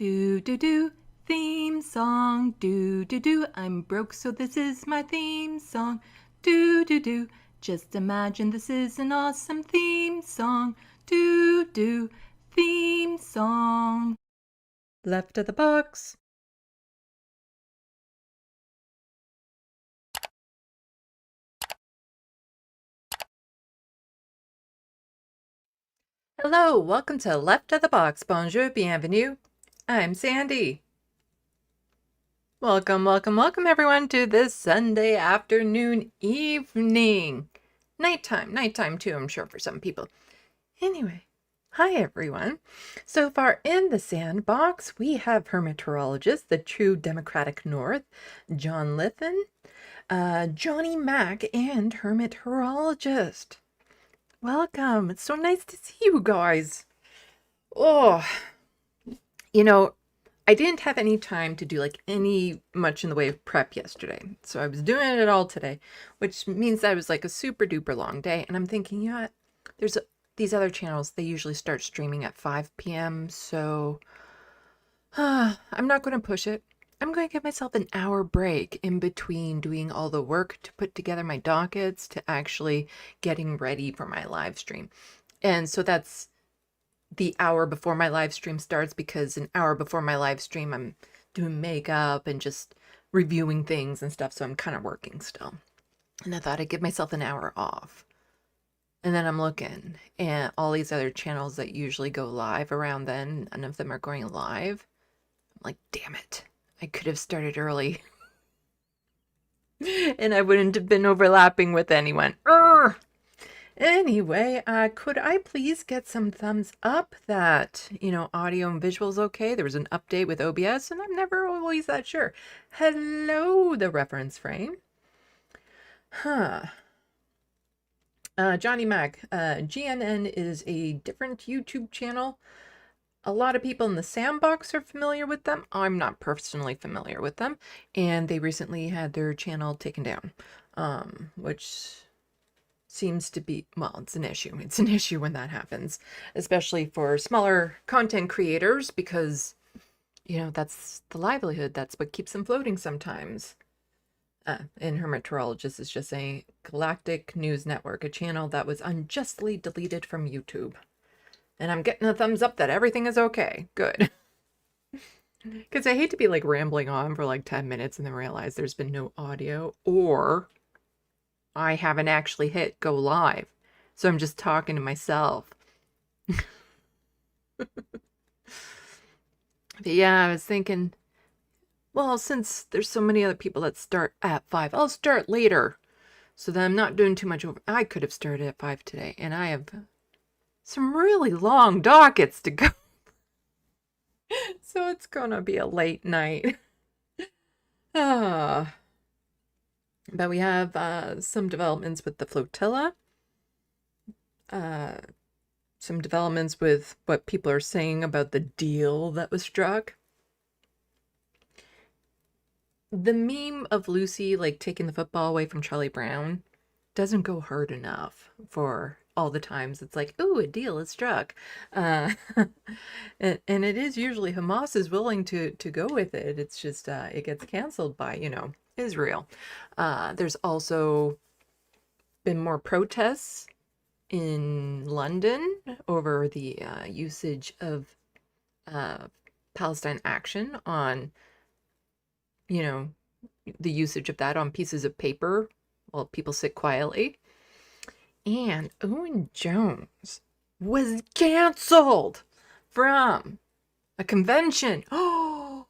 Do do do, theme song. Do do do, I'm broke so this is my theme song. Do do do, just imagine this is an awesome theme song. Do do, theme song. Left of the box. Hello, welcome to Left of the Box. Bonjour, bienvenue. I'm Sandy. Welcome, welcome, welcome everyone to this Sunday afternoon, evening. Nighttime too, I'm sure for some people. Anyway, hi everyone. So far in the SandBox, we have hermeteorologist, the true Democratic North, John Lithen, Johnny Mac, and hermeteorologist. Welcome. It's so nice to see you guys. Oh, I didn't have any time to do much in the way of prep yesterday. So I was doing it all today, which means that it was like a super duper long day. And I'm thinking, yeah, there's these other channels, they usually start streaming at 5 p.m. So I'm not going to push it. I'm going to give myself an hour break in between doing all the work to put together my dockets to actually getting ready for my live stream. And so that's the hour before my live stream starts, because an hour before my live stream, I'm doing makeup and just reviewing things and stuff. So I'm kind of working still. And I thought I'd give myself an hour off. And then I'm looking and all these other channels that usually go live around then, none of them are going live. I'm like, damn it. I could have started early. And I wouldn't have been overlapping with anyone. Urgh! Anyway, could I please get some thumbs up that, audio and visuals okay? There was an update with OBS, and I'm never always that sure. Hello, the reference frame. Johnny Mac, GNN is a different YouTube channel. A lot of people in the SandBox are familiar with them. I'm not personally familiar with them. And they recently had their channel taken down, which seems to be, well, it's an issue. It's an issue when that happens, especially for smaller content creators, because, that's the livelihood. That's what keeps them floating sometimes. And hermeteorologist is just a galactic news network, a channel that was unjustly deleted from YouTube. And I'm getting a thumbs up that everything is okay. Good. Because I hate to be rambling on for 10 minutes and then realize there's been no audio, or I haven't actually hit go live. So I'm just talking to myself. But yeah, I was thinking, well, since there's so many other people that start at 5, I'll start later. So that I'm not doing too much over. I could have started at 5 today, and I have some really long dockets to go. So it's gonna be a late night. But we have some developments with the Flotilla. Some developments with what people are saying about the deal that was struck. The meme of Lucy taking the football away from Charlie Brown doesn't go hard enough for all the times it's ooh, a deal is struck. And it is usually Hamas is willing to go with it. It's just it gets canceled by, Israel. There's also been more protests in London over the usage of Palestine Action on, the usage of that on pieces of paper while people sit quietly. And Owen Jones was canceled from a convention. Oh,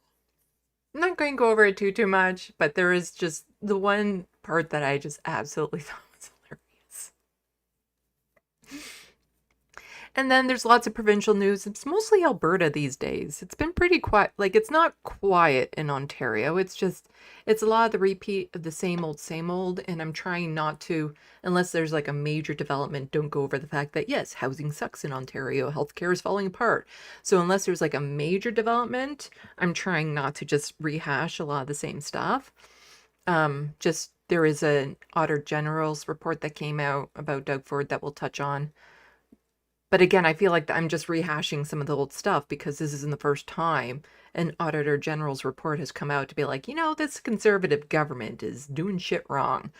I'm not going to go over it too much, but there is just the one part that I just absolutely thought was hilarious. And then there's lots of provincial news. It's mostly Alberta these days. It's been pretty quiet. It's not quiet in Ontario. It's a lot of the repeat of the same old. And I'm trying not to, unless there's a major development, don't go over the fact that, yes, housing sucks in Ontario. Healthcare is falling apart. So unless there's a major development, I'm trying not to just rehash a lot of the same stuff. There is an Auditor General's report that came out about Doug Ford that we'll touch on. But again, I feel like I'm just rehashing some of the old stuff because this isn't the first time an Auditor General's report has come out to be like, this conservative government is doing shit wrong.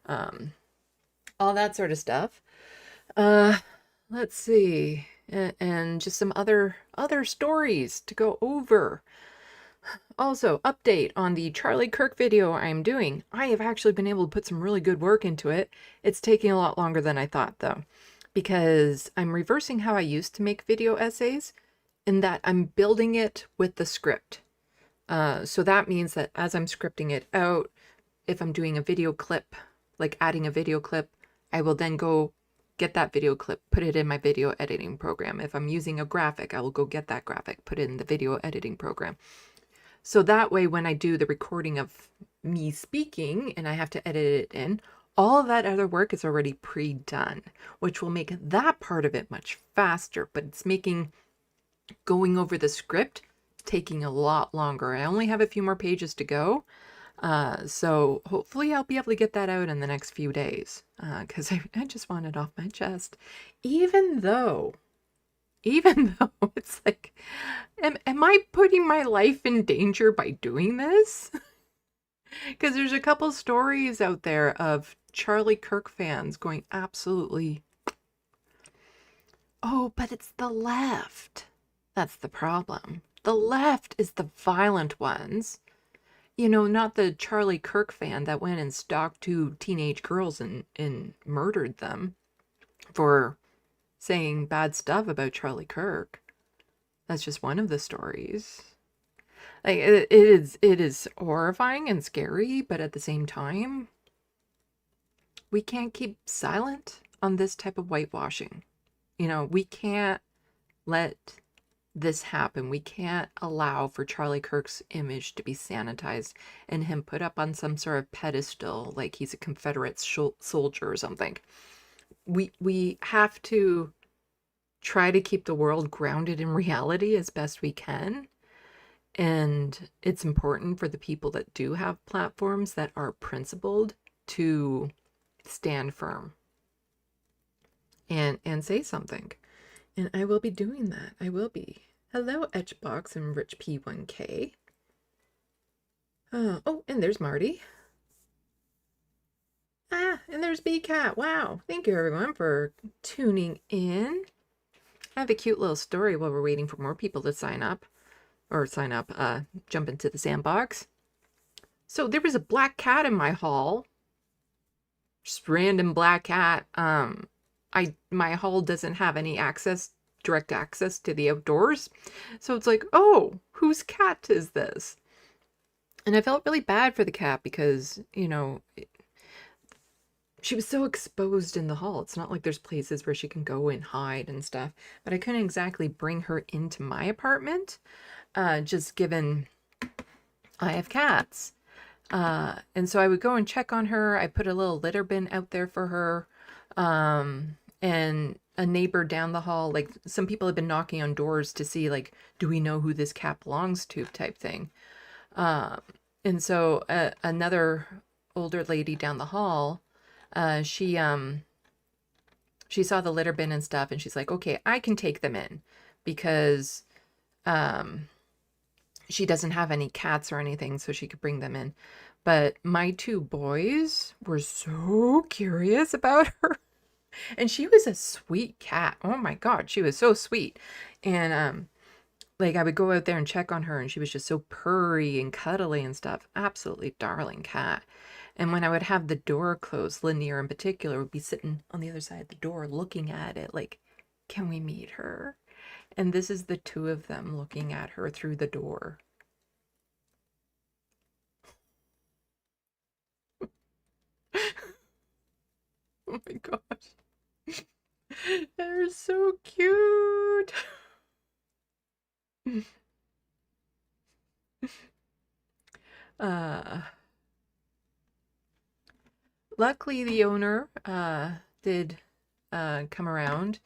All that sort of stuff. Uh, let's see. And just some other stories to go over. Also, update on the Charlie Kirk video I'm doing. I have actually been able to put some really good work into it. It's taking a lot longer than I thought, though, because I'm reversing how I used to make video essays in that I'm building it with the script. So that means that as I'm scripting it out, if I'm doing a video clip, like adding a video clip, I will then go get that video clip, put it in my video editing program. If I'm using a graphic, I will go get that graphic, put it in the video editing program. So that way, when I do the recording of me speaking and I have to edit it in, all of that other work is already pre-done, which will make that part of it much faster, but it's making going over the script taking a lot longer. I only have a few more pages to go. So hopefully I'll be able to get that out in the next few days, because I just want it off my chest, even though it's like, am I putting my life in danger by doing this? Because there's a couple stories out there of Charlie Kirk fans going absolutely, oh, but it's the left. That's the problem. The left is the violent ones. Not the Charlie Kirk fan that went and stalked 2 teenage girls and murdered them for saying bad stuff about Charlie Kirk. That's just one of the stories. Like it is horrifying and scary, but at the same time, we can't keep silent on this type of whitewashing. We can't let this happen. We can't allow for Charlie Kirk's image to be sanitized and him put up on some sort of pedestal like he's a Confederate soldier or something. We have to try to keep the world grounded in reality as best we can. And it's important for the people that do have platforms that are principled to stand firm and say something. And I will be doing that. I will be. Hello, Etchbox and Rich P1K. Oh, and there's Marty. And there's B-Cat. Wow. Thank you, everyone, for tuning in. I have a cute little story while we're waiting for more people to jump into the SandBox. So there was a black cat in my hall. Just random black cat. My hall doesn't have any direct access to the outdoors. So it's like, oh, whose cat is this? And I felt really bad for the cat because, she was so exposed in the hall. It's not like there's places where she can go and hide and stuff. But I couldn't exactly bring her into my apartment, just given I have cats. And so I would go and check on her. I put a little litter bin out there for her. And a neighbor down the hall, like some people have been knocking on doors to see, like, do we know who this cat belongs to type thing. And so another older lady down the hall, she saw the litter bin and stuff, and she's like, okay, I can take them in because she doesn't have any cats or anything, so she could bring them in. But my 2 boys were so curious about her. And she was a sweet cat. Oh my God, she was so sweet. And like I would go out there and check on her, and she was just so purry and cuddly and stuff. Absolutely darling cat. And when I would have the door closed, Lanier in particular would be sitting on the other side of the door looking at it like, can we meet her? And this is the 2 of them looking at her through the door. Oh my gosh. They're so cute. Luckily the owner did come around.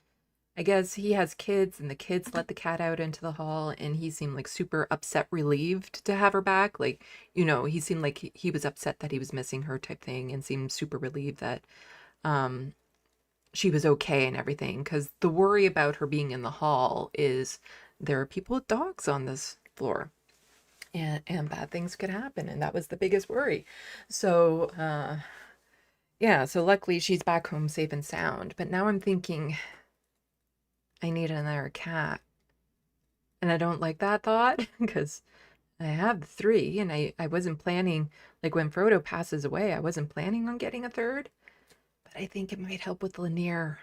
I guess he has kids, and the kids let the cat out into the hall, and he seemed like super upset, relieved to have her back. Like, he seemed like he was upset that he was missing her type thing, and seemed super relieved that she was okay and everything. Because the worry about her being in the hall is there are people with dogs on this floor. And bad things could happen, and that was the biggest worry. So yeah, so luckily she's back home safe and sound. But now I'm thinking I need another cat. And I don't like that thought because I have three and I wasn't planning, like when Frodo passes away, I wasn't planning on getting a third. But I think it might help with Lanier.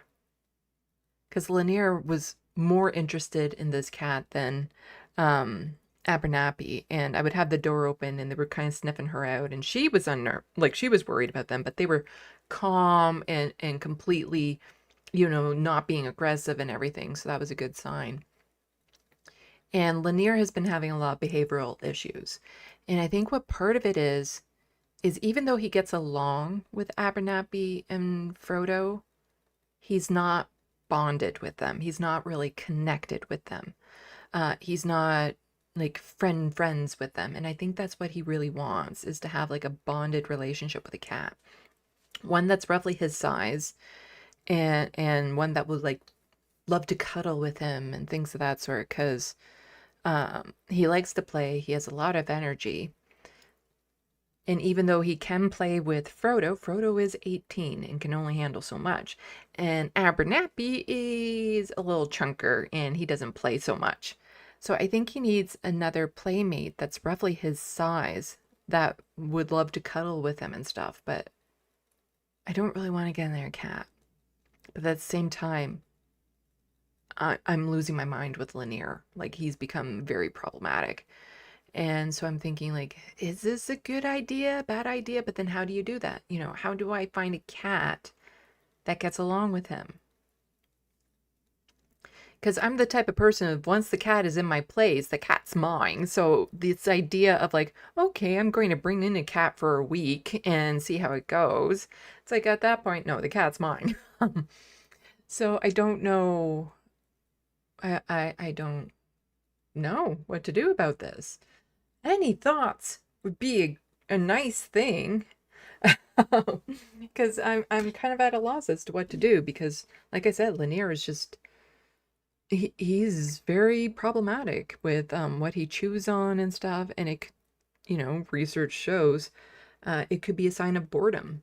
Because Lanier was more interested in this cat than Abernathy. And I would have the door open and they were kind of sniffing her out. And she was unnerved, like she was worried about them, but they were calm and completely, not being aggressive and everything. So that was a good sign. And Lanier has been having a lot of behavioral issues. And I think what part of it is even though he gets along with Abernathy and Frodo, he's not bonded with them. He's not really connected with them. He's not like friends with them. And I think that's what he really wants, is to have like a bonded relationship with a cat. One that's roughly his size and one that would like love to cuddle with him and things of that sort, because he likes to play. He has a lot of energy. And even though he can play with Frodo, Frodo is 18 and can only handle so much. And Abernathy is a little chunker and he doesn't play so much. So I think he needs another playmate that's roughly his size that would love to cuddle with him and stuff. But I don't really want to get in there a cat. But at the same time, I'm losing my mind with Lanier. Like, he's become very problematic. And so I'm thinking, like, is this a good idea, bad idea? But then how do you do that? How do I find a cat that gets along with him? Because I'm the type of person of once the cat is in my place, the cat's mine. So this idea of like, okay, I'm going to bring in a cat for a week and see how it goes. It's like at that point, no, the cat's mine. So I don't know. I don't know what to do about this. Any thoughts would be a nice thing. Because I'm kind of at a loss as to what to do, because like I said, Lanier is just he's very problematic with what he chews on and stuff, and it research shows it could be a sign of boredom.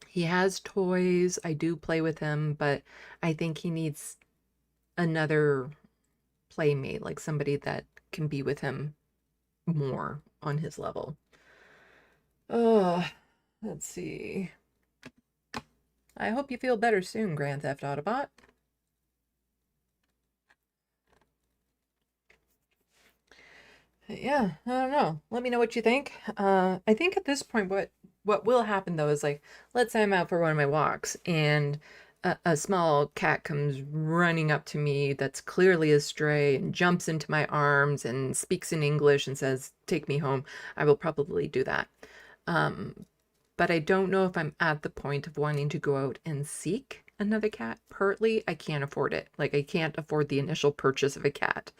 He has toys. I do play with him, but I think he needs another playmate, like somebody that can be with him more on his level. Oh, let's see. I hope you feel better soon, Grand Theft Autobot. Yeah, I don't know. Let me know what you think. I think at this point, what will happen though is, like, let's say I'm out for one of my walks and a small cat comes running up to me that's clearly a stray and jumps into my arms and speaks in English and says, "Take me home." I will probably do that. But I don't know if I'm at the point of wanting to go out and seek another cat. Partly, I can't afford it. Like, I can't afford the initial purchase of a cat.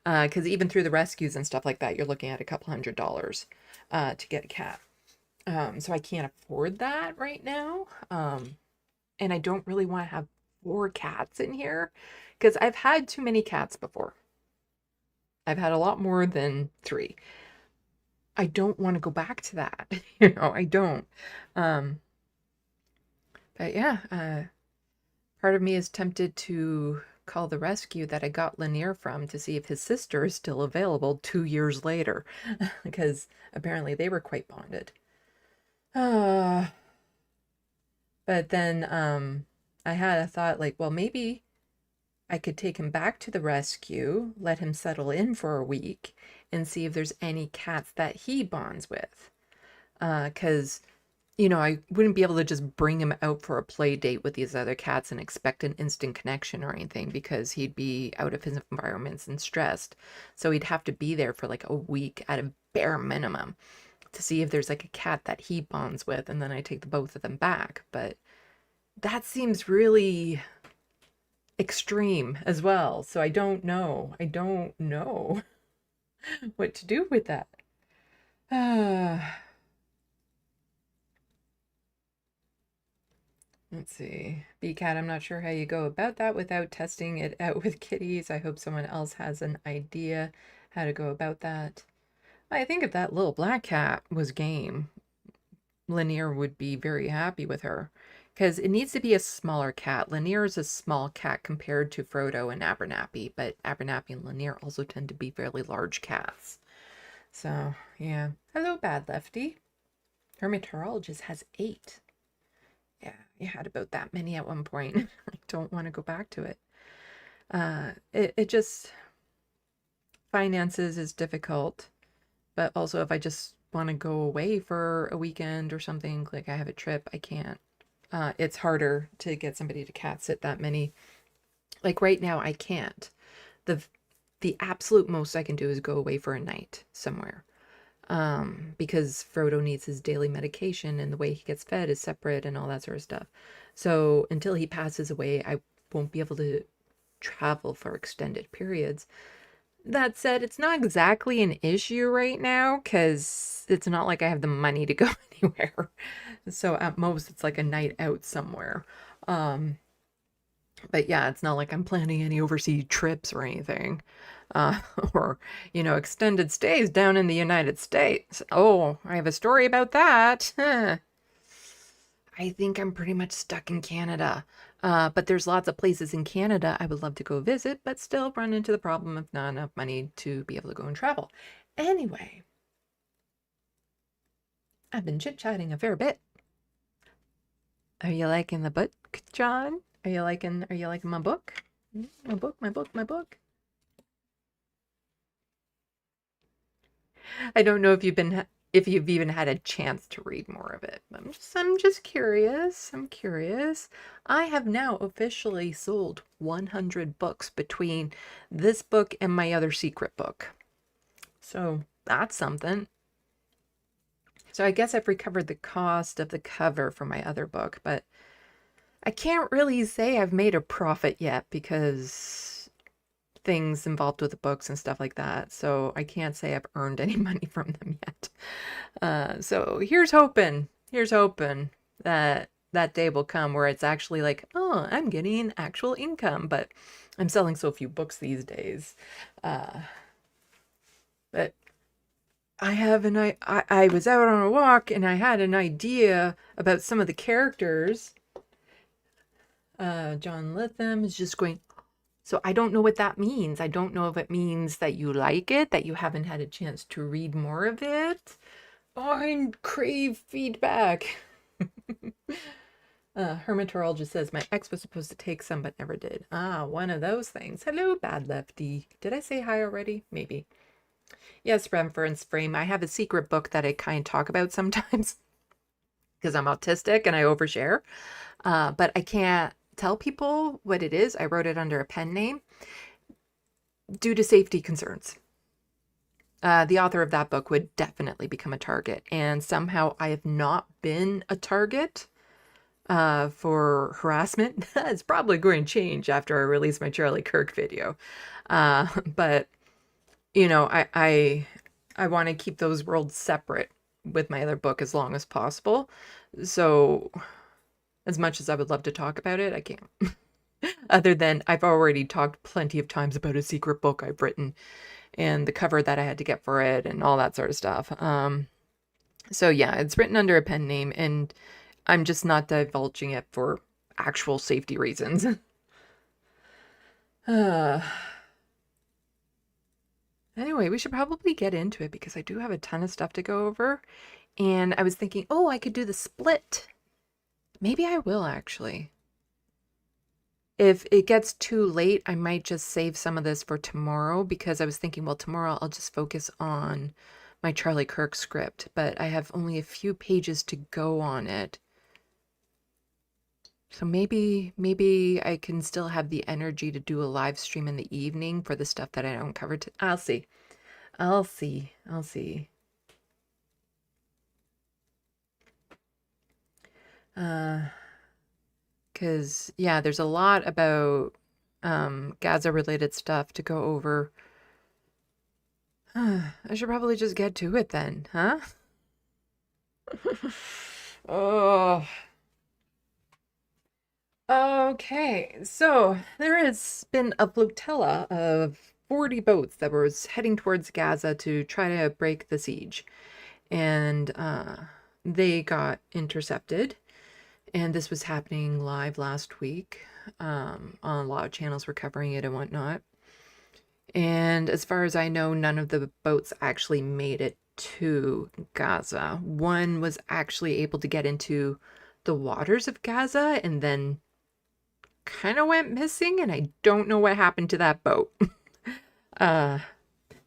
Because even through the rescues and stuff like that, you're looking at a couple $100 to get a cat. So I can't afford that right now. And I don't really want to have 4 cats in here because I've had too many cats before. I've had a lot more than 3. I don't want to go back to that. I don't. Um, but yeah, part of me is tempted to call the rescue that I got Lanier from to see if his sister is still available 2 years later, because apparently they were quite bonded. But then I had a thought, like, well, maybe I could take him back to the rescue, let him settle in for a week, and see if there's any cats that he bonds with. Because I wouldn't be able to just bring him out for a play date with these other cats and expect an instant connection or anything, because he'd be out of his environments and stressed. So he'd have to be there for like a week at a bare minimum to see if there's like a cat that he bonds with, and then I take the both of them back. But that seems really extreme as well. So I don't know. I don't know what to do with that. Let's see. BCat, I'm not sure how you go about that without testing it out with kitties. I hope someone else has an idea how to go about that. I think if that little black cat was game, Lanier would be very happy with her. Because it needs to be a smaller cat. Lanier is a small cat compared to Frodo and Abernathy, but Abernathy and Lanier also tend to be fairly large cats. So, yeah. Hello, Bad Lefty. Hermeteorologist has 8. Yeah, you had about that many at one point. I don't want to go back to it. It just, finances is difficult, but also if I just want to go away for a weekend or something, like I have a trip, I can't. It's harder to get somebody to cat sit that many. Like right now, I can't. The absolute most I can do is go away for a night somewhere. Because Frodo needs his daily medication and the way he gets fed is separate and all that sort of stuff. So until he passes away, I won't be able to travel for extended periods. That said, it's not exactly an issue right now because it's not like I have the money to go anywhere. So at most, it's like a night out somewhere. But yeah, it's not like I'm planning any overseas trips or anything. Uh, or, extended stays down in the United States. Oh, I have a story about that. I think I'm pretty much stuck in Canada. But there's lots of places in Canada I would love to go visit, but still run into the problem of not enough money to be able to go and travel. Anyway, I've been chit-chatting a fair bit. Are you liking the book, John? Are you liking my book? My book. I don't know if you've even had a chance to read more of it. I'm just curious. I'm curious. I have now officially sold 100 books between this book and my other secret book. So that's something. So I guess I've recovered the cost of the cover for my other book, but I can't really say I've made a profit yet because things involved with the books and stuff like that. So I can't say I've earned any money from them yet. So here's hoping that that day will come where it's actually like, oh, I'm getting actual income, but I'm selling so few books these days. But I was out on a walk and I had an idea about some of the characters. John Litham is just going, so I don't know what that means. I don't know if it means that you like it, that you haven't had a chance to read more of it. Oh, I crave feedback. Hermeteorologist says, my ex was supposed to take some but never did. Ah, one of those things. Hello, Bad Lefty. Did I say hi already? Maybe. Yes, reference frame. I have a secret book that I kind of talk about sometimes because I'm autistic and I overshare. But I can't tell people what it is. I wrote it under a pen name due to safety concerns. The author of that book would definitely become a target. And somehow I have not been a target for harassment. It's probably going to change after I release my Charlie Kirk video. But, I want to keep those worlds separate with my other book as long as possible. So as much as I would love to talk about it, I can't. Other than I've already talked plenty of times about a secret book I've written and the cover that I had to get for it and all that sort of stuff. So yeah, it's written under a pen name and I'm just not divulging it for actual safety reasons. Anyway, we should probably get into it because I do have a ton of stuff to go over. And I was thinking, oh, I could do the split. Maybe I will actually. If it gets too late, I might just save some of this for tomorrow because I was thinking, well, tomorrow I'll just focus on my Charlie Kirk script, but I have only a few pages to go on it. So maybe I can still have the energy to do a live stream in the evening for the stuff that I don't cover. I'll see. Because, yeah, there's a lot about Gaza-related stuff to go over. I should probably just get to it then, huh? Oh. Okay, so there has been a flotilla of 40 boats that was heading towards Gaza to try to break the siege. And they got intercepted. And this was happening live last week. On a lot of channels were covering it and whatnot. And as far as I know, none of the boats actually made it to Gaza. One was actually able to get into the waters of Gaza and then kind of went missing, and I don't know what happened to that boat. uh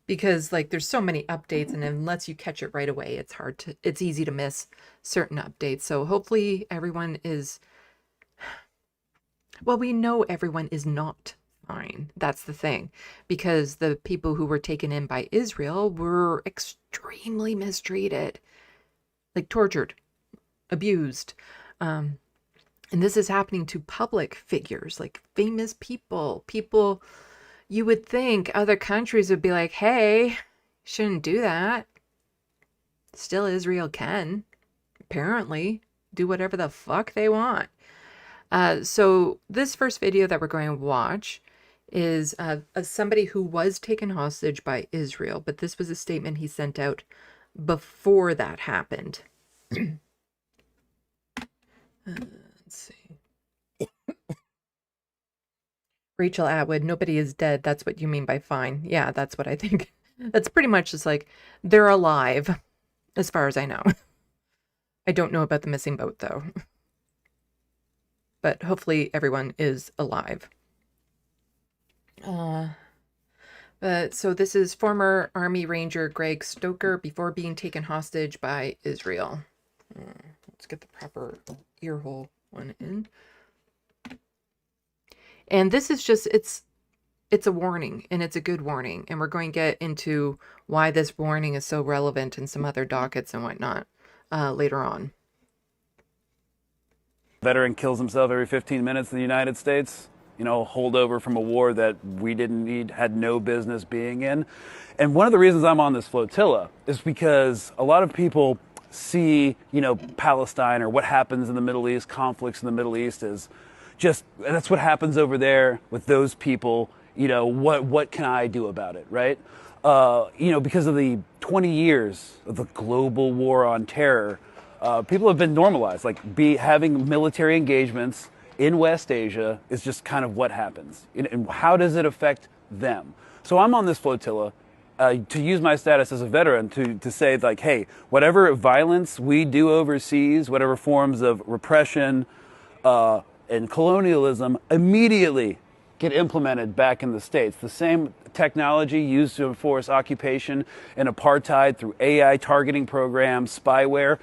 because like there's so many updates, and unless you catch it right away, it's easy to miss certain updates. So hopefully everyone is, well, we know everyone is not fine. That's the thing, because the people who were taken in by Israel were extremely mistreated, like tortured, abused. And this is happening to public figures, like famous people you would think other countries would be like, hey, shouldn't do that. Still, Israel can, apparently, do whatever the fuck they want. So this first video that we're going to watch is of somebody who was taken hostage by Israel, but this was a statement he sent out before that happened. Let's see. Rachel Atwood, nobody is dead. That's what you mean by fine. Yeah, that's what I think. That's pretty much just like, they're alive, as far as I know. I don't know about the missing boat, though. But hopefully everyone is alive. But so this is former Army Ranger Greg Stoker before being taken hostage by Israel. Let's get the proper earhole one in. And this is just, it's a warning, and it's a good warning. And we're going to get into why this warning is so relevant in some other dockets and whatnot later on. Veteran kills himself every 15 minutes in the United States. You know, holdover from a war that we didn't need, had no business being in. And one of the reasons I'm on this flotilla is because a lot of people see, you know, Palestine or what happens in the Middle East, conflicts in the Middle East is just, that's what happens over there with those people. You know, what can I do about it, right? You know, because of the 20 years of the global war on terror, people have been normalized. Like having military engagements in West Asia is just kind of what happens. And how does it affect them? So I'm on this flotilla to use my status as a veteran to say, like, hey, whatever violence we do overseas, whatever forms of repression and colonialism, immediately get implemented back in the States. The same technology used to enforce occupation and apartheid through AI targeting programs, spyware,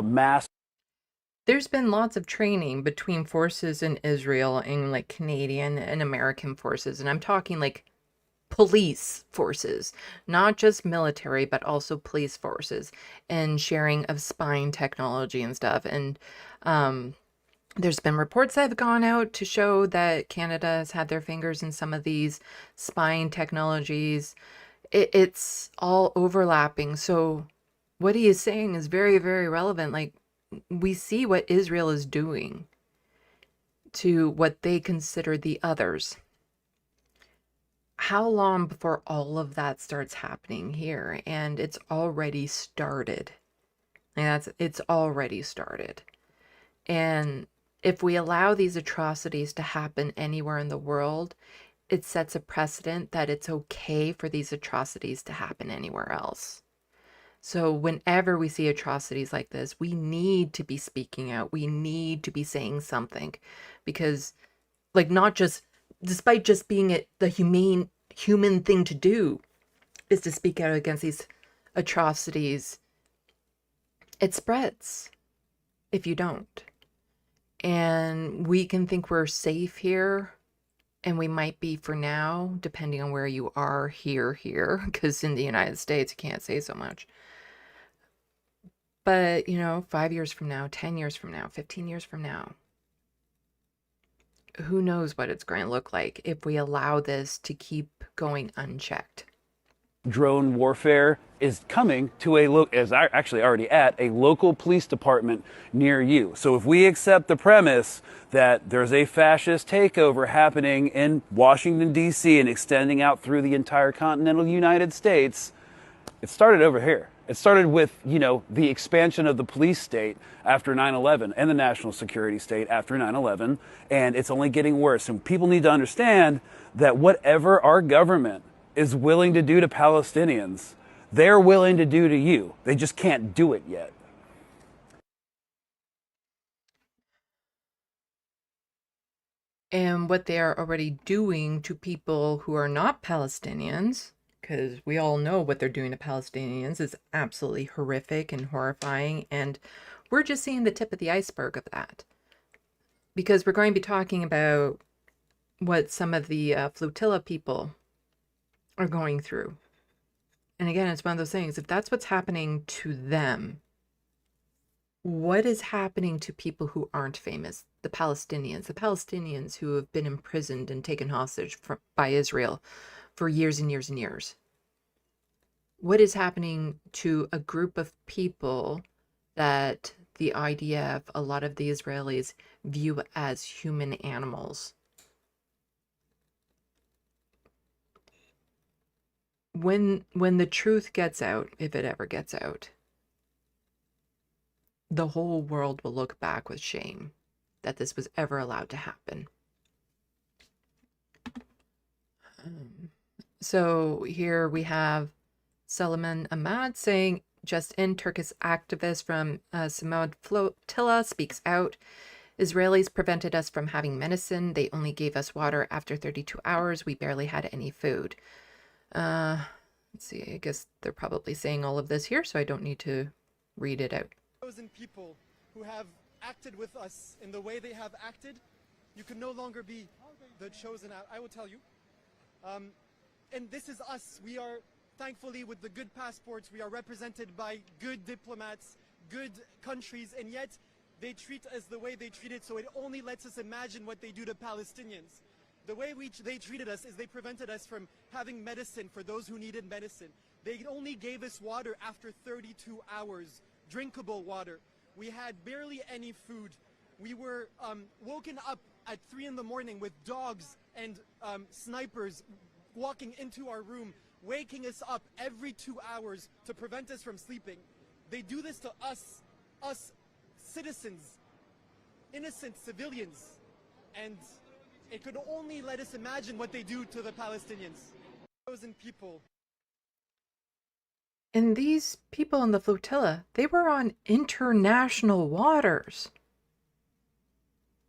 mass. There's been lots of training between forces in Israel and like Canadian and American forces. And I'm talking like police forces, not just military, but also police forces, and sharing of spying technology and stuff. And there's been reports that have gone out to show that Canada has had their fingers in some of these spying technologies. It's all overlapping. So what he is saying is very, very relevant. Like, we see what Israel is doing to what they consider the others. How long before all of that starts happening here? And it's already started. And it's already started. And if we allow these atrocities to happen anywhere in the world, it sets a precedent that it's okay for these atrocities to happen anywhere else. So whenever we see atrocities like this, we need to be speaking out. We need to be saying something, because, like, not just, despite just being the human thing to do is to speak out against these atrocities, it spreads if you don't. And we can think we're safe here, and we might be for now, depending on where you are here, because in the United States, you can't say so much. But, you know, 5 years from now, 10 years from now, 15 years from now, who knows what it's going to look like if we allow this to keep going unchecked. drone warfare is coming to is actually already at a local police department near you. So if we accept the premise that there's a fascist takeover happening in Washington, D.C. and extending out through the entire continental United States, it started over here. It started with, the expansion of the police state after 9/11 and the national security state after 9/11, and it's only getting worse. And people need to understand that whatever our government is willing to do to Palestinians, they're willing to do to you. They just can't do it yet. And what they are already doing to people who are not Palestinians, because we all know what they're doing to Palestinians, is absolutely horrific and horrifying. And we're just seeing the tip of the iceberg of that. Because we're going to be talking about what some of the Flotilla people are going through. And again, it's one of those things, if that's what's happening to them, what is happening to people who aren't famous? The Palestinians who have been imprisoned and taken hostage by Israel for years and years and years. What is happening to a group of people that the IDF, a lot of the Israelis, view as human animals? When the truth gets out, if it ever gets out, the whole world will look back with shame that this was ever allowed to happen. So here we have Suleiman Ahmad saying, just in, Turkish activist from Samad Flotilla speaks out. Israelis prevented us from having medicine. They only gave us water after 32 hours. We barely had any food. Let's see, I guess they're probably saying all of this here, so I don't need to read it out. Chosen people who have acted with us in the way they have acted, you can no longer be the chosen. I will tell you. And this is us. We are, thankfully, with the good passports, we are represented by good diplomats, good countries, and yet they treat us the way they treated, so it only lets us imagine what they do to Palestinians. The way they treated us is they prevented us from having medicine for those who needed medicine. They only gave us water after 32 hours, drinkable water. We had barely any food. We were woken up at 3 in the morning with dogs and snipers walking into our room, waking us up every 2 hours to prevent us from sleeping. They do this to us citizens, innocent civilians, and it could only let us imagine what they do to the Palestinians. Chosen people. And these people in the flotilla, they were on international waters.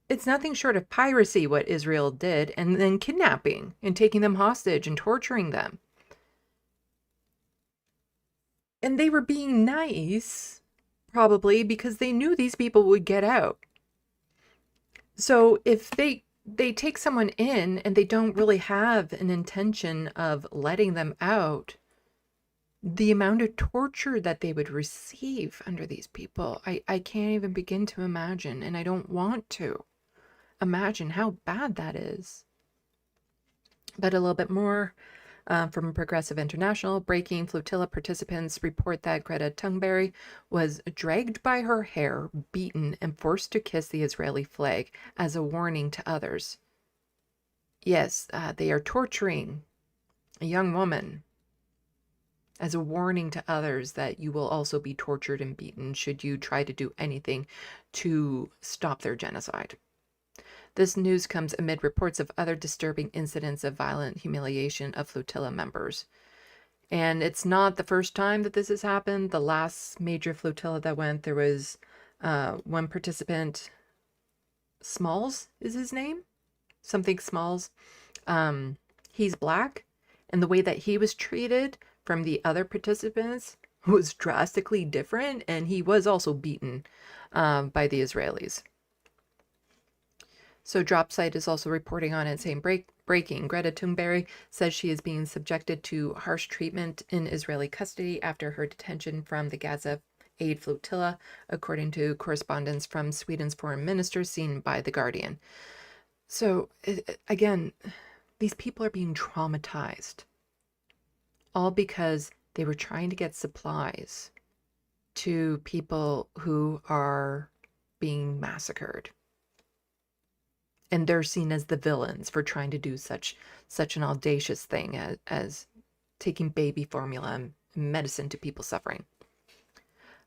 It's nothing short of piracy what Israel did, and then kidnapping and taking them hostage and torturing them. And they were being nice, probably because they knew these people would get out. So if they take someone in and they don't really have an intention of letting them out, the amount of torture that they would receive under these people, I can't even begin to imagine, and I don't want to imagine how bad that is. But a little bit more from Progressive International. Breaking: flotilla participants report that Greta Thunberg was dragged by her hair, beaten, and forced to kiss the Israeli flag as a warning to others. Yes, they are torturing a young woman as a warning to others that you will also be tortured and beaten should you try to do anything to stop their genocide. This news comes amid reports of other disturbing incidents of violent humiliation of flotilla members. And it's not the first time that this has happened. The last major flotilla that went, there was one participant, Smalls is his name? Something Smalls. He's black, and the way that he was treated from the other participants was drastically different, and he was also beaten by the Israelis. So Dropsite is also reporting on it, saying breaking. Greta Thunberg says she is being subjected to harsh treatment in Israeli custody after her detention from the Gaza aid flotilla, according to correspondence from Sweden's foreign minister seen by The Guardian. So again, these people are being traumatized. all because they were trying to get supplies to people who are being massacred. And they're seen as the villains for trying to do such an audacious thing as taking baby formula and medicine to people suffering.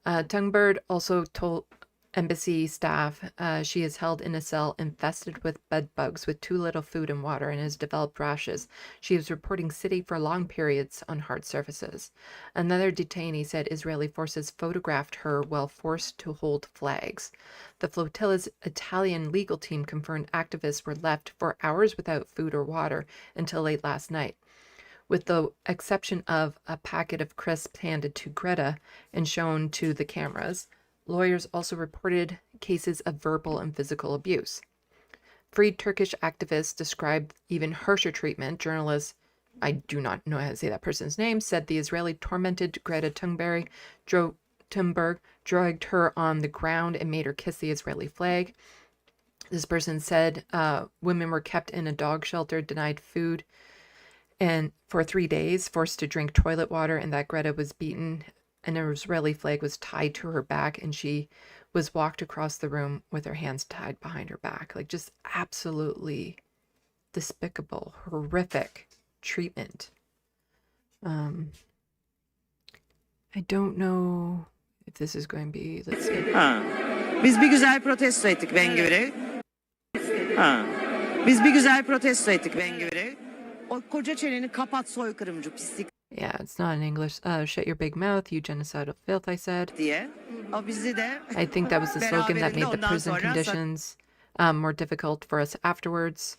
Tungbird also told embassy staff she is held in a cell infested with bed bugs with too little food and water and has developed rashes. She is reporting sitting for long periods on hard surfaces. Another detainee said Israeli forces photographed her while forced to hold flags. The flotilla's Italian legal team confirmed activists were left for hours without food or water until late last night, with the exception of a packet of crisps handed to Greta and shown to the cameras. Lawyers also reported cases of verbal and physical abuse. Freed Turkish activists described even harsher treatment. Journalists, I do not know how to say that person's name, said the Israeli tormented Greta Thunberg, dragged her on the ground and made her kiss the Israeli flag. This person said women were kept in a dog shelter, denied food, and for 3 days, forced to drink toilet water, and that Greta was beaten. An Israeli flag was tied to her back, and she was walked across the room with her hands tied behind her back. Like, just absolutely despicable, horrific treatment. I don't know if this is going to be, let's see. Biz bir güzel protesto ettik Bengü'yle. Biz bir güzel protesto ettik Bengü'yle. O koca çeneni kapat soykırımcı pislik. Yeah, it's not in English. Shut your big mouth, you genocidal filth, I said. Diye. O bizi de I think that was the slogan that made the Beraberinde prison ondan sonra conditions more difficult for us afterwards.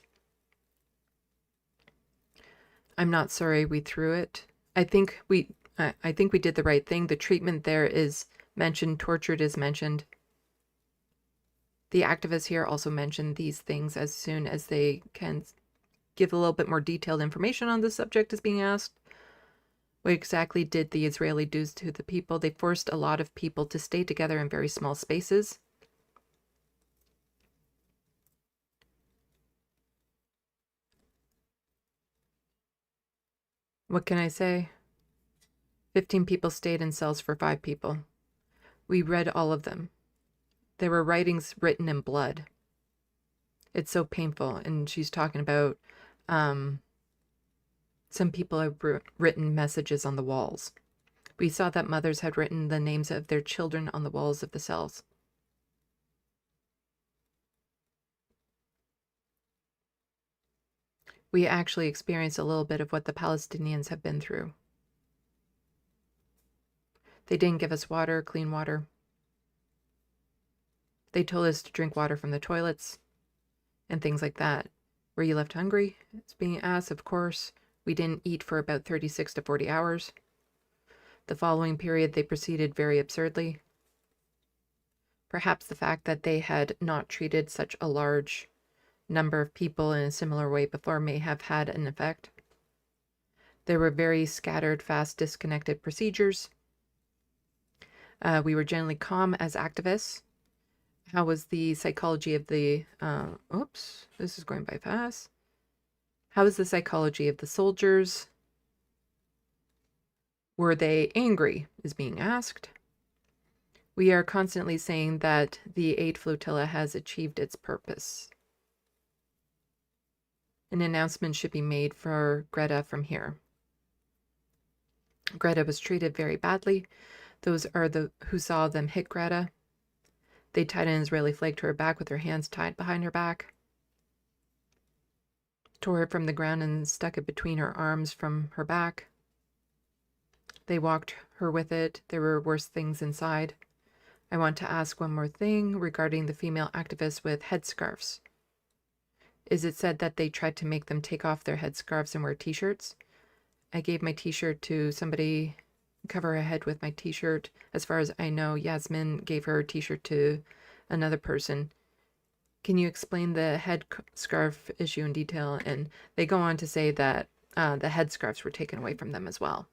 I'm not sorry we threw it. I think we did the right thing. The treatment there is mentioned, tortured is mentioned. The activists here also mentioned these things as soon as they can give a little bit more detailed information on the subject is being asked. What exactly did the Israeli do to the people? They forced a lot of people to stay together in very small spaces. What can I say? 15 people stayed in cells for 5 people. We read all of them. There were writings written in blood. It's so painful. And she's talking about some people have written messages on the walls. We saw that mothers had written the names of their children on the walls of the cells. We actually experienced a little bit of what the Palestinians have been through. They didn't give us water, clean water. They told us to drink water from the toilets and things like that. Were you left hungry? It's being asked, of course. We didn't eat for about 36 to 40 hours. The following period, they proceeded very absurdly. Perhaps the fact that they had not treated such a large number of people in a similar way before may have had an effect. There were very scattered, fast, disconnected procedures. We were generally calm as activists. How was the psychology of the... oops, this is going by fast. How was the psychology of the soldiers? Were they angry, is being asked. We are constantly saying that the aid flotilla has achieved its purpose. An announcement should be made for Greta from here. Greta was treated very badly. Those are the who saw them hit Greta. They tied an Israeli flag to her back with her hands tied behind her back. Tore it from the ground and stuck it between her arms from her back. They walked her with it. There were worse things inside. I want to ask one more thing regarding the female activists with headscarves. Is it said that they tried to make them take off their headscarves and wear t-shirts? I gave my t-shirt to somebody, cover her head with my t-shirt. As far as I know, Yasmin gave her t-shirt to another person. Can you explain the headscarf issue in detail? And they go on to say that the headscarves were taken away from them as well,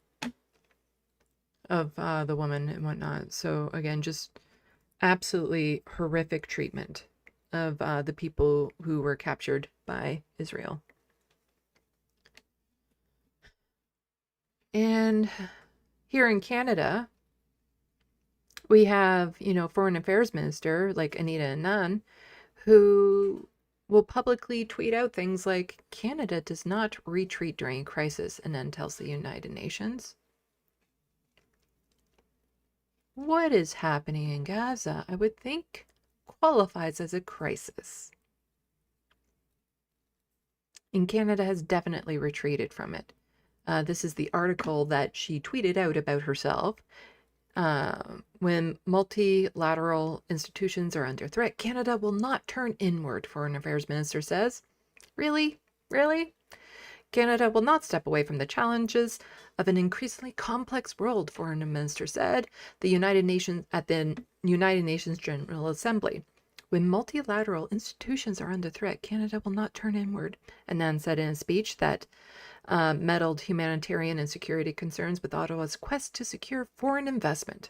of the woman and whatnot. So again, just absolutely horrific treatment of the people who were captured by Israel. And here in Canada, we have, foreign affairs minister like Anita Anand, who will publicly tweet out things like Canada does not retreat during crisis and then tells the United Nations. What is happening in Gaza, I would think, qualifies as a crisis. And Canada has definitely retreated from it. This is the article that she tweeted out about herself. When multilateral institutions are under threat, Canada will not turn inward, Foreign Affairs Minister says. Really? Really? Canada will not step away from the challenges of an increasingly complex world, Foreign Minister said at the United Nations General Assembly. When multilateral institutions are under threat, Canada will not turn inward, Anand said in a speech that meddled humanitarian and security concerns with Ottawa's quest to secure foreign investment.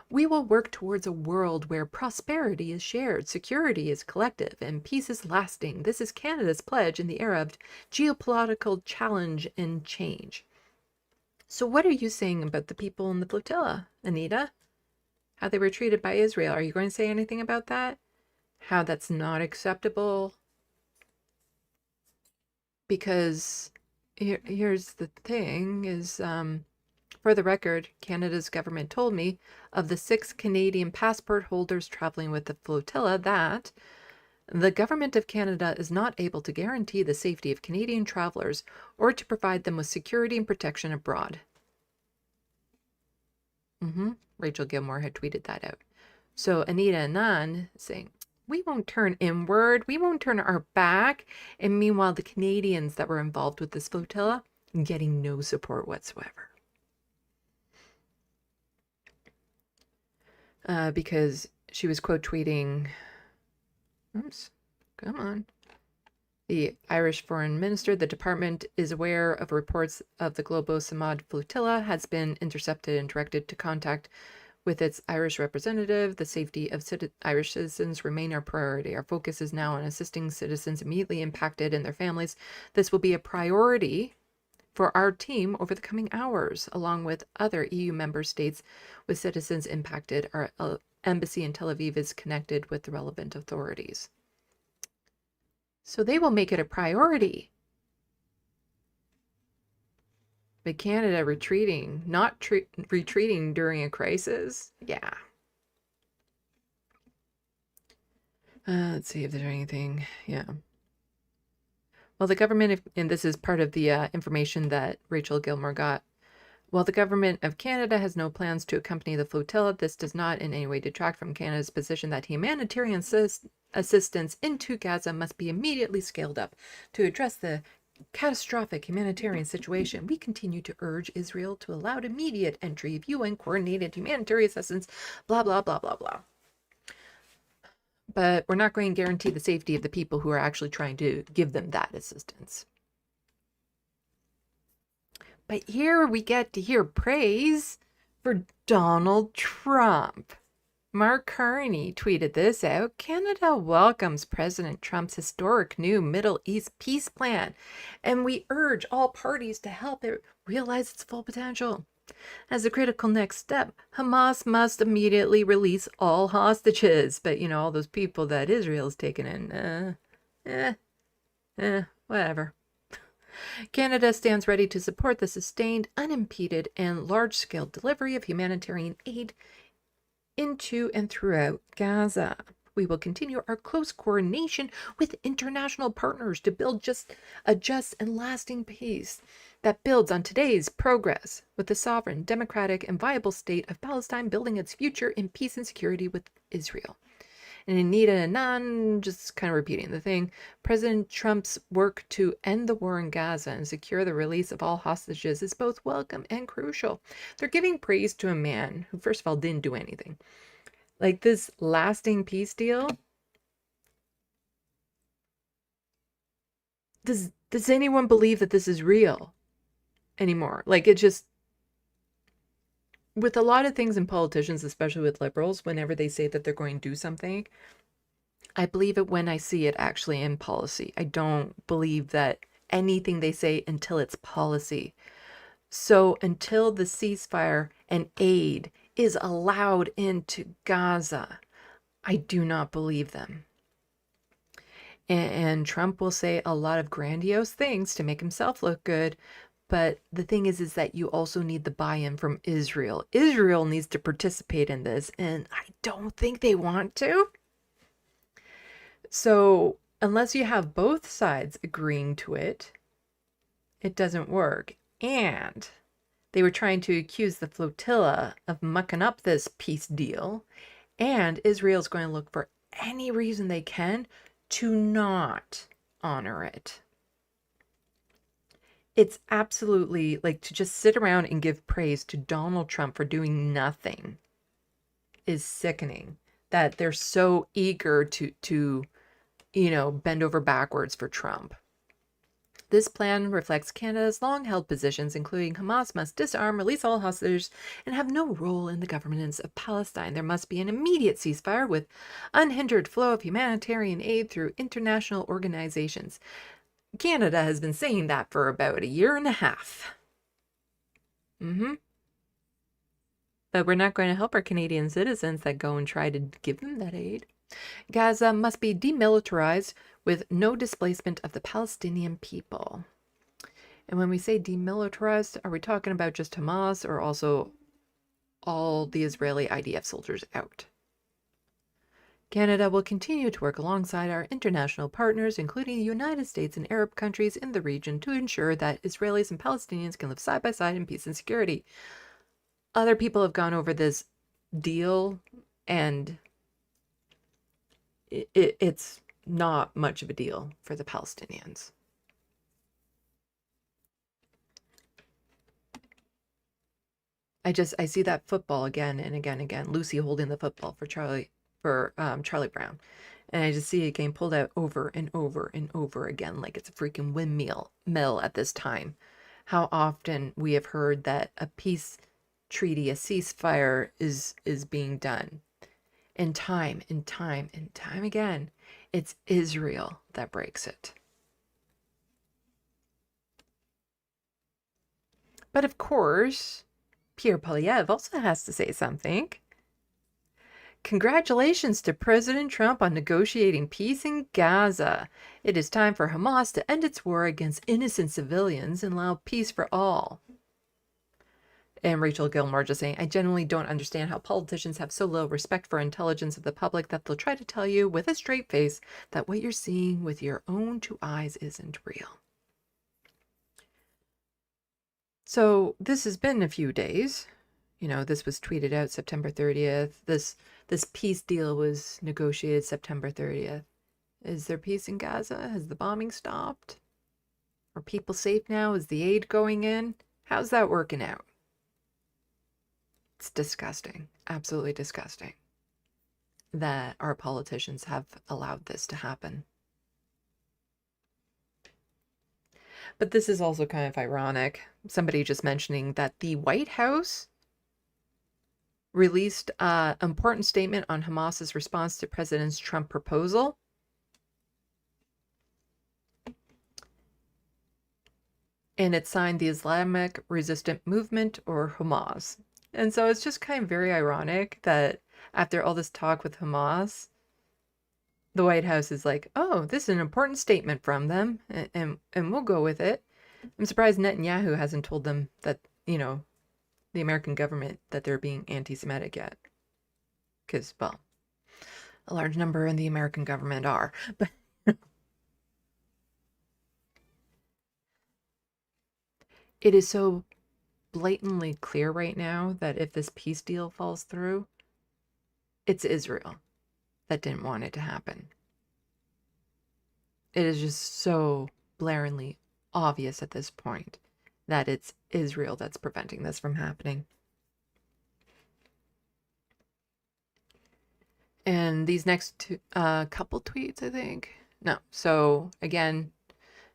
We will work towards a world where prosperity is shared, security is collective, and peace is lasting. This is Canada's pledge in the era of geopolitical challenge and change. So what are you saying about the people in the flotilla, Anita? How they were treated by Israel? Are you going to say anything about that? How that's not acceptable? Because here's the thing is, for the record, Canada's government told me of the 6 Canadian passport holders traveling with the flotilla that the government of Canada is not able to guarantee the safety of Canadian travelers or to provide them with security and protection abroad. Rachel Gilmore had tweeted that out. So Anita Anand saying, we won't turn inward, we won't turn our back. And meanwhile, the Canadians that were involved with this flotilla getting no support whatsoever. Because she was quote tweeting, the Irish foreign minister, the department is aware of reports of the Globo Samad flotilla has been intercepted and directed to contact with its Irish representative. The safety of Irish citizens remain our priority. Our focus is now on assisting citizens immediately impacted and their families. This will be a priority for our team over the coming hours, along with other EU member states with citizens impacted. Our embassy in Tel Aviv is connected with the relevant authorities. So they will make it a priority. But Canada retreating, not retreating during a crisis? Yeah. Let's see if there's anything. Yeah. Well, the government, and this is part of the information that Rachel Gilmore got. While the government of Canada has no plans to accompany the flotilla, this does not in any way detract from Canada's position that humanitarian assistance into Gaza must be immediately scaled up to address the catastrophic humanitarian situation. We continue to urge Israel to allow immediate entry of UN coordinated humanitarian assistance, blah, blah, blah, blah, blah. But we're not going to guarantee the safety of the people who are actually trying to give them that assistance. But here we get to hear praise for Donald Trump. Mark Carney tweeted this out. Canada welcomes President Trump's historic new Middle East peace plan, and we urge all parties to help it realize its full potential. As a critical next step, Hamas must immediately release all hostages. But, all those people that Israel's taken in, whatever. Canada stands ready to support the sustained, unimpeded, and large-scale delivery of humanitarian aid into and throughout Gaza. We will continue our close coordination with international partners to build a just and lasting peace that builds on today's progress with the sovereign, democratic, and viable state of Palestine building its future in peace and security with Israel. And Anita Anand, just kind of repeating the thing, President Trump's work to end the war in Gaza and secure the release of all hostages is both welcome and crucial. They're giving praise to a man who, first of all, didn't do anything. Like this lasting peace deal. Does anyone believe that this is real anymore? Like it just, with a lot of things in politicians, especially with liberals, whenever they say that they're going to do something, I believe it when I see it actually in policy. I don't believe that anything they say until it's policy. So until the ceasefire and aid is allowed into Gaza, I do not believe them. And Trump will say a lot of grandiose things to make himself look good. But the thing is that you also need the buy-in from Israel. Israel needs to participate in this, and I don't think they want to. So unless you have both sides agreeing to it, it doesn't work. And they were trying to accuse the flotilla of mucking up this peace deal. And Israel's going to look for any reason they can to not honor it. It's absolutely like to just sit around and give praise to Donald Trump for doing nothing is sickening. That they're so eager to bend over backwards for Trump. This plan reflects Canada's long-held positions, including Hamas must disarm, release all hostages, and have no role in the governance of Palestine. There must be an immediate ceasefire with unhindered flow of humanitarian aid through international organizations. Canada has been saying that for about a year and a half. But we're not going to help our Canadian citizens that go and try to give them that aid. Gaza must be demilitarized with no displacement of the Palestinian people. And when we say demilitarized, are we talking about just Hamas or also all the Israeli IDF soldiers out? Canada will continue to work alongside our international partners, including the United States and Arab countries in the region, to ensure that Israelis and Palestinians can live side by side in peace and security. Other people have gone over this deal, and it's not much of a deal for the Palestinians. I see that football again and again and again. Lucy holding the football for Charlie Brown. And I just see it getting pulled out over and over and over again like it's a freaking windmill at this time. How often we have heard that a peace treaty, a ceasefire is being done. And time and time and time again, it's Israel that breaks it. But of course, Pierre Poilievre also has to say something. Congratulations to President Trump on negotiating peace in Gaza. It is time for Hamas to end its war against innocent civilians and allow peace for all. And Rachel Gilmore just saying, I genuinely don't understand how politicians have so little respect for intelligence of the public that they'll try to tell you with a straight face that what you're seeing with your own two eyes isn't real. So this has been a few days. This was tweeted out September 30th. This peace deal was negotiated September 30th. Is there peace in Gaza? Has the bombing stopped? Are people safe now? Is the aid going in? How's that working out? It's disgusting. Absolutely disgusting that our politicians have allowed this to happen. But this is also kind of ironic. Somebody just mentioning that the White House released an important statement on Hamas's response to President Trump's proposal. And it signed the Islamic Resistance Movement, or Hamas. And so it's just kind of very ironic that after all this talk with Hamas, the White House is like, oh, this is an important statement from them, and we'll go with it. I'm surprised Netanyahu hasn't told them that, the American government, that they're being anti-Semitic yet. Because, well, a large number in the American government are. But it is so blatantly clear right now that if this peace deal falls through, it's Israel that didn't want it to happen. It is just so blaringly obvious at this point that it's Israel that's preventing this from happening. And these next couple tweets, I think. No. So again,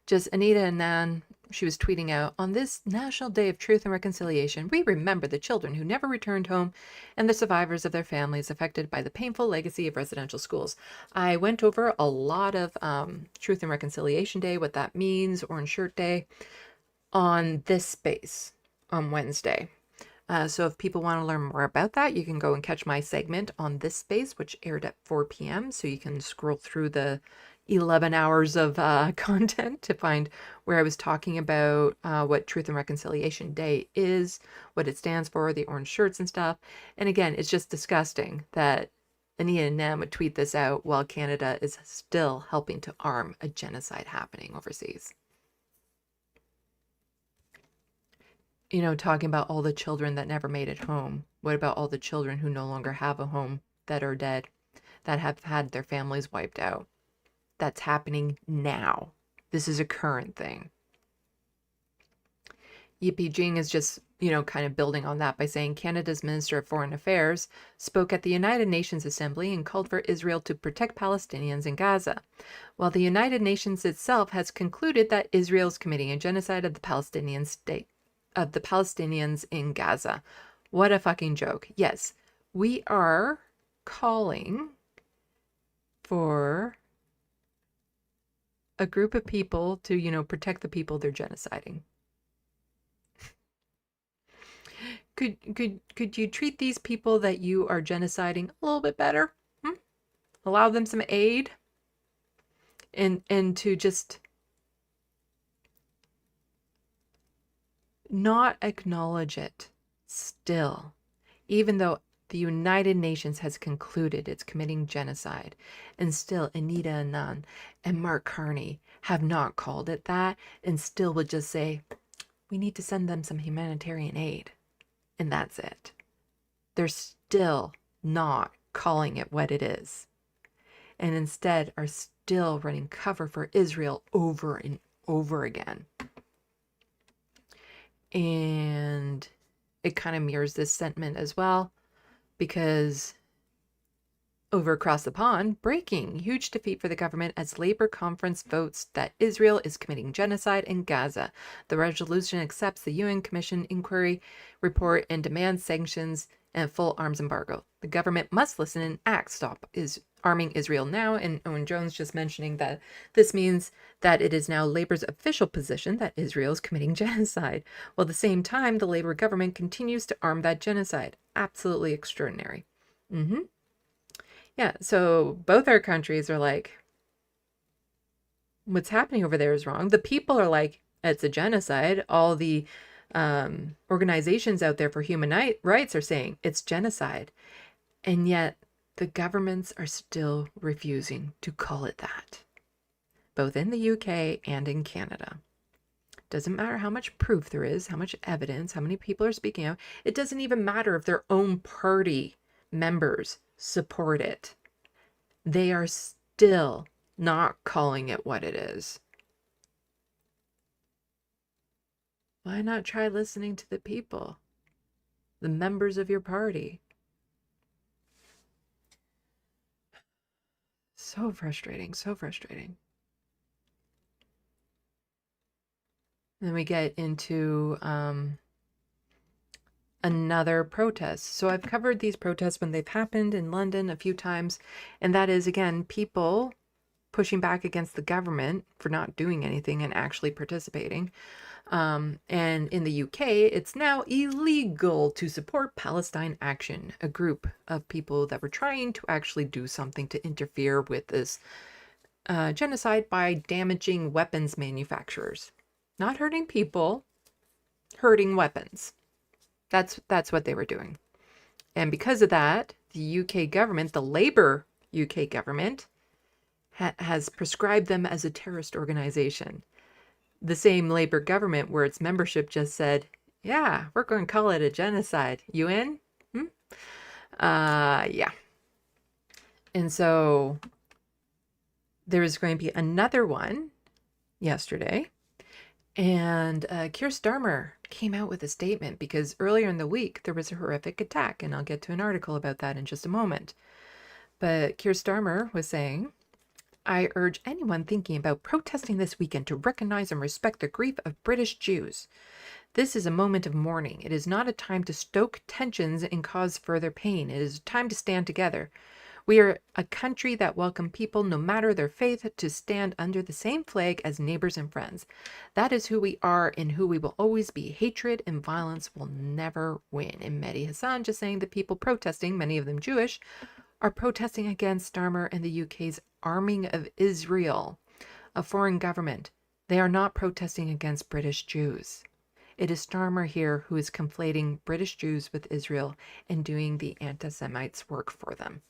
just Anita and Nan, she was tweeting out, on this National Day of Truth and Reconciliation, we remember the children who never returned home and the survivors of their families affected by the painful legacy of residential schools. I went over a lot of Truth and Reconciliation Day, what that means, Orange Shirt Day, on this space on Wednesday. So if people want to learn more about that, you can go and catch my segment on this space, which aired at 4 p.m. So you can scroll through the 11 hours of content to find where I was talking about what Truth and Reconciliation Day is, what it stands for, the orange shirts and stuff. And again, it's just disgusting that Anita and Nam would tweet this out while Canada is still helping to arm a genocide happening overseas. You know, talking about all the children that never made it home. What about all the children who no longer have a home, that are dead, that have had their families wiped out? That's happening now. This is a current thing. Yipi Jing is just, kind of building on that by saying Canada's Minister of Foreign Affairs spoke at the United Nations Assembly and called for Israel to protect Palestinians in Gaza, while the United Nations itself has concluded that Israel is committing a genocide of the Palestinian state, of the Palestinians in Gaza. What a fucking joke. Yes, we are calling for a group of people to, protect the people they're genociding. Could you treat these people that you are genociding a little bit better? Allow them some aid and to just not acknowledge it still, even though the United Nations has concluded it's committing genocide, and still Anita Anand and Mark Carney have not called it that, and still would just say, we need to send them some humanitarian aid. And that's it. They're still not calling it what it is. And instead are still running cover for Israel over and over again. And it kind of mirrors this sentiment as well, because over across the pond, breaking, huge defeat for the government as Labor conference votes that Israel is committing genocide in Gaza. The resolution accepts the UN Commission inquiry report and demands sanctions and full arms embargo. The government must listen and act. Stop arming Israel now. And Owen Jones just mentioning that this means that it is now Labor's official position that Israel is committing genocide. While at the same time, the Labor government continues to arm that genocide. Absolutely extraordinary. Yeah, so both our countries are like, what's happening over there is wrong. The people are like, it's a genocide. All the organizations out there for human rights are saying it's genocide. And yet the governments are still refusing to call it that, both in the UK and in Canada. Doesn't matter how much proof there is, how much evidence, how many people are speaking out. It doesn't even matter if their own party members support it. They are still not calling it what it is. Why not try listening to the people, the members of your party? So frustrating, so frustrating. Then we get into another protest. So I've covered these protests when they've happened in London a few times, and that is, again, people pushing back against the government for not doing anything and actually participating. And in the UK, it's now illegal to support Palestine Action, a group of people that were trying to actually do something to interfere with this genocide by damaging weapons manufacturers. Not hurting people, hurting weapons. That's what they were doing. And because of that, the UK government, the Labour UK government, has prescribed them as a terrorist organization. The same Labour government where its membership just said, yeah, we're going to call it a genocide. You in? Yeah. And so there was going to be another one yesterday. And Keir Starmer came out with a statement because earlier in the week there was a horrific attack, and I'll get to an article about that in just a moment. But Keir Starmer was saying, I urge anyone thinking about protesting this weekend to recognize and respect the grief of British Jews. This is a moment of mourning. It is not a time to stoke tensions and cause further pain. It is a time to stand together. We are a country that welcomes people, no matter their faith, to stand under the same flag as neighbors and friends. That is who we are and who we will always be. Hatred and violence will never win. And Mehdi Hassan just saying that people protesting, many of them Jewish, are protesting against Starmer and the UK's arming of Israel, a foreign government. They are not protesting against British Jews. It is Starmer here who is conflating British Jews with Israel and doing the anti-Semites' work for them.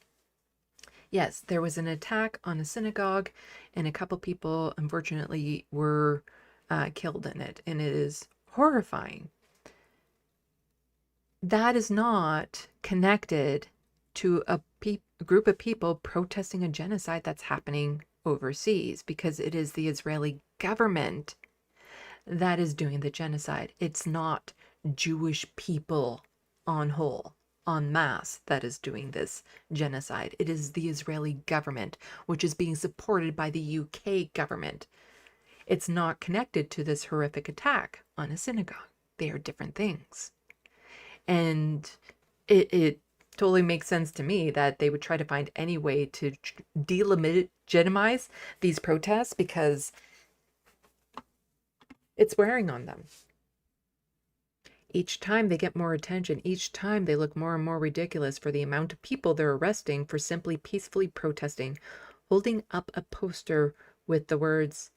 Yes, there was an attack on a synagogue, and a couple people, unfortunately, were killed in it, and it is horrifying. That is not connected to a group of people protesting a genocide that's happening overseas, because it is the Israeli government that is doing the genocide. It's not Jewish people en masse that is doing this genocide. It is the Israeli government, which is being supported by the UK government. It's not connected to this horrific attack on a synagogue. They are different things. And it totally makes sense to me that they would try to find any way to delegitimize these protests, because it's wearing on them. Each time they get more attention, each time they look more and more ridiculous for the amount of people they're arresting for simply peacefully protesting, holding up a poster with the words,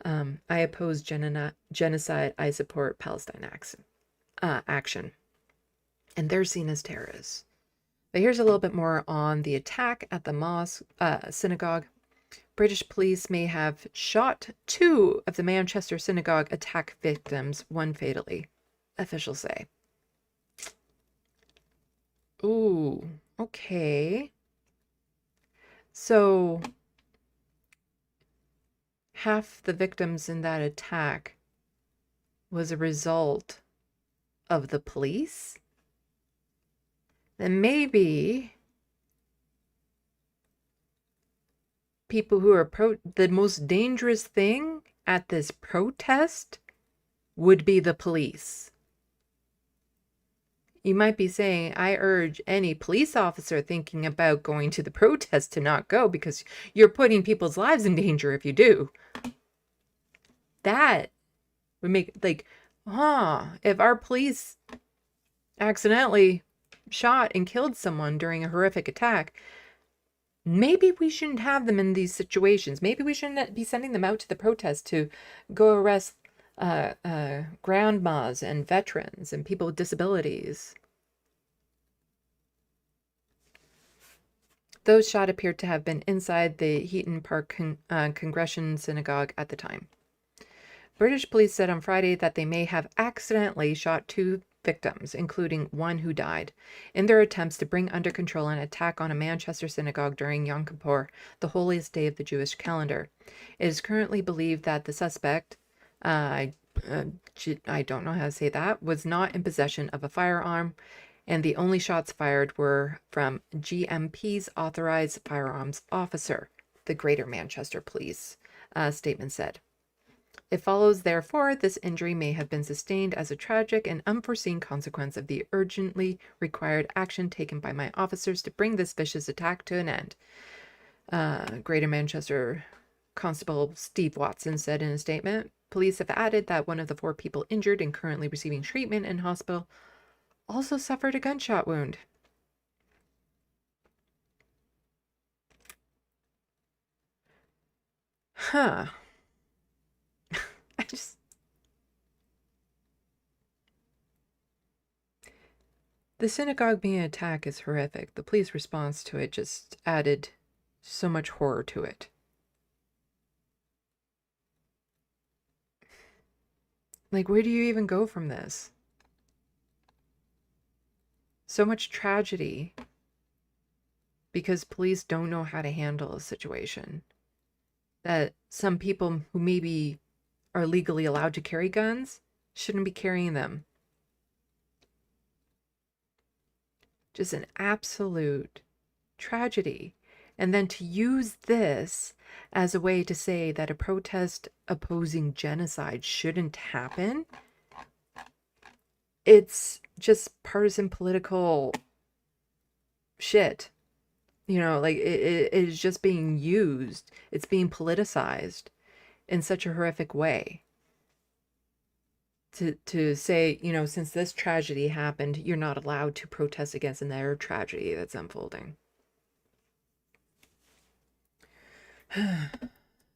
I oppose genocide, I support Palestine action. And they're seen as terrorists. But here's a little bit more on the attack at the synagogue. British police may have shot 2 of the Manchester synagogue attack victims, 1 fatally, officials say. Ooh, okay. So, half the victims in that attack was a result of the police? Then maybe people who are the most dangerous thing at this protest would be the police. You might be saying, I urge any police officer thinking about going to the protest to not go, because you're putting people's lives in danger if you do. That would make, like, if our police accidentally shot and killed someone during a horrific attack, maybe we shouldn't have them in these situations. Maybe we shouldn't be sending them out to the protest to go arrest grandmas and veterans and people with disabilities. Those shot appeared to have been inside the Heaton Park Congregation Synagogue at the time. British police said on Friday that they may have accidentally shot 2 victims, including 1 who died, in their attempts to bring under control an attack on a Manchester synagogue during Yom Kippur, the holiest day of the Jewish calendar. It is currently believed that the suspect, I don't know how to say that, was not in possession of a firearm, and the only shots fired were from GMP's authorized firearms officer, the Greater Manchester Police statement said. It follows, therefore, this injury may have been sustained as a tragic and unforeseen consequence of the urgently required action taken by my officers to bring this vicious attack to an end. Greater Manchester Constable Steve Watson said in a statement. Police have added that one of the 4 people injured and currently receiving treatment in hospital also suffered a gunshot wound. The synagogue being attacked is horrific. The police response to it just added so much horror to it. Like, where do you even go from this? So much tragedy because police don't know how to handle a situation. That some people who maybe are legally allowed to carry guns shouldn't be carrying them. Just an absolute tragedy. And then to use this as a way to say that a protest opposing genocide shouldn't happen, it's just partisan political shit. You know, like it is just being used. It's being politicized in such a horrific way. To say, you know, since this tragedy happened, you're not allowed to protest against another tragedy that's unfolding.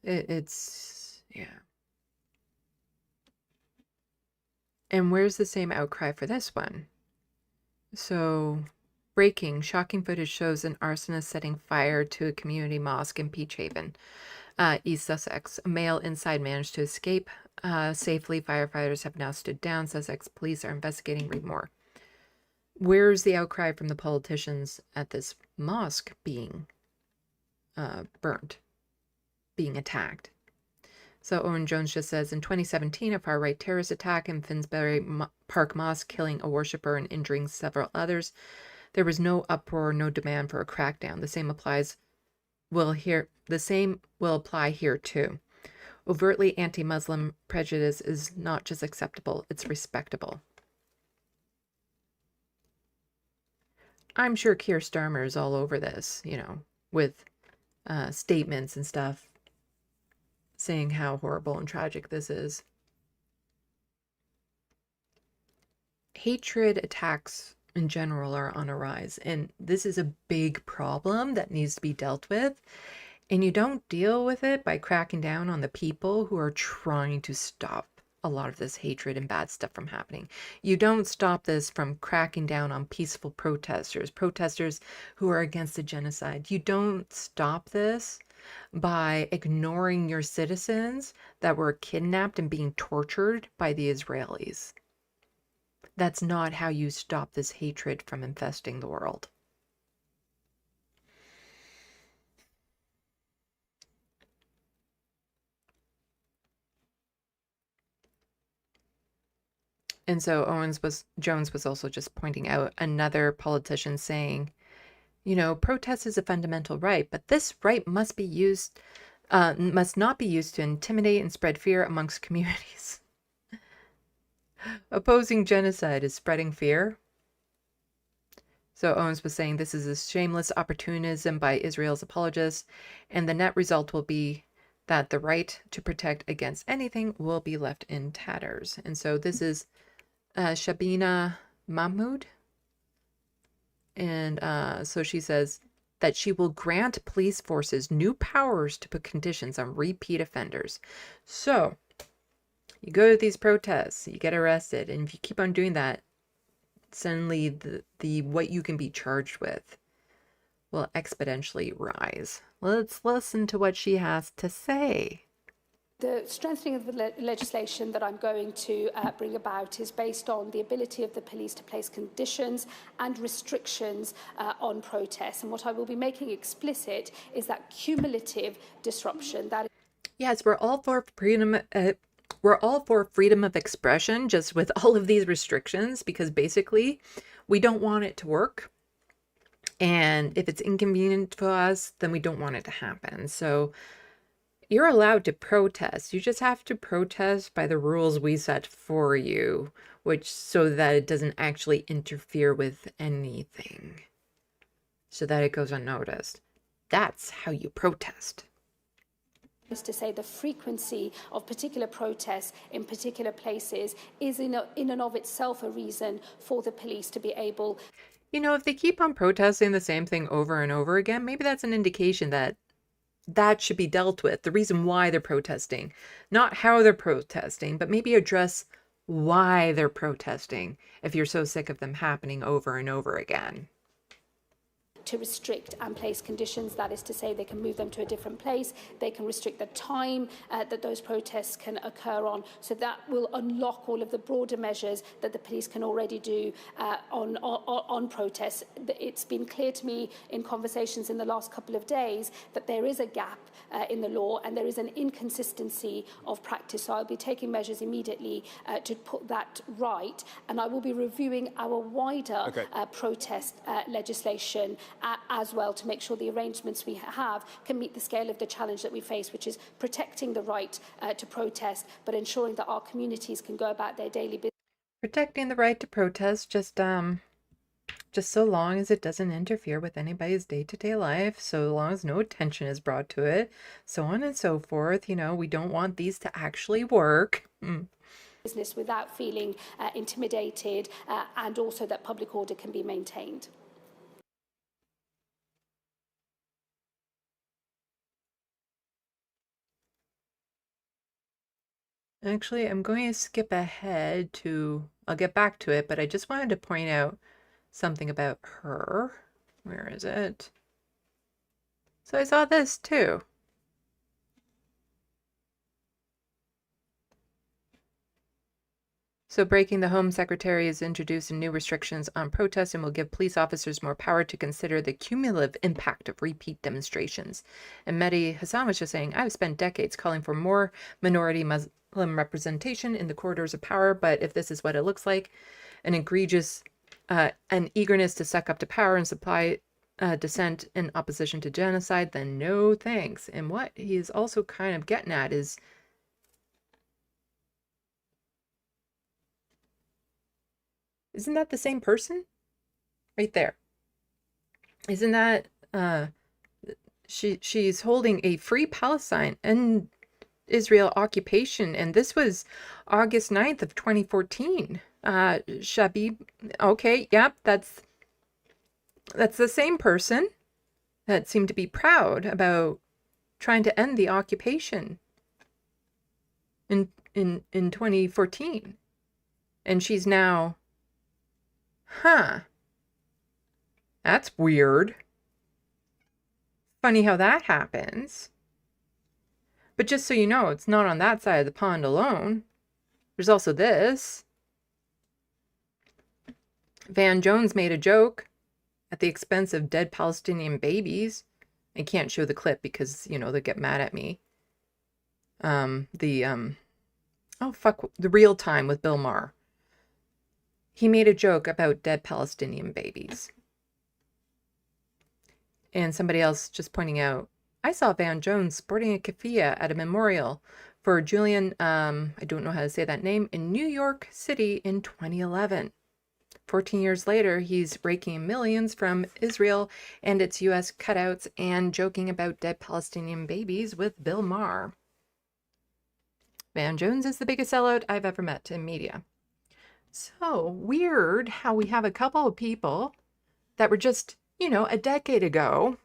It's yeah. And where's the same outcry for this one? So, breaking, shocking footage shows an arsonist setting fire to a community mosque in Peach Haven, East Sussex. A male inside managed to escape safely. Firefighters have now stood down. Sussex police are investigating. Read more. Where's the outcry from the politicians at this mosque being burnt, being attacked? So Owen Jones just says, in 2017, a far-right terrorist attack in Finsbury Park Mosque, killing a worshipper and injuring several others. There was no uproar, no demand for a crackdown. The same will apply here too. Overtly anti-Muslim prejudice is not just acceptable, it's respectable. I'm sure Keir Starmer is all over this, you know, with statements and stuff saying how horrible and tragic this is. Hatred attacks in general are on a rise, and this is a big problem that needs to be dealt with. And you don't deal with it by cracking down on the people who are trying to stop a lot of this hatred and bad stuff from happening. You don't stop this from cracking down on peaceful protesters who are against the genocide. You don't stop this by ignoring your citizens that were kidnapped and being tortured by the Israelis. That's not how you stop this hatred from infesting the world. And so Jones was also just pointing out another politician saying, you know, protest is a fundamental right, but this right must not be used to intimidate and spread fear amongst communities. Opposing genocide is spreading fear. So Owens was saying this is a shameless opportunism by Israel's apologists, and the net result will be that the right to protect against anything will be left in tatters. And so this is Shabina Mahmood. And so she says that she will grant police forces new powers to put conditions on repeat offenders. So you go to these protests, you get arrested, and if you keep on doing that, suddenly the what you can be charged with will exponentially rise. Let's listen to what she has to say. The strengthening of the legislation that I'm going to bring about is based on the ability of the police to place conditions and restrictions on protests. And what I will be making explicit is that cumulative disruption. Yes, we're all for freedom. We're all for freedom of expression, just with all of these restrictions, because basically we don't want it to work. And if it's inconvenient for us, then we don't want it to happen. So you're allowed to protest. You just have to protest by the rules we set for you, which so that it doesn't actually interfere with anything, so that it goes unnoticed. That's how you protest. Is to say the frequency of particular protests in particular places is in and of itself a reason for the police to be able. You know, if they keep on protesting the same thing over and over again, maybe that's an indication that that should be dealt with. The reason why they're protesting, not how they're protesting, but maybe address why they're protesting if you're so sick of them happening over and over again. To restrict and place conditions, that is to say they can move them to a different place, they can restrict the time that those protests can occur on, so that will unlock all of the broader measures that the police can already do on protests. It's been clear to me in conversations in the last couple of days that there is a gap in the law and there is an inconsistency of practice, so I'll be taking measures immediately to put that right, and I will be reviewing our wider protest legislation as well, to make sure the arrangements we have can meet the scale of the challenge that we face, which is protecting the right to protest, but ensuring that our communities can go about their daily business. Protecting the right to protest, just Just so long as it doesn't interfere with anybody's day-to-day life, so long as no attention is brought to it, so on and so forth. You know, we don't want these to actually work. Business without feeling intimidated, and also that public order can be maintained. Actually, I'm going to skip ahead I'll get back to it, but I just wanted to point out something about her. Where is it? So I saw this too. So breaking the Home Secretary has introduced new restrictions on protests and will give police officers more power to consider the cumulative impact of repeat demonstrations. And Mehdi Hassan was just saying, I've spent decades calling for more minority Muslim representation in the corridors of power, but if this is what it looks like, an eagerness to suck up to power and supply dissent in opposition to genocide, then no thanks. And what he is also kind of getting at is, isn't that the same person? Right there. Isn't that she's holding a free Palestine and Israel occupation, and this was August 9th of 2014. Shabib, okay, yep, that's the same person that seemed to be proud about trying to end the occupation in 2014. And she's now, that's weird. Funny how that happens. But just so you know, it's not on that side of the pond alone. There's also this. Van Jones made a joke at the expense of dead Palestinian babies. I can't show the clip because, you know, they'll get mad at me. The Real Time with Bill Maher. He made a joke about dead Palestinian babies. And somebody else just pointing out, I saw Van Jones sporting a keffiyeh at a memorial for Julian, I don't know how to say that name, in New York City in 2011. 14 years later, he's raking millions from Israel and its U.S. cutouts and joking about dead Palestinian babies with Bill Maher. Van Jones is the biggest sellout I've ever met in media. So weird how we have a couple of people that were just, you know, a decade ago,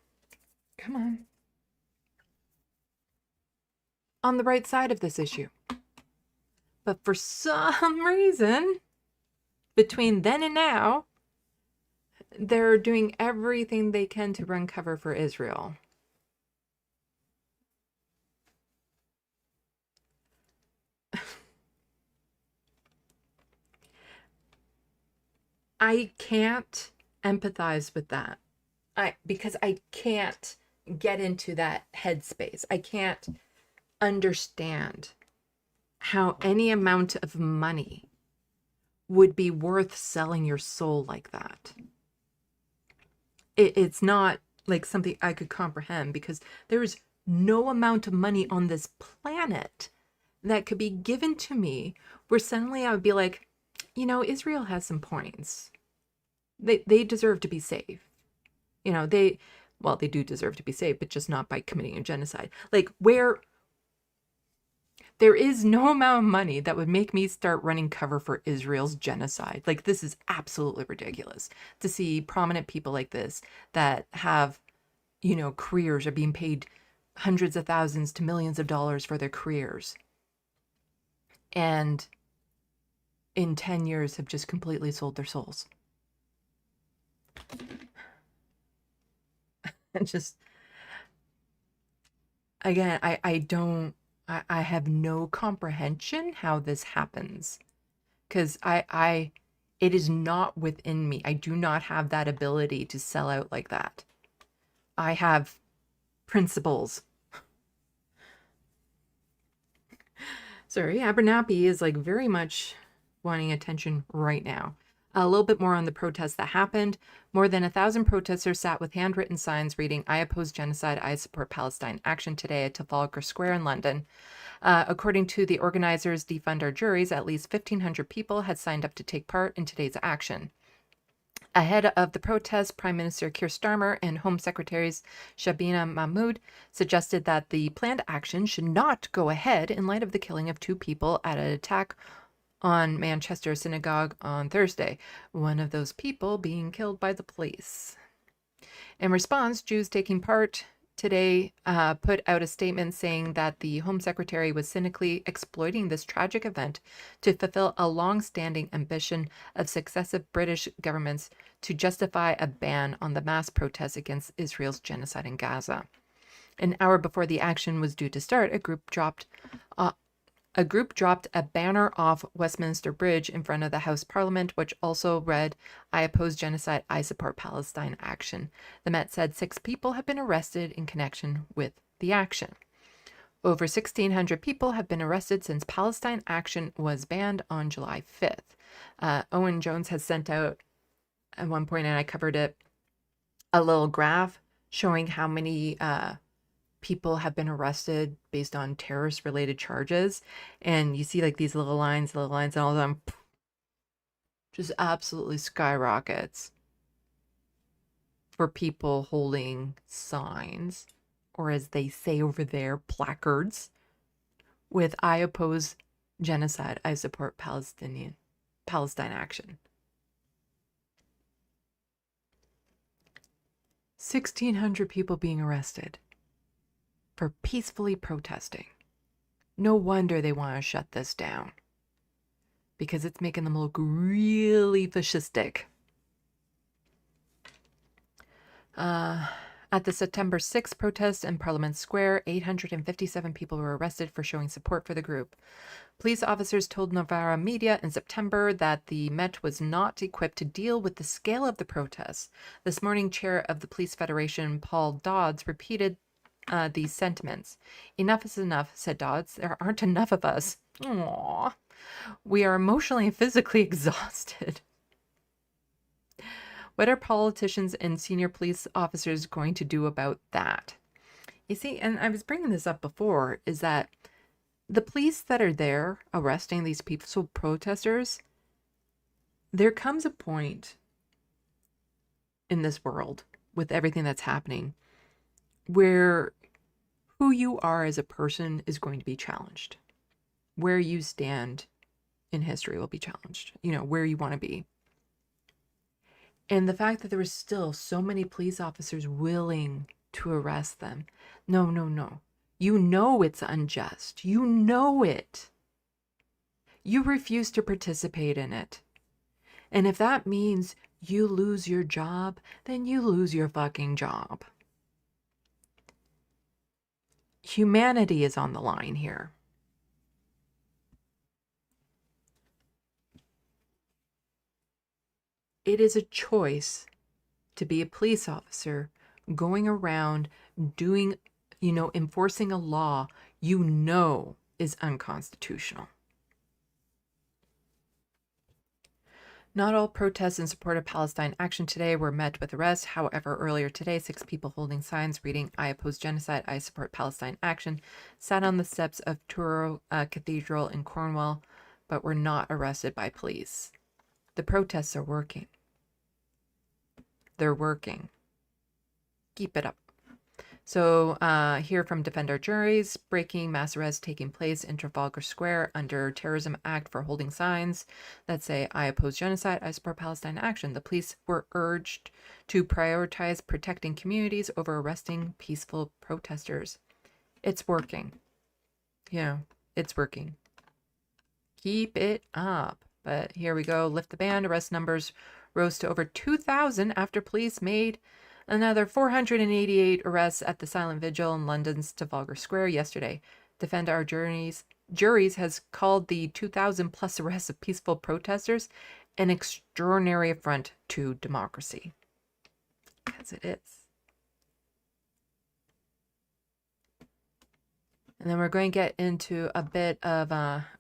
come on the right side of this issue. But for some reason, between then and now, they're doing everything they can to run cover for Israel. I can't empathize with that. Because I can't get into that headspace. I can't understand how any amount of money would be worth selling your soul like that. It's not like something I could comprehend, because there is no amount of money on this planet that could be given to me where suddenly I would be like, you know, Israel has some points. They deserve to be safe. You know, they do deserve to be safe, but just not by committing a genocide. Like, where there is no amount of money that would make me start running cover for Israel's genocide. Like, this is absolutely ridiculous to see prominent people like this that have, you know, careers, are being paid hundreds of thousands to millions of dollars for their careers, and in 10 years have just completely sold their souls. And just, again, I have no comprehension how this happens, because it is not within me. I do not have that ability to sell out like that. I have principles. Sorry, Abernathy is like very much wanting attention right now. A little bit more on the protests that happened. More than 1,000 protesters sat with handwritten signs reading, "I oppose genocide, I support Palestine" action today at Trafalgar Square in London. According to the organizers, Defund Our Juries, at least 1,500 people had signed up to take part in today's action. Ahead of the protest, Prime Minister Keir Starmer and Home Secretaries Shabina Mahmood suggested that the planned action should not go ahead in light of the killing of 2 people at an attack on Manchester Synagogue on Thursday, one of those people being killed by the police. In response, Jews taking part today put out a statement saying that the Home Secretary was cynically exploiting this tragic event to fulfill a long-standing ambition of successive British governments to justify a ban on the mass protests against Israel's genocide in Gaza. An hour before the action was due to start, a group dropped a banner off Westminster Bridge in front of the House Parliament, which also read, "I oppose genocide, I support Palestine action." The Met said 6 people have been arrested in connection with the action. Over 1,600 people have been arrested since Palestine action was banned on July 5th. Owen Jones has sent out, at one point, and I covered it, a little graph showing how many people have been arrested based on terrorist related charges, and you see like these little lines, and all of them just absolutely skyrockets for people holding signs, or as they say over there, placards with "I oppose genocide, I support Palestine action." 1,600 people being arrested for peacefully protesting. No wonder they want to shut this down, because it's making them look really fascistic. At the September 6th protest in Parliament Square, 857 people were arrested for showing support for the group. Police officers told Novara Media in September that the Met was not equipped to deal with the scale of the protests. This morning, Chair of the Police Federation, Paul Dodds, repeated these sentiments. "Enough is enough," said Dodds. "There aren't enough of us. Aww. We are emotionally and physically exhausted." What are politicians and senior police officers going to do about that? You see, and I was bringing this up before, is that the police that are there arresting these peaceful protesters, there comes a point in this world with everything that's happening where who you are as a person is going to be challenged. Where you stand in history will be challenged. You know, where you want to be. And the fact that there were still so many police officers willing to arrest them. No. You know it's unjust. You know it. You refuse to participate in it. And if that means you lose your job, then you lose your fucking job. Humanity is on the line here. It is a choice to be a police officer going around doing, enforcing a law is unconstitutional. Not all protests in support of Palestine action today were met with arrests. However, earlier today, 6 people holding signs reading "I oppose genocide, I support Palestine action" sat on the steps of Truro Cathedral in Cornwall, but were not arrested by police. The protests are working. They're working. Keep it up. So here from Defend Our Juries, breaking mass arrest taking place in Trafalgar Square under Terrorism Act for holding signs that say "I oppose genocide, I support Palestine action." The police were urged to prioritize protecting communities over arresting peaceful protesters. It's working. It's working. Keep it up. But here we go. Lift the ban. Arrest numbers rose to over 2,000 after police made another 488 arrests at the silent vigil in London's Trafalgar Square yesterday. Defend Our Juries has called the 2,000 plus arrests of peaceful protesters an extraordinary affront to democracy. Because it is. And then we're going to get into a bit of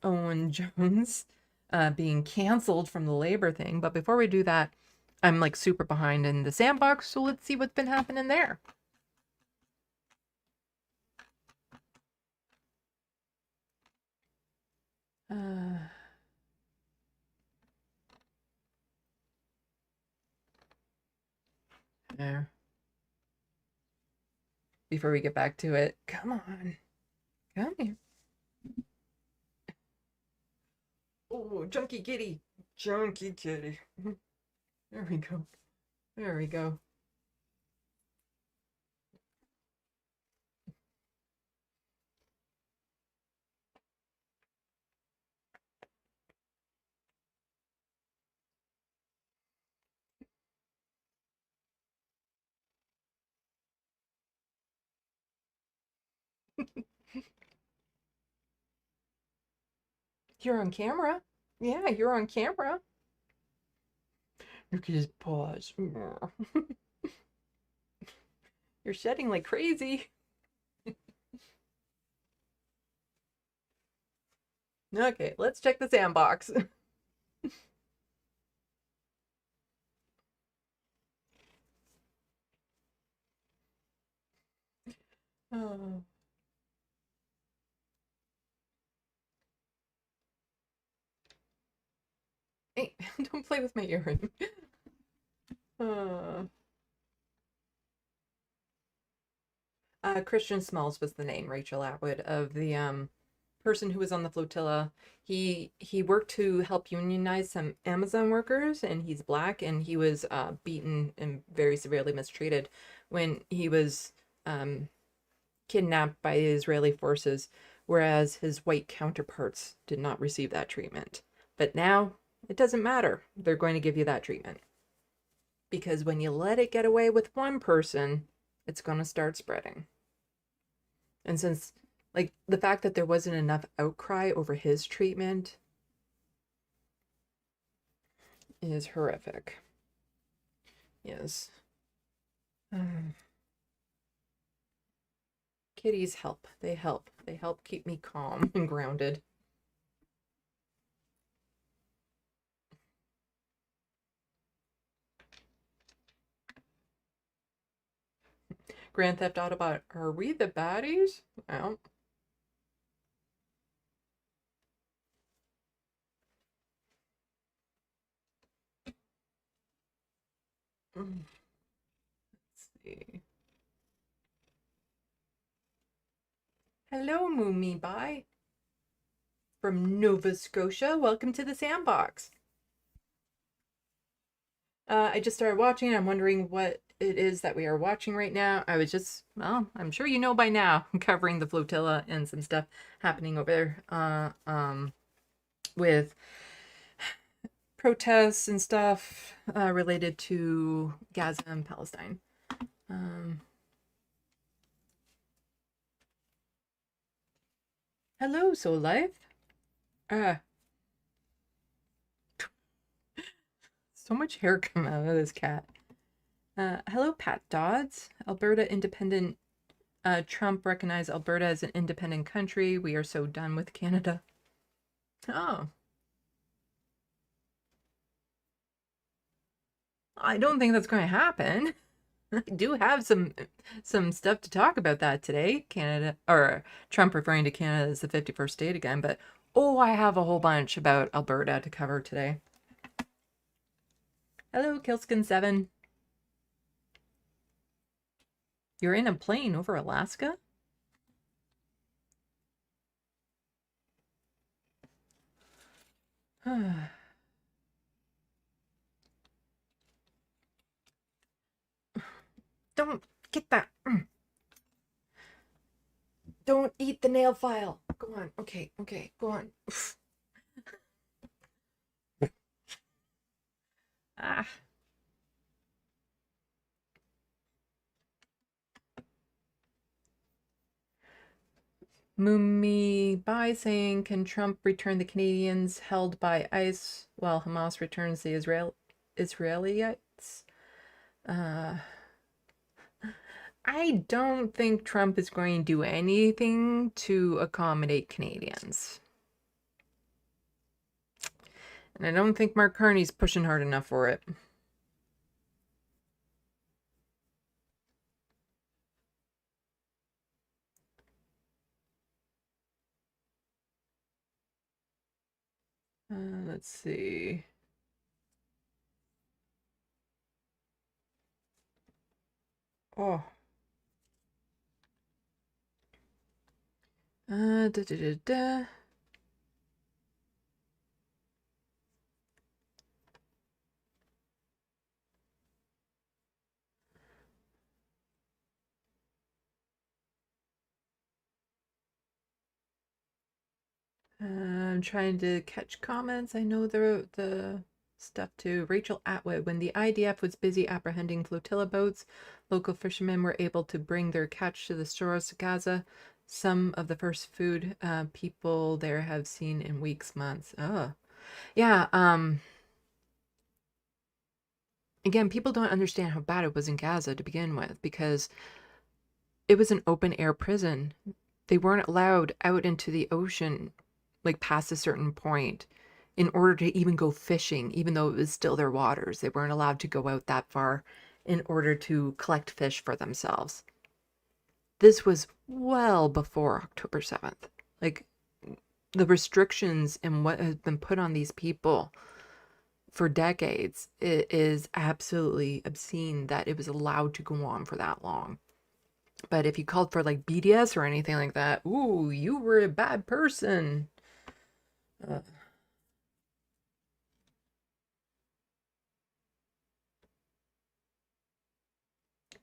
Owen Jones being canceled from the labor thing. But before we do that, I'm like super behind in the SandBox, so let's see what's been happening there. There. Before we get back to it, come on. Come here. Oh, junky kitty. Junky kitty. There we go. There we go. You're on camera. Yeah, you're on camera. You can just pause. You're shedding like crazy. Okay, let's check the SandBox. Oh. Hey, don't play with my earring. Uh, Christian Smalls was the name, Rachel Atwood, of the person who was on the flotilla. He worked to help unionize some Amazon workers, and he's black, and he was beaten and very severely mistreated when he was kidnapped by the Israeli forces, whereas his white counterparts did not receive that treatment. But now it doesn't matter. They're going to give you that treatment. Because when you let it get away with one person, it's going to start spreading. And since, like, the fact that there wasn't enough outcry over his treatment is horrific. Yes. Kitties help. They help. They help keep me calm and grounded. Grand Theft Auto bot, are we the baddies? Well. Let's see. Hello, Moomy Bye. From Nova Scotia. Welcome to the SandBox. I just started watching. I'm wondering what it is that we are watching right now. I was just, well, I'm sure you know by now, covering the flotilla and some stuff happening over there with protests and stuff related to Gaza and Palestine. Hello, Soul Life. So much hair coming out of this cat. Hello, Pat Dodds. Alberta independent. Trump recognized Alberta as an independent country. We are so done with Canada. Oh. I don't think that's going to happen. I do have some stuff to talk about that today. Canada, or Trump referring to Canada as the 51st state again, but I have a whole bunch about Alberta to cover today. Hello, Killskin7. You're in a plane over Alaska? Don't get that. Don't eat the nail file. Go on. Okay, go on. Ah. Mumi Bai saying, can Trump return the Canadians held by ICE while Hamas returns the Israelites? I don't think Trump is going to do anything to accommodate Canadians. And I don't think Mark Carney's pushing hard enough for it. Let's see. Oh. Da, da, da, da. I'm trying to catch comments. I know the stuff too. Rachel Atwood. When the IDF was busy apprehending flotilla boats, local fishermen were able to bring their catch to the shores of Gaza. Some of the first food people there have seen in weeks, months. Oh, yeah. Again, people don't understand how bad it was in Gaza to begin with because it was an open air prison. They weren't allowed out into the ocean like past a certain point in order to even go fishing, even though it was still their waters. They weren't allowed to go out that far in order to collect fish for themselves. This was well before October 7th. Like the restrictions and what has been put on these people for decades, it is absolutely obscene that it was allowed to go on for that long. But if you called for like BDS or anything like that, ooh, you were a bad person. Uh,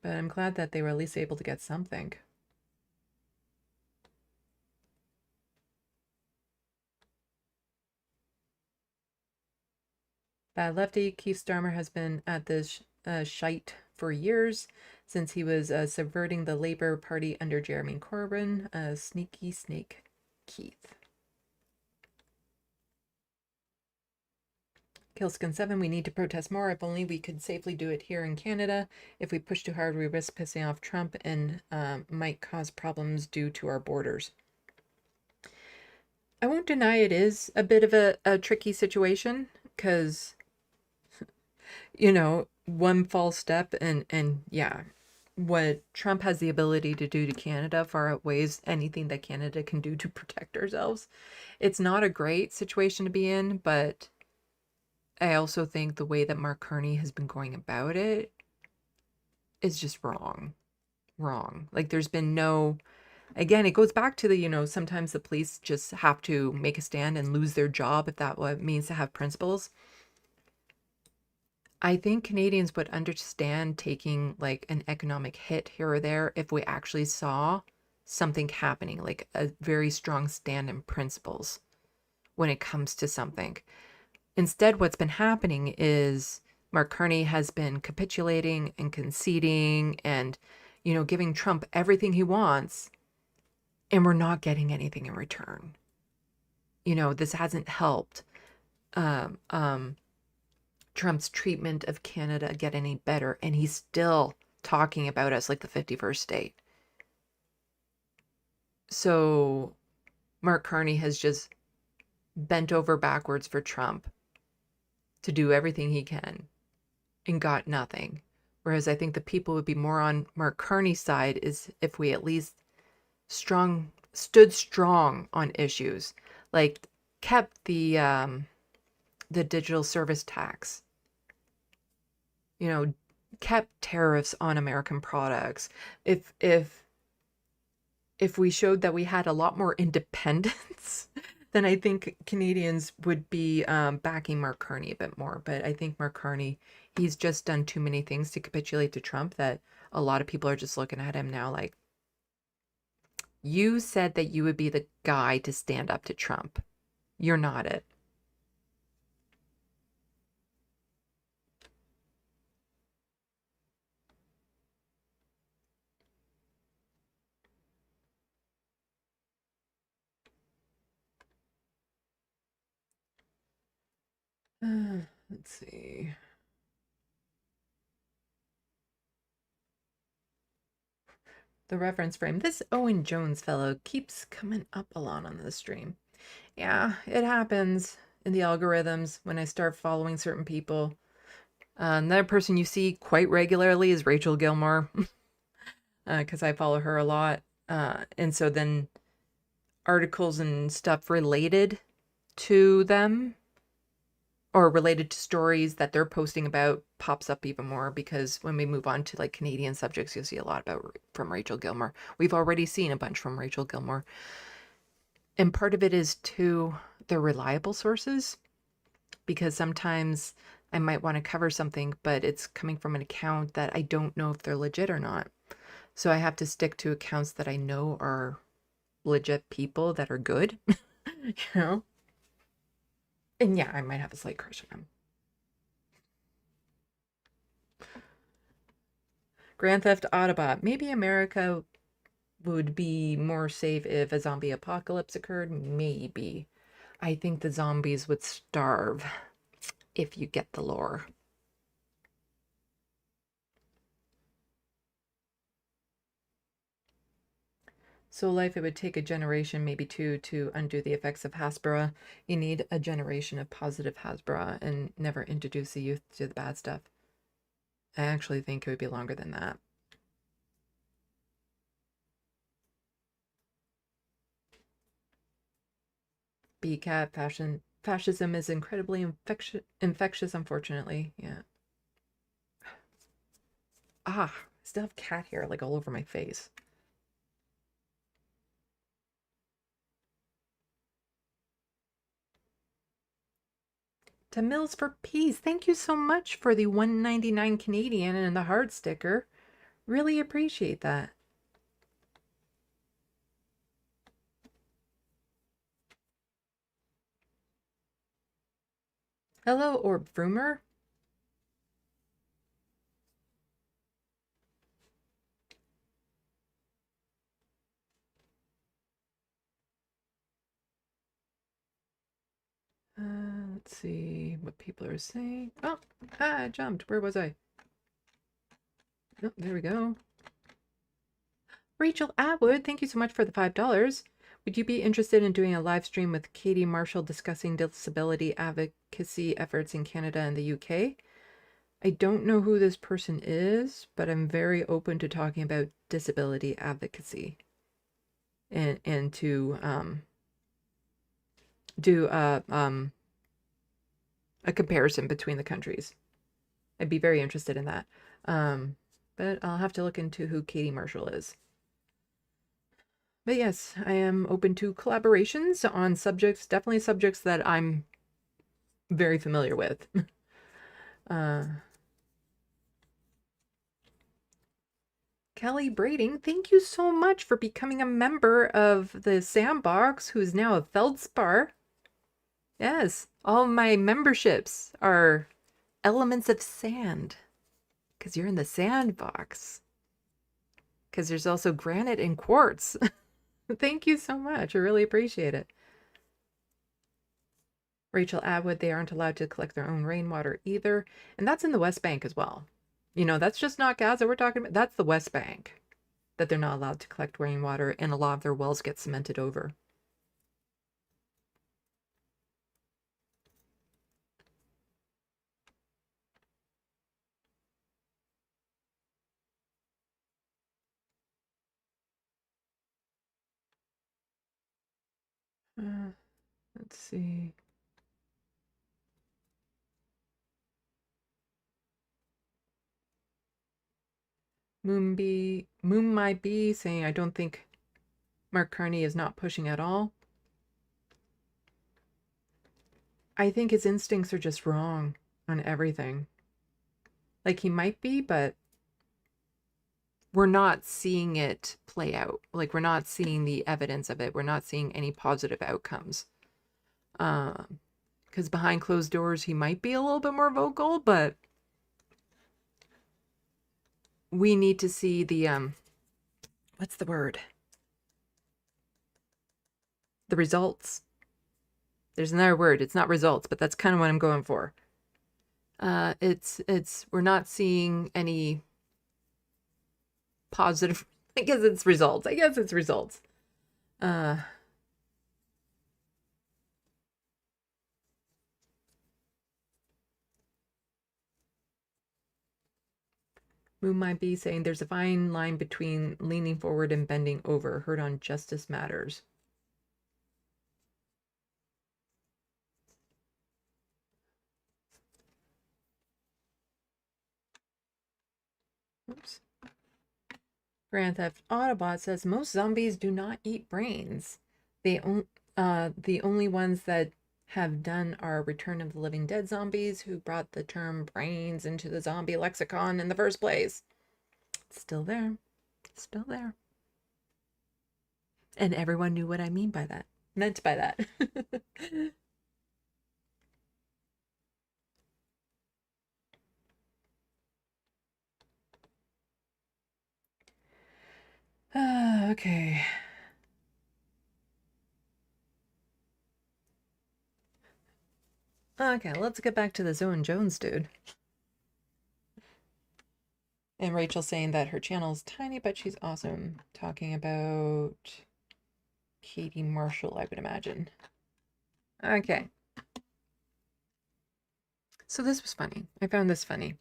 but I'm glad that they were at least able to get something. Bad Lefty, Keith Starmer has been at this shite for years since he was subverting the Labour Party under Jeremy Corbyn. Sneaky snake, Keith. Killskin7, we need to protest more. If only we could safely do it here in Canada. If we push too hard, we risk pissing off Trump and might cause problems due to our borders. I won't deny it is a bit of a tricky situation because, you know, one false step and yeah, what Trump has the ability to do to Canada far outweighs anything that Canada can do to protect ourselves. It's not a great situation to be in, but I also think the way that Mark Carney has been going about it is just wrong. Wrong. Like there's been no, again, it goes back to the, you know, sometimes the police just have to make a stand and lose their job if that what it means to have principles. I think Canadians would understand taking like an economic hit here or there if we actually saw something happening, like a very strong stand in principles when it comes to something. Instead, what's been happening is Mark Carney has been capitulating and conceding and, you know, giving Trump everything he wants, and we're not getting anything in return. You know, this hasn't helped Trump's treatment of Canada get any better, and he's still talking about us like the 51st state. So Mark Carney has just bent over backwards for Trump to do everything he can and got nothing. Whereas I think the people would be more on Mark Carney's side is if we at least stood strong on issues, like kept the digital service tax, you know, kept tariffs on American products. If we showed that we had a lot more independence, then I think Canadians would be backing Mark Carney a bit more. But I think Mark Carney, he's just done too many things to capitulate to Trump that a lot of people are just looking at him now like, you said that you would be the guy to stand up to Trump. You're not it. Let's see. The reference frame. This Owen Jones fellow keeps coming up a lot on the stream. Yeah, it happens in the algorithms when I start following certain people. Another person you see quite regularly is Rachel Gilmore, because I follow her a lot. And so then articles and stuff related to them or related to stories that they're posting about pops up even more, because when we move on to like Canadian subjects, you'll see a lot about from Rachel Gilmore. We've already seen a bunch from Rachel Gilmore. And part of it is to the reliable sources, because sometimes I might want to cover something, but it's coming from an account that I don't know if they're legit or not. So I have to stick to accounts that I know are legit people that are good, you know? And yeah, I might have a slight crush on them. Grand Theft Autobot. Maybe America would be more safe if a zombie apocalypse occurred. Maybe. I think the zombies would starve, if you get the lore. So life, it would take a generation, maybe two, to undo the effects of Hasbara. You need a generation of positive Hasbara and never introduce the youth to the bad stuff. I actually think it would be longer than that. BCAT, fascism is incredibly infectious, unfortunately. Yeah. I still have cat hair like all over my face. To Mills for Peace, thank you so much for the $1.99 Canadian and the heart sticker. Really appreciate that. Hello, Orb Frumer. Let's see what people are saying. Oh, I jumped. Where was I? Oh, there we go. Rachel Atwood, thank you so much for the $5. Would you be interested in doing a live stream with Katie Marshall discussing disability advocacy efforts in Canada and the UK? I don't know who this person is, but I'm very open to talking about disability advocacy and to do a comparison between the countries. I'd be very interested in that. But I'll have to look into who Katie Marshall is. But yes, I am open to collaborations on subjects, definitely subjects that I'm very familiar with. Kelly Brading, thank you so much for becoming a member of the SandBox, who is now a Feldspar. Yes, all my memberships are elements of sand, because you're in the SandBox. Because there's also granite and quartz. Thank you so much. I really appreciate it. Rachel Atwood, they aren't allowed to collect their own rainwater either. And that's in the West Bank as well. You know, that's just not Gaza we're talking about. That's the West Bank, that they're not allowed to collect rainwater, and a lot of their wells get cemented over. Let's see. Moon My Bee saying, I don't think Mark Carney is not pushing at all. I think his instincts are just wrong on everything. Like, he might be, but we're not seeing it play out. Like, we're not seeing the evidence of it. We're not seeing any positive outcomes. Because behind closed doors, he might be a little bit more vocal, but we need to see the, what's the word? The results. There's another word. It's not results, but that's kind of what I'm going for. We're not seeing any positive, I guess it's results. Moon might be saying there's a fine line between leaning forward and bending over. Heard on Justice Matters. Grand Theft Autobot says most zombies do not eat brains. The only ones that have done are Return of the Living Dead zombies, who brought the term brains into the zombie lexicon in the first place. It's still there. Still there. And everyone knew what I meant by that. Okay. Okay, let's get back to this Owen Jones dude. And Rachel saying that her channel's tiny, but she's awesome. Talking about Katie Marshall, I would imagine. Okay. So this was funny. I found this funny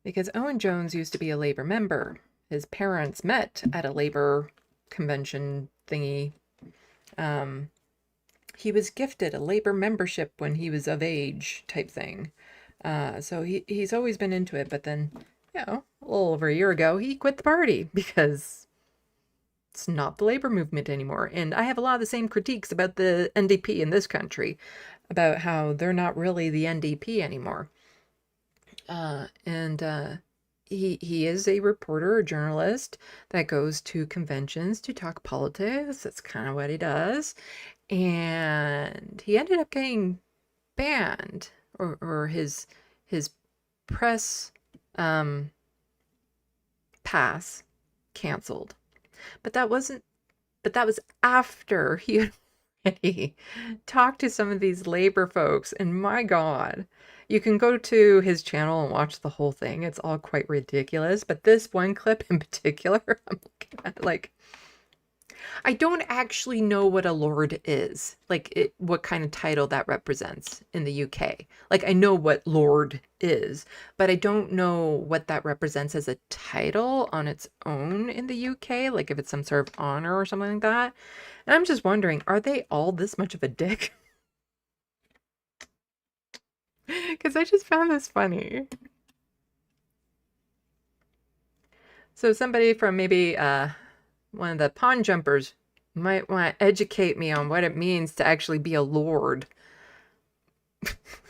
because Owen Jones used to be a Labor member. His parents met at a Labor convention thingy. He was gifted a Labor membership when he was of age type thing. So he's always been into it, but then, you know, a little over a year ago, he quit the party because it's not the labor movement anymore. And I have a lot of the same critiques about the NDP in this country, about how they're not really the NDP anymore. He is a reporter, a journalist that goes to conventions to talk politics. That's kind of what he does. And he ended up getting banned, or his press pass canceled. But that was after he had already talked to some of these labor folks, and my God, you can go to his channel and watch the whole thing. It's all quite ridiculous, but this one clip in particular, I'm looking at like, I don't actually know what a lord is, like what kind of title that represents in the UK. Like, I know what lord is, but I don't know what that represents as a title on its own in the UK, like if it's some sort of honor or something like that. And I'm just wondering, are they all this much of a dick? Because I just found this funny. So somebody from maybe one of the pond jumpers might want to educate me on what it means to actually be a lord.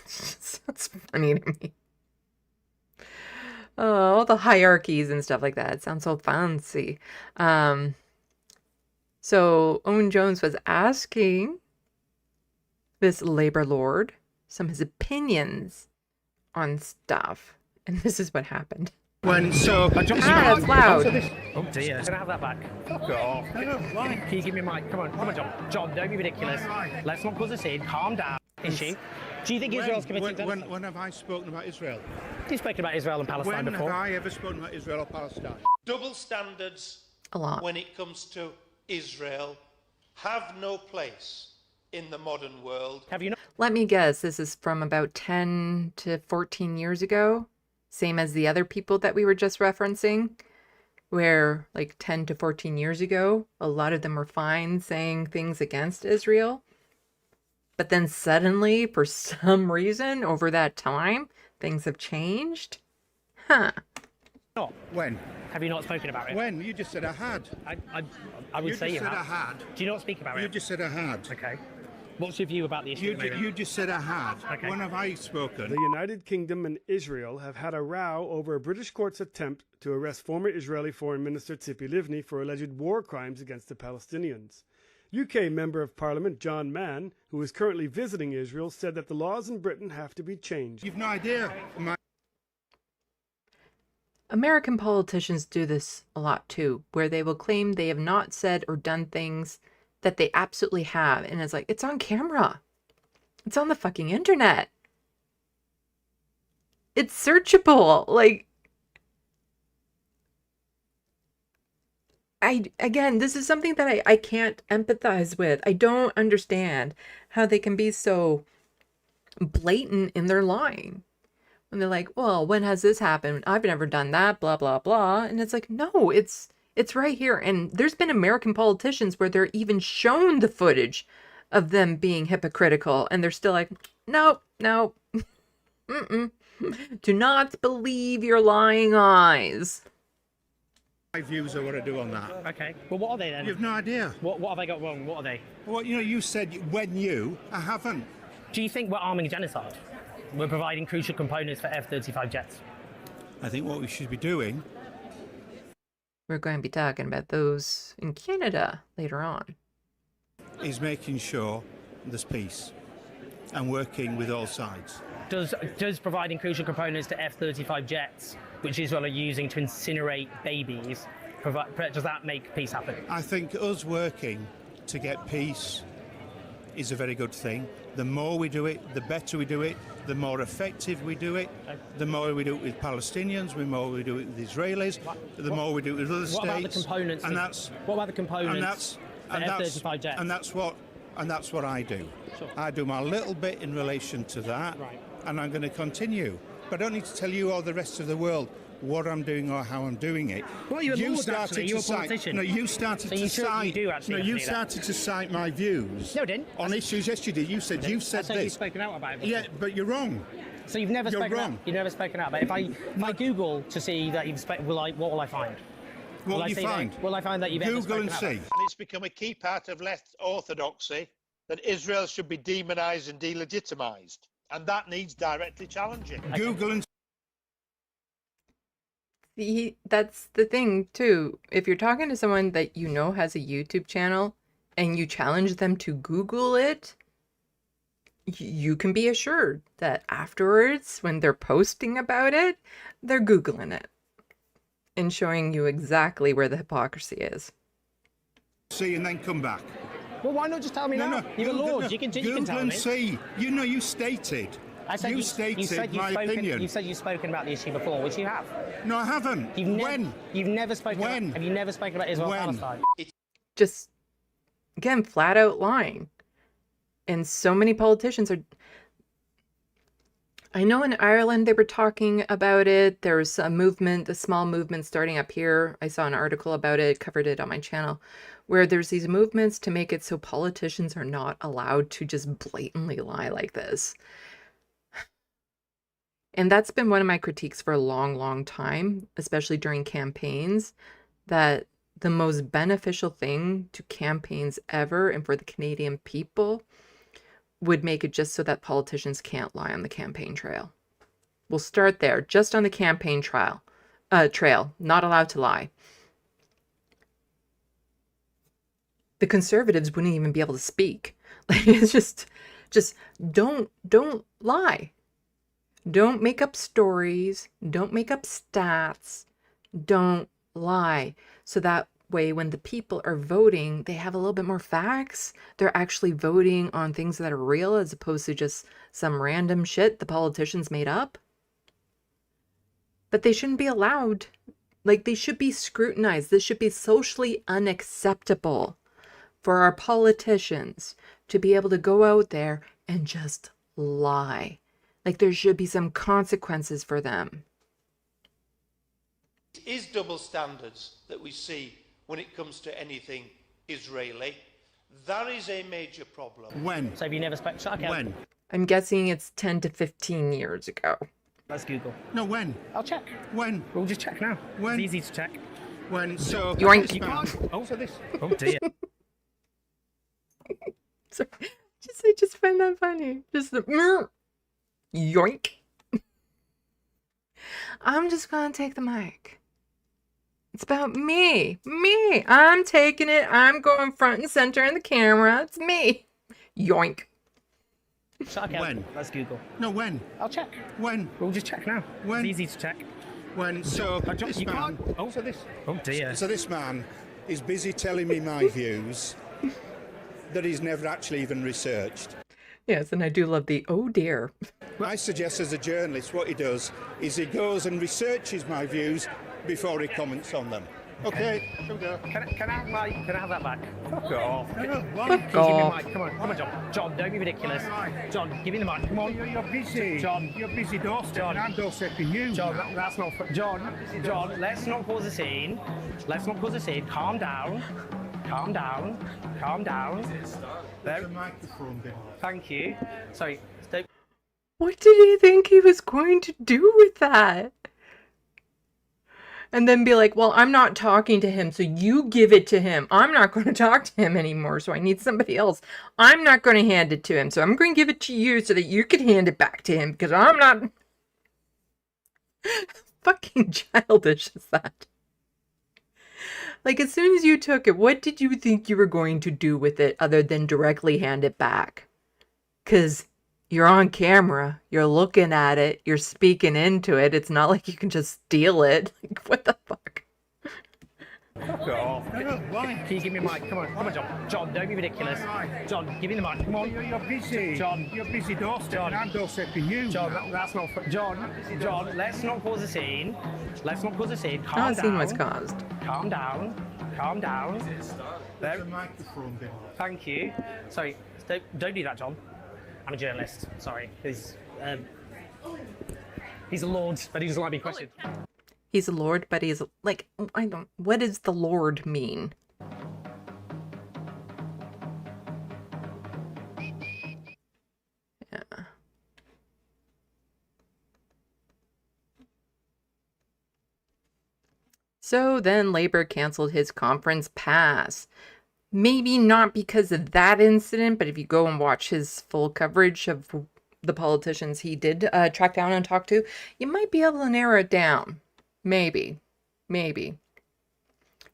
Sounds funny to me. Oh, all the hierarchies and stuff like that. It sounds so fancy. So Owen Jones was asking this labor lord some of his opinions on stuff. And this is what happened. That's loud. Oh dear. Can I have that back? Fuck off. Can you give me a mic? Come on, John. John, don't be ridiculous. Let's not buzz us in. Calm down. Issue. Do you think Israel's committing genocide? When have I spoken about Israel? You've spoken about Israel and Palestine before. When have I ever spoken about Israel or Palestine? Double standards A lot. when it comes to Israel have no place in the modern world. Have you not? Let me guess, this is from about 10 to 14 years ago? Same as the other people that we were just referencing, where like 10 to 14 years ago, a lot of them were fine saying things against Israel. But then suddenly, for some reason, over that time, things have changed? Huh. Not. When? Have you not spoken about it? When? You just said I had. I would You say just you said I have. had. Do you not speak about You it? just said I had. Okay. What's your view about the issue? You just said I had. Okay. When have I spoken? The United Kingdom and Israel have had a row over a British court's attempt to arrest former Israeli Foreign Minister Tzipi Livni for alleged war crimes against the Palestinians. UK Member of Parliament John Mann, who is currently visiting Israel, said that the laws in Britain have to be changed. You've no idea. American politicians do this a lot too, where they will claim they have not said or done things that they absolutely have. And it's like, it's on camera. It's on the fucking internet. It's searchable. Like, again, this is something that I can't empathize with. I don't understand how they can be so blatant in their lying. When they're like, well, when has this happened? I've never done that, blah, blah, blah. And it's like, no, it's right here. And there's been American politicians where they're even shown the footage of them being hypocritical. And they're still like, no. Do not believe your lying eyes. My views are what I do on that. Okay. Well, what are they then? You have no idea. What have I got wrong? What are they? Well, you know, you said when you. I haven't. Do you think we're arming genocide? We're providing crucial components for F-35 jets. I think what we should be doing. We're going to be talking about those in Canada later on. Is making sure there's peace and working with all sides. Does providing crucial components to F-35 jets, which Israel are using to incinerate babies, does that make peace happen? I think us working to get peace is a very good thing. The more we do it, the better we do it, the more effective we do it, the more we do it with Palestinians, the more we do it with Israelis, the more we do it with other states. What about the components? What about the components for F-35 jets? And that's what I do. Sure. I do my little bit in relation to that, and I'm going to continue. But I don't need to tell you or the rest of the world what I'm doing or how I'm doing it. Well, you're a politician. No, you started to cite. You do actually. No, you started to cite my views. No, I didn't. On issues. Yes, you did. You said That's this. you've spoken out about it before. Yeah, but you're wrong. So you've never spoken wrong. out. You've never spoken out about it. If I Google to see that you've spoken, what will I find? What will you find? Will I find that you've ever Google spoken and out see. about it? And it's become a key part of left orthodoxy that Israel should be demonised and delegitimised. And that needs directly challenging. Google and See, that's the thing too. If you're talking to someone that you know has a YouTube channel and you challenge them to Google it, you can be assured that afterwards, when they're posting about it, they're Googling it and showing you exactly where the hypocrisy is. see and then come back. Well, why not just tell me now? You're a lord. You can tell Google me. and see. You know, you stated. I said you stated my spoken, opinion. You said you've spoken about the issue before, which you have. No, I haven't. When? You've never spoken. When? Have you never spoken about Israel and When? Palestine? Just, again, flat out lying. And so many politicians are... I know in Ireland they were talking about it. There was a movement, a small movement starting up here. I saw an article about it, covered it on my channel, where there's these movements to make it so politicians are not allowed to just blatantly lie like this. And that's been one of my critiques for a long, long time, especially during campaigns, that the most beneficial thing to campaigns ever and for the Canadian people would make it just so that politicians can't lie on the campaign trail. We'll start there, just on the campaign trail, not allowed to lie. The Conservatives wouldn't even be able to speak. Like, it's just don't lie. Don't make up stories. Don't make up stats. Don't lie. So that way, when the people are voting, they have a little bit more facts. They're actually voting on things that are real as opposed to just some random shit the politicians made up. But they shouldn't be allowed. Like, they should be scrutinized. This should be socially unacceptable for our politicians to be able to go out there and just lie. Like, there should be some consequences for them. It is double standards that we see when it comes to anything Israeli. That is a major problem. When? So have you never spoken? Okay. When? I'm guessing it's 10 to 15 years ago. Let's Google. No, when? I'll check. When? We'll just check now. When? It's easy to check. When? So... Yoink. You can't. Oh, So this... oh dear. Sorry. I just find that funny. Just the yoink. I'm just gonna take the mic. It's about me. Me. I'm taking it. I'm going front and center in the camera. It's me. Yoink. Okay. When? Let's Google. No, when? I'll check. When? We'll just check now. When? It's easy to check. When? So this You man... can't. Oh, So this... oh dear. So this man is busy telling me my views that he's never actually even researched. Yes, and I do love the oh dear. I suggest as a journalist what he does is he goes and researches my views before he comments on them. Okay, here we go. Can I have that back? Fuck off. Fuck Give me the off. mic. Come on, John. John, don't be ridiculous. John, give me the mic. Come on. You're busy. John. You're busy doorstepping. I'm doorstepping you. John, that's not. John, let's not cause a scene. Let's not cause a scene. Calm down. Calm down. Calm down. There's a microphone there. Thank you. Sorry. Don't. What did he think he was going to do with that? And then be like, well, I'm not talking to him, so you give it to him. I'm not going to talk to him anymore, so I need somebody else. I'm not going to hand it to him, so I'm going to give it to you so that you can hand it back to him, because I'm not... Fucking childish is that? Like, as soon as you took it, what did you think you were going to do with it other than directly hand it back? Because you're on camera, you're looking at it, you're speaking into it. It's not like you can just steal it. Like, what the fuck? Fuck off. Can you give me a mic? Come on, John. John, don't be ridiculous. John, give me the mic. Come on. You're busy. John, You're busy doorstepping. I'm doorstepping you. John, that's not... John, let's not cause a scene. Let's not cause a scene. Calm down. No scene was caused. Calm down. Calm down. There's a microphone there. Thank you. Sorry, don't do that, John. I'm a journalist. Sorry. He's a lord, but he doesn't like being questioned. He's a lord, but he's like, I don't... What does the lord mean? Yeah. So then Labour canceled his conference pass. Maybe not because of that incident, but if you go and watch his full coverage of the politicians he did track down and talk to, you might be able to narrow it down. Maybe.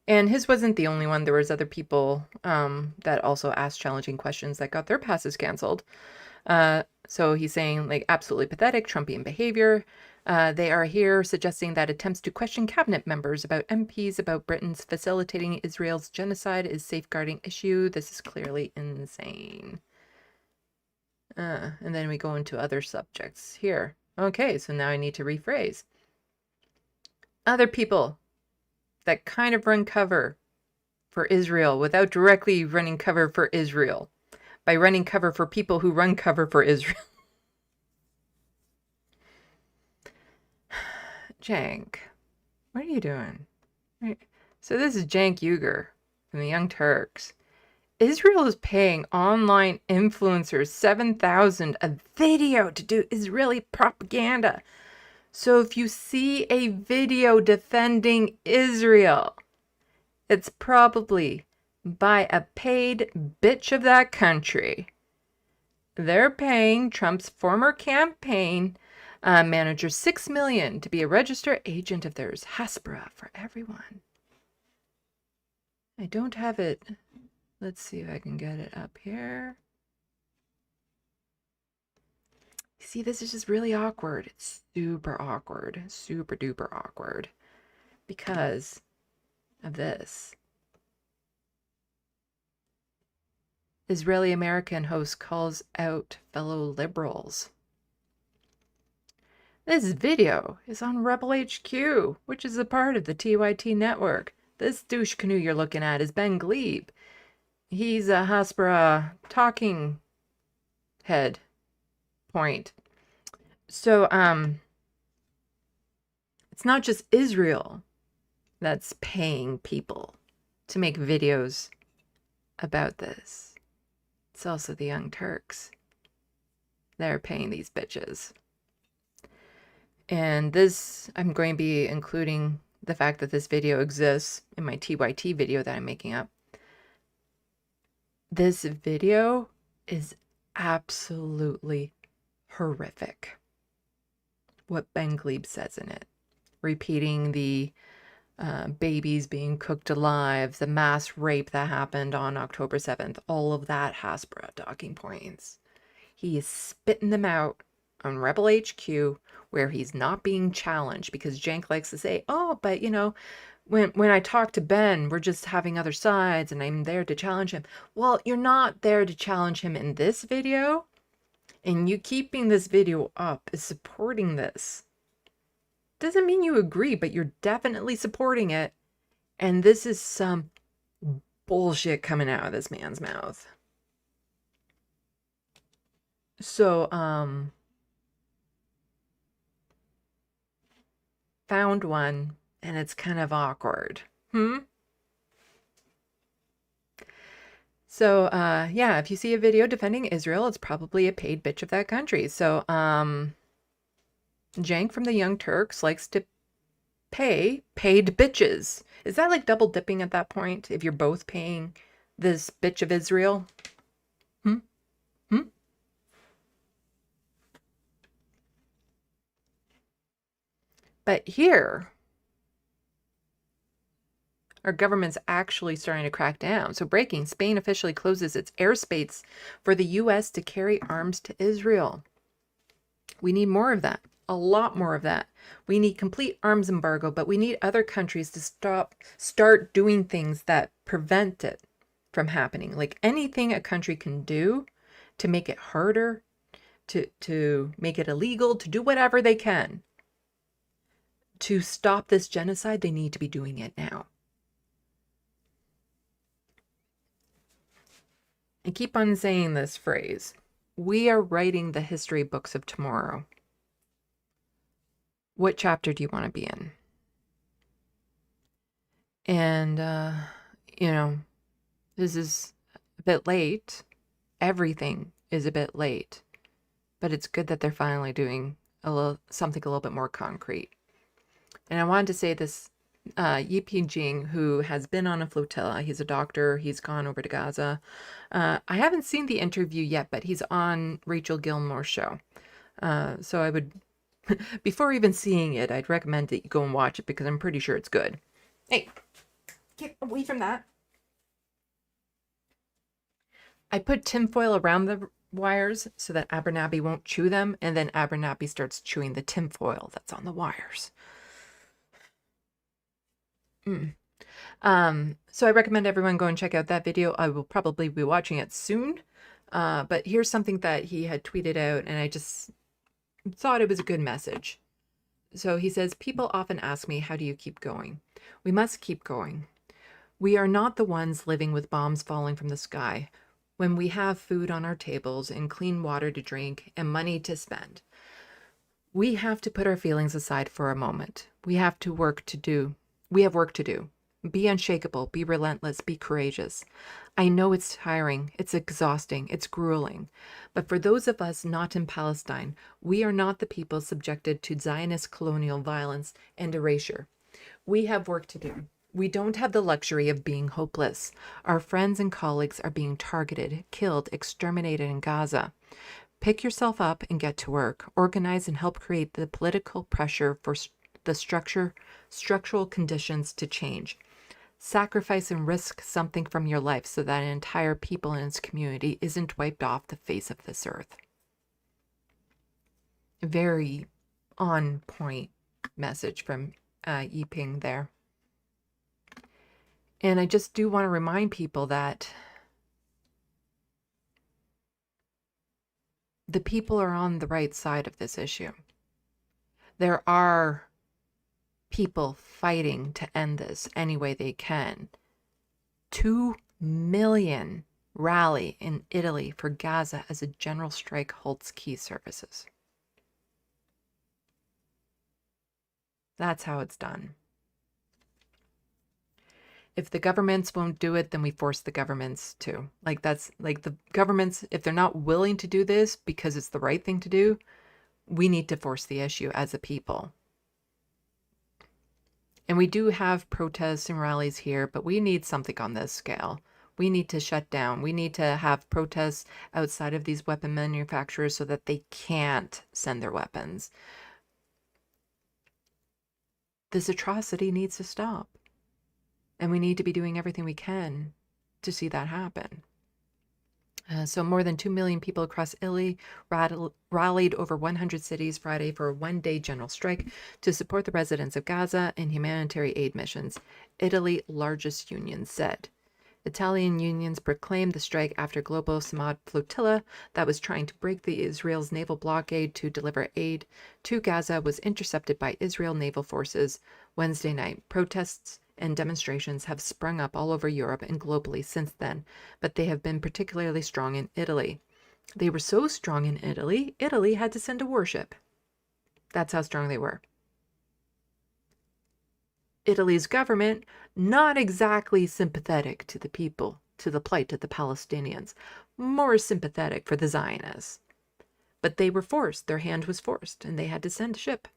And his wasn't the only one. There was other people that also asked challenging questions that got their passes canceled. So he's saying, like, absolutely pathetic Trumpian behavior. They are here suggesting that attempts to question cabinet members about MPs about Britain's facilitating Israel's genocide is safeguarding issue. This is clearly insane. And then we go into other subjects here. Okay, so now I need to rephrase. Other people that kind of run cover for Israel without directly running cover for Israel, by running cover for people who run cover for Israel. Jank, what are you doing? Right. So this is Jank Uger from the Young Turks. Israel is paying online influencers $7,000 a video to do Israeli propaganda. So if you see a video defending Israel, it's probably by a paid bitch of that country. They're paying Trump's former campaign manager $6 million to be a registered agent of theirs. Hasbara for everyone. I don't have it. Let's see if I can get it up here. See, this is just really awkward. It's super awkward. Super duper awkward. Because of this. Israeli American host calls out fellow liberals. This video is on Rebel HQ, which is a part of the TYT network. This douche canoe you're looking at is Ben Glebe. He's a Hasbara talking head point. So, it's not just Israel that's paying people to make videos about this. It's also the Young Turks. They're paying these bitches. And this, I'm going to be including the fact that this video exists in my TYT video that I'm making up. This video is absolutely horrific. What Ben Glebe says in it. Repeating the babies being cooked alive, the mass rape that happened on October 7th. All of that Hasbara talking points. He is spitting them out on Rebel HQ where he's not being challenged, because Jank likes to say, oh, but you know, when I talk to Ben, we're just having other sides and I'm there to challenge him. Well, you're not there to challenge him in this video. And you keeping this video up is supporting this. Doesn't mean you agree, but you're definitely supporting it. And this is some bullshit coming out of this man's mouth. So, found one, and it's kind of awkward. So, yeah, if you see a video defending Israel, it's probably a paid bitch of that country. So, Jank from the Young Turks likes to paid bitches. Is that like double dipping at that point? If you're both paying this bitch of Israel? But here, our government's actually starting to crack down. So breaking, Spain officially closes its airspace for the U.S. to carry arms to Israel. We need more of that. A lot more of that. We need complete arms embargo, but we need other countries to start doing things that prevent it from happening. Like anything a country can do to make it harder, to make it illegal, to do whatever they can to stop this genocide, they need to be doing it now. And keep on saying this phrase. We are writing the history books of tomorrow. What chapter do you want to be in? And, this is a bit late. Everything is a bit late. But it's good that they're finally doing something a little bit more concrete. And I wanted to say this, Yi Jing, who has been on a flotilla, he's a doctor, he's gone over to Gaza. I haven't seen the interview yet, but he's on Rachel Gilmore's show. So I would, before even seeing it, I'd recommend that you go and watch it because I'm pretty sure it's good. Hey, get away from that. I put tinfoil around the wires so that Abernathy won't chew them, and then Abernathy starts chewing the tinfoil that's on the wires. So I recommend everyone go and check out that video. I will probably be watching it soon. But here's something that he had tweeted out, and I just thought it was a good message. So he says, people often ask me, how do you keep going? We must keep going. We are not the ones living with bombs falling from the sky when we have food on our tables and clean water to drink and money to spend. We have to put our feelings aside for a moment. We have work to do. Be unshakable, be relentless, be courageous. I know it's tiring, it's exhausting, it's grueling. But for those of us not in Palestine, we are not the people subjected to Zionist colonial violence and erasure. We have work to do. We don't have the luxury of being hopeless. Our friends and colleagues are being targeted, killed, exterminated in Gaza. Pick yourself up and get to work. Organize and help create the political pressure for the structural conditions to change. Sacrifice and risk something from your life so that an entire people and its community isn't wiped off the face of this earth. Very on point message from Yi Ping there. And I just do want to remind people that the people are on the right side of this issue. There are people fighting to end this any way they can. 2 million rally in Italy for Gaza as a general strike halts key services. That's how it's done. If the governments won't do it, then we force the governments to. Like that's like the governments, if they're not willing to do this because it's the right thing to do, we need to force the issue as a people. And we do have protests and rallies here, but we need something on this scale. We need to shut down. We need to have protests outside of these weapon manufacturers so that they can't send their weapons. This atrocity needs to stop. And we need to be doing everything we can to see that happen. So more than 2 million people across Italy rallied over 100 cities Friday for a one-day general strike to support the residents of Gaza and humanitarian aid missions, Italy's largest union said. Italian unions proclaimed the strike after global Samad Flotilla that was trying to break the Israel's naval blockade to deliver aid to Gaza was intercepted by Israel naval forces Wednesday night. Protests and demonstrations have sprung up all over Europe and globally since then, but they have been particularly strong in Italy. They were so strong in Italy, Italy had to send a warship. That's how strong they were. Italy's government, not exactly sympathetic to the people, to the plight of the Palestinians, more sympathetic for the Zionists. But they were forced, their hand was forced, and they had to send a ship.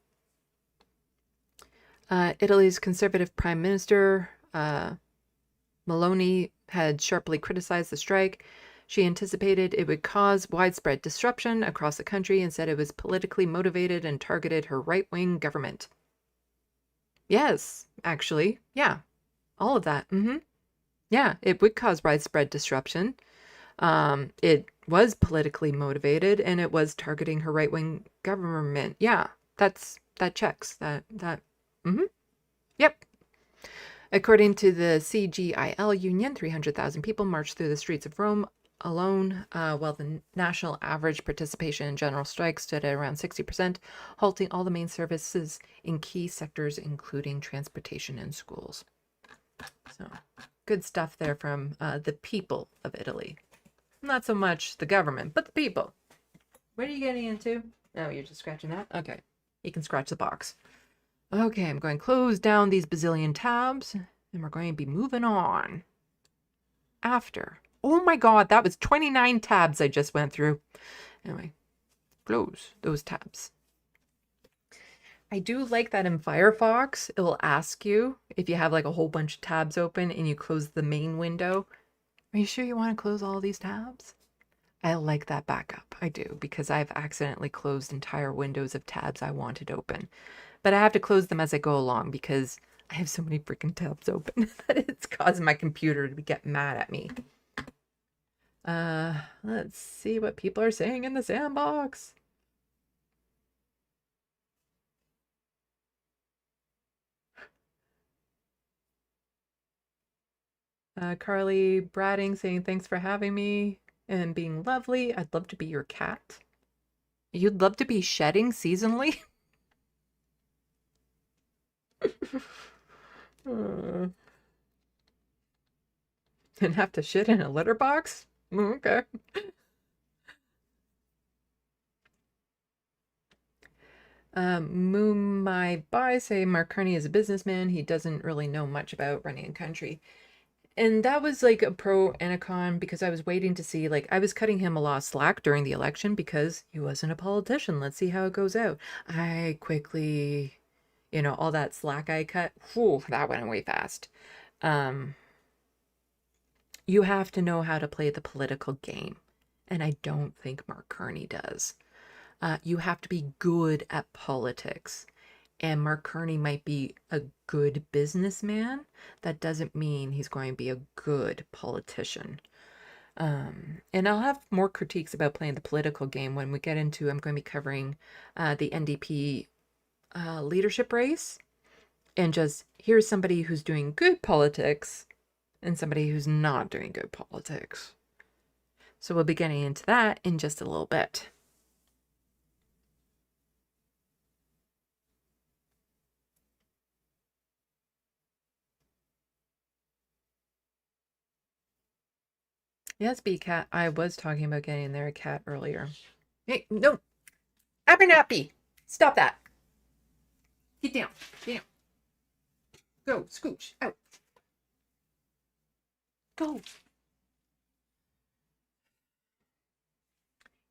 Italy's conservative prime minister, Meloni, had sharply criticized the strike. She anticipated it would cause widespread disruption across the country and said it was politically motivated and targeted her right-wing government. Yes, actually. Yeah. All of that. Yeah, it would cause widespread disruption. It was politically motivated and it was targeting her right-wing government. Yeah, that checks. Yep. According to the CGIL union, 300,000 people marched through the streets of Rome alone, while the national average participation in general strike stood at around 60%, halting all the main services in key sectors, including transportation and schools. So, good stuff there from the people of Italy. Not so much the government, but the people. What are you getting into? Oh, you're just scratching that? Okay. You can scratch the box. Okay, I'm going to close down these bazillion tabs, and we're going to be moving on. After. Oh my god, that was 29 tabs I just went through. Anyway, close those tabs. I do like that in Firefox, it will ask you if you have like a whole bunch of tabs open and you close the main window. Are you sure you want to close all these tabs? I like that backup. I do, because I've accidentally closed entire windows of tabs I wanted open. But I have to close them as I go along because I have so many freaking tabs open that it's causing my computer to get mad at me. Let's see what people are saying in the SandBox. Carly Bratting saying thanks for having me and being lovely. I'd love to be your cat. You'd love to be shedding seasonally? Didn't have to shit in a litter box? Okay. Moon My Bye say Mark Carney is a businessman. He doesn't really know much about running a country. And that was like a pro and a con because I was waiting to see, like, I was cutting him a lot of slack during the election because he wasn't a politician. Let's see how it goes out. I quickly, all that slack I cut, whew, that went away fast. You have to know how to play the political game. And I don't think Mark Carney does. You have to be good at politics. And Mark Carney might be a good businessman. That doesn't mean he's going to be a good politician. And I'll have more critiques about playing the political game when we get into, I'm going to be covering the NDP leadership race. And just, here's somebody who's doing good politics and somebody who's not doing good politics. So we'll be getting into that in just a little bit. Yes, B-Cat. I was talking about getting there a cat earlier. Hey, no. Abernathy! Stop that. Get down. Get down. Go. Scooch. Out. Go.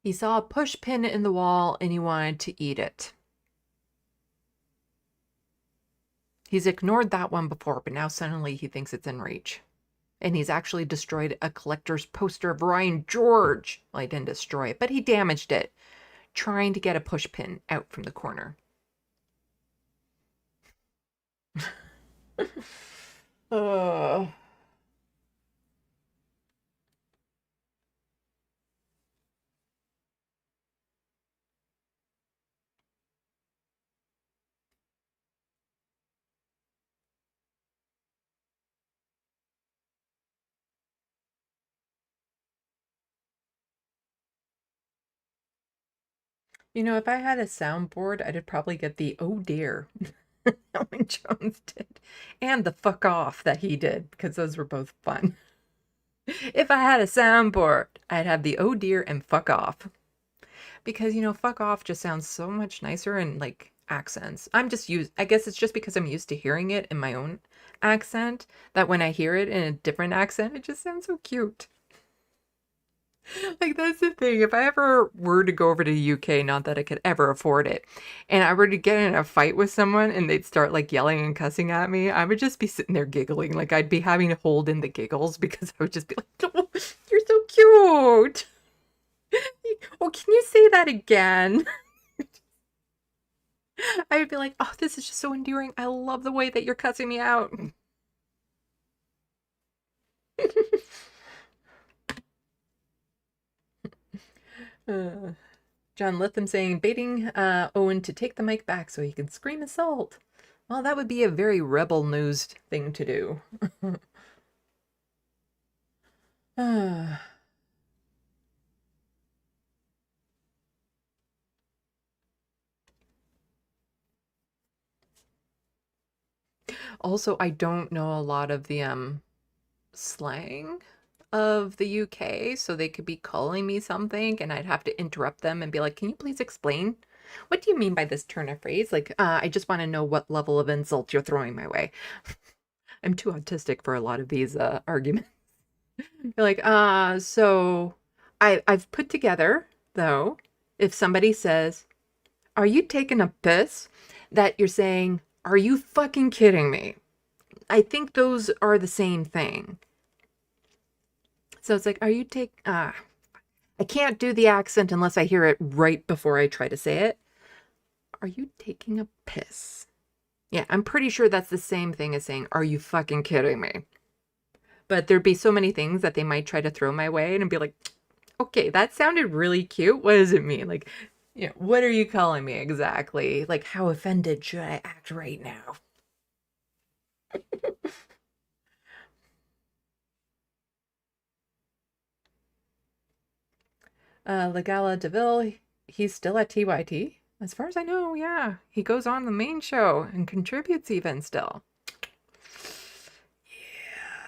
He saw a push pin in the wall and he wanted to eat it. He's ignored that one before, but now suddenly he thinks it's in reach. And he's actually destroyed a collector's poster of Ryan George. Well, he didn't destroy it, but he damaged it, trying to get a push pin out from the corner. If I had a soundboard, I'd probably get the oh dear Owen Jones did, and the fuck off that he did, because those were both fun. If I had a soundboard, I'd have the oh dear and fuck off. Because, fuck off just sounds so much nicer in, like, accents. I guess it's just because I'm used to hearing it in my own accent, that when I hear it in a different accent, it just sounds so cute. Like, that's the thing. If I ever were to go over to the UK, not that I could ever afford it, and I were to get in a fight with someone and they'd start like yelling and cussing at me, I would just be sitting there giggling. Like, I'd be having to hold in the giggles because I would just be like, oh, you're so cute. Oh, can you say that again? I would be like, oh, this is just so endearing. I love the way that you're cussing me out. John Litham saying, baiting Owen to take the mic back so he can scream assault. Well, that would be a very rebel-nosed thing to do. Also, I don't know a lot of the slang of the UK, so they could be calling me something and I'd have to interrupt them and be like, can you please explain? What do you mean by this turn of phrase? Like, I just want to know what level of insult you're throwing my way. I'm too autistic for a lot of these arguments. You're like, so I've put together, though, if somebody says, are you taking a piss? That you're saying, are you fucking kidding me? I think those are the same thing. So it's like, are you I can't do the accent unless I hear it right before I try to say it. Are you taking a piss? Yeah, I'm pretty sure that's the same thing as saying, are you fucking kidding me? But there'd be so many things that they might try to throw my way and be like, okay, that sounded really cute. What does it mean? Like, you know, what are you calling me exactly? Like, how offended should I act right now? Legala DeVille, he's still at TYT. As far as I know, yeah. He goes on the main show and contributes even still.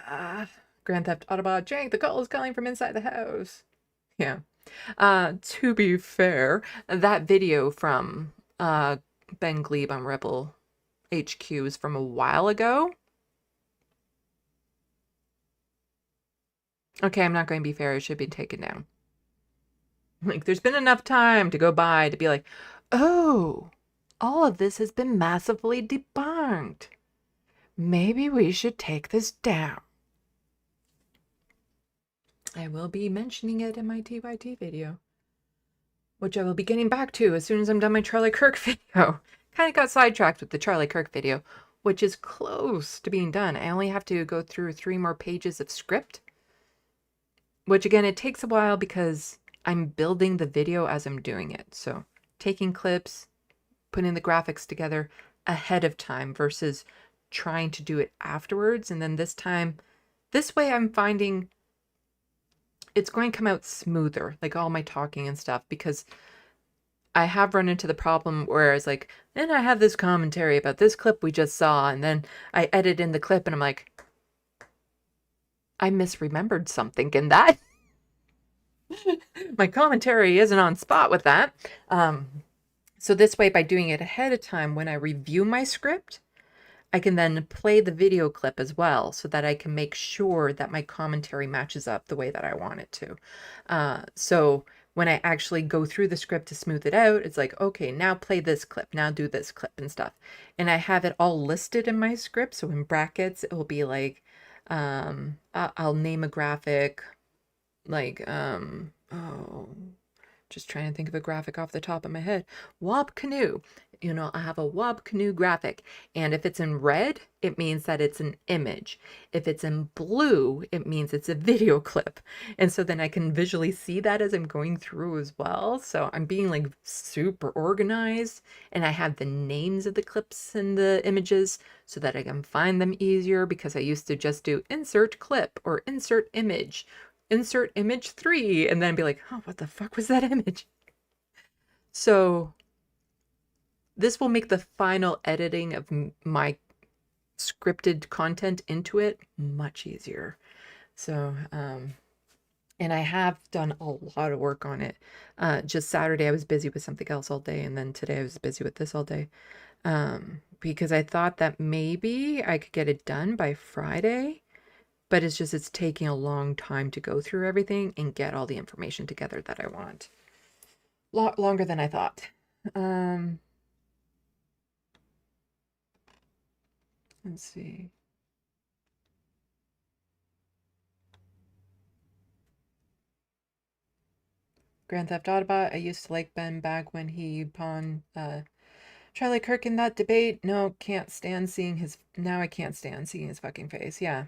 Yeah. Grand Theft Autobot Jank, the call is calling from inside the house. Yeah. To be fair, that video from Ben Glebe on Rebel HQ is from a while ago. Okay, I'm not going to be fair. It should be taken down. Like, there's been enough time to go by to be like, oh, all of this has been massively debunked. Maybe we should take this down. I will be mentioning it in my TYT video, which I will be getting back to as soon as I'm done my Charlie Kirk video. Kind of got sidetracked with the Charlie Kirk video, which is close to being done. I only have to go through 3 more pages of script, which again, it takes a while because I'm building the video as I'm doing it. So taking clips, putting the graphics together ahead of time versus trying to do it afterwards. And then this way I'm finding it's going to come out smoother, like all my talking and stuff, because I have run into the problem where it's like, then I have this commentary about this clip we just saw, and then I edit in the clip and I'm like, I misremembered something in that. My commentary isn't on spot with that. So this way, by doing it ahead of time, when I review my script, I can then play the video clip as well so that I can make sure that my commentary matches up the way that I want it to. So when I actually go through the script to smooth it out, it's like, okay, now play this clip, now do this clip and stuff. And I have it all listed in my script. So in brackets, it will be like, I'll name a graphic like, just trying to think of a graphic off the top of my head. Wob Canoe. You know, I have a Wob Canoe graphic. And if it's in red, it means that it's an image. If it's in blue, it means it's a video clip. And so then I can visually see that as I'm going through as well. So I'm being like super organized. And I have the names of the clips and the images so that I can find them easier, because I used to just do insert clip or insert image 3, and then be like, oh, what the fuck was that image? So this will make the final editing of my scripted content into it much easier. So, and I have done a lot of work on it. Just Saturday, I was busy with something else all day, and then today I was busy with this all day. Because I thought that maybe I could get it done by Friday, but it's just, it's taking a long time to go through everything and get all the information together that I want. Lot longer than I thought. Let's see. Grand Theft Autobot. I used to like Ben back when he pawned Charlie Kirk in that debate. No, can't stand seeing his. Now I can't stand seeing his fucking face. Yeah.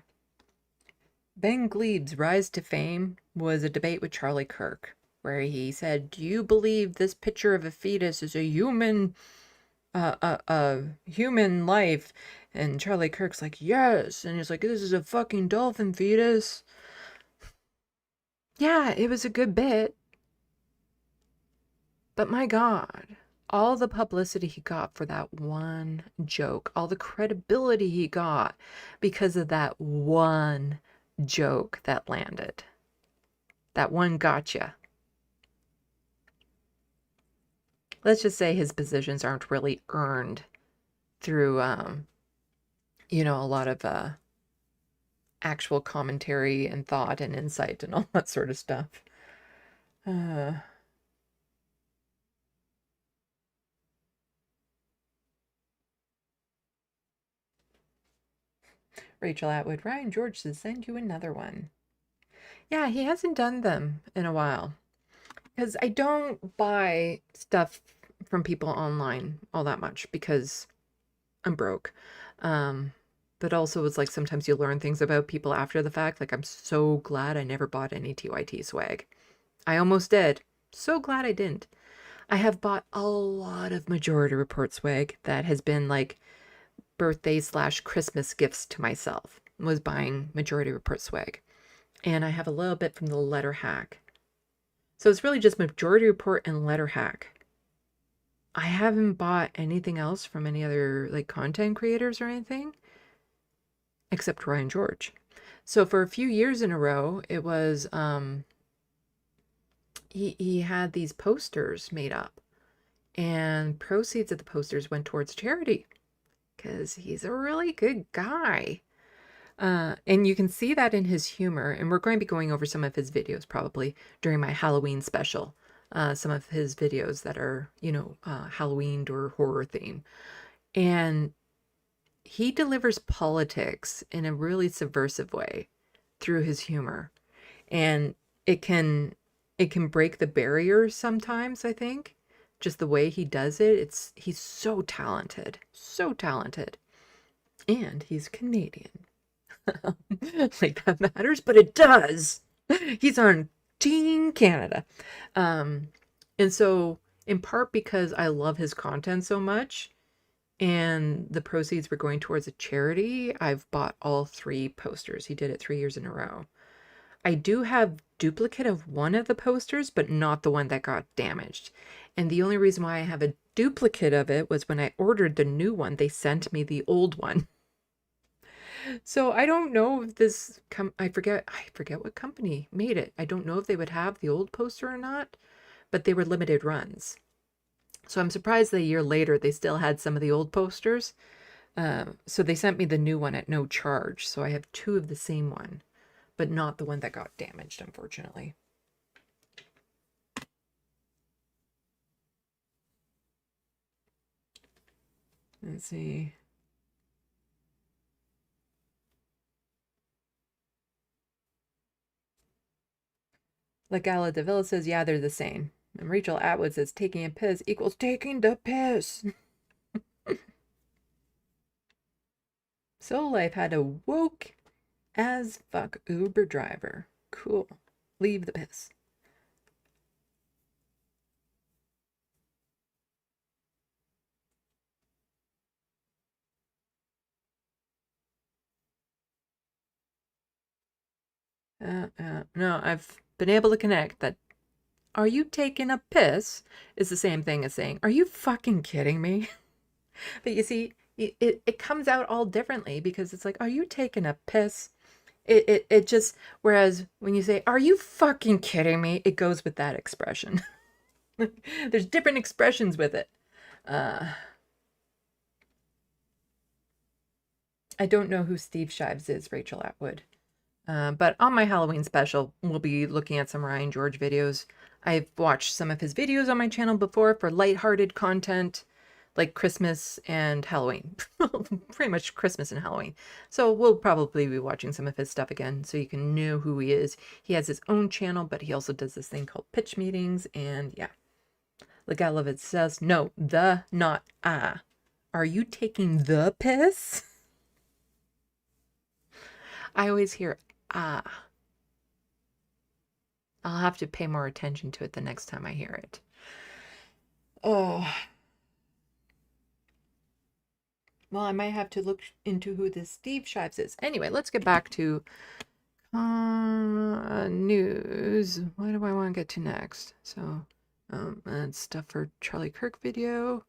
Ben Gleib's rise to fame was a debate with Charlie Kirk, where he said, "Do you believe this picture of a fetus is a human life?" And Charlie Kirk's like, "Yes." And he's like, "This is a fucking dolphin fetus." Yeah, it was a good bit. But my God, all the publicity he got for that one joke, all the credibility he got because of that one joke that landed. That one gotcha. Let's just say his positions aren't really earned through, you know, a lot of actual commentary and thought and insight and all that sort of stuff. Rachel Atwood, Ryan George says, send you another one. Yeah, he hasn't done them in a while. Because I don't buy stuff from people online all that much because I'm broke. But also it's like sometimes you learn things about people after the fact. Like, I'm so glad I never bought any TYT swag. I almost did. So glad I didn't. I have bought a lot of Majority Report swag that has been like birthday/Christmas gifts to myself. Was buying Majority Report swag. And I have a little bit from the Letter Hack. So it's really just Majority Report and Letter Hack. I haven't bought anything else from any other like content creators or anything except Ryan George. So for a few years in a row, it was he had these posters made up, and proceeds of the posters went towards charity because he's a really good guy. And you can see that in his humor, and we're going to be going over some of his videos probably during my Halloween special. Some of his videos that are, you know, Halloween or horror theme. And he delivers politics in a really subversive way through his humor. And it can break the barriers sometimes, I think. Just the way he does it. He's so talented. So talented. And he's Canadian. Like that matters, but it does. He's on Team Canada. And so in part because I love his content so much and the proceeds were going towards a charity, I've bought all 3 posters. He did it 3 years in a row. I do have duplicate of one of the posters, but not the one that got damaged. And the only reason why I have a duplicate of it was when I ordered the new one, they sent me the old one. So I don't know if this I forget what company made it. I don't know if they would have the old poster or not, but they were limited runs. So I'm surprised that a year later they still had some of the old posters. So they sent me the new one at no charge. So I have 2 of the same one, but not the one that got damaged, unfortunately. Let's see. Legala Davila says, yeah, they're the same. And Rachel Atwood says, taking a piss equals taking the piss. Soul Life had a woke as fuck Uber driver. Cool. Leave the piss. No, I've been able to connect that are you taking a piss is the same thing as saying, are you fucking kidding me? But you see, it comes out all differently because it's like, are you taking a piss? It just, whereas when you say, are you fucking kidding me? It goes with that expression. There's different expressions with it. I don't know who Steve Shives is, Rachel Atwood. But on my Halloween special, we'll be looking at some Ryan George videos. I've watched some of his videos on my channel before for lighthearted content, like Christmas and Halloween. Pretty much Christmas and Halloween. So we'll probably be watching some of his stuff again so you can know who he is. He has his own channel, but he also does this thing called pitch meetings. And yeah, Legalovitz says, no, the, not ah. Are you taking the piss? I always hear ah. I'll have to pay more attention to it the next time I hear it. Oh. Well, I might have to look into who this Steve Shives is. Anyway, let's get back to news. What do I want to get to next? So, and stuff for Charlie Kirk video.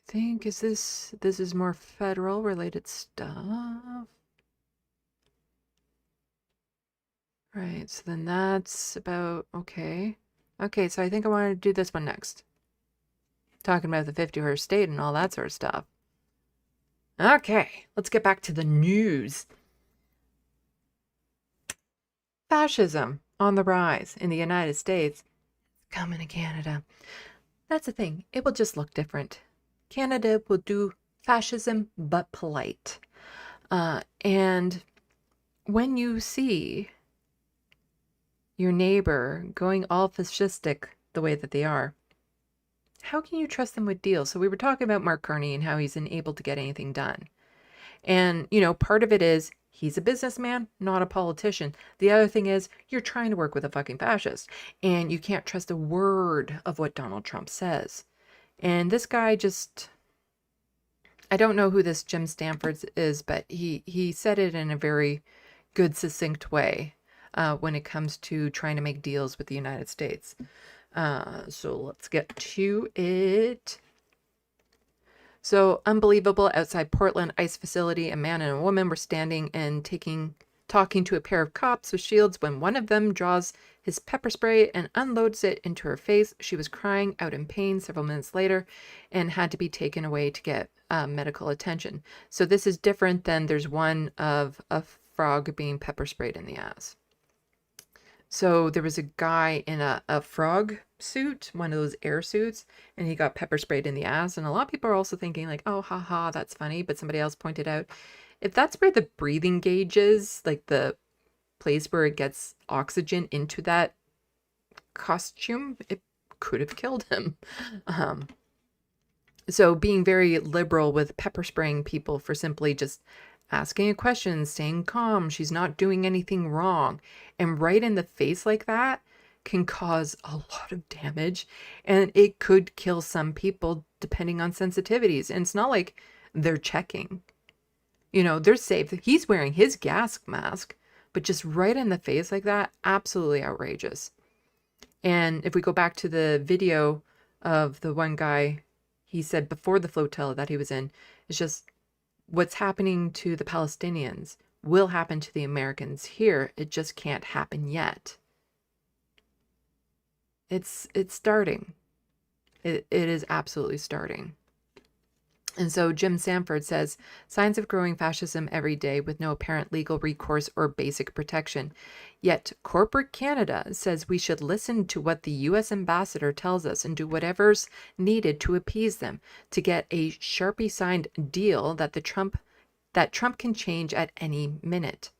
I think, this is more federal related stuff. Right, so then that's about, okay. Okay, so I think I want to do this one next. Talking about the 50-horse state and all that sort of stuff. Okay, let's get back to the news. Fascism on the rise in the United States. Coming to Canada. That's the thing, it will just look different. Canada will do fascism, but polite. And when you see your neighbor going all fascistic the way that they are, how can you trust them with deals? So we were talking about Mark Carney and how he's unable to get anything done. And, you know, part of it is he's a businessman, not a politician. The other thing is you're trying to work with a fucking fascist and you can't trust a word of what Donald Trump says. And this guy just, I don't know who this Jim Stanford is, but he said it in a very good, succinct way when it comes to trying to make deals with the United States. So let's get to it. So unbelievable, outside Portland ICE facility, a man and a woman were standing and talking to a pair of cops with shields when one of them draws his pepper spray and unloads it into her face. She was crying out in pain several minutes later and had to be taken away to get medical attention. So this is different than there's one of a frog being pepper sprayed in the ass. So there was a guy in a frog suit, one of those air suits, and he got pepper sprayed in the ass. And a lot of people are also thinking like, oh, haha, that's funny. But somebody else pointed out, if that's where the breathing gauge is, like the place where it gets oxygen into that costume, it could have killed him. So being very liberal with pepper spraying people for simply just asking a question, staying calm, she's not doing anything wrong, and right in the face like that can cause a lot of damage, and it could kill some people depending on sensitivities. And it's not like they're checking, you know, they're safe. He's wearing his gas mask, but just right in the face like that, absolutely outrageous. And if we go back to the video of the one guy, he said before the flotilla that he was in, it's just what's happening to the Palestinians will happen to the Americans here. It just can't happen yet. It's starting. It is absolutely starting. And so Jim Sanford says, signs of growing fascism every day with no apparent legal recourse or basic protection. Yet corporate Canada says we should listen to what the U.S. ambassador tells us and do whatever's needed to appease them to get a Sharpie signed deal that Trump can change at any minute.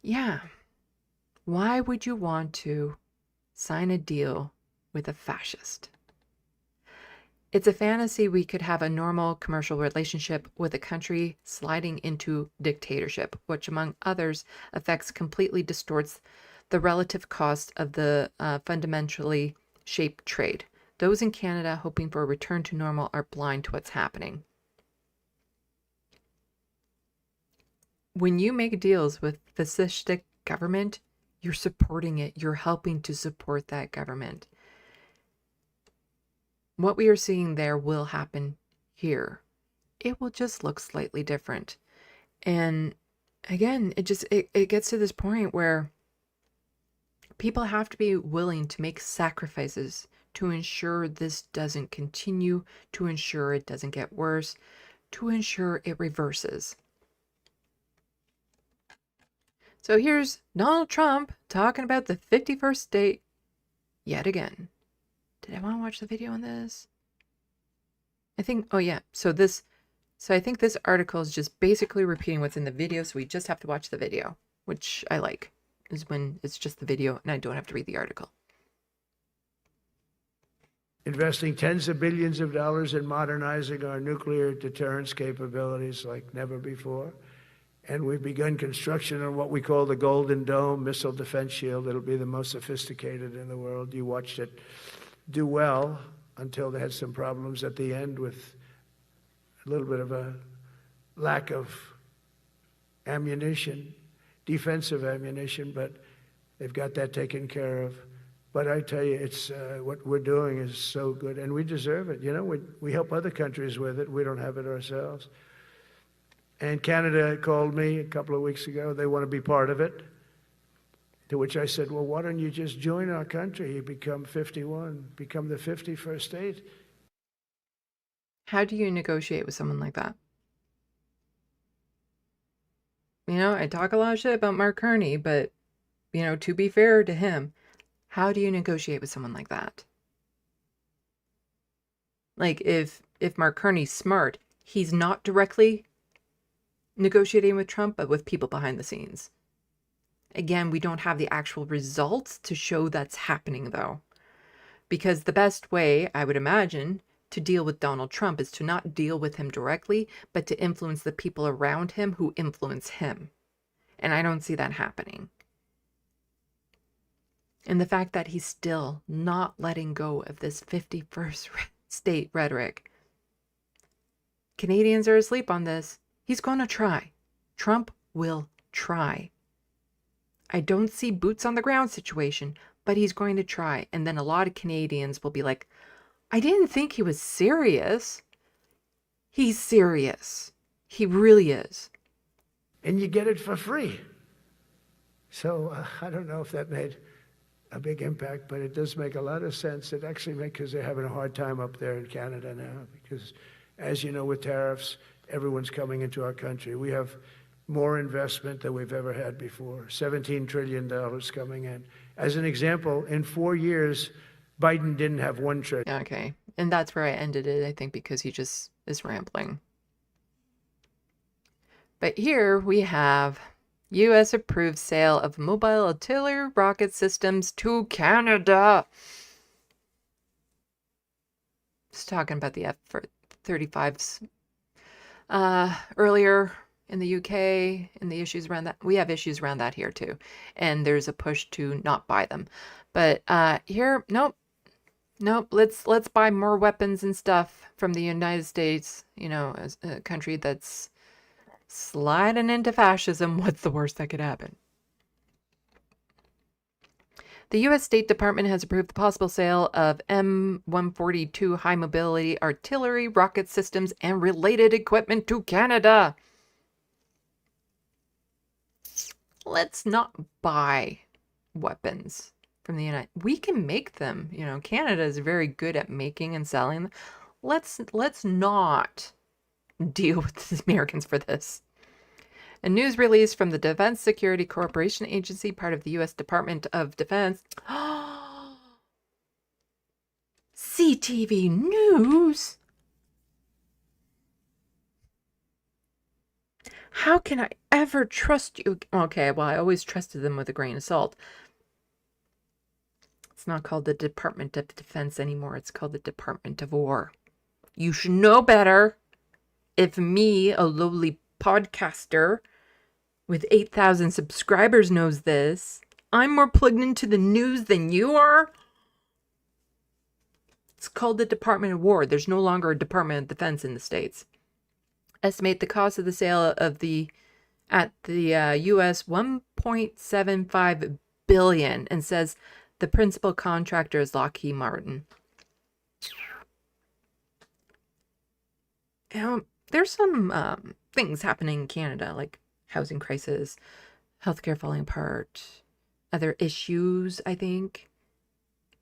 Yeah. Why would you want to sign a deal with a fascist? It's a fantasy we could have a normal commercial relationship with a country sliding into dictatorship, which among others effects completely distorts the relative cost of the fundamentally shaped trade. Those in Canada hoping for a return to normal are blind to what's happening. When you make deals with fascistic government, you're supporting it. You're helping to support that government. What we are seeing there will happen here. It will just look slightly different. And again, it gets to this point where people have to be willing to make sacrifices to ensure this doesn't continue, to ensure it doesn't get worse, to ensure it reverses. So here's Donald Trump talking about the 51st state yet again. Did I want to watch the video on this? I think, oh yeah. So I think this article is just basically repeating what's in the video. So we just have to watch the video, which I like, is when it's just the video and I don't have to read the article. Investing tens of billions of dollars in modernizing our nuclear deterrence capabilities like never before. And we've begun construction on what we call the Golden Dome missile defense shield. It'll be the most sophisticated in the world. You watched it do well until they had some problems at the end with a little bit of a lack of ammunition, defensive ammunition, but they've got that taken care of. But I tell you, it's what we're doing is so good, and we deserve it. You know, we help other countries with it. We don't have it ourselves. And Canada called me a couple of weeks ago. They want to be part of it. To which I said, well, why don't you just join our country? You become 51, become the 51st state. How do you negotiate with someone like that? You know, I talk a lot of shit about Mark Carney, but, you know, to be fair to him, how do you negotiate with someone like that? Like, if Mark Carney's smart, he's not directly negotiating with Trump, but with people behind the scenes. Again, we don't have the actual results to show that's happening, though. Because the best way, I would imagine, to deal with Donald Trump is to not deal with him directly, but to influence the people around him who influence him. And I don't see that happening. And the fact that he's still not letting go of this 51st state rhetoric. Canadians are asleep on this. He's going to try. Trump will try. I don't see boots on the ground situation, but he's going to try. And then a lot of Canadians will be like, I didn't think he was serious. He's serious. He really is. And you get it for free. So I don't know if that made a big impact, but it does make a lot of sense. It actually makes, because they're having a hard time up there in Canada now, because as you know, with tariffs, everyone's coming into our country. We have more investment than we've ever had before, $17 trillion coming in. As an example, in 4 years, Biden didn't have $1 trillion. Okay. And that's where I ended it, I think, because he just is rambling. But here we have U.S. approved sale of mobile artillery rocket systems to Canada. Just talking about the F-35s earlier in the UK and the issues around that. We have issues around that here too. And there's a push to not buy them. But here, nope. Let's buy more weapons and stuff from the United States, you know, as a country that's sliding into fascism. What's the worst that could happen? The U.S. State Department has approved the possible sale of M142 high mobility artillery, rocket systems, and related equipment to Canada. Let's not buy weapons from the United. We can make them. You know, Canada is very good at making and selling them. Let's not deal with the Americans for this. A news release from the Defense Security Corporation Agency, part of the U.S. Department of Defense. CTV News? How can I ever trust you? Okay, well, I always trusted them with a grain of salt. It's not called the Department of Defense anymore. It's called the Department of War. You should know better. If me, a lowly podcaster with 8,000 subscribers, knows this, I'm more plugged into the news than you are. It's called the Department of War. There's no longer a Department of Defense in the States. Estimate the cost of the sale of at the U.S. $1.75 billion, and says the principal contractor is Lockheed Martin. There's some things happening in Canada, like housing crisis, healthcare falling apart, other issues, I think,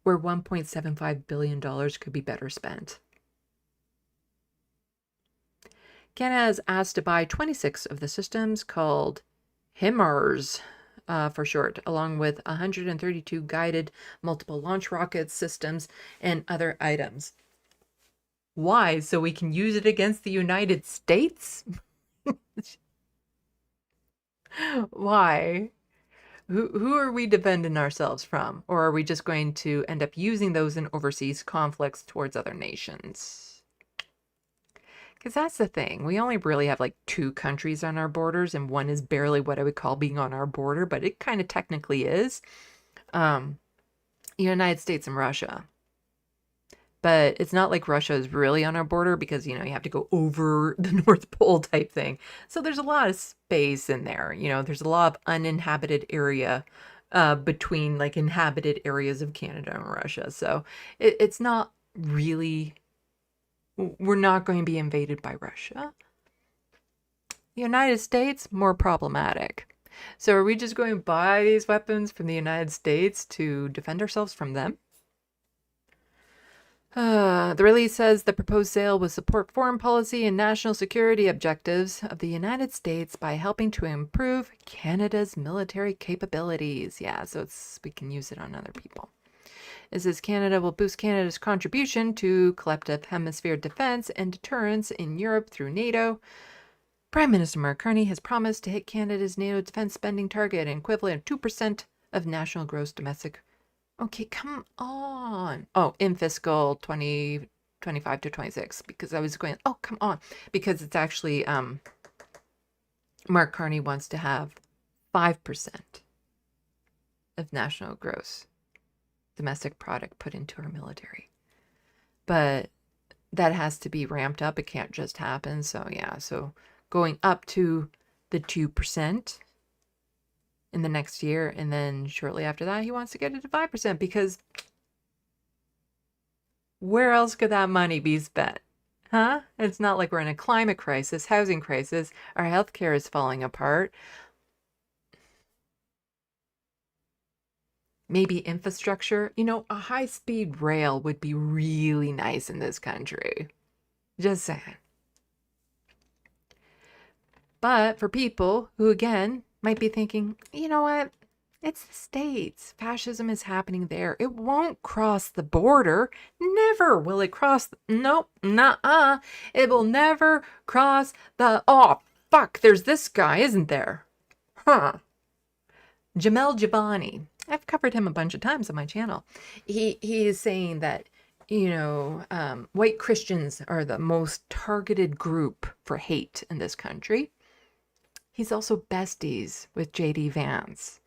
where $1.75 billion could be better spent. Canada is asked to buy 26 of the systems called HIMARS for short, along with 132 guided multiple launch rocket systems and other items. Why? So we can use it against the United States? Why? Who are we defending ourselves from? Or are we just going to end up using those in overseas conflicts towards other nations? Because that's the thing. We only really have like 2 countries on our borders, and one is barely what I would call being on our border, but it kind of technically is. United States and Russia. But it's not like Russia is really on our border because, you know, you have to go over the North Pole type thing. So there's a lot of space in there. You know, there's a lot of uninhabited area between like inhabited areas of Canada and Russia. So it's not really, we're not going to be invaded by Russia. The United States, more problematic. So are we just going to buy these weapons from the United States to defend ourselves from them? The release says the proposed sale will support foreign policy and national security objectives of the United States by helping to improve Canada's military capabilities. Yeah, so we can use it on other people. It says Canada will boost Canada's contribution to collective hemisphere defense and deterrence in Europe through NATO. Prime Minister Mark Carney has promised to hit Canada's NATO defense spending target, an equivalent of 2% of national gross domestic. Okay, come on. Oh, in fiscal 2025 to 26, because I was going, oh, come on. Because it's actually, Mark Carney wants to have 5% of national gross domestic product put into our military. But that has to be ramped up. It can't just happen. So, yeah, so going up to the 2% in the next year, and then shortly after that he wants to get it to 5%, because where else could that money be spent? Huh? It's not like we're in a climate crisis, housing crisis, our healthcare is falling apart. Maybe infrastructure. You know, a high-speed rail would be really nice in this country. Just saying. But for people who, again, might be thinking, you know what? It's the States. Fascism is happening there. It won't cross the border. Never will it cross. Nope. Nuh-uh. It will never cross the. Oh, fuck. There's this guy, isn't there? Huh. Jamil Jivani. I've covered him a bunch of times on my channel. He is saying that, you know, white Christians are the most targeted group for hate in this country. He's also besties with J.D. Vance.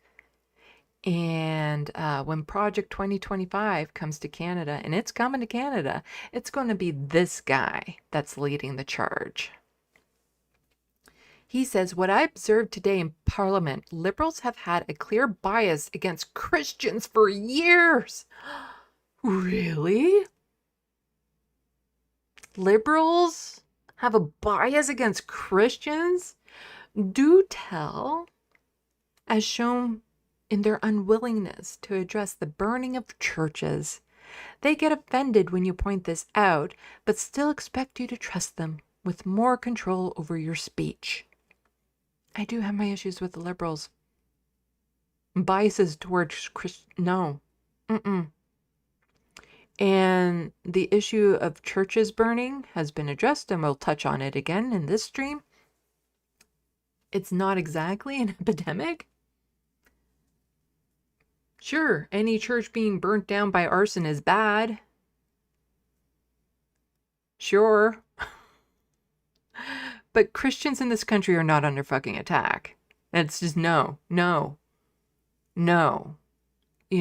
And when Project 2025 comes to Canada, and it's coming to Canada, it's going to be this guy that's leading the charge. He says, what I observed today in Parliament, Liberals have had a clear bias against Christians for years. Really? Liberals have a bias against Christians? Do tell, as shown in their unwillingness to address the burning of churches. They get offended when you point this out, but still expect you to trust them with more control over your speech. I do have my issues with the Liberals. Biases towards no. And the issue of churches burning has been addressed, and we'll touch on it again in this stream. It's not exactly an epidemic. Sure, any church being burnt down by arson is bad. Sure. But Christians in this country are not under fucking attack. It's just no. You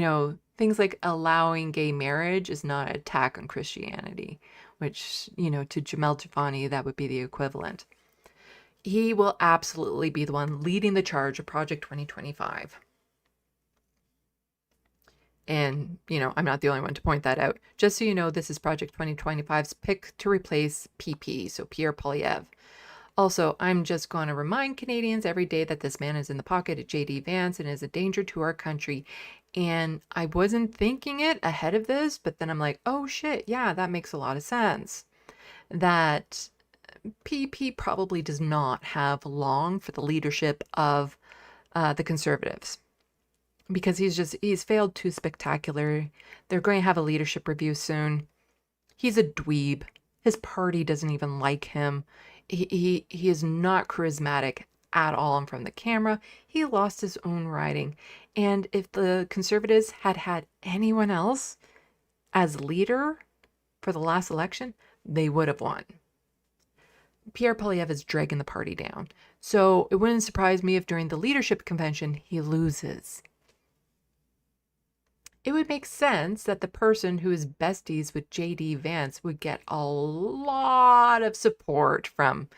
know, things like allowing gay marriage is not an attack on Christianity, which, you know, to Jamil Jivani, that would be the equivalent. He will absolutely be the one leading the charge of Project 2025. And, you know, I'm not the only one to point that out. Just so you know, this is Project 2025's pick to replace PP, so Pierre Poilievre. Also, I'm just going to remind Canadians every day that this man is in the pocket of J.D. Vance and is a danger to our country. And I wasn't thinking it ahead of this, but then I'm like, oh shit, yeah, that makes a lot of sense. That PP probably does not have long for the leadership of the Conservatives. because he's failed too spectacular. They're going to have a leadership review soon. He's a dweeb. His party doesn't even like him. He is not charismatic at all in front of the camera. He lost his own riding. And if the Conservatives had had anyone else as leader for the last election, they would have won. Pierre Poilievre is dragging the party down. So it wouldn't surprise me if during the leadership convention he loses. It would make sense that the person who is besties with J.D. Vance would get a lot of support from,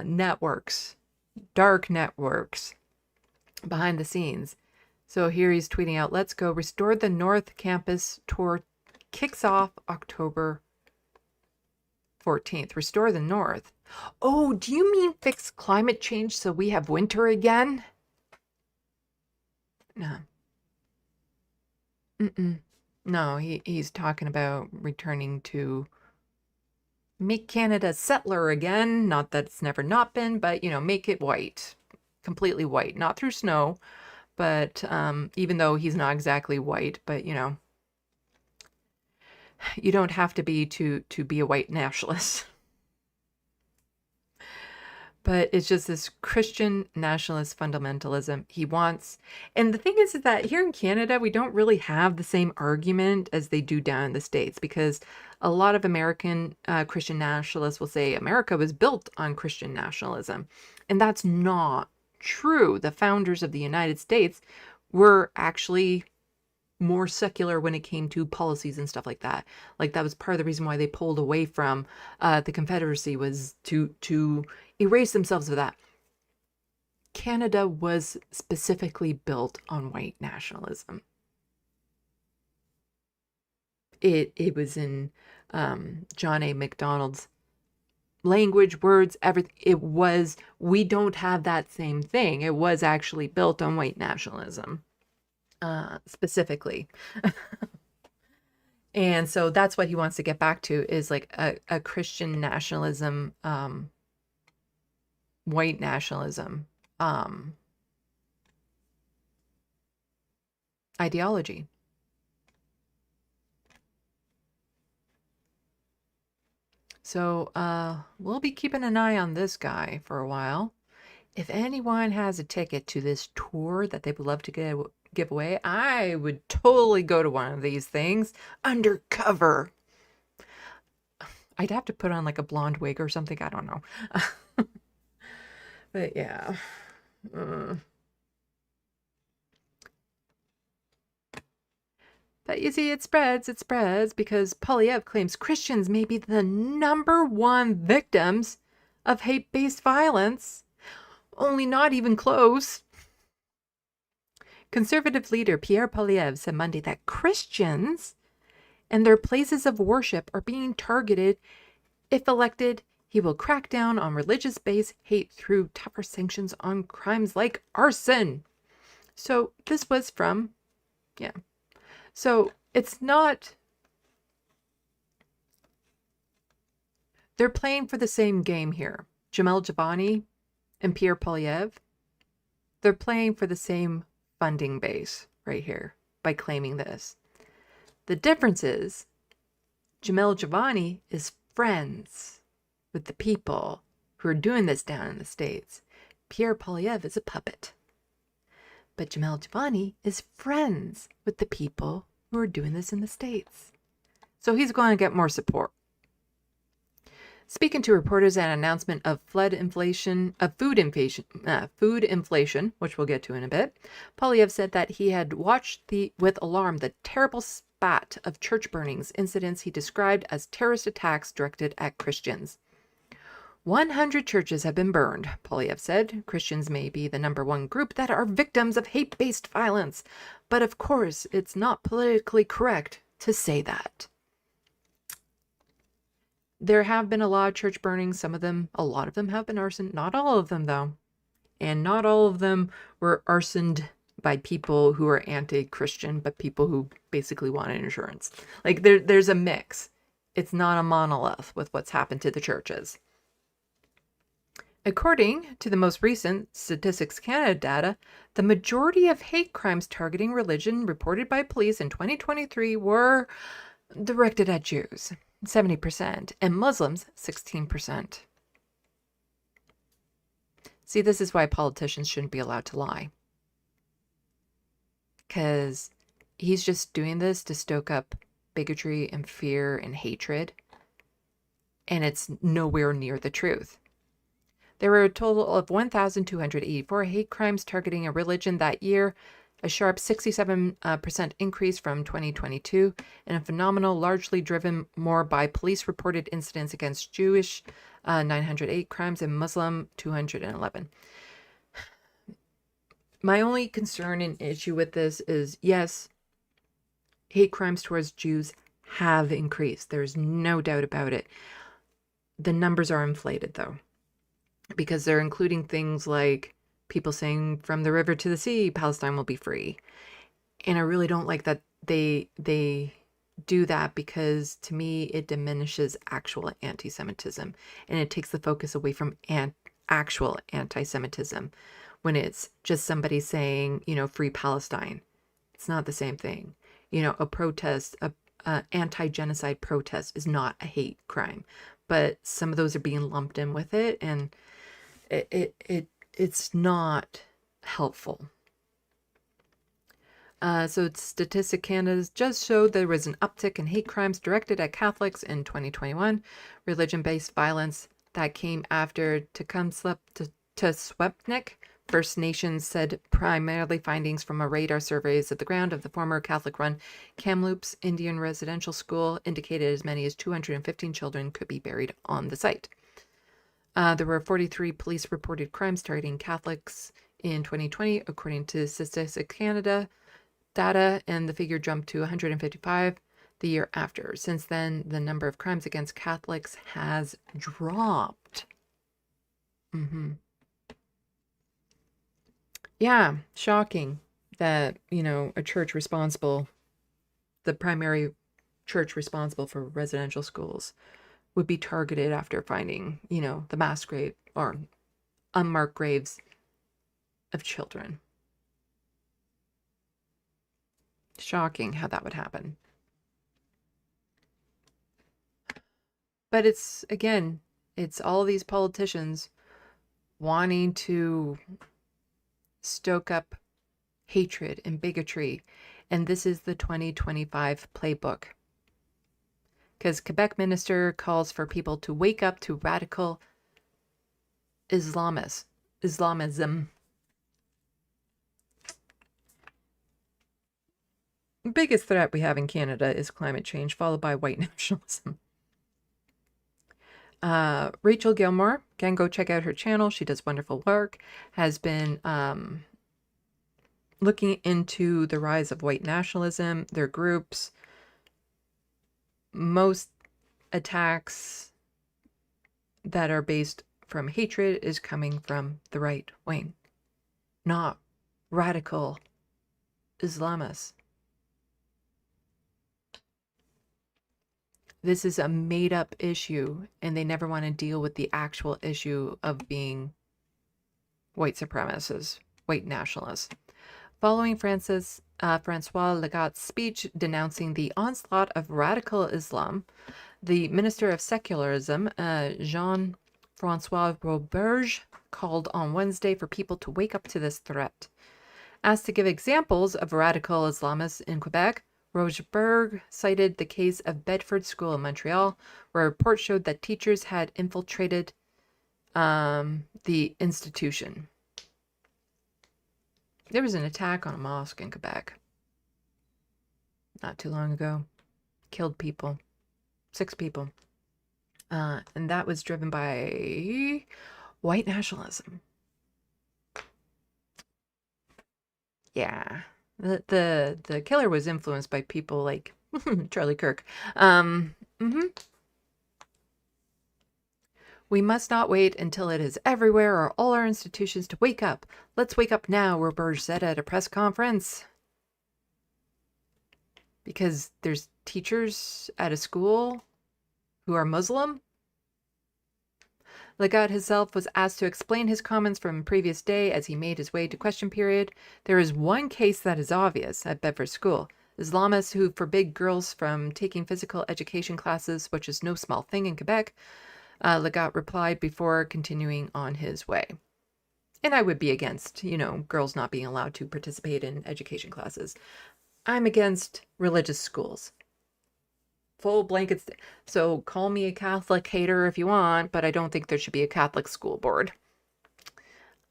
networks, dark networks behind the scenes. So here he's tweeting out, "Let's go. Restore the North Campus tour kicks off October 14th. Restore the North. Oh, do you mean fix climate change so we have winter again?" No. No, he's talking about returning to make Canada settler again. Not that it's never not been, but, make it white. Completely white. Not through snow, but even though he's not exactly white, but, you don't have to be to be a white nationalist. But it's just this Christian nationalist fundamentalism he wants. And the thing is that here in Canada, we don't really have the same argument as they do down in the States, because a lot of American Christian nationalists will say America was built on Christian nationalism. And that's not true. The founders of the United States were actually more secular when it came to policies and stuff like that. Like, that was part of the reason why they pulled away from the Confederacy, was to erase themselves of that. Canada was specifically built on white nationalism. It was in John A. Macdonald's language, words, everything. We don't have that same thing. It was actually built on white nationalism. Specifically. And so that's what he wants to get back to, is like a Christian nationalism, white nationalism ideology. So we'll be keeping an eye on this guy for a while. If anyone has a ticket to this tour that they would love to give away, I would totally go to one of these things undercover. I'd have to put on like a blonde wig or something. I don't know. But yeah. But you see, it spreads because Poilievre claims Christians may be the #1 victims of hate-based violence. Only not even close. Conservative leader Pierre Poilievre said Monday that Christians and their places of worship are being targeted. If elected, he will crack down on religious-based hate through tougher sanctions on crimes like arson. So this was from, So it's not, they're playing for the same game here. Jamil Jivani and Pierre Poilievre, they're playing for the same funding base right here by claiming this. The difference is Jamil Jivani is friends with the people who are doing this down in the States. Pierre Poilievre is a puppet. But Jamil Jivani is friends with the people who are doing this in the States. So he's going to get more support. Speaking to reporters at an announcement of food inflation, which we'll get to in a bit, Poilievre said that he had watched with alarm the terrible spat of church burnings incidents he described as terrorist attacks directed at Christians. 100 churches have been burned, Poilievre said. Christians may be the #1 group that are victims of hate-based violence, but of course it's not politically correct to say that. There have been a lot of church burnings. A lot of them have been arson. Not all of them, though. And not all of them were arsoned by people who are anti-Christian, but people who basically wanted insurance. Like, there's a mix. It's not a monolith with what's happened to the churches. According to the most recent Statistics Canada data, the majority of hate crimes targeting religion reported by police in 2023 were directed at Jews, 70%, and Muslims, 16%. See, this is why politicians shouldn't be allowed to lie. Because he's just doing this to stoke up bigotry and fear and hatred. And it's nowhere near the truth. There were a total of 1,284 hate crimes targeting a religion that year, a sharp 67% increase from 2022, and a phenomenal, largely driven more by police-reported incidents against Jewish, 908 crimes, and Muslim, 211. My only concern and issue with this is, yes, hate crimes towards Jews have increased. There's no doubt about it. The numbers are inflated, though, because they're including things like people saying from the river to the sea, Palestine will be free. And I really don't like that they do that, because to me, it diminishes actual anti-Semitism, and it takes the focus away from actual anti-Semitism when it's just somebody saying, free Palestine. It's not the same thing. A protest, a anti-genocide protest is not a hate crime, but some of those are being lumped in with it, and it's not helpful. So Statistics Canada just showed there was an uptick in hate crimes directed at Catholics in 2021. Religion-based violence that came after Tecumseh First Nations said primarily findings from a radar surveys of the ground of the former Catholic-run Kamloops Indian Residential School indicated as many as 215 children could be buried on the site. There were 43 police-reported crimes targeting Catholics in 2020, according to Statistics Canada data, and the figure jumped to 155 the year after. Since then, the number of crimes against Catholics has dropped. Yeah, shocking that, a church responsible, the primary church responsible for residential schools, would be targeted after finding, the mass grave or unmarked graves of children. Shocking how that would happen. But it's all these politicians wanting to stoke up hatred and bigotry. And this is the 2025 playbook. Because Quebec minister calls for people to wake up to radical Islamism. The biggest threat we have in Canada is climate change, followed by white nationalism. Rachel Gilmore, again, go check out her channel. She does wonderful work. Has been looking into the rise of white nationalism, their groups. Most attacks that are based from hatred is coming from the right wing, not radical Islamists. This is a made-up issue, and they never want to deal with the actual issue of being white supremacists, white nationalists. Following Francois Legate's speech denouncing the onslaught of radical Islam, the Minister of Secularism, Jean-Francois Roberge, called on Wednesday for people to wake up to this threat. Asked to give examples of radical Islamists in Quebec, Roberge cited the case of Bedford School in Montreal, where a report showed that teachers had infiltrated the institution. There was an attack on a mosque in Quebec not too long ago. Killed people. 6 people. And that was driven by white nationalism. Yeah. The killer was influenced by people like Charlie Kirk. We must not wait until it is everywhere or all our institutions to wake up. Let's wake up now, Roberge said at a press conference. Because there's teachers at a school who are Muslim. Legat himself was asked to explain his comments from previous day as he made his way to question period. There is one case that is obvious at Bedford School. Islamists who forbid girls from taking physical education classes, which is no small thing in Quebec, Legat replied before continuing on his way. And I would be against, girls not being allowed to participate in education classes. I'm against religious schools. Full blanket. So call me a Catholic hater if you want, but I don't think there should be a Catholic school board.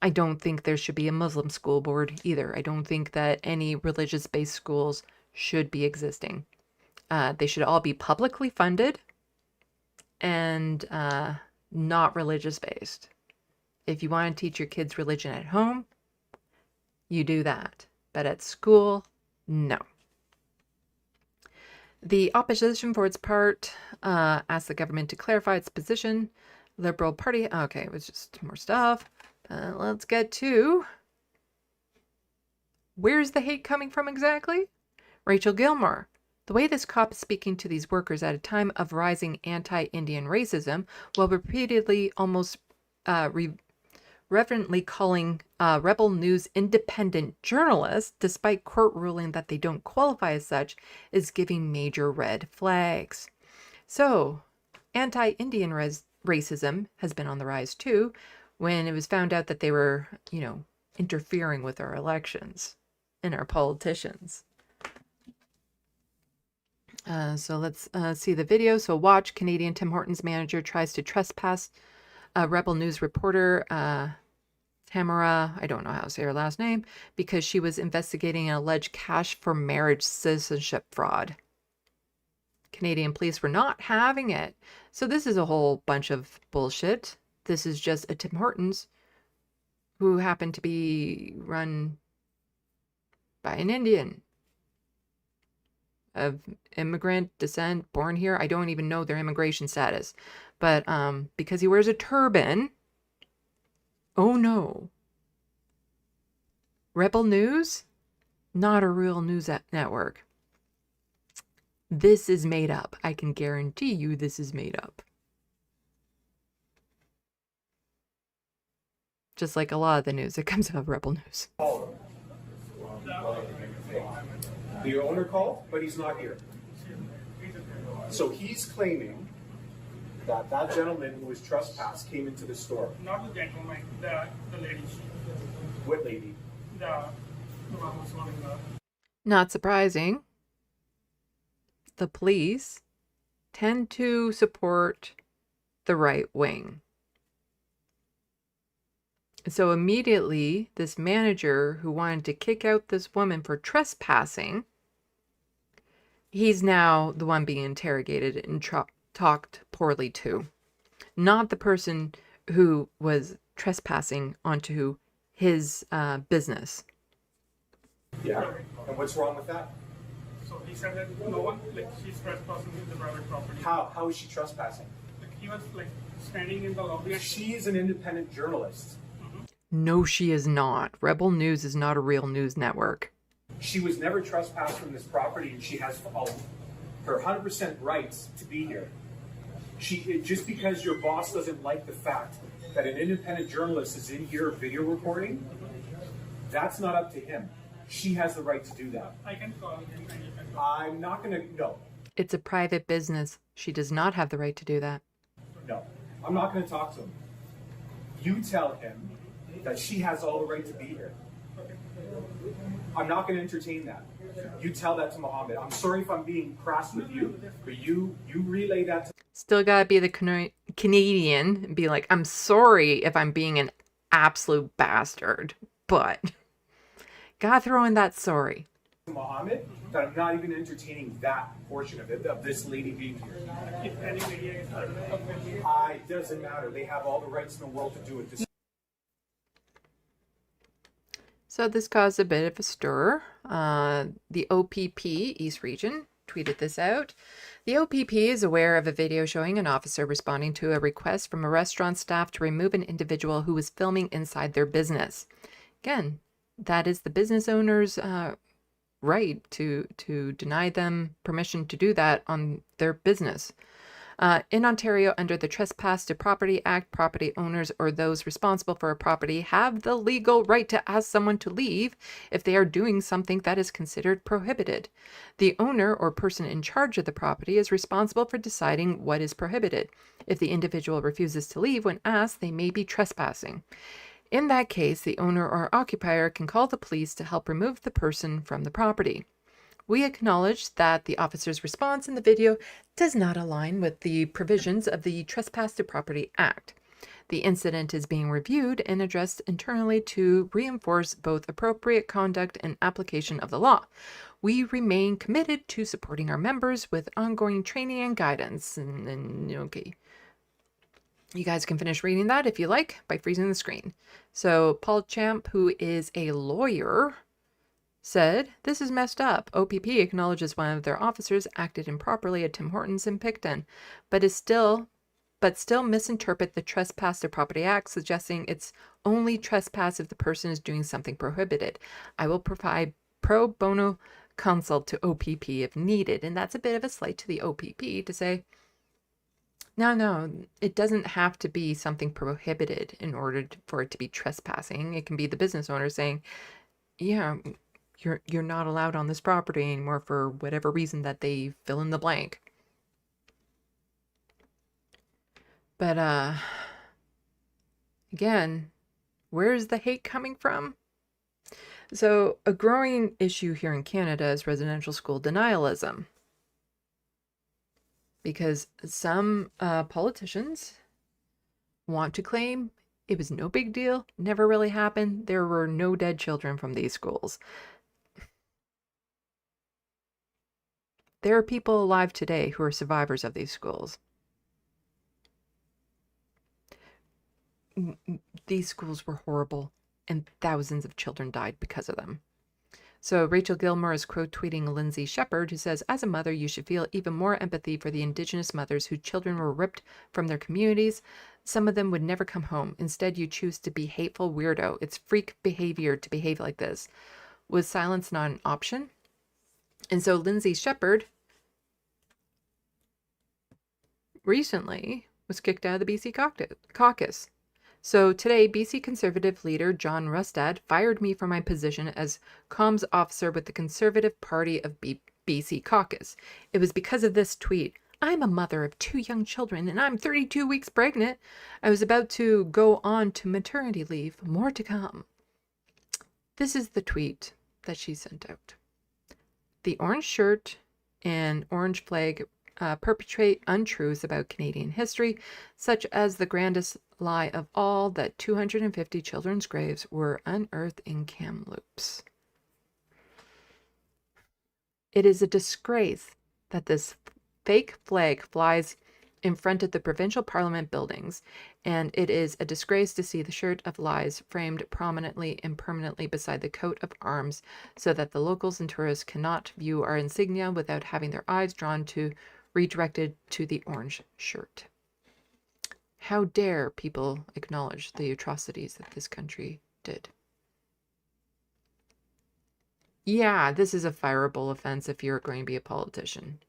I don't think there should be a Muslim school board either. I don't think that any religious-based schools should be existing. They should all be publicly funded and not religious-based. If you want to teach your kids religion at home, you do that. But at school, no. The opposition, for its part, asked the government to clarify its position. Liberal Party, okay, it was just more stuff. Let's get to, where's the hate coming from exactly? Rachel Gilmore. The way this cop is speaking to these workers at a time of rising anti-Indian racism, while repeatedly, almost reverently calling Rebel News independent journalists, despite court ruling that they don't qualify as such, is giving major red flags. So, anti-Indian racism has been on the rise too, when it was found out that they were, interfering with our elections and our politicians. So let's see the video. So watch, Canadian Tim Hortons manager tries to trespass Rebel News reporter, Tamara, I don't know how to say her last name, because she was investigating an alleged cash for marriage citizenship fraud. Canadian police were not having it. So this is a whole bunch of bullshit. This is just a Tim Hortons who happened to be run by an Indian of immigrant descent, born here. I don't even know their immigration status. But because he wears a turban, oh no. Rebel News? Not a real news network. This is made up. I can guarantee you this is made up. Just like a lot of the news that comes out of Rebel News. The owner called, but he's not here. So he's claiming that that gentleman who was trespassed came into the store. Not the gentleman, the lady. What lady? The one who's holding the... Not surprising. The police tend to support the right wing. So immediately, this manager who wanted to kick out this woman for trespassing, he's now the one being interrogated and talked poorly to. Not the person who was trespassing onto his business. Yeah, and what's wrong with that? So he said that no one, she's trespassing in the private property. How is she trespassing? He was standing in the lobby. She is an independent journalist. No, she is not. Rebel News is not a real news network. She was never trespassed from this property, and she has her 100% rights to be here. Just because your boss doesn't like the fact that an independent journalist is in here video recording, that's not up to him. She has the right to do that. I can call him. I'm not going to, no. It's a private business. She does not have the right to do that. No, I'm not going to talk to him. You tell him that she has all the right to be here. I'm not going to entertain that. You tell that to Mohammed. I'm sorry if I'm being crass with you, but you relay that to... Still gotta be the Canadian and be like, I'm sorry if I'm being an absolute bastard, but gotta throw in that sorry. Mohammed, that I'm not even entertaining that portion of it, of this lady being here. If any media is It doesn't matter. They have all the rights in the world to do it. So this caused a bit of a stir. The OPP East Region tweeted this out. The OPP is aware of a video showing an officer responding to a request from a restaurant staff to remove an individual who was filming inside their business. Again, that is the business owner's right to deny them permission to do that on their business. In Ontario, under the Trespass to Property Act, property owners or those responsible for a property have the legal right to ask someone to leave if they are doing something that is considered prohibited. The owner or person in charge of the property is responsible for deciding what is prohibited. If the individual refuses to leave when asked, they may be trespassing. In that case, the owner or occupier can call the police to help remove the person from the property. We acknowledge that the officer's response in the video does not align with the provisions of the Trespass to Property Act. The incident is being reviewed and addressed internally to reinforce both appropriate conduct and application of the law. We remain committed to supporting our members with ongoing training and guidance. Okay. You guys can finish reading that if you like by freezing the screen. So Paul Champ, who is a lawyer, said, "This is messed up. OPP acknowledges one of their officers acted improperly at Tim Hortons in Picton, but still misinterpret the Trespass to Property Act, suggesting it's only trespass if the person is doing something prohibited. I will provide pro bono consult to OPP if needed." And that's a bit of a slight to the OPP to say, no, it doesn't have to be something prohibited in order for it to be trespassing. It can be the business owner saying, yeah, you're not allowed on this property anymore for whatever reason that they fill in the blank. But again, where's the hate coming from? So a growing issue here in Canada is residential school denialism. Because some politicians want to claim it was no big deal, never really happened, there were no dead children from these schools. There are people alive today who are survivors of these schools. These schools were horrible, and thousands of children died because of them. So Rachel Gilmore is quote tweeting Lindsay Shepherd, who says, "As a mother, you should feel even more empathy for the Indigenous mothers whose children were ripped from their communities. Some of them would never come home. Instead, you choose to be hateful weirdo. It's freak behavior to behave like this. Was silence not an option?" And so Lindsay Shepherd recently was kicked out of the BC caucus. So today, BC Conservative leader John Rustad fired me from my position as comms officer with the Conservative Party of BC caucus. It was because of this tweet. "I'm a mother of 2 young children and I'm 32 weeks pregnant. I was about to go on to maternity leave. More to come." This is the tweet that she sent out. "The orange shirt and orange flag perpetrate untruths about Canadian history, such as the grandest lie of all that 250 children's graves were unearthed in Kamloops. It is a disgrace that this fake flag flies in front of the provincial parliament buildings, and it is a disgrace to see the shirt of lies framed prominently and permanently beside the coat of arms so that the locals and tourists cannot view our insignia without having their eyes redirected to the orange shirt. How dare people acknowledge the atrocities that this country did?" Yeah, this is a fireable offense if you're going to be a politician.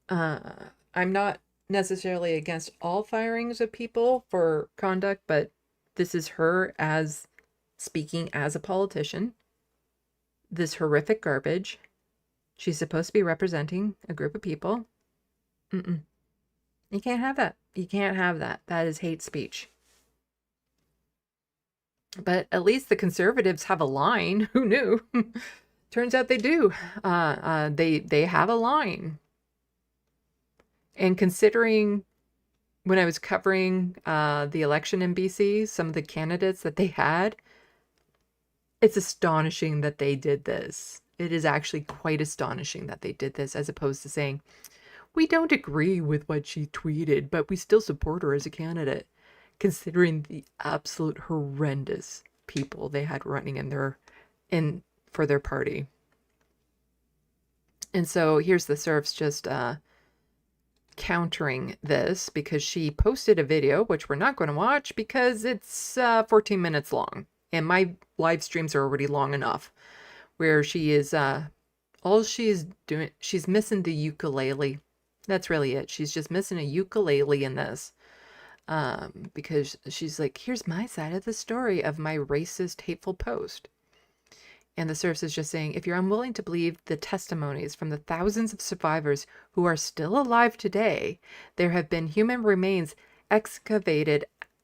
I'm not necessarily against all firings of people for conduct, but this is her as speaking as a politician. This horrific garbage. She's supposed to be representing a group of people. You can't have that. You can't have that. That is hate speech. But at least the Conservatives have a line. Who knew? Turns out they do. They have a line. And considering when I was covering the election in BC, some of the candidates that they had, it's astonishing that they did this. It is actually quite astonishing that they did this, as opposed to saying, "We don't agree with what she tweeted, but we still support her as a candidate," considering the absolute horrendous people they had running for their party. And so here's the serfs just countering this, because she posted a video, which we're not going to watch because it's 14 minutes long. And my live streams are already long enough, where she is all she's doing, she's missing the ukulele. That's really it. She's just missing a ukulele in this. Because she's like, here's my side of the story of my racist, hateful post. And the service is just saying, if you're unwilling to believe the testimonies from the thousands of survivors who are still alive today, there have been human remains excavated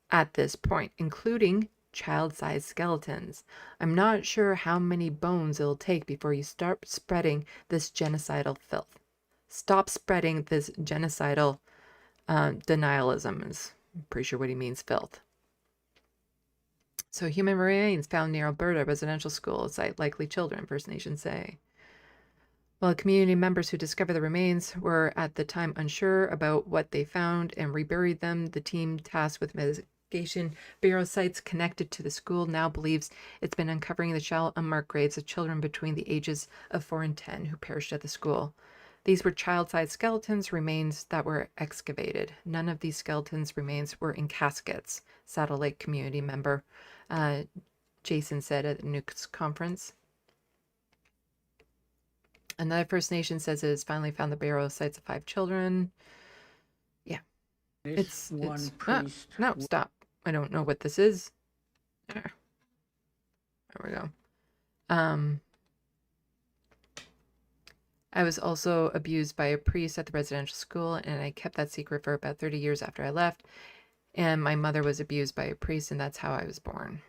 at this point, including child-sized skeletons. I'm not sure how many bones it'll take before you start spreading this genocidal filth. Stop spreading this genocidal denialism is, I'm pretty sure what he means, filth. So human remains found near Alberta residential school site, likely children, First Nations say. While community members who discovered the remains were at the time unsure about what they found and reburied them, the team tasked with investigation burial sites connected to the school now believes it's been uncovering the shallow, unmarked graves of children between the ages of 4 and 10 who perished at the school. These were child-sized skeletons, remains that were excavated. None of these skeletons' remains were in caskets, Saddle Lake community member Jason said at the news conference. Another First Nation says it has finally found the burial sites of 5 children. Yeah. It's no, stop. I don't know what this is. There we go. I was also abused by a priest at the residential school, and I kept that secret for about 30 years after I left. And my mother was abused by a priest, and that's how I was born.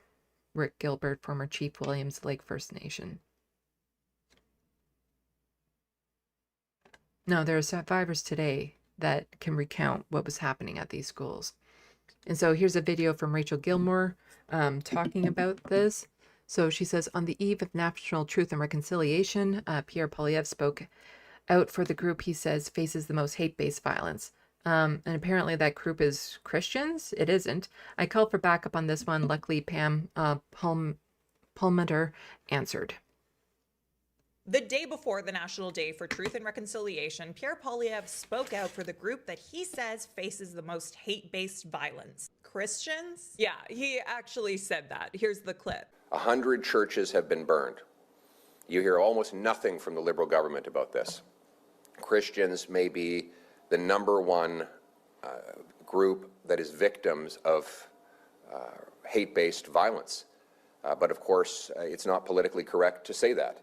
Rick Gilbert, former Chief Williams Lake First Nation. No, there are survivors today that can recount what was happening at these schools. And so here's a video from Rachel Gilmore talking about this. So she says, on the eve of National Truth and Reconciliation, Pierre Poilievre spoke out for the group he says faces the most hate-based violence. And apparently that group is Christians. It isn't. I called for backup on this one. Luckily, Pam Palmater answered. The day before the National Day for Truth and Reconciliation, Pierre Poilievre spoke out for the group that he says faces the most hate-based violence. Christians? Yeah, he actually said that. Here's the clip. 100 churches have been burned. You hear almost nothing from the Liberal government about this. Christians may be the #1 group that is victims of hate-based violence. But of course, it's not politically correct to say that.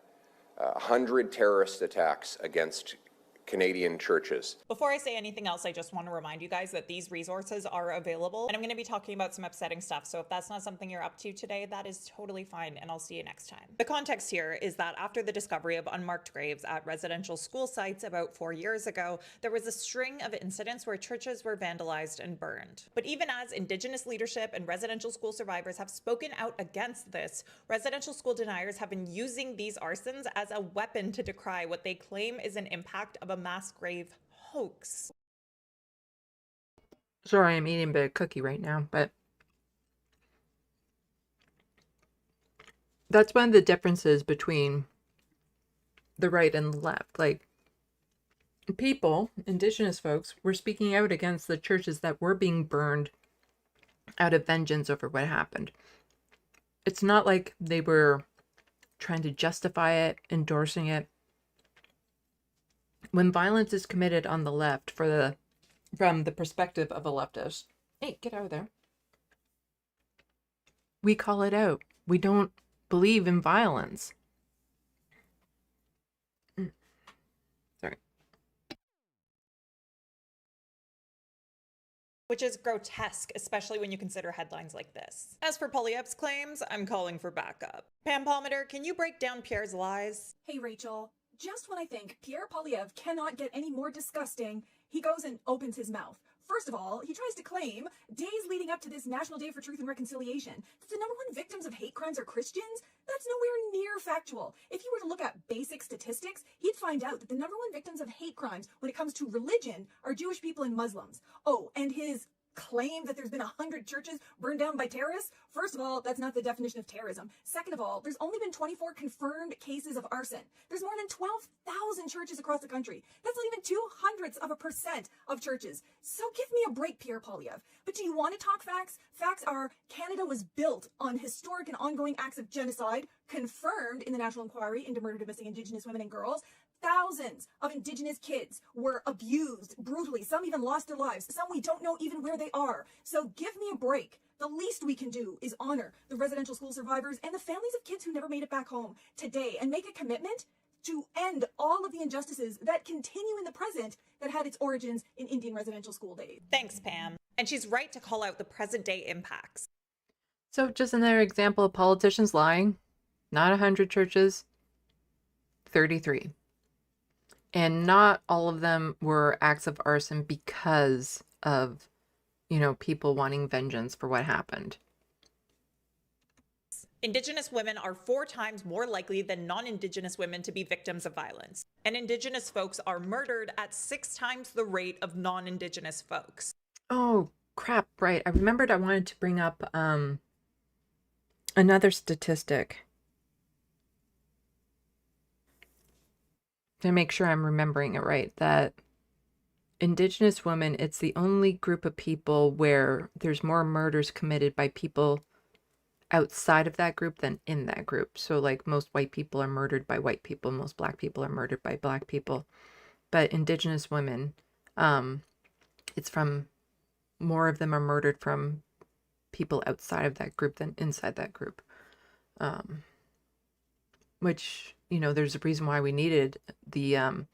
100 terrorist attacks against Canadian churches. Before I say anything else, I just want to remind you guys that these resources are available, and I'm going to be talking about some upsetting stuff, so if that's not something you're up to today, that is totally fine, and I'll see you next time. The context here is that after the discovery of unmarked graves at residential school sites about 4 years ago, there was a string of incidents where churches were vandalized and burned. But even as Indigenous leadership and residential school survivors have spoken out against this, residential school deniers have been using these arsons as a weapon to decry what they claim is an impact of a mass grave hoax. Sorry, I'm eating a bit of cookie right now, but that's one of the differences between the right and the left. Like, people, Indigenous folks, were speaking out against the churches that were being burned out of vengeance over what happened. It's not like they were trying to justify it, endorsing it. When violence is committed on the left from the perspective of a leftist, hey, get out of there. We call it out. We don't believe in violence. Sorry. Which is grotesque, especially when you consider headlines like this. As for Poilievre's claims, I'm calling for backup. Pam Palmater, can you break down Pierre's lies? Hey, Rachel. Just when I think Pierre Poilievre cannot get any more disgusting, he goes and opens his mouth. First of all, he tries to claim, days leading up to this National Day for Truth and Reconciliation, that the #1 victims of hate crimes are Christians. That's nowhere near factual. If he were to look at basic statistics, he'd find out that the #1 victims of hate crimes when it comes to religion are Jewish people and Muslims. Oh, and his claim that there's been 100 churches burned down by terrorists? First of all, that's not the definition of terrorism. Second of all, there's only been 24 confirmed cases of arson. There's more than 12,000 churches across the country. That's not even 0.02% of churches. So give me a break, Pierre Poilievre. But do you want to talk facts? Facts are Canada was built on historic and ongoing acts of genocide, confirmed in the National Inquiry into murder of missing Indigenous women and girls. Thousands of Indigenous kids were abused brutally. Some even lost their lives. Some we don't know even where they are. So give me a break. The least we can do is honor the residential school survivors and the families of kids who never made it back home today and make a commitment to end all of the injustices that continue in the present that had its origins in Indian residential school days. Thanks, Pam. And she's right to call out the present day impacts. So just another example of politicians lying. Not 100 churches, 33. And not all of them were acts of arson because of, people wanting vengeance for what happened. Indigenous women are 4 times more likely than non-Indigenous women to be victims of violence. And Indigenous folks are murdered at 6 times the rate of non-Indigenous folks. Oh, crap. Right. I remembered I wanted to bring up another statistic to make sure I'm remembering it right, that Indigenous women, it's the only group of people where there's more murders committed by people outside of that group than in that group. So like most white people are murdered by white people, most black people are murdered by black people. But Indigenous women, it's from more of them are murdered from people outside of that group than inside that group. Which, there's a reason why we needed the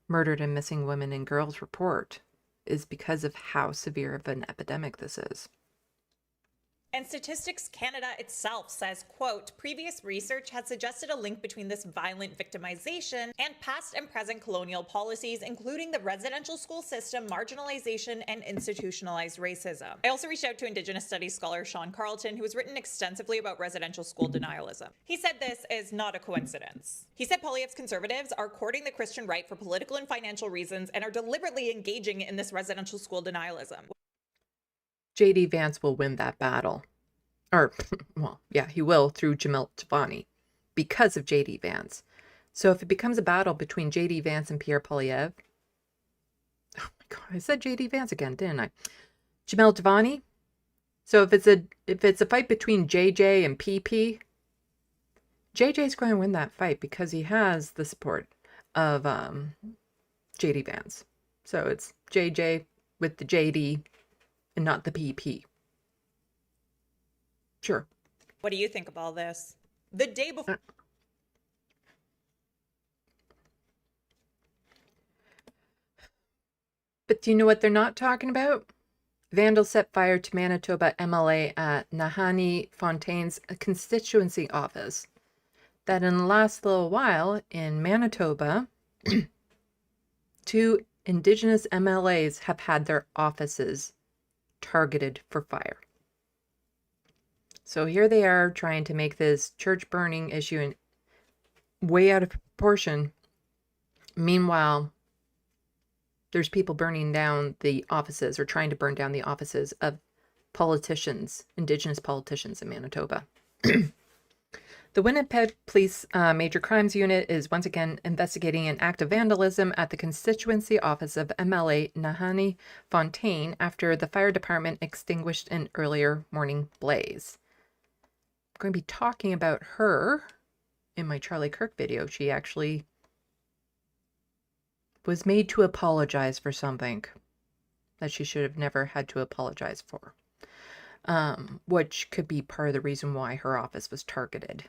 Murdered and Missing Women and Girls report, is because of how severe of an epidemic this is. And Statistics Canada itself says, quote, previous research had suggested a link between this violent victimization and past and present colonial policies, including the residential school system, marginalization, and institutionalized racism. I also reached out to Indigenous Studies scholar Sean Carlton, who has written extensively about residential school denialism. He said this is not a coincidence. He said Poilievre's conservatives are courting the Christian right for political and financial reasons and are deliberately engaging in this residential school denialism. J.D. Vance will win that battle. Or, well, yeah, he will through Jamil Jivani because of J.D. Vance. So if it becomes a battle between J.D. Vance and Pierre Poilievre, oh my God, I said J.D. Vance again, didn't I? Jamil Jivani. So if it's a fight between JJ and PP, JJ's going to win that fight because he has the support of J.D. Vance. So it's JJ with the JD and not the PP. Sure. What do you think of all this? The day before... But do you know what they're not talking about? Vandals set fire to Manitoba MLA at Nahanni Fontaine's constituency office. That in the last little while in Manitoba, 2 Indigenous MLAs have had their offices targeted for fire. So here they are trying to make this church burning issue way out of proportion. Meanwhile, there's people burning down the offices or trying to burn down the offices of politicians, Indigenous politicians in Manitoba. The Winnipeg Police Major Crimes Unit is once again investigating an act of vandalism at the constituency office of MLA Nahanni Fontaine after the fire department extinguished an earlier morning blaze. I'm going to be talking about her in my Charlie Kirk video. She actually was made to apologize for something that she should have never had to apologize for, which could be part of the reason why her office was targeted.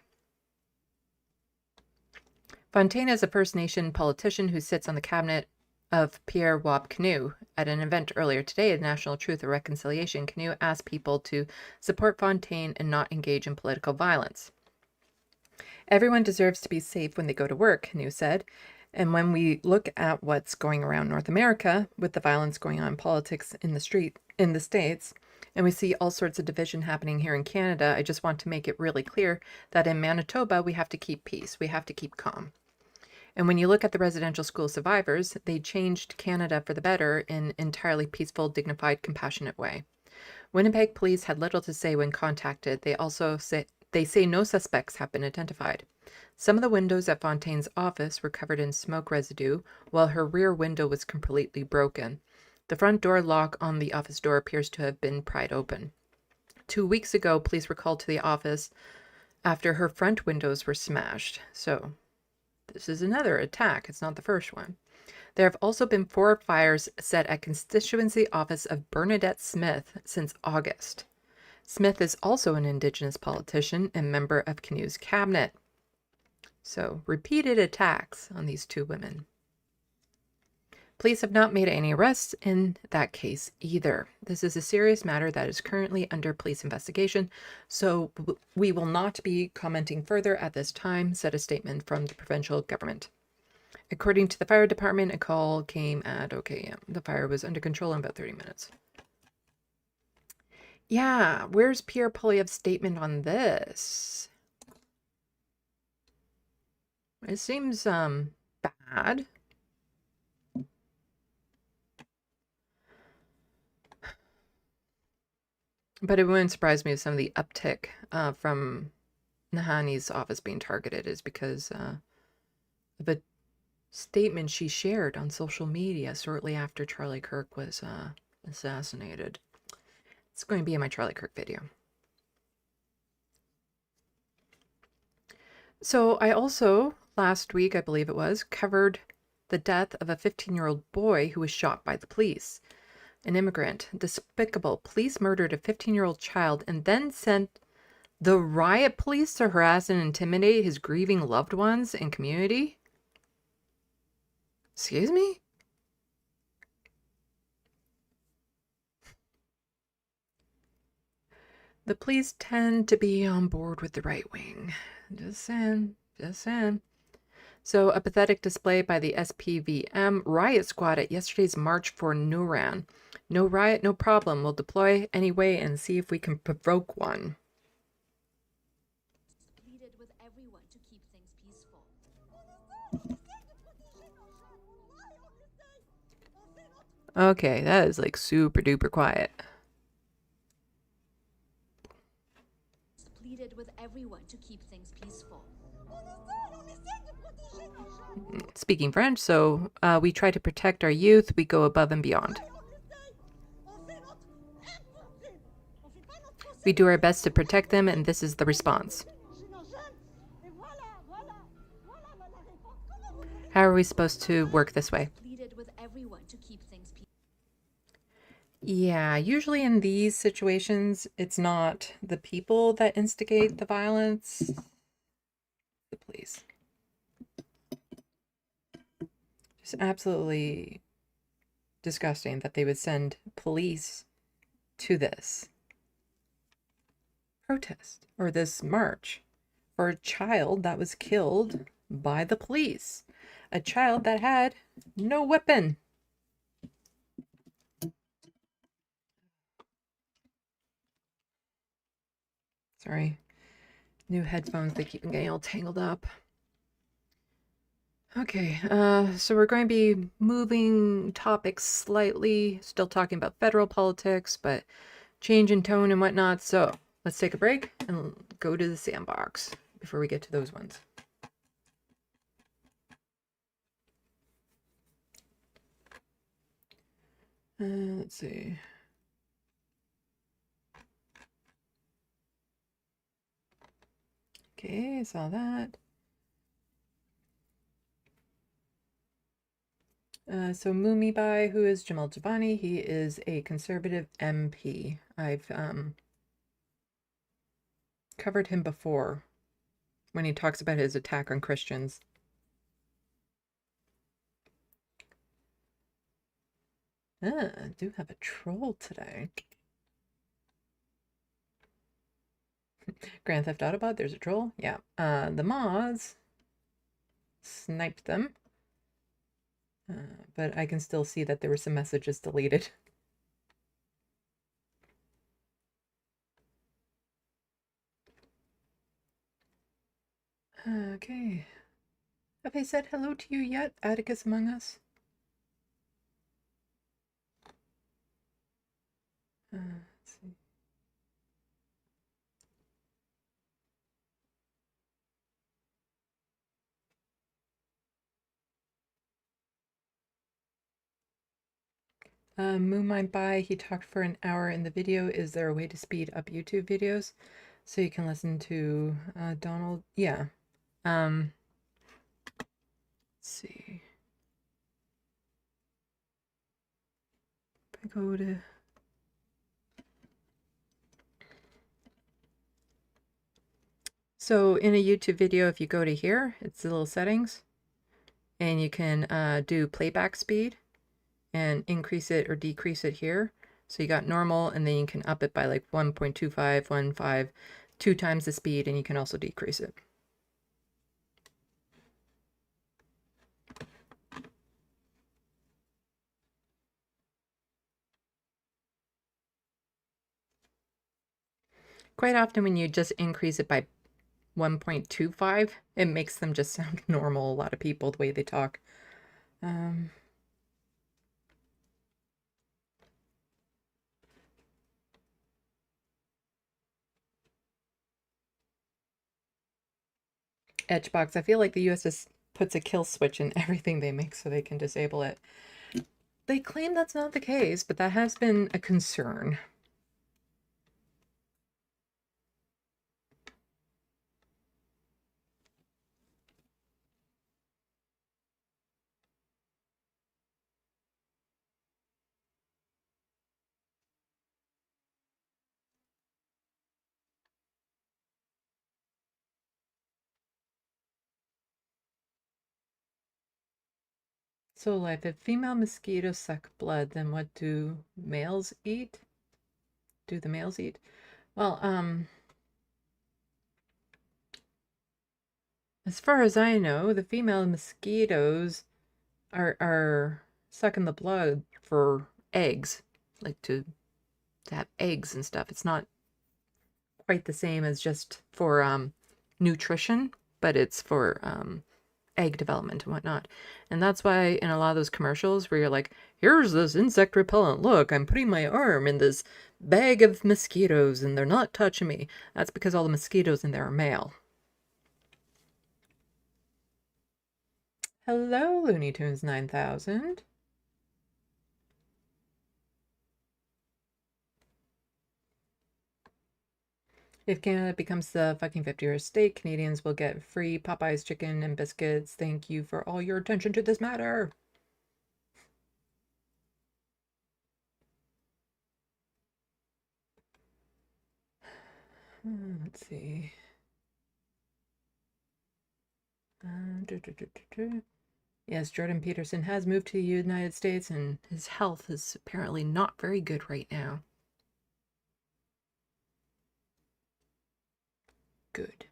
Fontaine is a First Nation politician who sits on the cabinet of Pierre Wab Canoe. At an event earlier today at National Truth and Reconciliation, Canoe asked people to support Fontaine and not engage in political violence. Everyone deserves to be safe when they go to work, Canoe said. And when we look at what's going around North America with the violence going on in politics in the States, and we see all sorts of division happening here in Canada, I just want to make it really clear that in Manitoba, we have to keep peace. We have to keep calm. And when you look at the residential school survivors, they changed Canada for the better in an entirely peaceful, dignified, compassionate way. Winnipeg police had little to say when contacted. They say no suspects have been identified. Some of the windows at Fontaine's office were covered in smoke residue, while her rear window was completely broken. The front door lock on the office door appears to have been pried open. 2 weeks ago, police were called to the office after her front windows were smashed. So this is another attack. It's not the first one. There have also been 4 fires set at constituency office of Bernadette Smith since August. Smith is also an Indigenous politician and member of Canu's cabinet. So, repeated attacks on these 2 women. Police have not made any arrests in that case either. This is a serious matter that is currently under police investigation, so we will not be commenting further at this time, said a statement from the provincial government. According to the fire department, a call came at, the fire was under control in about 30 minutes. Yeah, where's Pierre Poilievre's statement on this? It seems, bad. But it wouldn't surprise me if some of the uptick from Nahani's office being targeted is because of a statement she shared on social media shortly after Charlie Kirk was assassinated. It's going to be in my Charlie Kirk video. So I also, last week, I believe it was, covered the death of a 15-year-old boy who was shot by the police. An immigrant, despicable. Police murdered a 15-year-old child and then sent the riot police to harass and intimidate his grieving loved ones and community? Excuse me? The police tend to be on board with the right wing. Just saying. Just saying. So, a pathetic display by the SPVM riot squad at yesterday's March for Nuran. No riot, no problem. We'll deploy anyway and see if we can provoke one. Pleaded with everyone to keep things peaceful. Okay, that is like super duper quiet. Pleaded with everyone to keep things peaceful. Speaking French, so we try to protect our youth. We go above and beyond. We do our best to protect them, and this is the response. How are we supposed to work this way? Pleaded with everyone to keep things peaceful. Yeah, usually in these situations, it's not the people that instigate the violence. The police. Just absolutely disgusting that they would send police to this protest or this march for a child that was killed by the police. A child that had no weapon. Sorry. New headphones, they keep getting all tangled up. Okay, so we're going to be moving topics slightly, still talking about federal politics, but change in tone and whatnot. So let's take a break and go to the SandBox before we get to those ones. Let's see. Okay, I saw that. So Mumibai, who is Jamil Jivani, he is a conservative MP. I've covered him before when he talks about his attack on Christians. I do have a troll today. Grand Theft Autobot, there's a troll. Yeah. The mods sniped them. But I can still see that there were some messages deleted. Okay. Have I said hello to you yet, Atticus Among Us? Let's see. Moonmind By, he talked for an hour in the video. Is there a way to speed up YouTube videos so you can listen to Donald? Yeah. Let's see. If I go to... So in a YouTube video, if you go to here, it's the little settings, and you can do playback speed and increase it or decrease it here. So you got normal, and then you can up it by like 1.25, 1.5, 2 times the speed, and you can also decrease it. Quite often when you just increase it by 1.25, it makes them just sound normal, a lot of people, the way they talk. Edgebox, I feel like the US just puts a kill switch in everything they make so they can disable it. They claim that's not the case, but that has been a concern. So life, if female mosquitoes suck blood, then what do males eat? Do the males eat? Well, as far as I know, the female mosquitoes are sucking the blood for eggs, like to have eggs and stuff. It's not quite the same as just for nutrition, but it's for egg development and whatnot. And that's why in a lot of those commercials where you're like, here's this insect repellent, look, I'm putting my arm in this bag of mosquitoes and they're not touching me. That's because all the mosquitoes in there are male. Hello, Looney Tunes 9000. If Canada becomes the fucking 50th state, Canadians will get free Popeye's chicken and biscuits. Thank you for all your attention to this matter. Let's see. Yes, Jordan Peterson has moved to the United States and his health is apparently not very good right now. Good.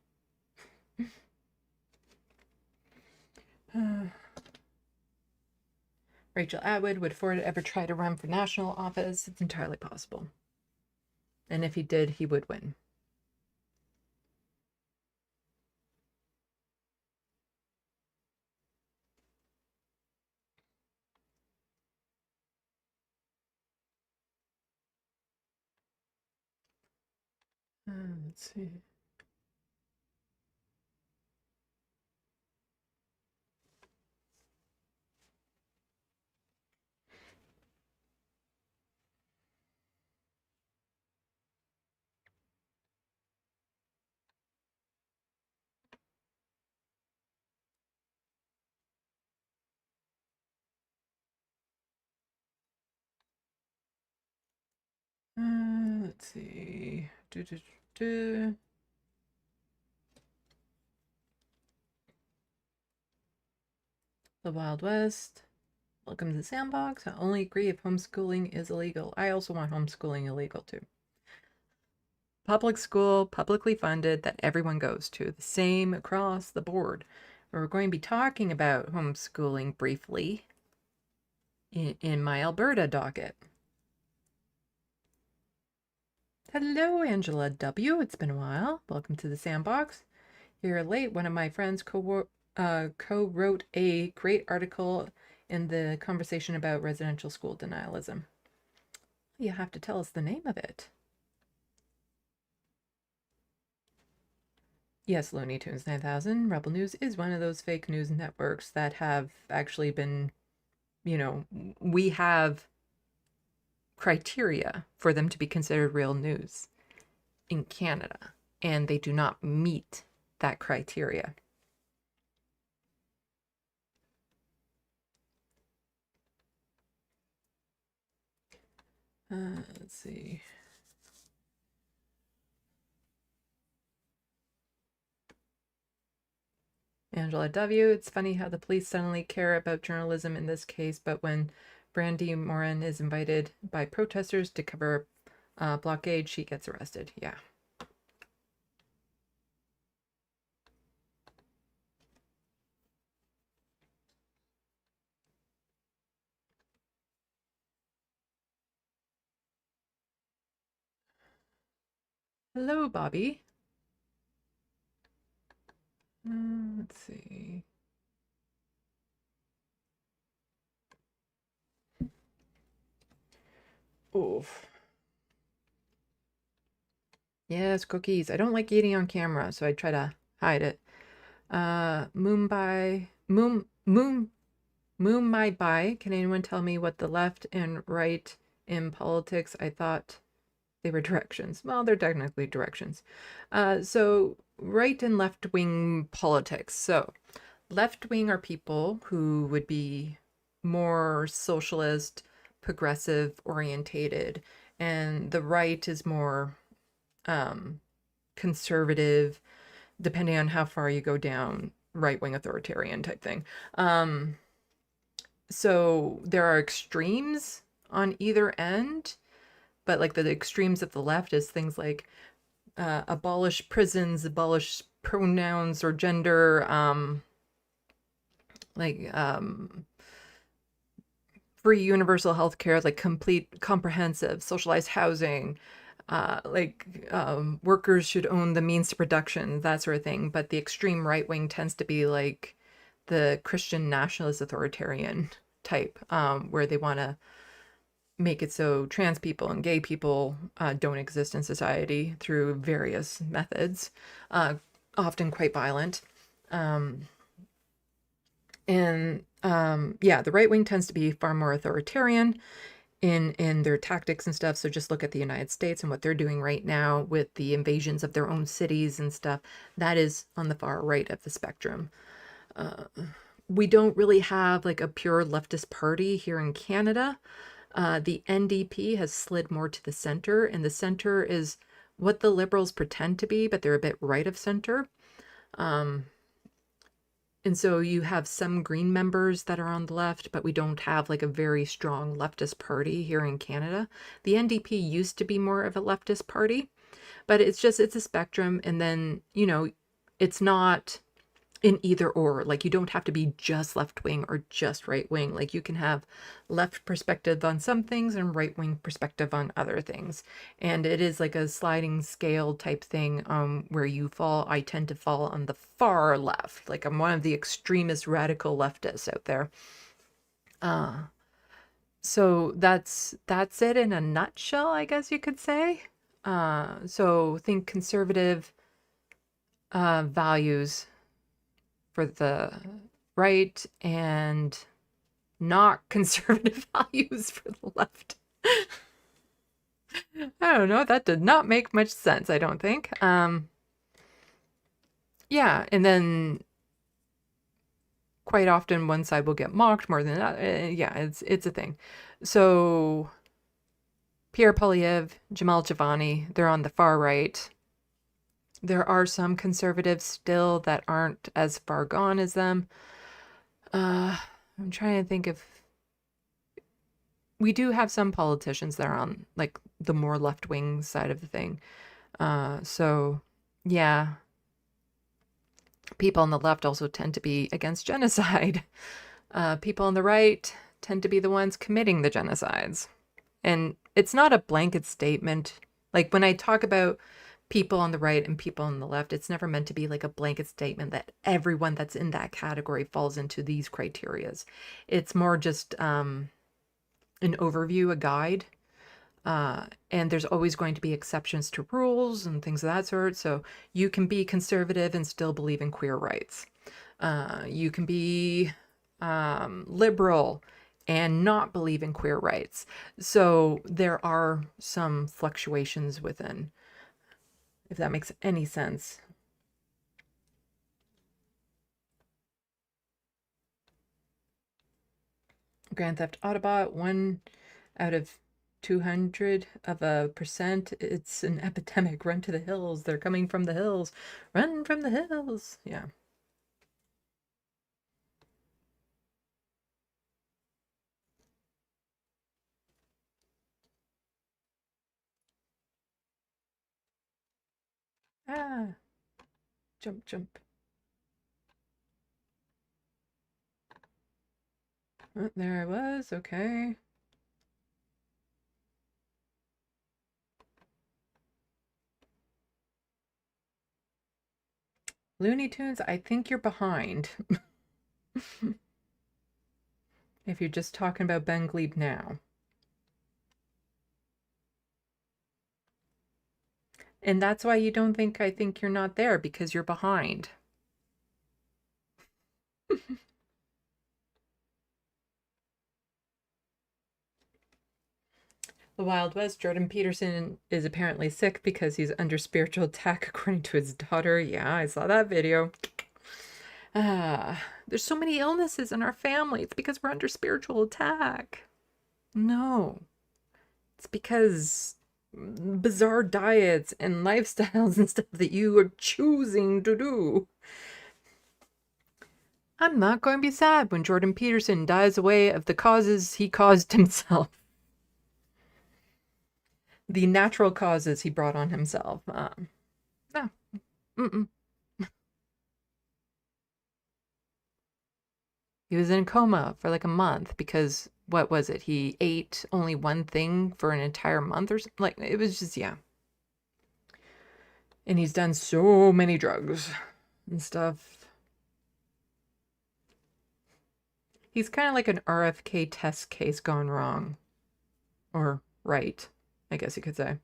Rachel Atwood, would Ford ever try to run for national office? It's entirely possible. And if he did, he would win. Let's see. Let's see. The Wild West. Welcome to the SandBox. I only agree if homeschooling is illegal. I also want homeschooling illegal too. Public school, publicly funded, that everyone goes to. The same across the board. We're going to be talking about homeschooling briefly in my Alberta docket. Hello, Angela W. It's been a while. Welcome to the SandBox. You're late. One of my friends co-wrote a great article in the conversation about residential school denialism. You have to tell us the name of it. Yes, Looney Tunes 9000. Rebel News is one of those fake news networks that have actually been, we have criteria for them to be considered real news in Canada, and they do not meet that criteria. Let's see. Angela W. It's funny how the police suddenly care about journalism in this case, but when Brandy Morin is invited by protesters to cover blockade, she gets arrested. Yeah. Hello, Bobby. Let's see. Oof. Yes, cookies. I don't like eating on camera, so I try to hide it. Mumbai. Can anyone tell me what the left and right in politics? I thought they were directions. Well, they're technically directions. So right and left wing politics. So left wing are people who would be more socialist, progressive orientated, and the right is more conservative, depending on how far you go down, right wing authoritarian type thing. So there are extremes on either end, but like the extremes of the left is things like abolish prisons, abolish pronouns or gender, free universal health care, like complete comprehensive socialized housing, workers should own the means to production, that sort of thing. But the extreme right wing tends to be like the Christian nationalist authoritarian type, where they want to make it so trans people and gay people don't exist in society through various methods, often quite violent. The right wing tends to be far more authoritarian in their tactics and stuff. So just look at the United States and what they're doing right now with the invasions of their own cities and stuff. That is on the far right of the spectrum. We don't really have like a pure leftist party here in Canada. The NDP has slid more to the center, and the center is what the Liberals pretend to be, but they're a bit right of center. And so you have some Green members that are on the left, but we don't have like a very strong leftist party here in Canada. The NDP used to be more of a leftist party, but it's a spectrum. And then, it's not in either or. Like, you don't have to be just left wing or just right wing. Like, you can have left perspective on some things and right wing perspective on other things. And it is like a sliding scale type thing, where I tend to fall on the far left. Like, I'm one of the extremist radical leftists out there. So that's it in a nutshell, I guess you could say. So think conservative values for the right and not conservative values for the left. I don't know. That did not make much sense, I don't think. Yeah, and then quite often one side will get mocked more than the other. Yeah, it's a thing. So Pierre Poilievre, Jamil Jivani, they're on the far right. There are some conservatives still that aren't as far gone as them. I'm trying to think if we do have some politicians that are on like the more left-wing side of the thing. So yeah, people on the left also tend to be against genocide. People on the right tend to be the ones committing the genocides. And it's not a blanket statement. Like when I talk about people on the right and people on the left. It's never meant to be like a blanket statement that everyone that's in that category falls into these criterias. It's more just an overview, a guide. And there's always going to be exceptions to rules and things of that sort. So you can be conservative and still believe in queer rights. You can be liberal and not believe in queer rights. So there are some fluctuations within, if that makes any sense. Grand Theft Autobot, 1 out of 200%. It's an epidemic. Run to the hills. They're coming from the hills. Run from the hills. Yeah. Ah. Jump, jump. Oh, there I was. Okay. Looney Tunes, I think you're behind. If you're just talking about Ben Glebe now. And that's why you don't think I think you're not there, because you're behind. The Wild West, Jordan Peterson is apparently sick because he's under spiritual attack, according to his daughter. Yeah, I saw that video. There's so many illnesses in our family. It's because we're under spiritual attack. No. It's because bizarre diets and lifestyles and stuff that you are choosing to do. I'm not going to be sad when Jordan Peterson dies away of the causes he caused himself. The natural causes he brought on himself. No. Mm-mm. He was in a coma for like a month because, what was it? He ate only one thing for an entire month or something. Like, it was just, yeah. And he's done so many drugs and stuff. He's kind of like an RFK test case gone wrong. Or right, I guess you could say.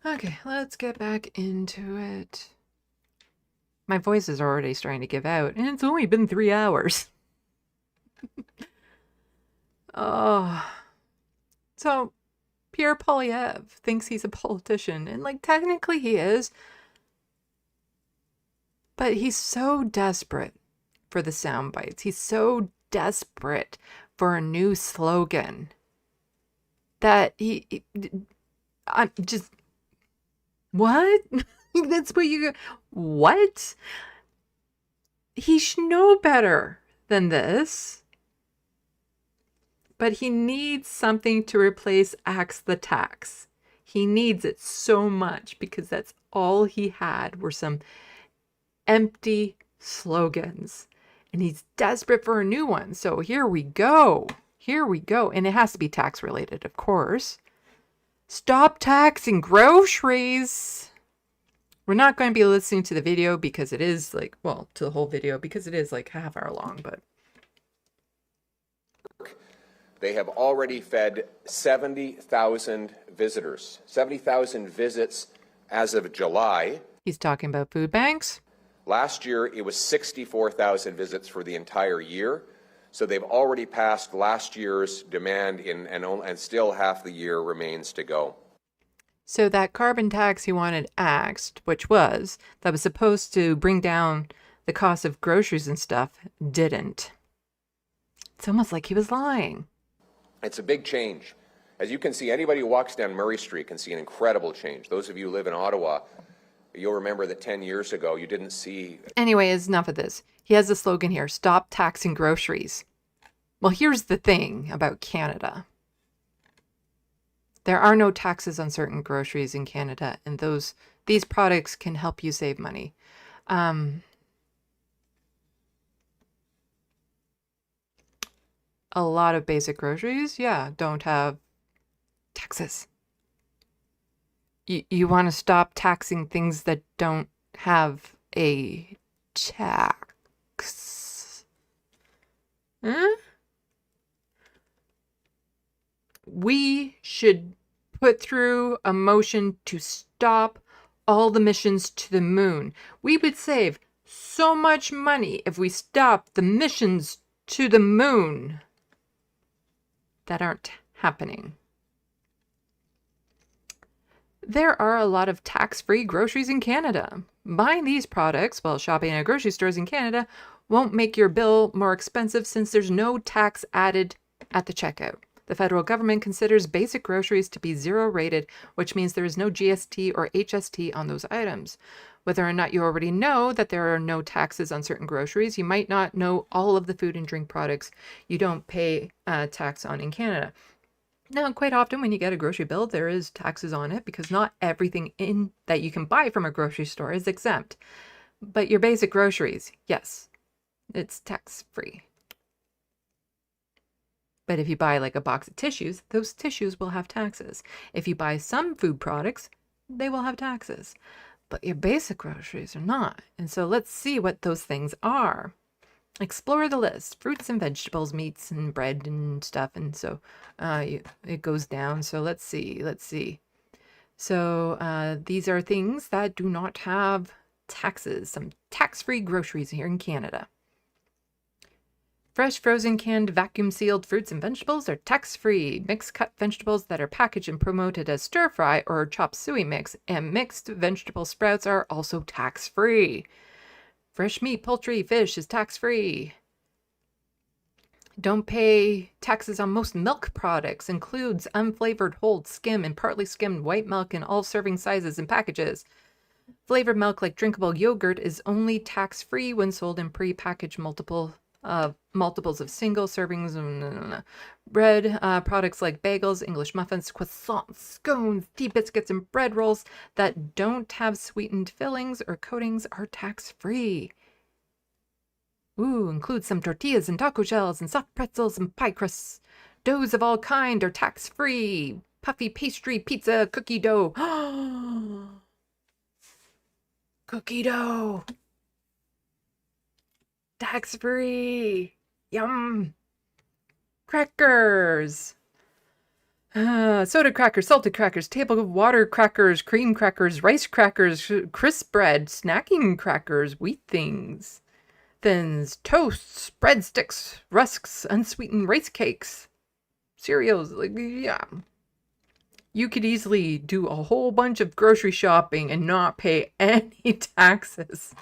Okay, let's get back into it. My voice is already starting to give out, and it's only been 3 hours. Oh. So, Pierre Poilievre thinks he's a politician, and like technically he is, but he's so desperate for the sound bites. He's so desperate for a new slogan that I'm just, what? That's what you, what? He should know better than this. But he needs something to replace Axe the Tax. He needs it so much because that's all he had were some empty slogans. And he's desperate for a new one. So here we go. Here we go. And it has to be tax related, of course. Stop taxing groceries. We're not going to be listening to the video because it is like, well, to the whole video because it is like half hour long, but. They have already fed 70,000 visitors, 70,000 visits as of July. He's talking about food banks. Last year, it was 64,000 visits for the entire year. So they've already passed last year's demand and still half the year remains to go. So that carbon tax he wanted axed, which was, that was supposed to bring down the cost of groceries and stuff, didn't. It's almost like he was lying. It's a big change. As you can see, anybody who walks down Murray Street can see an incredible change. Those of you who live in Ottawa, you'll remember that 10 years ago, you didn't see... Anyway, it's enough of this. He has a slogan here, stop taxing groceries. Well, here's the thing about Canada. There are no taxes on certain groceries in Canada, and those these products can help you save money. A lot of basic groceries, yeah, don't have taxes. You want to stop taxing things that don't have a tax. Huh? We should put through a motion to stop all the missions to the moon. We would save so much money if we stopped the missions to the moon that aren't happening. There are a lot of tax-free groceries in Canada. Buying these products while shopping at grocery stores in Canada won't make your bill more expensive since there's no tax added at the checkout. The federal government considers basic groceries to be zero rated, which means there is no GST or HST on those items. Whether or not you already know that there are no taxes on certain groceries, you might not know all of the food and drink products you don't pay tax on in Canada. Now, quite often when you get a grocery bill, there is taxes on it because not everything in that you can buy from a grocery store is exempt. But your basic groceries, yes, it's tax-free. But if you buy like a box of tissues, those tissues will have taxes. If you buy some food products, they will have taxes. But your basic groceries are not. And so let's see what those things are. Explore the list. Fruits and vegetables, meats and bread and stuff. And so it goes down. So let's see. So these are things that do not have taxes. Some tax-free groceries here in Canada. Fresh, frozen, canned, vacuum-sealed fruits and vegetables are tax-free. Mixed cut vegetables that are packaged and promoted as stir-fry or chop suey mix and mixed vegetable sprouts are also tax-free. Fresh meat, poultry, fish is tax-free. Don't pay taxes on most milk products. Includes unflavored whole, skim, and partly skimmed white milk in all serving sizes and packages. Flavored milk like drinkable yogurt is only tax-free when sold in pre-packaged multiples of single servings. Bread products like bagels, English muffins, croissants, scones, tea biscuits, and bread rolls that don't have sweetened fillings or coatings are tax-free. Ooh, includes some tortillas and taco shells and soft pretzels and pie crusts. Doughs of all kind are tax-free. Puffy pastry, pizza, cookie dough. Cookie dough. Tax-free. Yum. Crackers. Soda crackers, salted crackers, table water crackers, cream crackers, rice crackers, crisp bread, snacking crackers, wheat things, thins, toasts, breadsticks, rusks, unsweetened rice cakes, cereals. Like, yeah. You could easily do a whole bunch of grocery shopping and not pay any taxes.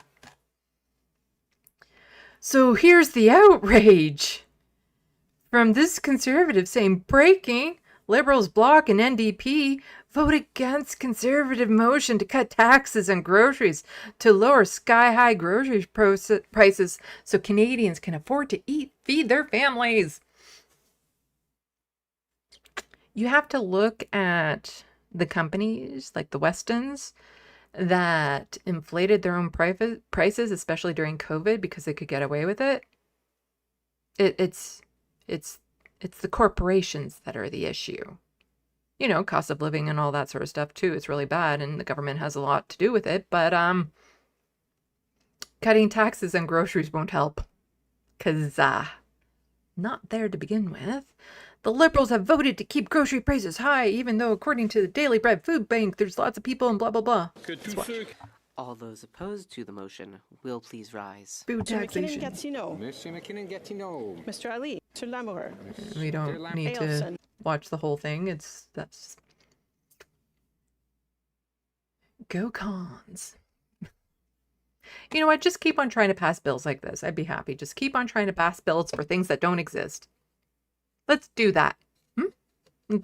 So here's the outrage from this conservative saying breaking. Liberals, Bloc, and NDP vote against conservative motion to cut taxes on groceries to lower sky-high grocery prices so Canadians can afford to feed their families. You have to look at the companies like the Westons that inflated their own prices, especially during COVID, because they could get away with it. It's the corporations that are the issue. You know, cost of living and all that sort of stuff too. It's really bad, and the government has a lot to do with it. But cutting taxes on groceries won't help, because not there to begin with. The Liberals have voted to keep grocery prices high, even though, according to the Daily Bread Food Bank, there's lots of people and blah, blah, blah. All those opposed to the motion will please rise. Food taxation. Mr. McKinnon-Gatineau. Mr. Ali. Mr. Lamoureux. We don't need to watch the whole thing. That's... Go cons. You know what? Just keep on trying to pass bills like this. I'd be happy. Just keep on trying to pass bills for things that don't exist. Let's do that.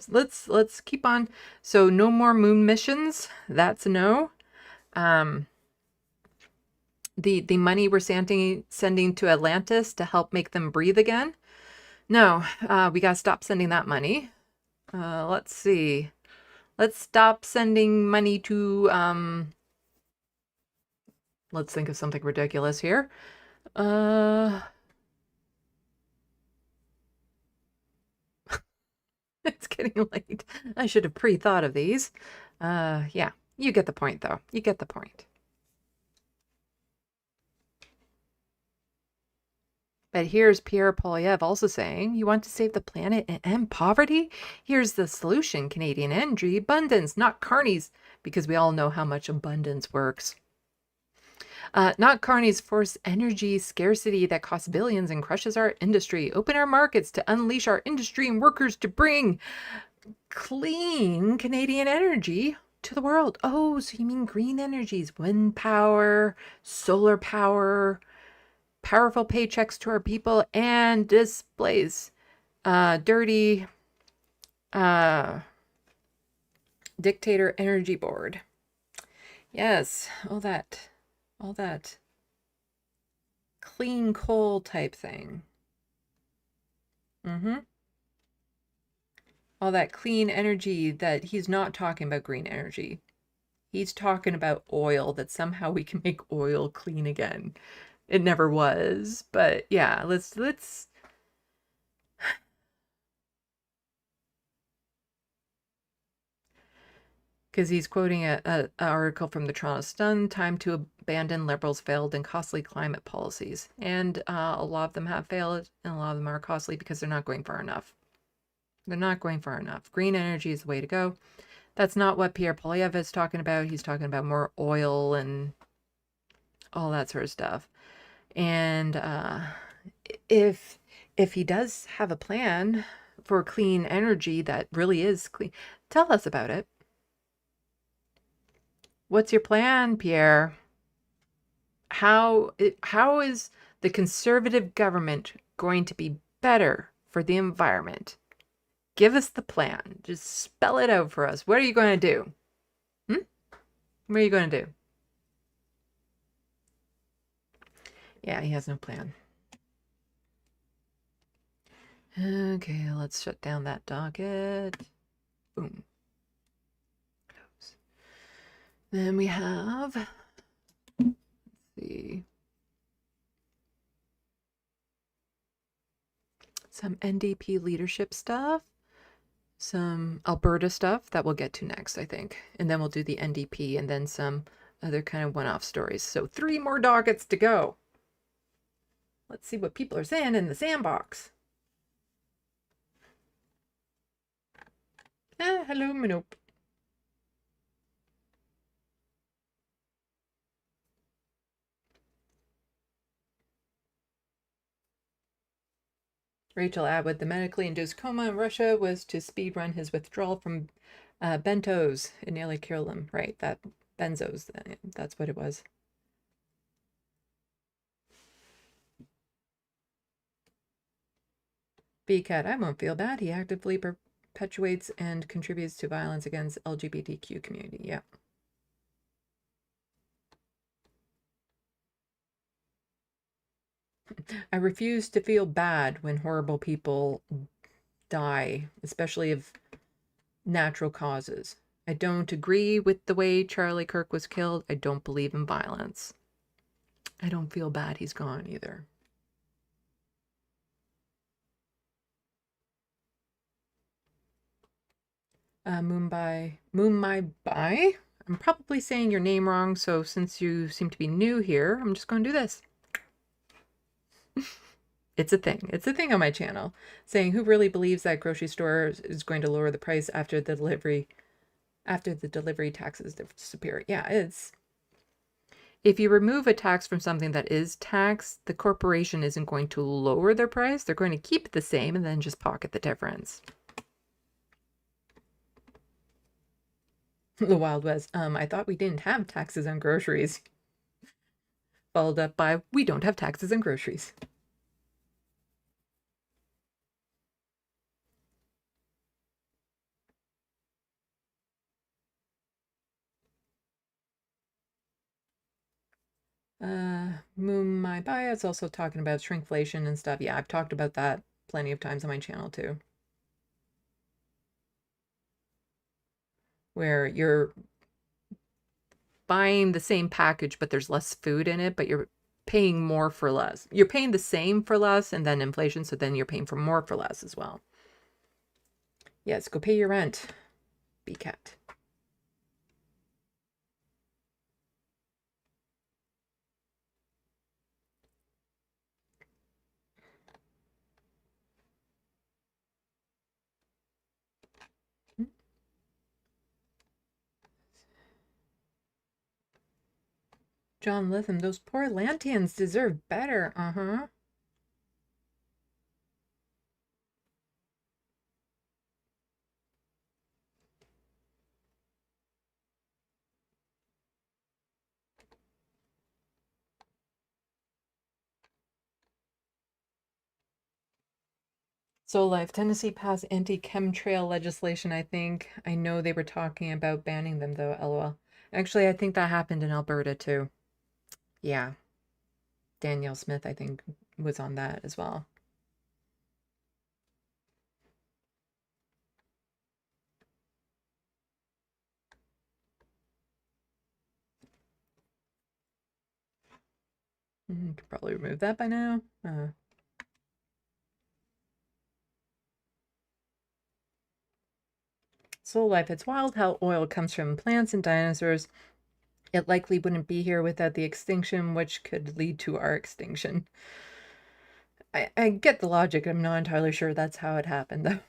Let's keep on. So no more moon missions. That's a no. The money we're sending to Atlantis to help make them breathe again. No, we gotta stop sending that money. Let's see. Let's stop sending money to Let's think of something ridiculous here. It's getting late. I should have pre-thought of these. Yeah, you get the point, though. You get the point. But here's Pierre Poilievre also saying, you want to save the planet and end poverty? Here's the solution, Canadian energy abundance, not carnies, because we all know how much abundance works. Not carnies force energy scarcity that costs billions and crushes our industry. Open our markets to unleash our industry and workers to bring clean Canadian energy to the world. Oh, so you mean green energies, wind power, solar power, powerful paychecks to our people, and displays dirty dictator energy board. Yes, all that clean coal type thing. All that clean energy that he's not talking about green energy. He's talking about oil, that somehow we can make oil clean again. It never was, but yeah, let's because he's quoting a article from the Toronto Sun, time to abandon Liberals' failed and costly climate policies. And a lot of them have failed, and a lot of them are costly because they're not going far enough. They're not going far enough. Green energy is the way to go. That's not what Pierre Poilievre is talking about. He's talking about more oil and all that sort of stuff. And if he does have a plan for clean energy that really is clean, tell us about it. What's your plan, Pierre? How is the Conservative government going to be better for the environment? Give us the plan. Just spell it out for us. What are you going to do? What are you going to do? Yeah, he has no plan. Okay, let's shut down that docket. Boom. Close. Then we have, let's see, some NDP leadership stuff, some Alberta stuff that we'll get to next, I think. And then we'll do the NDP and then some other kind of one-off stories. So 3 more dockets to go. Let's see what people are saying in the SandBox. Hello, Manope. Rachel Atwood, the medically induced coma in Russia was to speedrun his withdrawal from bentos. It nearly killed him. Right, that benzos, that's what it was. BCAT, I won't feel bad. He actively perpetuates and contributes to violence against LGBTQ community. Yeah. I refuse to feel bad when horrible people die, especially of natural causes. I don't agree with the way Charlie Kirk was killed. I don't believe in violence. I don't feel bad he's gone either. Mumbai Bai. I'm probably saying your name wrong, so since you seem to be new here, I'm just going to do this. It's a thing. It's a thing on my channel, saying who really believes that grocery store is going to lower the price after the delivery taxes disappear. Yeah, it's, if you remove a tax from something that is taxed, the corporation isn't going to lower their price. They're going to keep it the same and then just pocket the difference. The Wild West. I thought we didn't have taxes on groceries. Followed up by, we don't have taxes on groceries. My Bio is also talking about shrinkflation and stuff. Yeah, I've talked about that plenty of times on my channel too. Where buying the same package, but there's less food in it, but you're paying more for less. You're paying the same for less, and then inflation, so then you're paying for more for less as well. Yes, go pay your rent, B-Cat. John Lytham, those poor Atlanteans deserve better. Uh-huh. So Life, Tennessee passed anti-chemtrail legislation, I think. I know they were talking about banning them, though, LOL. Actually, I think that happened in Alberta, too. Yeah. Danielle Smith, I think, was on that as well. Could probably remove that by now. Soul Life, it's wild how oil comes from plants and dinosaurs. It likely wouldn't be here without the extinction, which could lead to our extinction. I get the logic. I'm not entirely sure that's how it happened, though.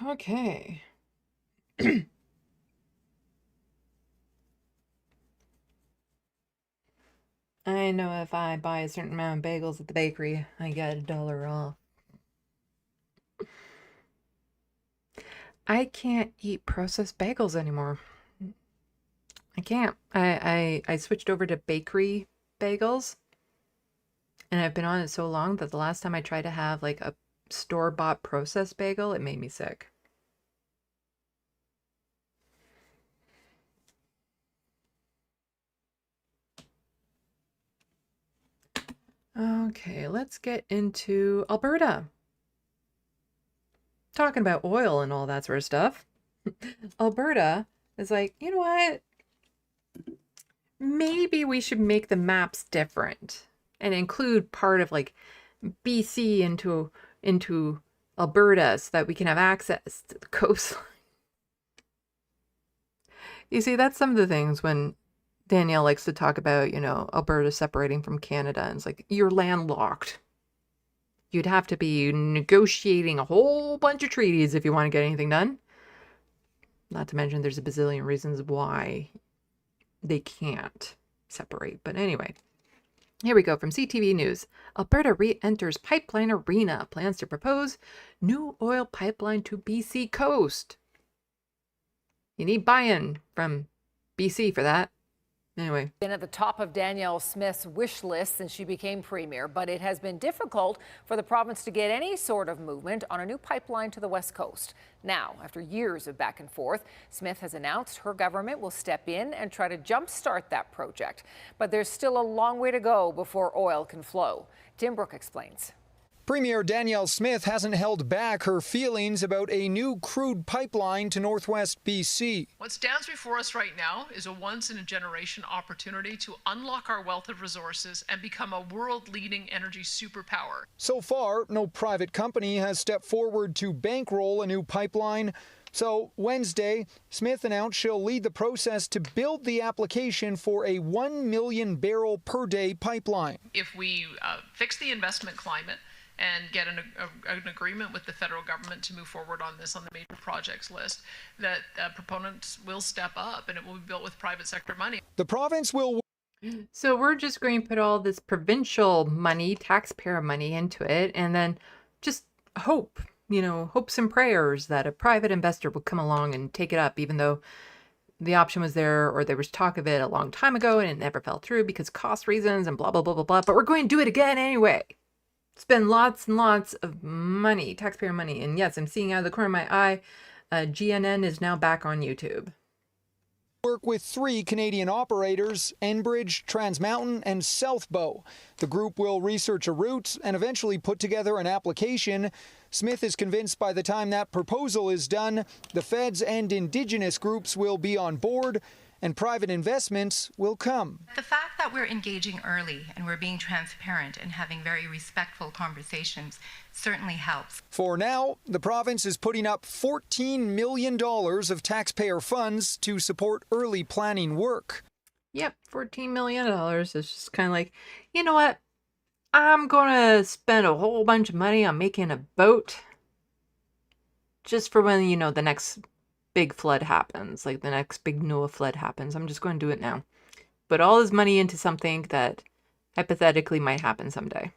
Okay. I know if I buy a certain amount of bagels at the bakery, I get $1 off. I can't eat processed bagels anymore. I can't. I switched over to bakery bagels, and I've been on it so long that the last time I tried to have like a store-bought processed bagel, it made me sick. Okay, let's get into Alberta. Talking about oil and all that sort of stuff. Alberta is like, you know what? Maybe we should make the maps different and include part of like BC into Alberta so that we can have access to the coastline. You see, that's some of the things when Danielle likes to talk about, you know, Alberta separating from Canada, and it's like, you're landlocked. You'd have to be negotiating a whole bunch of treaties if you want to get anything done. Not to mention there's a bazillion reasons why they can't separate. But anyway, here we go from CTV News. Alberta re-enters pipeline arena. Plans to propose new oil pipeline to BC coast. You need buy-in from BC for that. Anyway. Been at the top of Danielle Smith's wish list since she became premier, but it has been difficult for the province to get any sort of movement on a new pipeline to the west coast. Now, after years of back and forth, Smith has announced her government will step in and try to jumpstart that project. But there's still a long way to go before oil can flow. Tim Brooke explains. Premier Danielle Smith hasn't held back her feelings about a new crude pipeline to northwest BC. What stands before us right now is a once-in-a-generation opportunity to unlock our wealth of resources and become a world-leading energy superpower. So far, no private company has stepped forward to bankroll a new pipeline. So Wednesday, Smith announced she'll lead the process to build the application for a 1 million barrel per day pipeline. If we fix the investment climate and get an agreement with the federal government to move forward on this on the major projects list, that proponents will step up and it will be built with private sector money. The province will... So we're just going to put all this provincial money, taxpayer money into it, and then just hope, you know, hopes and prayers that a private investor will come along and take it up, even though the option was there, or there was talk of it a long time ago and it never fell through because cost reasons and blah, blah, blah, blah, blah. But we're going to do it again anyway. spend lots and lots of money, taxpayer money. And yes, I'm seeing out of the corner of my eye, GNN is now back on YouTube. Work with 3 Canadian operators, Enbridge, Trans Mountain, and Southbow. The group will research a route and eventually put together an application. Smith is convinced by the time that proposal is done, the feds and Indigenous groups will be on board and private investments will come. The fact that we're engaging early and we're being transparent and having very respectful conversations certainly helps. For now, the province is putting up $14 million of taxpayer funds to support early planning work. Yep, $14 million. It's just kind of like, you know what? I'm going to spend a whole bunch of money on making a boat just for when, you know, the next big flood happens, like the next big Noah flood happens. I'm just going to do it now. Put all this money into something that hypothetically might happen someday.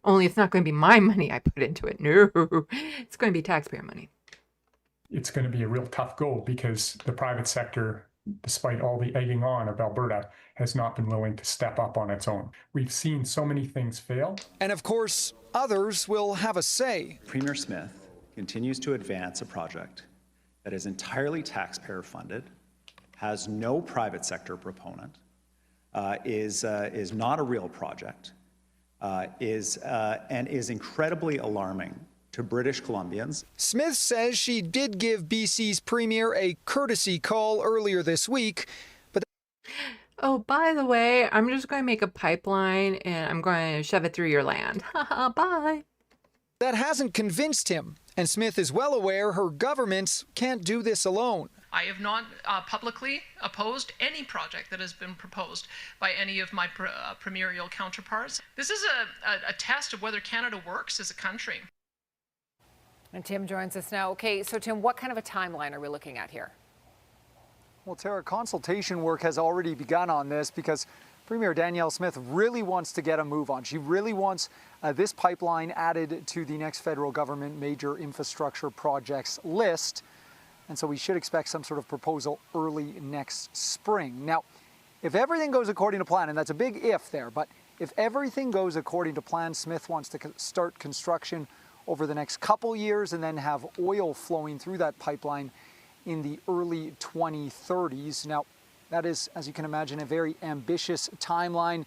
Only it's not going to be my money I put into it. No, it's going to be taxpayer money. It's going to be a real tough go because the private sector, despite all the egging on of Alberta, has not been willing to step up on its own. We've seen so many things fail. And of course, others will have a say. Premier Smith continues to advance a project that is entirely taxpayer funded, has no private sector proponent, is not a real project, and is incredibly alarming to British Columbians. Smith says she did give BC's Premier a courtesy call earlier this week, but... Oh, by the way, I'm just going to make a pipeline and I'm going to shove it through your land. Haha, bye. That hasn't convinced him, and Smith is well aware her government can't do this alone. I have not publicly opposed any project that has been proposed by any of my premierial counterparts. This is a test of whether Canada works as a country. And Tim joins us now. Okay, so Tim, what kind of a timeline are we looking at here? Well, Tara, consultation work has already begun on this because Premier Danielle Smith really wants to get a move on. She really wants this pipeline added to the next federal government major infrastructure projects list. And so we should expect some sort of proposal early next spring. Now, if everything goes according to plan, and that's a big if there, but if everything goes according to plan, Smith wants to start construction over the next couple years and then have oil flowing through that pipeline in the early 2030s. Now, that is, as you can imagine, a very ambitious timeline,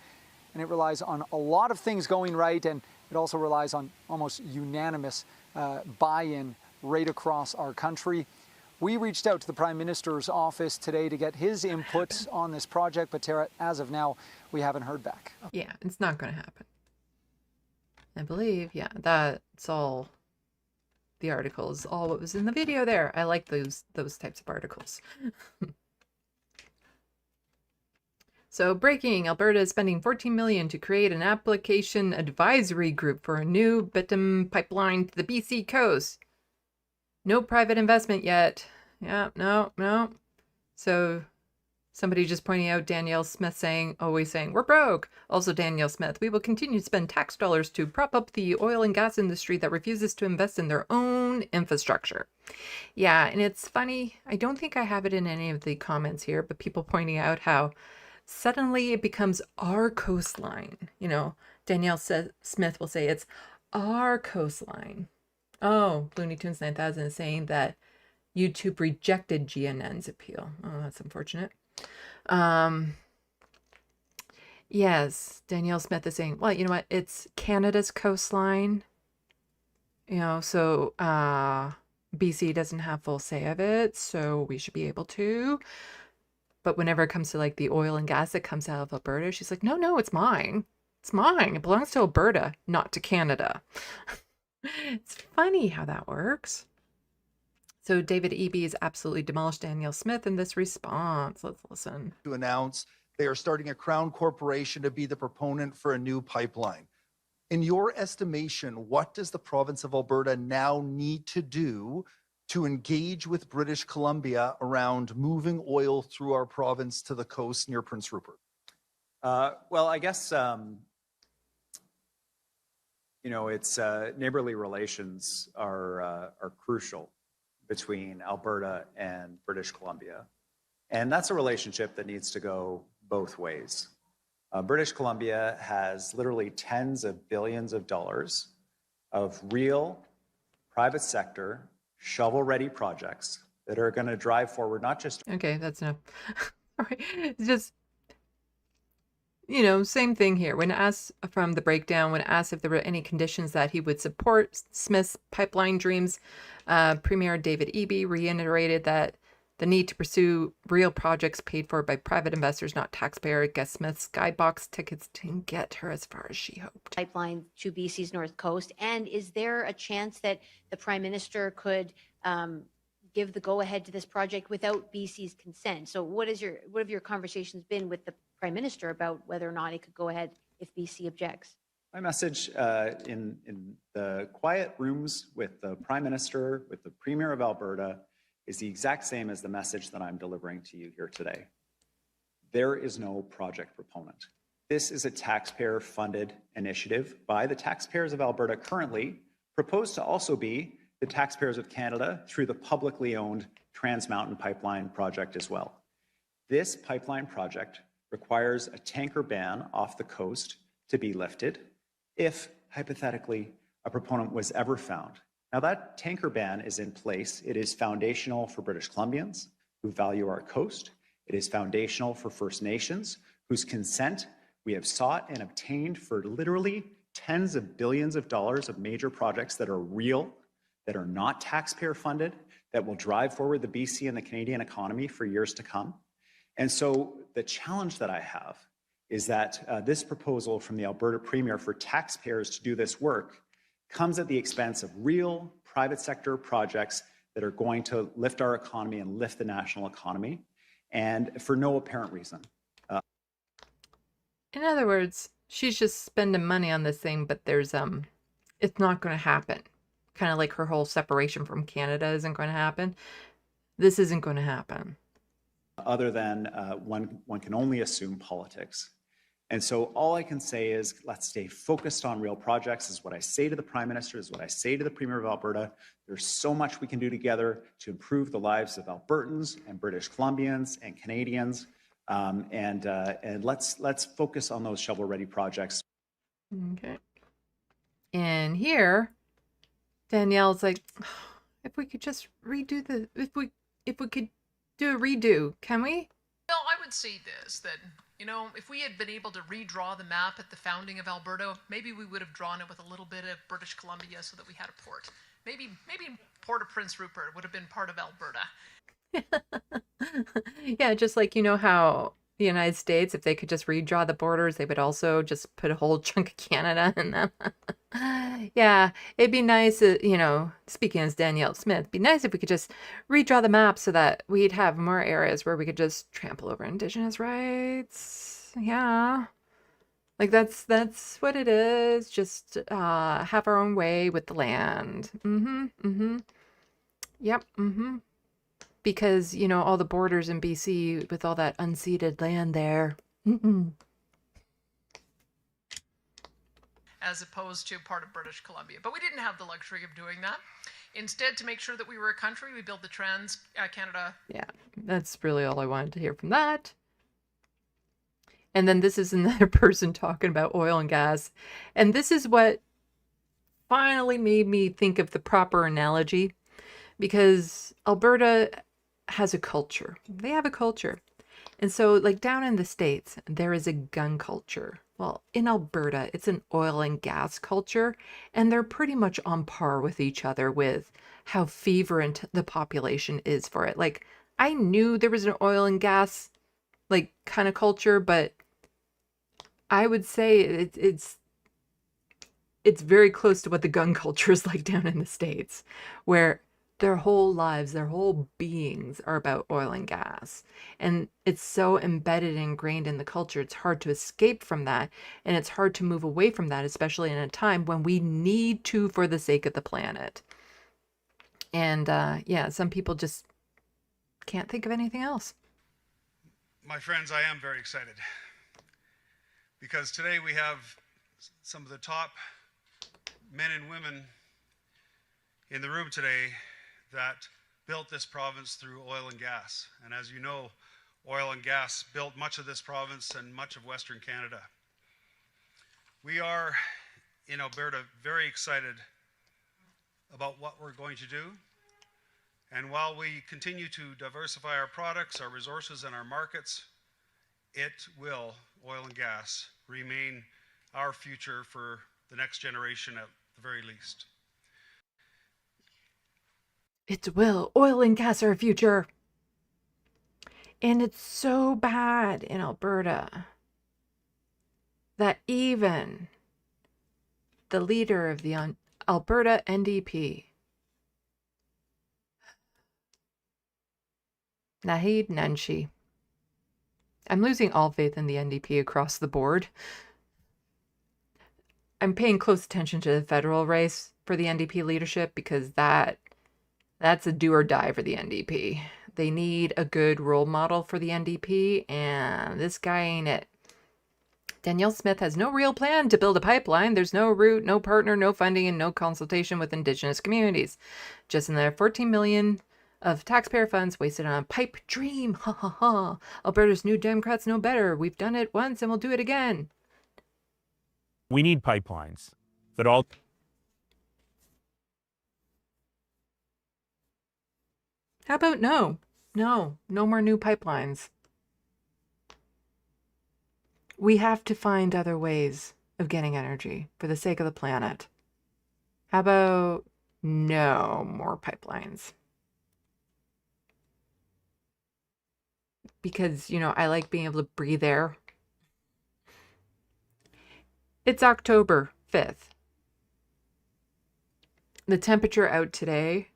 and it relies on a lot of things going right, and it also relies on almost unanimous buy-in right across our country. We reached out to the Prime Minister's office today to get his input on this project, but Tara, as of now, we haven't heard back. Yeah, it's not going to happen. I believe, yeah, that's all. The articles, all what was in the video there. I like those types of articles. So breaking, Alberta is spending $14 million to create an application advisory group for a new bitumen pipeline to the BC coast. No private investment yet. Yeah, no. So somebody just pointing out Danielle Smith always saying, we're broke. Also Danielle Smith, we will continue to spend tax dollars to prop up the oil and gas industry that refuses to invest in their own infrastructure. Yeah, and it's funny. I don't think I have it in any of the comments here, but people pointing out how suddenly it becomes our coastline. You know, Danielle Smith will say it's our coastline. Oh, Looney Tunes 9000 is saying that YouTube rejected GNN's appeal. Oh, that's unfortunate. Yes, Danielle Smith is saying, well, you know what? It's Canada's coastline. You know, so BC doesn't have full say of it, so we should be able to. But whenever it comes to like the oil and gas that comes out of Alberta, she's like, no, it's mine. It's mine. It belongs to Alberta, not to Canada. It's funny how that works. So David Eby has absolutely demolished Danielle Smith in this response. Let's listen. To announce they are starting a Crown Corporation to be the proponent for a new pipeline. In your estimation, what does the province of Alberta now need to do to engage with British Columbia around moving oil through our province to the coast near Prince Rupert? Well, I guess, you know, it's neighborly relations are crucial between Alberta and British Columbia. And that's a relationship that needs to go both ways. British Columbia has literally tens of billions of dollars of real private sector shovel-ready projects that are going to drive forward not just... Okay, that's enough. All right. It's just, you know, same thing here. When asked from the breakdown, when asked if there were any conditions that he would support Smith's pipeline dreams, Premier David Eby reiterated that the need to pursue real projects paid for by private investors, not taxpayer. Guess Smith's Skybox tickets didn't get her as far as she hoped. Pipeline to BC's North Coast. And is there a chance that the Prime Minister could give the go-ahead to this project without BC's consent? So what have your conversations been with the Prime Minister about whether or not it could go ahead if BC objects? My message in the quiet rooms with the Prime Minister, with the Premier of Alberta, is the exact same as the message that I'm delivering to you here today. There is no project proponent. This is a taxpayer-funded initiative by the taxpayers of Alberta currently, proposed to also be the taxpayers of Canada through the publicly owned Trans Mountain Pipeline project as well. This pipeline project requires a tanker ban off the coast to be lifted if, hypothetically, a proponent was ever found. Now, that tanker ban is in place. It is foundational for British Columbians who value our coast. It is foundational for First Nations whose consent we have sought and obtained for literally tens of billions of dollars of major projects that are real, that are not taxpayer funded, that will drive forward the BC and the Canadian economy for years to come. And so the challenge that I have is that this proposal from the Alberta Premier for taxpayers to do this work comes at the expense of real private sector projects that are going to lift our economy and lift the national economy, and for no apparent reason. In other words, she's just spending money on this thing, but there's it's not going to happen. Kind of like her whole separation from Canada isn't going to happen. This isn't going to happen. Other than one can only assume politics. And so all I can say is let's stay focused on real projects, is what I say to the Prime Minister, is what I say to the Premier of Alberta. There's so much we can do together to improve the lives of Albertans and British Columbians and Canadians. And let's focus on those shovel-ready projects. Okay. And here, Danielle's like, if we could just redo the, if we could do a redo, can we? Well, I would say this, that, you know, if we had been able to redraw the map at the founding of Alberta, maybe we would have drawn it with a little bit of British Columbia so that we had a port. Maybe Port of Prince Rupert would have been part of Alberta. Yeah, just like, you know how the United States, if they could just redraw the borders, they would also just put a whole chunk of Canada in them. Yeah, it'd be nice, you know, speaking as Danielle Smith, it'd be nice if we could just redraw the map so that we'd have more areas where we could just trample over Indigenous rights. Yeah. Like that's what it is. Just have our own way with the land. Yep. Because, you know, all the borders in BC with all that unceded land there. As opposed to part of British Columbia. But we didn't have the luxury of doing that. Instead, to make sure that we were a country, we built the Trans-Canada. Yeah, that's really all I wanted to hear from that. And then this is another person talking about oil and gas. And this is what finally made me think of the proper analogy. Because Alberta has a culture. They have a culture. And so, like, down in the States, there is a gun culture. Well, in Alberta, it's an oil and gas culture, and they're pretty much on par with each other with how fervent the population is for it. Like, I knew there was an oil and gas, like, kind of culture, but I would say it's very close to what the gun culture is like down in the States, where their whole lives, their whole beings are about oil and gas. And it's so embedded and ingrained in the culture, it's hard to escape from that. And it's hard to move away from that, especially in a time when we need to for the sake of the planet. And yeah, some people just can't think of anything else. My friends, I am very excited. Because today we have some of the top men and women in the room today that built this province through oil and gas. And as you know, oil and gas built much of this province and much of Western Canada. We are in Alberta very excited about what we're going to do. And while we continue to diversify our products, our resources, and our markets, it will, oil and gas, remain our future for the next generation at the very least. It will. Oil and gas are our future. And it's so bad in Alberta that even the leader of the Alberta NDP, Naheed Nenshi, I'm losing all faith in the NDP across the board. I'm paying close attention to the federal race for the NDP leadership because that's a do or die for the NDP. They need a good role model for the NDP, and this guy ain't it. Danielle Smith has no real plan to build a pipeline. There's no route, no partner, no funding, and no consultation with Indigenous communities. Just another $14 million of taxpayer funds wasted on a pipe dream. Ha ha ha. Alberta's New Democrats know better. We've done it once and we'll do it again. We need pipelines that all... How about no? No more new pipelines. We have to find other ways of getting energy for the sake of the planet. How about no more pipelines? Because, I like being able to breathe air. It's October 5th. The temperature out today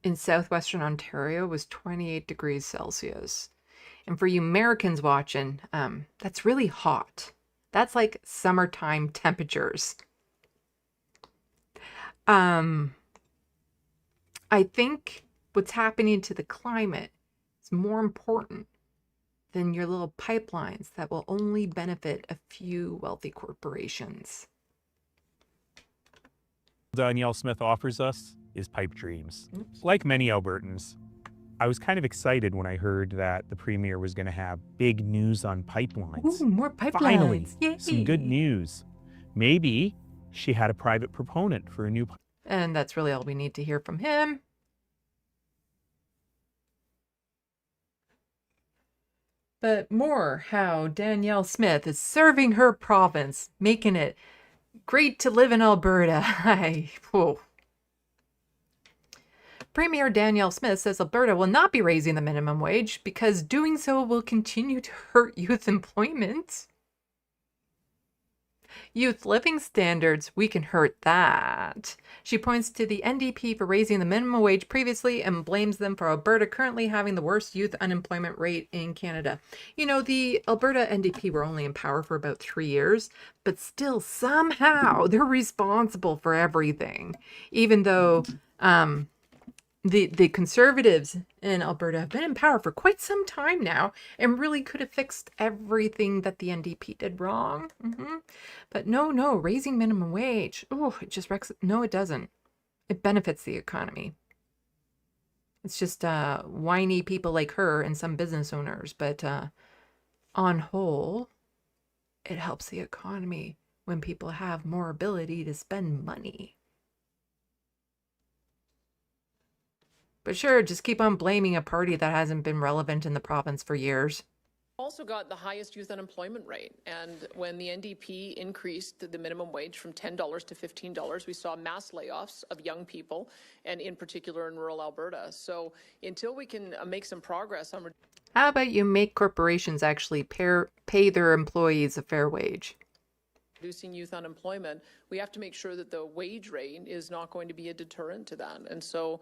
in southwestern Ontario was 28 degrees Celsius. And for you Americans watching, that's really hot. That's like summertime temperatures. I think what's happening to the climate is more important than your little pipelines that will only benefit a few wealthy corporations. Danielle Smith offers us is pipe dreams. Like many Albertans, I was kind of excited when I heard that the Premier was going to have big news on pipelines. Ooh, more pipelines. Finally, Yay. some good news. Maybe she had a private proponent for a new pipeline. And that's really all we need to hear from him. But more how Danielle Smith is serving her province, making it great to live in Alberta. Premier Danielle Smith says Alberta will not be raising the minimum wage because doing so will continue to hurt youth employment. Youth living standards, we can hurt that. She points to the NDP for raising the minimum wage previously and blames them for Alberta currently having the worst youth unemployment rate in Canada. The Alberta NDP were only in power for about 3 years, but still somehow they're responsible for everything. Even though the Conservatives in Alberta have been in power for quite some time now and really could have fixed everything that the NDP did wrong. But no, raising minimum wage. Oh, it just wrecks. No, it doesn't. It benefits the economy. It's just whiny people like her and some business owners. But on whole, it helps the economy when people have more ability to spend money. But sure, just keep on blaming a party that hasn't been relevant in the province for years. Also got the highest youth unemployment rate. And when the NDP increased the minimum wage from $10 to $15, we saw mass layoffs of young people, and in particular in rural Alberta. So until we can make some progress on... How about you make corporations actually pay their employees a fair wage? Reducing youth unemployment, we have to make sure that the wage rate is not going to be a deterrent to that. And so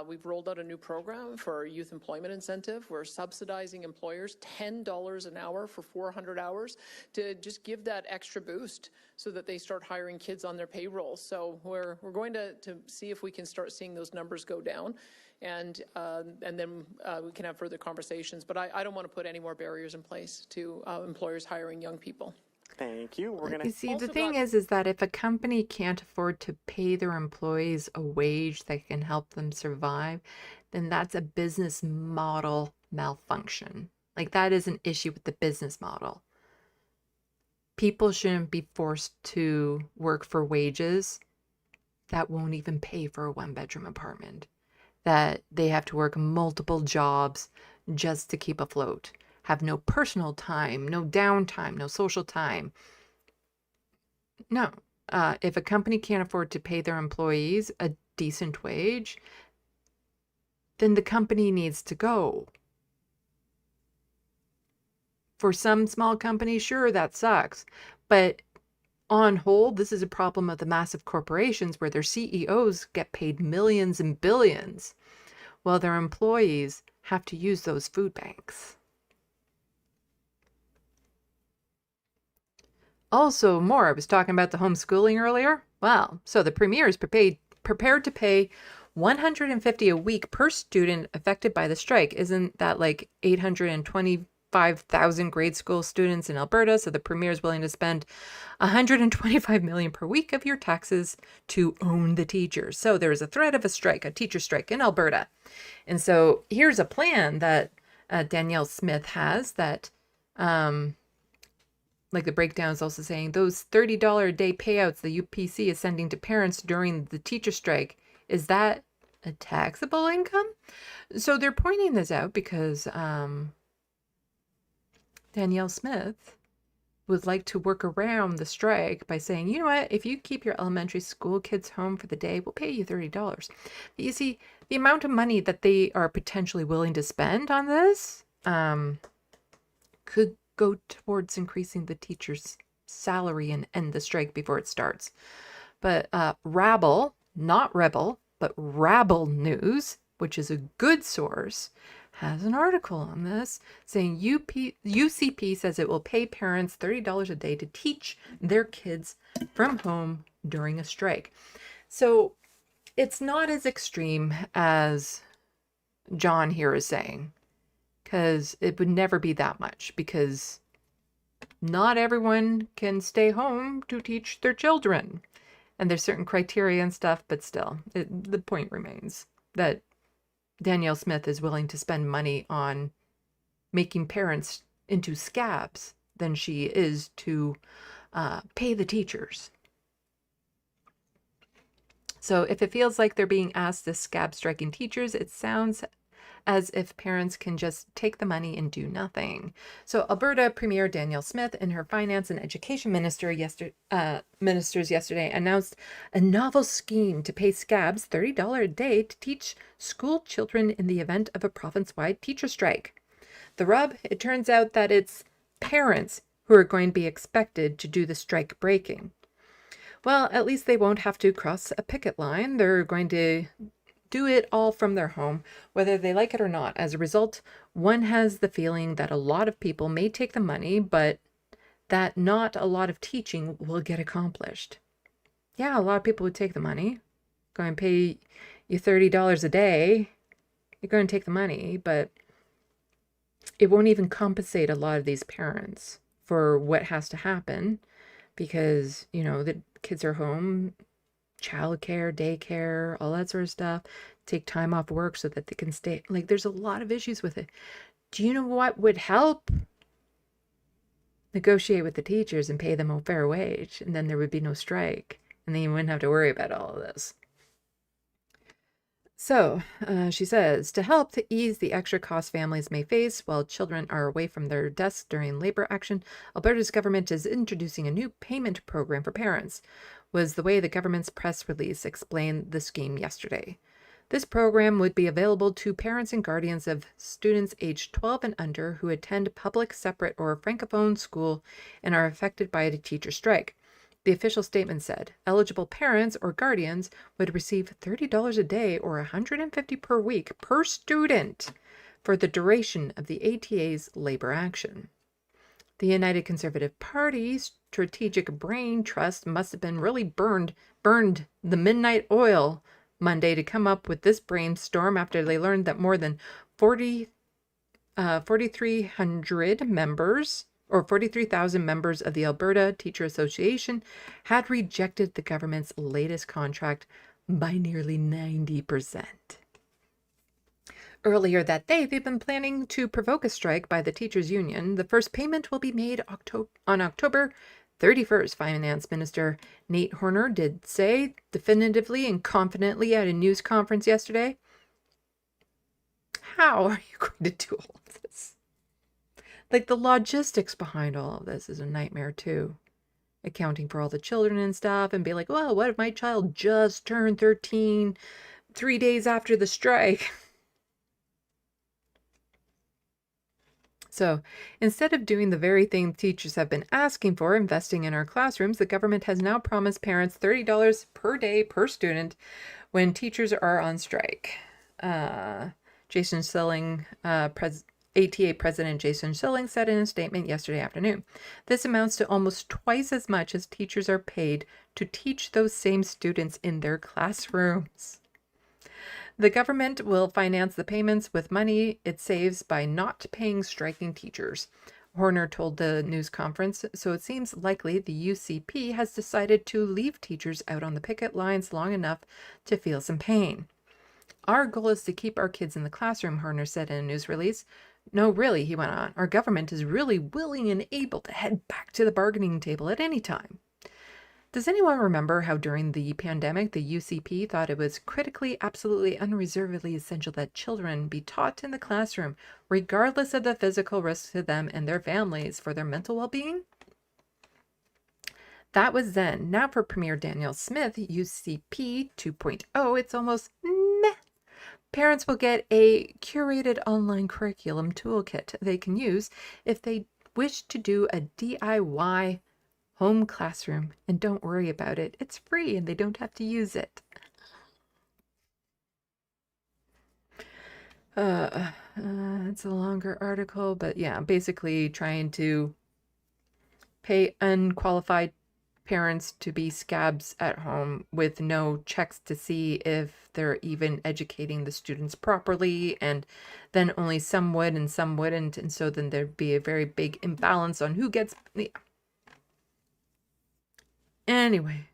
we've rolled out a new program for youth employment incentive. We're subsidizing employers $10 an hour for 400 hours to just give that extra boost so that they start hiring kids on their payroll. So we're going to see if we can start seeing those numbers go down. And then we can have further conversations. But I don't want to put any more barriers in place to employers hiring young people. Thank you. We're gonna. You see, the thing is that if a company can't afford to pay their employees a wage that can help them survive, then that's a business model malfunction. Like, that is an issue with the business model. People shouldn't be forced to work for wages that won't even pay for a one-bedroom apartment, that they have to work multiple jobs just to keep afloat, have no personal time, no downtime, no social time. No. If a company can't afford to pay their employees a decent wage, then the company needs to go. For some small companies, sure, that sucks. But on whole, this is a problem of the massive corporations where their CEOs get paid millions and billions, while their employees have to use those food banks. Also, more, I was talking about the homeschooling earlier. Well, so the premier is prepared to pay $150 a week per student affected by the strike. Isn't that like 825,000 grade school students in Alberta? So the premier is willing to spend $125 million per week of your taxes to own the teachers. So there is a threat of a strike, a teacher strike in Alberta. And so here's a plan that Danielle Smith has that, like the breakdown is also saying, those $30 a day payouts the UPC is sending to parents during the teacher strike, is that a taxable income? So they're pointing this out because Danielle Smith would like to work around the strike by saying, you know what, if you keep your elementary school kids home for the day, we'll pay you $30. But you see, the amount of money that they are potentially willing to spend on this could go towards increasing the teacher's salary and end the strike before it starts. But Rabble, not Rebel, but Rabble News, which is a good source, has an article on this saying UCP says it will pay parents $30 a day to teach their kids from home during a strike. So it's not as extreme as John here is saying, because it would never be that much, because not everyone can stay home to teach their children. And there's certain criteria and stuff, but still, the point remains that Danielle Smith is willing to spend money on making parents into scabs than she is to pay the teachers. So if it feels like they're being asked to scab striking teachers, it sounds as if parents can just take the money and do nothing. So Alberta Premier Danielle Smith and her finance and education ministers yesterday announced a novel scheme to pay scabs $30 a day to teach school children in the event of a province-wide teacher strike. The rub, it turns out that it's parents who are going to be expected to do the strike breaking. Well, at least they won't have to cross a picket line. They're going to do it all from their home, whether they like it or not. As a result, one has the feeling that a lot of people may take the money, but that not a lot of teaching will get accomplished. Yeah, a lot of people would take the money. Going to pay you $30 a day. You're going to take the money, but it won't even compensate a lot of these parents for what has to happen because, you know, the kids are home, childcare, daycare, all that sort of stuff, take time off work so that they can stay. Like, there's a lot of issues with it. Do you know what would help? Negotiate with the teachers and pay them a fair wage, and then there would be no strike, and then you wouldn't have to worry about all of this. So, she says, to help to ease the extra costs families may face while children are away from their desks during labor action, Alberta's government is introducing a new payment program for parents, was the way the government's press release explained the scheme yesterday. This program would be available to parents and guardians of students aged 12 and under who attend public, separate, or francophone school and are affected by a teacher strike. The official statement said eligible parents or guardians would receive $30 a day or $150 per week per student for the duration of the ATA's labor action. The United Conservative Party's Strategic Brain Trust must have been really burned the midnight oil Monday to come up with this brainstorm after they learned that more than 4,300 members or 43,000 members of the Alberta Teacher Association had rejected the government's latest contract by nearly 90%. Earlier that day, they've been planning to provoke a strike by the teachers' union. The first payment will be made on October 31st, Finance Minister Nate Horner did say definitively and confidently at a news conference yesterday. How are you going to do all of this? Like, the logistics behind all of this is a nightmare too. Accounting for all the children and stuff, and be like, well, what if my child just turned 13 3 days after the strike? So instead of doing the very thing teachers have been asking for, investing in our classrooms, the government has now promised parents $30 per day per student when teachers are on strike. Jason Silling, ATA President Jason Silling said in a statement yesterday afternoon, this amounts to almost twice as much as teachers are paid to teach those same students in their classrooms. The government will finance the payments with money it saves by not paying striking teachers, Horner told the news conference, so it seems likely the UCP has decided to leave teachers out on the picket lines long enough to feel some pain. Our goal is to keep our kids in the classroom, Horner said in a news release. No, really, he went on, our government is really willing and able to head back to the bargaining table at any time. Does anyone remember how during the pandemic, the UCP thought it was critically, absolutely, unreservedly essential that children be taught in the classroom, regardless of the physical risks to them and their families for their mental well-being? That was then. Now for Premier Danielle Smith, UCP 2.0, it's almost meh. Parents will get a curated online curriculum toolkit they can use if they wish to do a DIY home classroom, and don't worry about it. It's free and they don't have to use it. It's a longer article, but yeah, basically trying to pay unqualified parents to be scabs at home with no checks to see if they're even educating the students properly, and then only some would and some wouldn't, and so then there'd be a very big imbalance on who gets the... Anyway,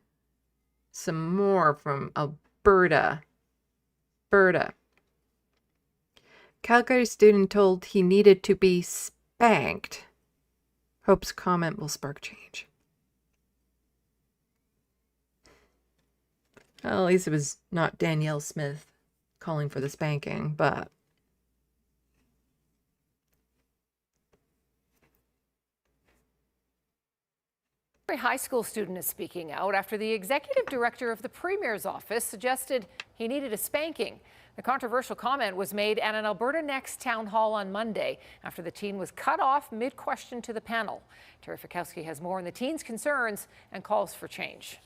some more from Alberta. Calgary student told he needed to be spanked. Hopes comment will spark change. Well, at least it was not Danielle Smith calling for the spanking, but... A high school student is speaking out after the executive director of the Premier's office suggested he needed a spanking. The controversial comment was made at an Alberta Next town hall on Monday after the teen was cut off mid-question to the panel. Terry Fikowski has more on the teen's concerns and calls for change.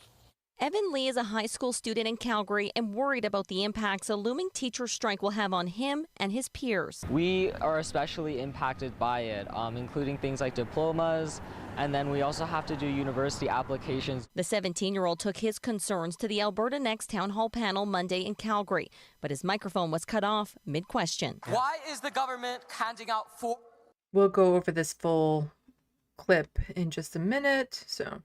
Evan Lee is a high school student in Calgary and worried about the impacts a looming teacher strike will have on him and his peers. We are especially impacted by it, including things like diplomas, and then we also have to do university applications. The 17-year-old took his concerns to the Alberta Next town hall panel Monday in Calgary, but his microphone was cut off mid-question. Why is the government handing out four... We'll go over this full clip in just a minute, so...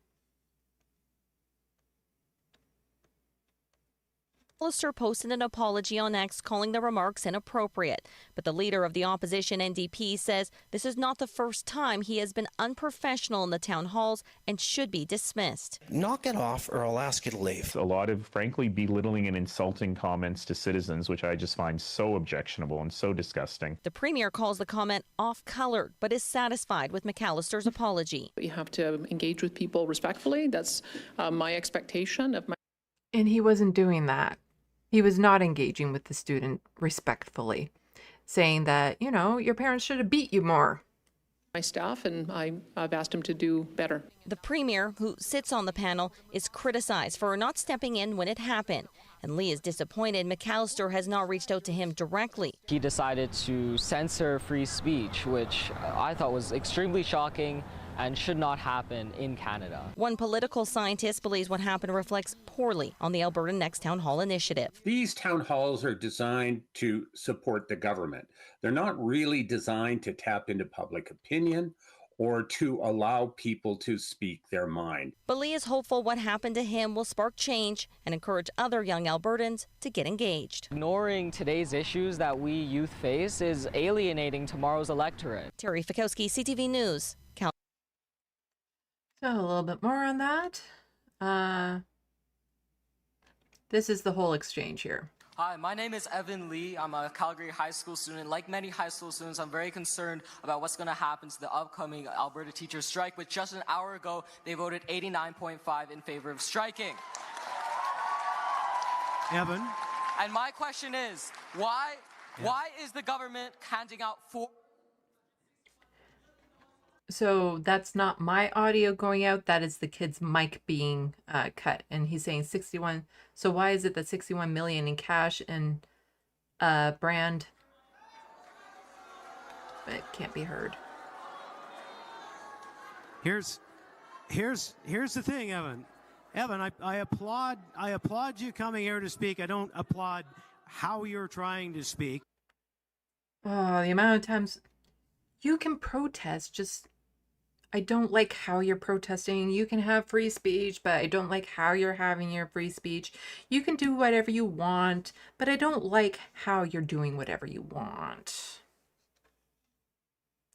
McAllister posted an apology on X calling the remarks inappropriate, but the leader of the opposition NDP says this is not the first time he has been unprofessional in the town halls and should be dismissed. Knock it off or I'll ask you to leave. A lot of, frankly, belittling and insulting comments to citizens, which I just find so objectionable and so disgusting. The Premier calls the comment off-colored, but is satisfied with McAllister's apology. You have to engage with people respectfully. That's my expectation of my... And he wasn't doing that. He was not engaging with the student respectfully, saying that, you know, your parents should have beat you more. My staff, and I've asked him to do better. The Premier, who sits on the panel, is criticized for not stepping in when it happened. And Lee is disappointed McAllister has not reached out to him directly. He decided to censor free speech, which I thought was extremely shocking and should not happen in Canada. One political scientist believes what happened reflects poorly on the Alberta Next Town Hall initiative. These town halls are designed to support the government. They're not really designed to tap into public opinion or to allow people to speak their mind. But Lee is hopeful what happened to him will spark change and encourage other young Albertans to get engaged. Ignoring today's issues that we youth face is alienating tomorrow's electorate. Terry Fikowski, CTV News. So a little bit more on that. This is the whole exchange here. Hi, my name is Evan Lee. I'm a Calgary high school student. Like many high school students, I'm very concerned about what's going to happen to the upcoming Alberta teachers strike, which just an hour ago, they voted 89.5 in favor of striking. Evan? And my question is, why is the government handing out So that's not my audio going out. That is the kid's mic being cut. And he's saying 61. So why is it that 61 million in cash and brand? It can't be heard. Here's the thing, Evan. Evan, I applaud you coming here to speak. I don't applaud how you're trying to speak. Oh, the amount of times you can protest, just I don't like how you're protesting. You can have free speech, but I don't like how you're having your free speech. You can do whatever you want, but I don't like how you're doing whatever you want.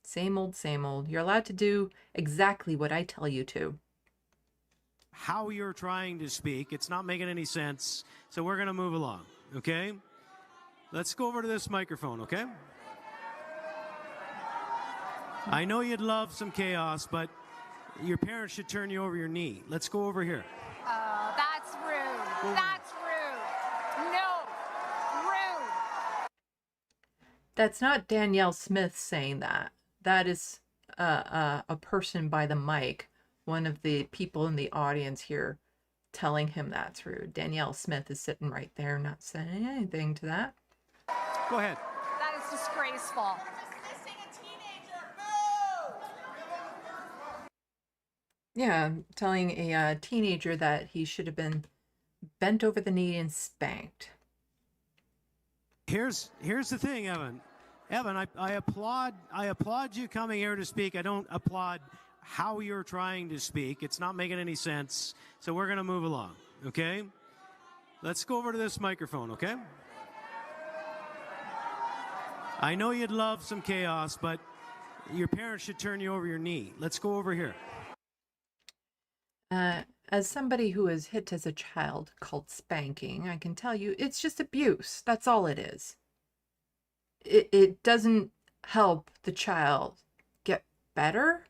Same old, same old. You're allowed to do exactly what I tell you to. How you're trying to speak, it's not making any sense. So we're going to move along, okay? Let's go over to this microphone, okay? I know you'd love some chaos, but your parents should turn you over your knee. Let's go over here. Oh, that's rude. That's rude. No, rude. That's not Danielle Smith saying that. That is a person by the mic, one of the people in the audience here telling him that's rude. Danielle Smith is sitting right there not saying anything to that. Go ahead. That is disgraceful. Yeah, telling a teenager that he should have been bent over the knee and spanked. Here's the thing, Evan. Evan, I applaud you coming here to speak. I don't applaud how you're trying to speak. It's not making any sense. So we're going to move along, okay? Let's go over to this microphone, okay? I know you'd love some chaos, but your parents should turn you over your knee. Let's go over here. As somebody who was hit as a child called spanking, I can tell you it's just abuse. That's all it is. It doesn't help the child get better.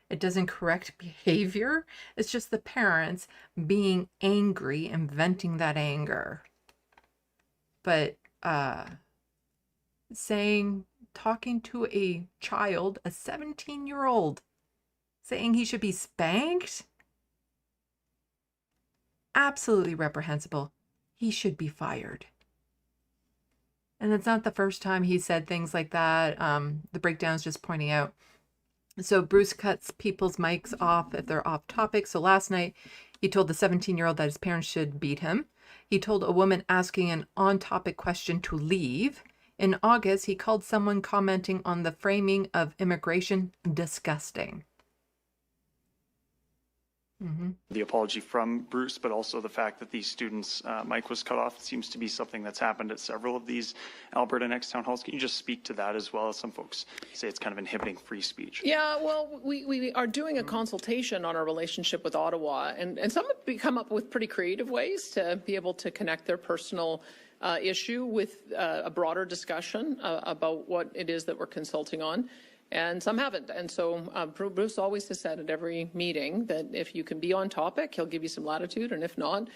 It doesn't correct behavior. It's just the parents being angry and venting that anger. But talking to a child, a 17-year-old, saying he should be spanked? Absolutely reprehensible. He should be fired. And it's not the first time he said things like that. The breakdown's just pointing out. So Bruce cuts people's mics off if they're off topic. So last night, he told the 17-year-old that his parents should beat him. He told a woman asking an on-topic question to leave. In August, he called someone commenting on the framing of immigration disgusting. The apology from Bruce, but also the fact that these students' mic was cut off seems to be something that's happened at several of these Alberta Next town halls. Can you just speak to that as well? As some folks say it's kind of inhibiting free speech. Yeah, well, we are doing a consultation on our relationship with Ottawa, and some have come up with pretty creative ways to be able to connect their personal issue with a broader discussion about what it is that we're consulting on. And some haven't. And so Bruce always has said at every meeting that if you can be on topic, he'll give you some latitude. And if not,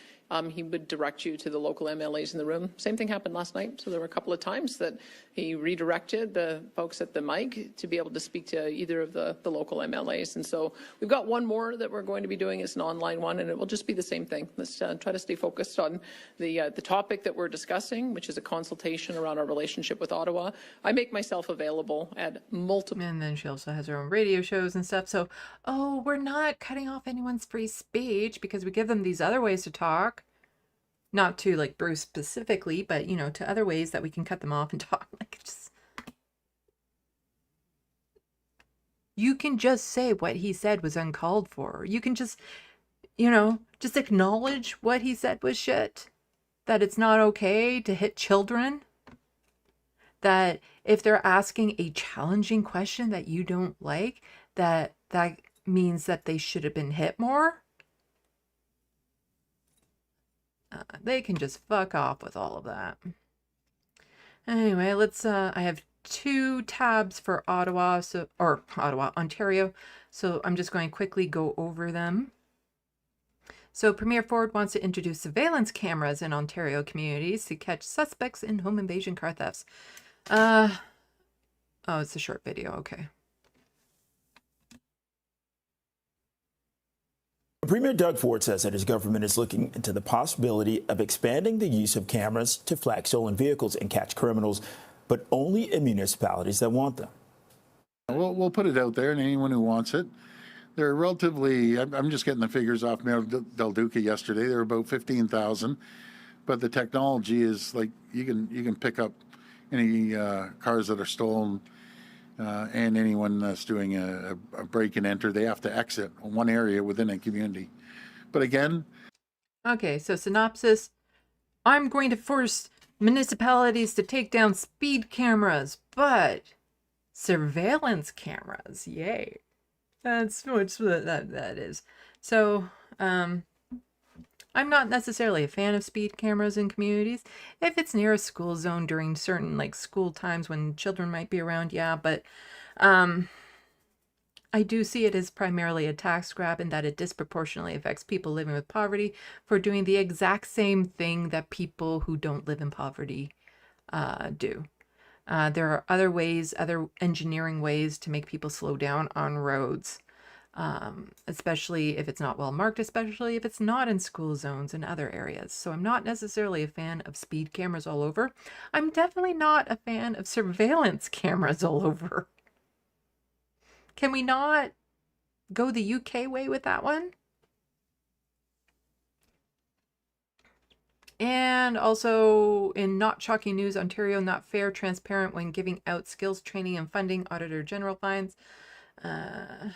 he would direct you to the local MLAs in the room. Same thing happened last night. So there were a couple of times that he redirected the folks at the mic to be able to speak to either of the local MLAs. And so we've got one more that we're going to be doing. It's an online one, and it will just be the same thing. Let's try to stay focused on the topic that we're discussing, which is a consultation around our relationship with Ottawa. I make myself available at multiple... And then she also has her own radio shows and stuff. So, we're not cutting off anyone's free speech because we give them these other ways to talk. Not to like Bruce specifically, but to other ways that we can cut them off and talk. Like, just You can just say what he said was uncalled for. You can just, just acknowledge what he said was shit. That it's not okay to hit children. That if they're asking a challenging question that you don't like, that means that they should have been hit more. They can just fuck off with all of that. Anyway, let's, I have 2 tabs for Ontario. So I'm just going to quickly go over them. So Premier Ford wants to introduce surveillance cameras in Ontario communities to catch suspects in home invasion car thefts. Oh, it's a short video. Okay. Premier Doug Ford says that his government is looking into the possibility of expanding the use of cameras to flag stolen vehicles and catch criminals, but only in municipalities that want them. We'll put it out there, and anyone who wants it. They're relatively, I'm just getting the figures off Mayor Del Duca yesterday. They're about 15,000, but the technology is like you can pick up any cars that are stolen, and anyone that's doing a break and enter, they have to exit one area within a community. But again, okay, so synopsis. I'm going to force municipalities to take down speed cameras, but surveillance cameras, yay. That's what that is. So, I'm not necessarily a fan of speed cameras in communities. If it's near a school zone during certain school times when children might be around, yeah, but I do see it as primarily a tax grab and that it disproportionately affects people living with poverty for doing the exact same thing that people who don't live in poverty do. There are other ways, other engineering ways to make people slow down on roads, especially if it's not well marked, especially if it's not in school zones and other areas. So I'm not necessarily a fan of speed cameras all over. I'm definitely not a fan of surveillance cameras all over. Can we not go the UK way with that one? And also in not shocking news, Ontario not fair, transparent when giving out skills training and funding. Auditor General finds. I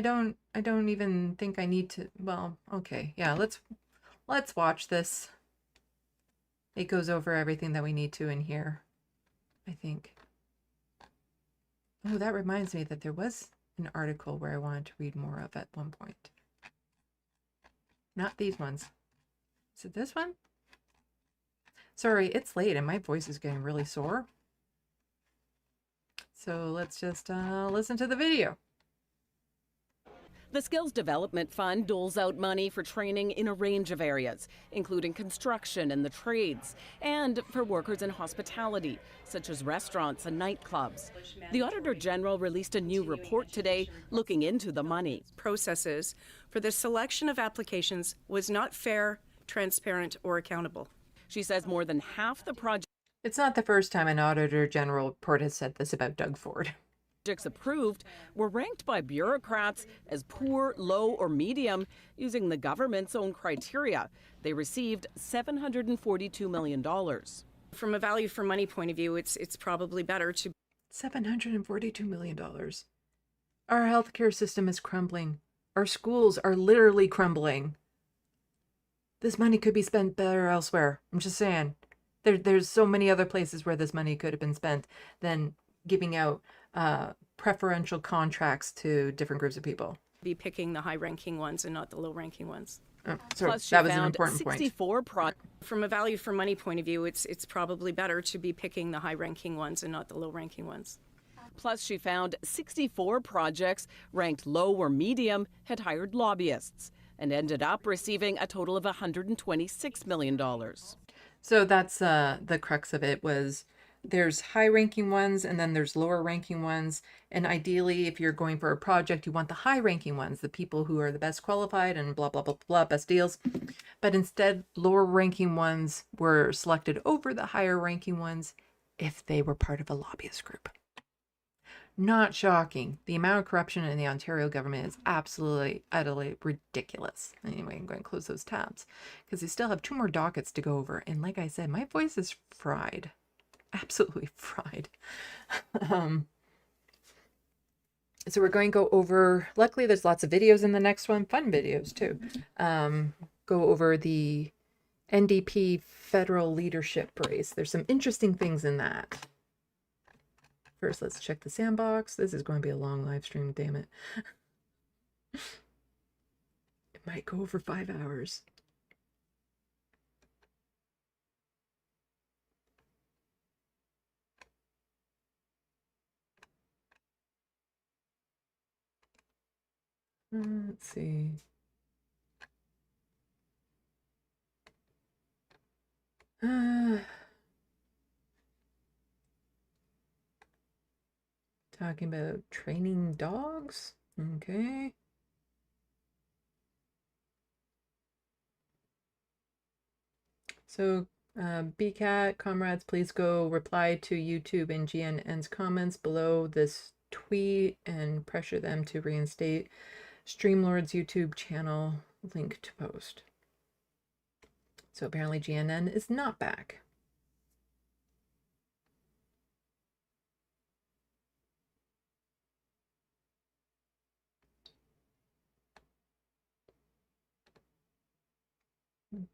don't even think I need to. Well, okay, yeah. Let's watch this. It goes over everything that we need to in here, I think. Oh, that reminds me that there was an article where I wanted to read more of at one point. Not these ones. Is it this one? Sorry, it's late and my voice is getting really sore. So let's just listen to the video. The Skills Development Fund doles out money for training in a range of areas, including construction and the trades, and for workers in hospitality, such as restaurants and nightclubs. The Auditor General released a new report today looking into the money. Processes for the selection of applications was not fair, transparent, or accountable. She says more than half the projects It's not the first time an Auditor General report has said this about Doug Ford. Approved were ranked by bureaucrats as poor, low, or medium using the government's own criteria. They received $742 million. From a value for money point of view, it's probably better to $742 million. Our healthcare system is crumbling. Our schools are literally crumbling. This money could be spent better elsewhere. I'm just saying. There's so many other places where this money could have been spent than giving out preferential contracts to different groups of people. be picking the high-ranking ones and not the low-ranking ones. So that was an important point. From a value for money point of view, it's probably better to be picking the high-ranking ones and not the low-ranking ones. Plus, she found 64 projects ranked low or medium had hired lobbyists and ended up receiving a total of $126 million. So that's the crux of it was there's high-ranking ones and then there's lower-ranking ones. And ideally, if you're going for a project, you want the high-ranking ones, the people who are the best qualified and blah, blah, blah, blah, best deals. But instead, lower-ranking ones were selected over the higher-ranking ones if they were part of a lobbyist group. Not shocking. The amount of corruption in the Ontario government is absolutely, utterly ridiculous. Anyway, I'm going to close those tabs because I still have 2 more dockets to go over. And like I said, my voice is fried. absolutely fried. So we're going to go over, luckily there's lots of videos in the next one, fun videos too. Go over the NDP federal leadership race. There's some interesting things in that. First, let's check the SandBox. This is going to be a long live stream, damn it. It might go over 5 hours. Let's see. Talking about training dogs. Okay. So, BCAT, comrades, please go reply to YouTube and GNN's comments below this tweet and pressure them to reinstate Streamlord's YouTube channel link to post. So apparently GNN is not back.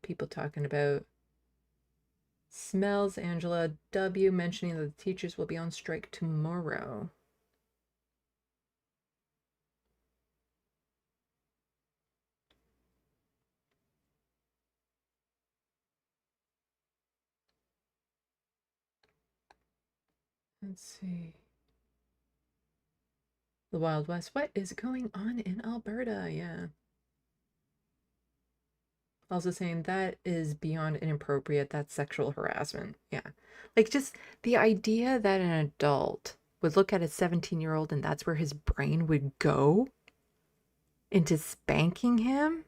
People talking about smells. Angela W. mentioning that the teachers will be on strike tomorrow. Let's see. The Wild West. What is going on in Alberta? Yeah. Also saying that is beyond inappropriate. That's sexual harassment. Yeah. Like just the idea that an adult would look at a 17-year-old and that's where his brain would go into spanking him.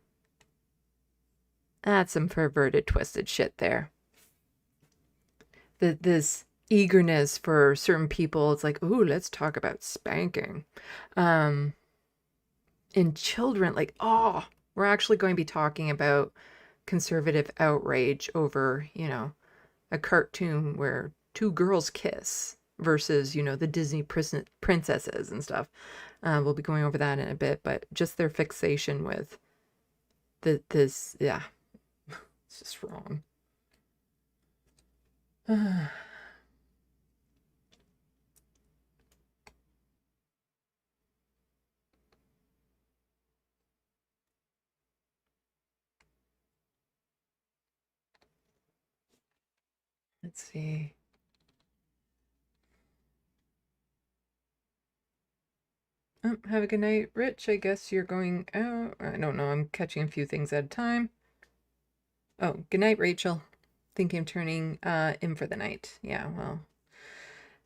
That's some perverted, twisted shit there. This eagerness for certain people, it's like, ooh, let's talk about spanking. In children, like, oh, we're actually going to be talking about conservative outrage over, you know, a cartoon where two girls kiss versus, you know, the Disney princesses and stuff. We'll be going over that in a bit, but just their fixation with this, yeah, it's just wrong. Let's see. Oh, have a good night, Rich. I guess you're going out. I don't know. I'm catching a few things at a time. Oh, good night, Rachel. Thinking of turning in for the night. Yeah, well,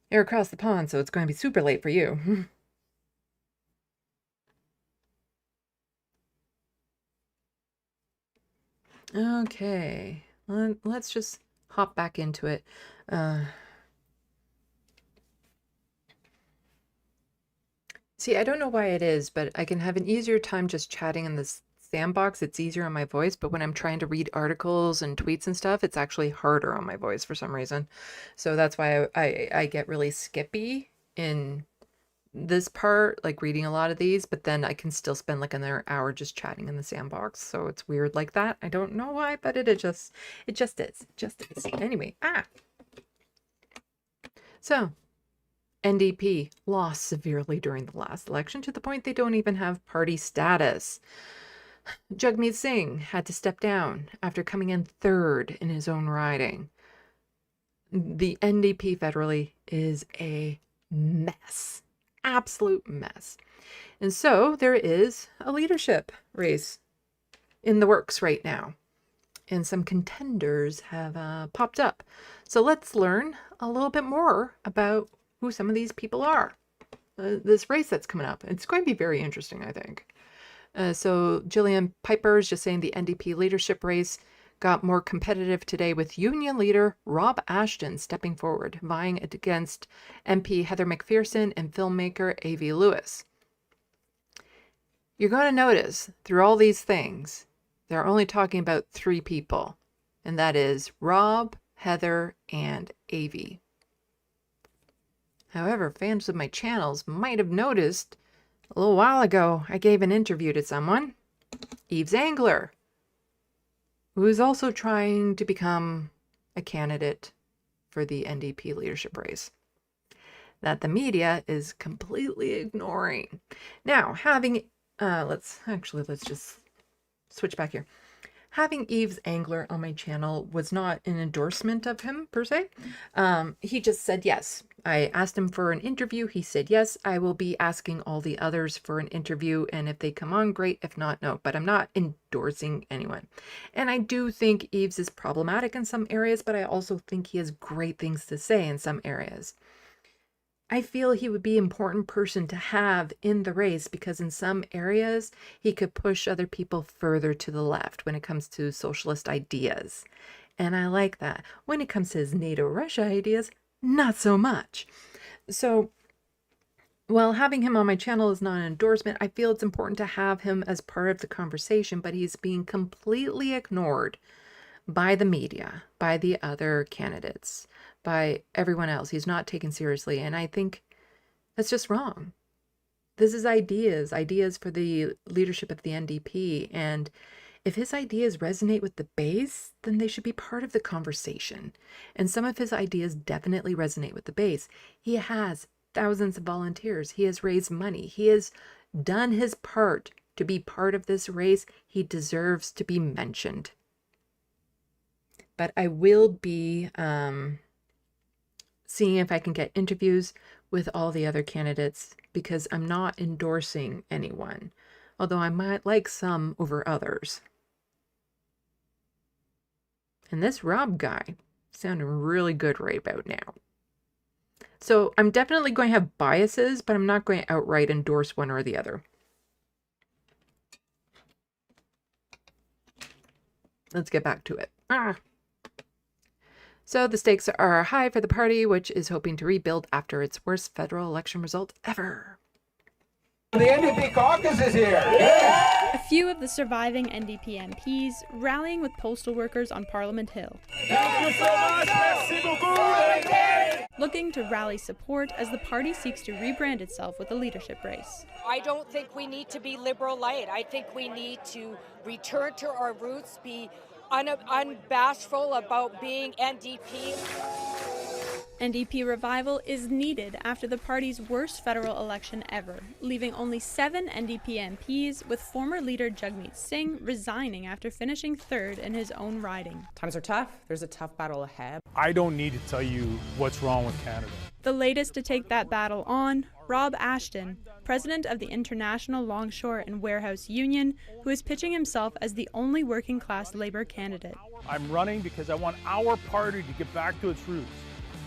you're across the pond, so it's going to be super late for you. Okay, let's just hop back into it. See, I don't know why it is, but I can have an easier time just chatting in this SandBox. It's easier on my voice, but when I'm trying to read articles and tweets and stuff, it's actually harder on my voice for some reason. So that's why I get really skippy in this part, like reading a lot of these, but then I can still spend like another hour just chatting in the SandBox. So it's weird like that. I don't know why, but it just is. It just is. Anyway, so NDP lost severely during the last election to the point they don't even have party status. Jagmeet Singh had to step down after coming in third in his own riding. The NDP federally is a mess. Absolute mess. And so there is a leadership race in the works right now. And some contenders have popped up. So let's learn a little bit more about who some of these people are. This race that's coming up. It's going to be very interesting, I think. So Jillian Piper is just saying the NDP leadership race got more competitive today with union leader Rob Ashton stepping forward, vying against MP Heather McPherson and filmmaker A.V. Lewis. You're going to notice through all these things, they're only talking about 3 people, and that is Rob, Heather, and A.V. However, fans of my channels might have noticed a little while ago I gave an interview to someone, Yves Angler, who is also trying to become a candidate for the NDP leadership race that the media is completely ignoring. Now, having let's just switch back here. Having Yves Angler on my channel was not an endorsement of him per se. He just said yes. I asked him for an interview. He said yes. I will be asking all the others for an interview, and if they come on, great. If not, no. But I'm not endorsing anyone. And I do think Yves is problematic in some areas, but I also think he has great things to say in some areas. I feel he would be an important person to have in the race because in some areas he could push other people further to the left when it comes to socialist ideas. And I like that. When it comes to his NATO-Russia ideas, not so much. So while having him on my channel is not an endorsement, I feel it's important to have him as part of the conversation, but he's being completely ignored by the media, by the other candidates, by everyone else. He's not taken seriously, and I think that's just wrong. This is ideas for the leadership of the NDP, and if his ideas resonate with the base, then they should be part of the conversation. And some of his ideas definitely resonate with the base. He has thousands of volunteers. He has raised money. He has done his part to be part of this race. He deserves to be mentioned. But I will be seeing if I can get interviews with all the other candidates because I'm not endorsing anyone, although I might like some over others. And this Rob guy sounded really good right about now. So I'm definitely going to have biases, but I'm not going to outright endorse one or the other. Let's get back to it. So the stakes are high for the party, which is hoping to rebuild after its worst federal election result ever. The NDP caucus is here! Yeah! A few of the surviving NDP MPs rallying with postal workers on Parliament Hill. Thank you so much! Merci beaucoup! Looking to rally support as the party seeks to rebrand itself with a leadership race. I don't think we need to be liberal light. I think we need to return to our roots, be unbashful about being NDP. NDP revival is needed after the party's worst federal election ever, leaving only 7 NDP MPs, with former leader Jagmeet Singh resigning after finishing third in his own riding. Times are tough. There's a tough battle ahead. I don't need to tell you what's wrong with Canada. The latest to take that battle on, Rob Ashton, president of the International Longshore and Warehouse Union, who is pitching himself as the only working-class Labour candidate. I'm running because I want our party to get back to its roots,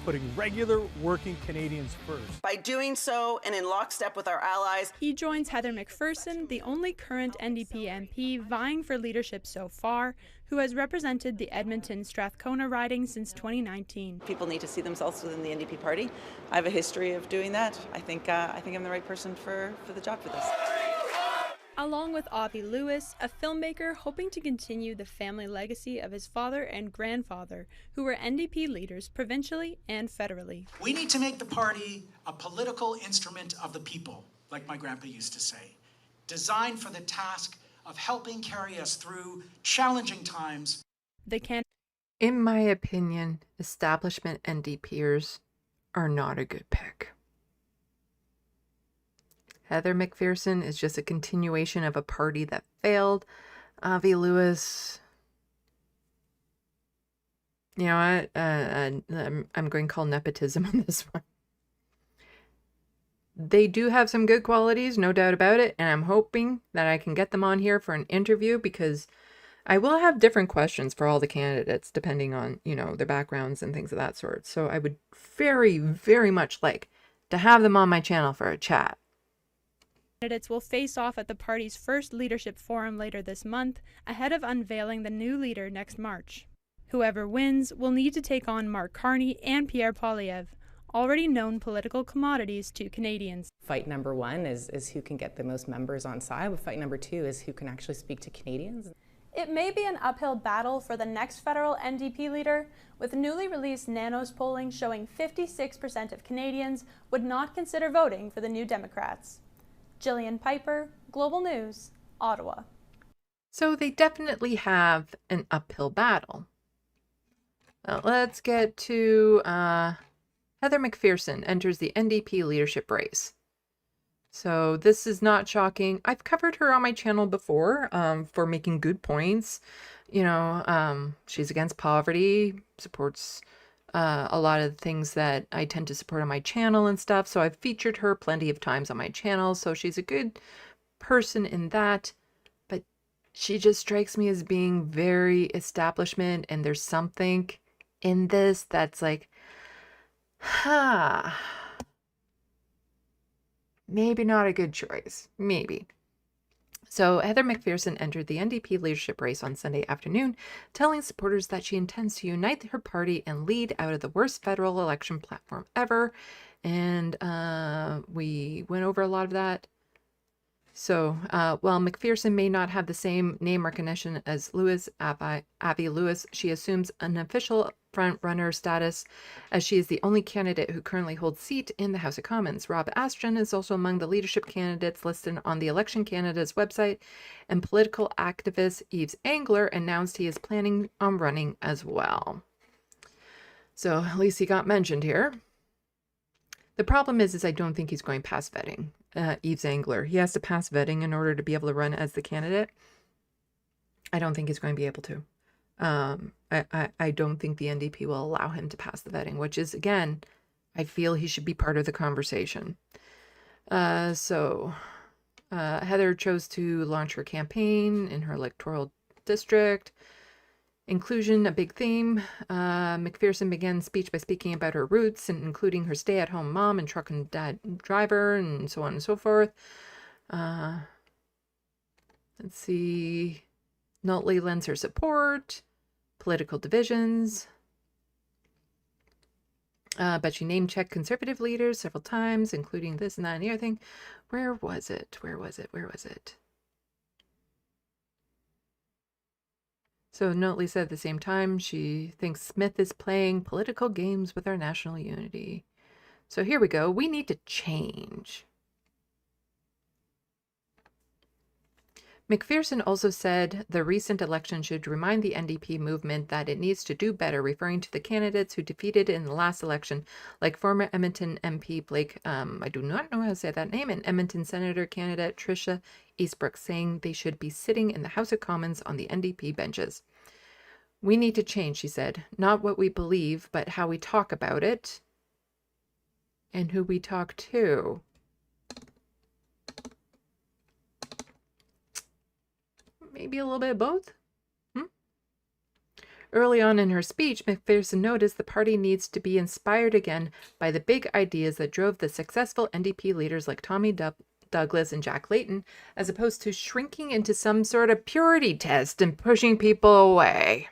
putting regular working Canadians first. By doing so, and in lockstep with our allies, he joins Heather McPherson, the only current NDP MP vying for leadership so far, who has represented the Edmonton-Strathcona riding since 2019. People need to see themselves within the NDP party. I have a history of doing that. I think I'm the right person for the job for this. Along with Avi Lewis, a filmmaker hoping to continue the family legacy of his father and grandfather, who were NDP leaders provincially and federally. We need to make the party a political instrument of the people, like my grandpa used to say, designed for the task of helping carry us through challenging times. In my opinion, establishment NDPers are not a good pick. Heather McPherson is just a continuation of a party that failed. Avi Lewis, you know what? I'm going to call nepotism on this one. They do have some good qualities, no doubt about it, and I'm hoping that I can get them on here for an interview because I will have different questions for all the candidates depending on, you know, their backgrounds and things of that sort. So I would very, very much like to have them on my channel for a chat. Candidates will face off at the party's first leadership forum later this month, ahead of unveiling the new leader next March. Whoever wins will need to take on Mark Carney and Pierre Poilievre, already known political commodities to Canadians. Fight number one is who can get the most members on side, but fight number two is who can actually speak to Canadians. It may be an uphill battle for the next federal NDP leader, with newly released Nanos polling showing 56% of Canadians would not consider voting for the New Democrats. Jillian Piper, Global News, Ottawa. So they definitely have an uphill battle. Let's get to Heather McPherson enters the NDP leadership race. So this is not shocking. I've covered her on my channel before for making good points. You know, she's against poverty, supports a lot of the things that I tend to support on my channel and stuff. So I've featured her plenty of times on my channel. So she's a good person in that. But she just strikes me as being very establishment. And there's something in this that's like, maybe not a good choice. Maybe. So Heather McPherson entered the NDP leadership race on Sunday afternoon, telling supporters that she intends to unite her party and lead out of the worst federal election platform ever. And we went over a lot of that. So while McPherson may not have the same name recognition as Abby Lewis, she assumes an official front-runner status as she is the only candidate who currently holds seat in the House of Commons. Rob Astron is also among the leadership candidates listed on the Election Canada's website, and political activist Yves Angler announced he is planning on running as well. So at least he got mentioned here. The problem is I don't think he's going past vetting. Yves Angler, he has to pass vetting in order to be able to run as the candidate. I don't think he's going to be able to. I don't think the NDP will allow him to pass the vetting, which is, again, I feel he should be part of the conversation. So Heather chose to launch her campaign in her electoral district. Inclusion, a big theme. McPherson began speech by speaking about her roots and including her stay-at-home mom and truck and dad driver and so on and so forth. Let's see. Notley lends her support. Political divisions. But she name-checked conservative leaders several times, including this and that and the other thing. Where was it? Where was it? So Notley said at the same time, she thinks Smith is playing political games with our national unity. So here we go. We need to change. McPherson also said the recent election should remind the NDP movement that it needs to do better, referring to the candidates who defeated in the last election, like former Edmonton MP Blake, I do not know how to say that name, and Edmonton Senator candidate Tricia Eastbrook, saying they should be sitting in the House of Commons on the NDP benches. We need to change, she said, not what we believe, but how we talk about it and who we talk to. Maybe a little bit of both. Early on in her speech, McPherson noticed the party needs to be inspired again by the big ideas that drove the successful NDP leaders like Tommy Douglas and Jack Layton, as opposed to shrinking into some sort of purity test and pushing people away.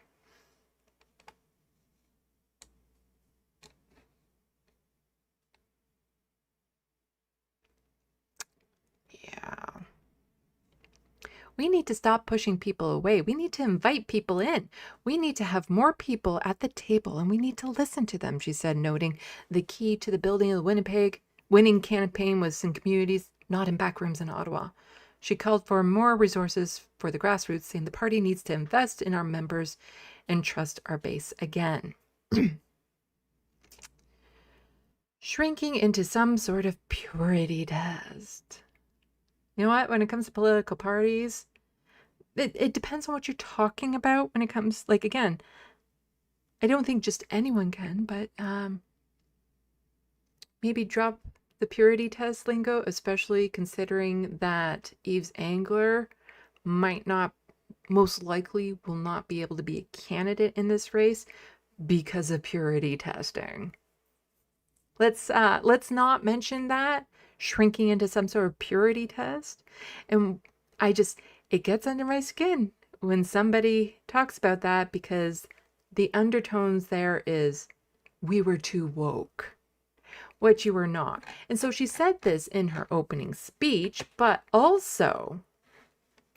We need to stop pushing people away. We need to invite people in. We need to have more people at the table, and we need to listen to them, she said, noting the key to the building of the Winnipeg winning campaign was in communities, not in back rooms in Ottawa. She called for more resources for the grassroots, saying the party needs to invest in our members and trust our base again. Shrinking into some sort of purity test. You know what? When it comes to political parties, it depends on what you're talking about. When it comes, like, again, I don't think just anyone can, but maybe drop the purity test lingo, especially considering that Yves Angler most likely will not be able to be a candidate in this race because of purity testing. Let's not mention that. Shrinking into some sort of purity test. And it gets under my skin when somebody talks about that, because the undertones there is, we were too woke, which you were not. And so she said this in her opening speech, but also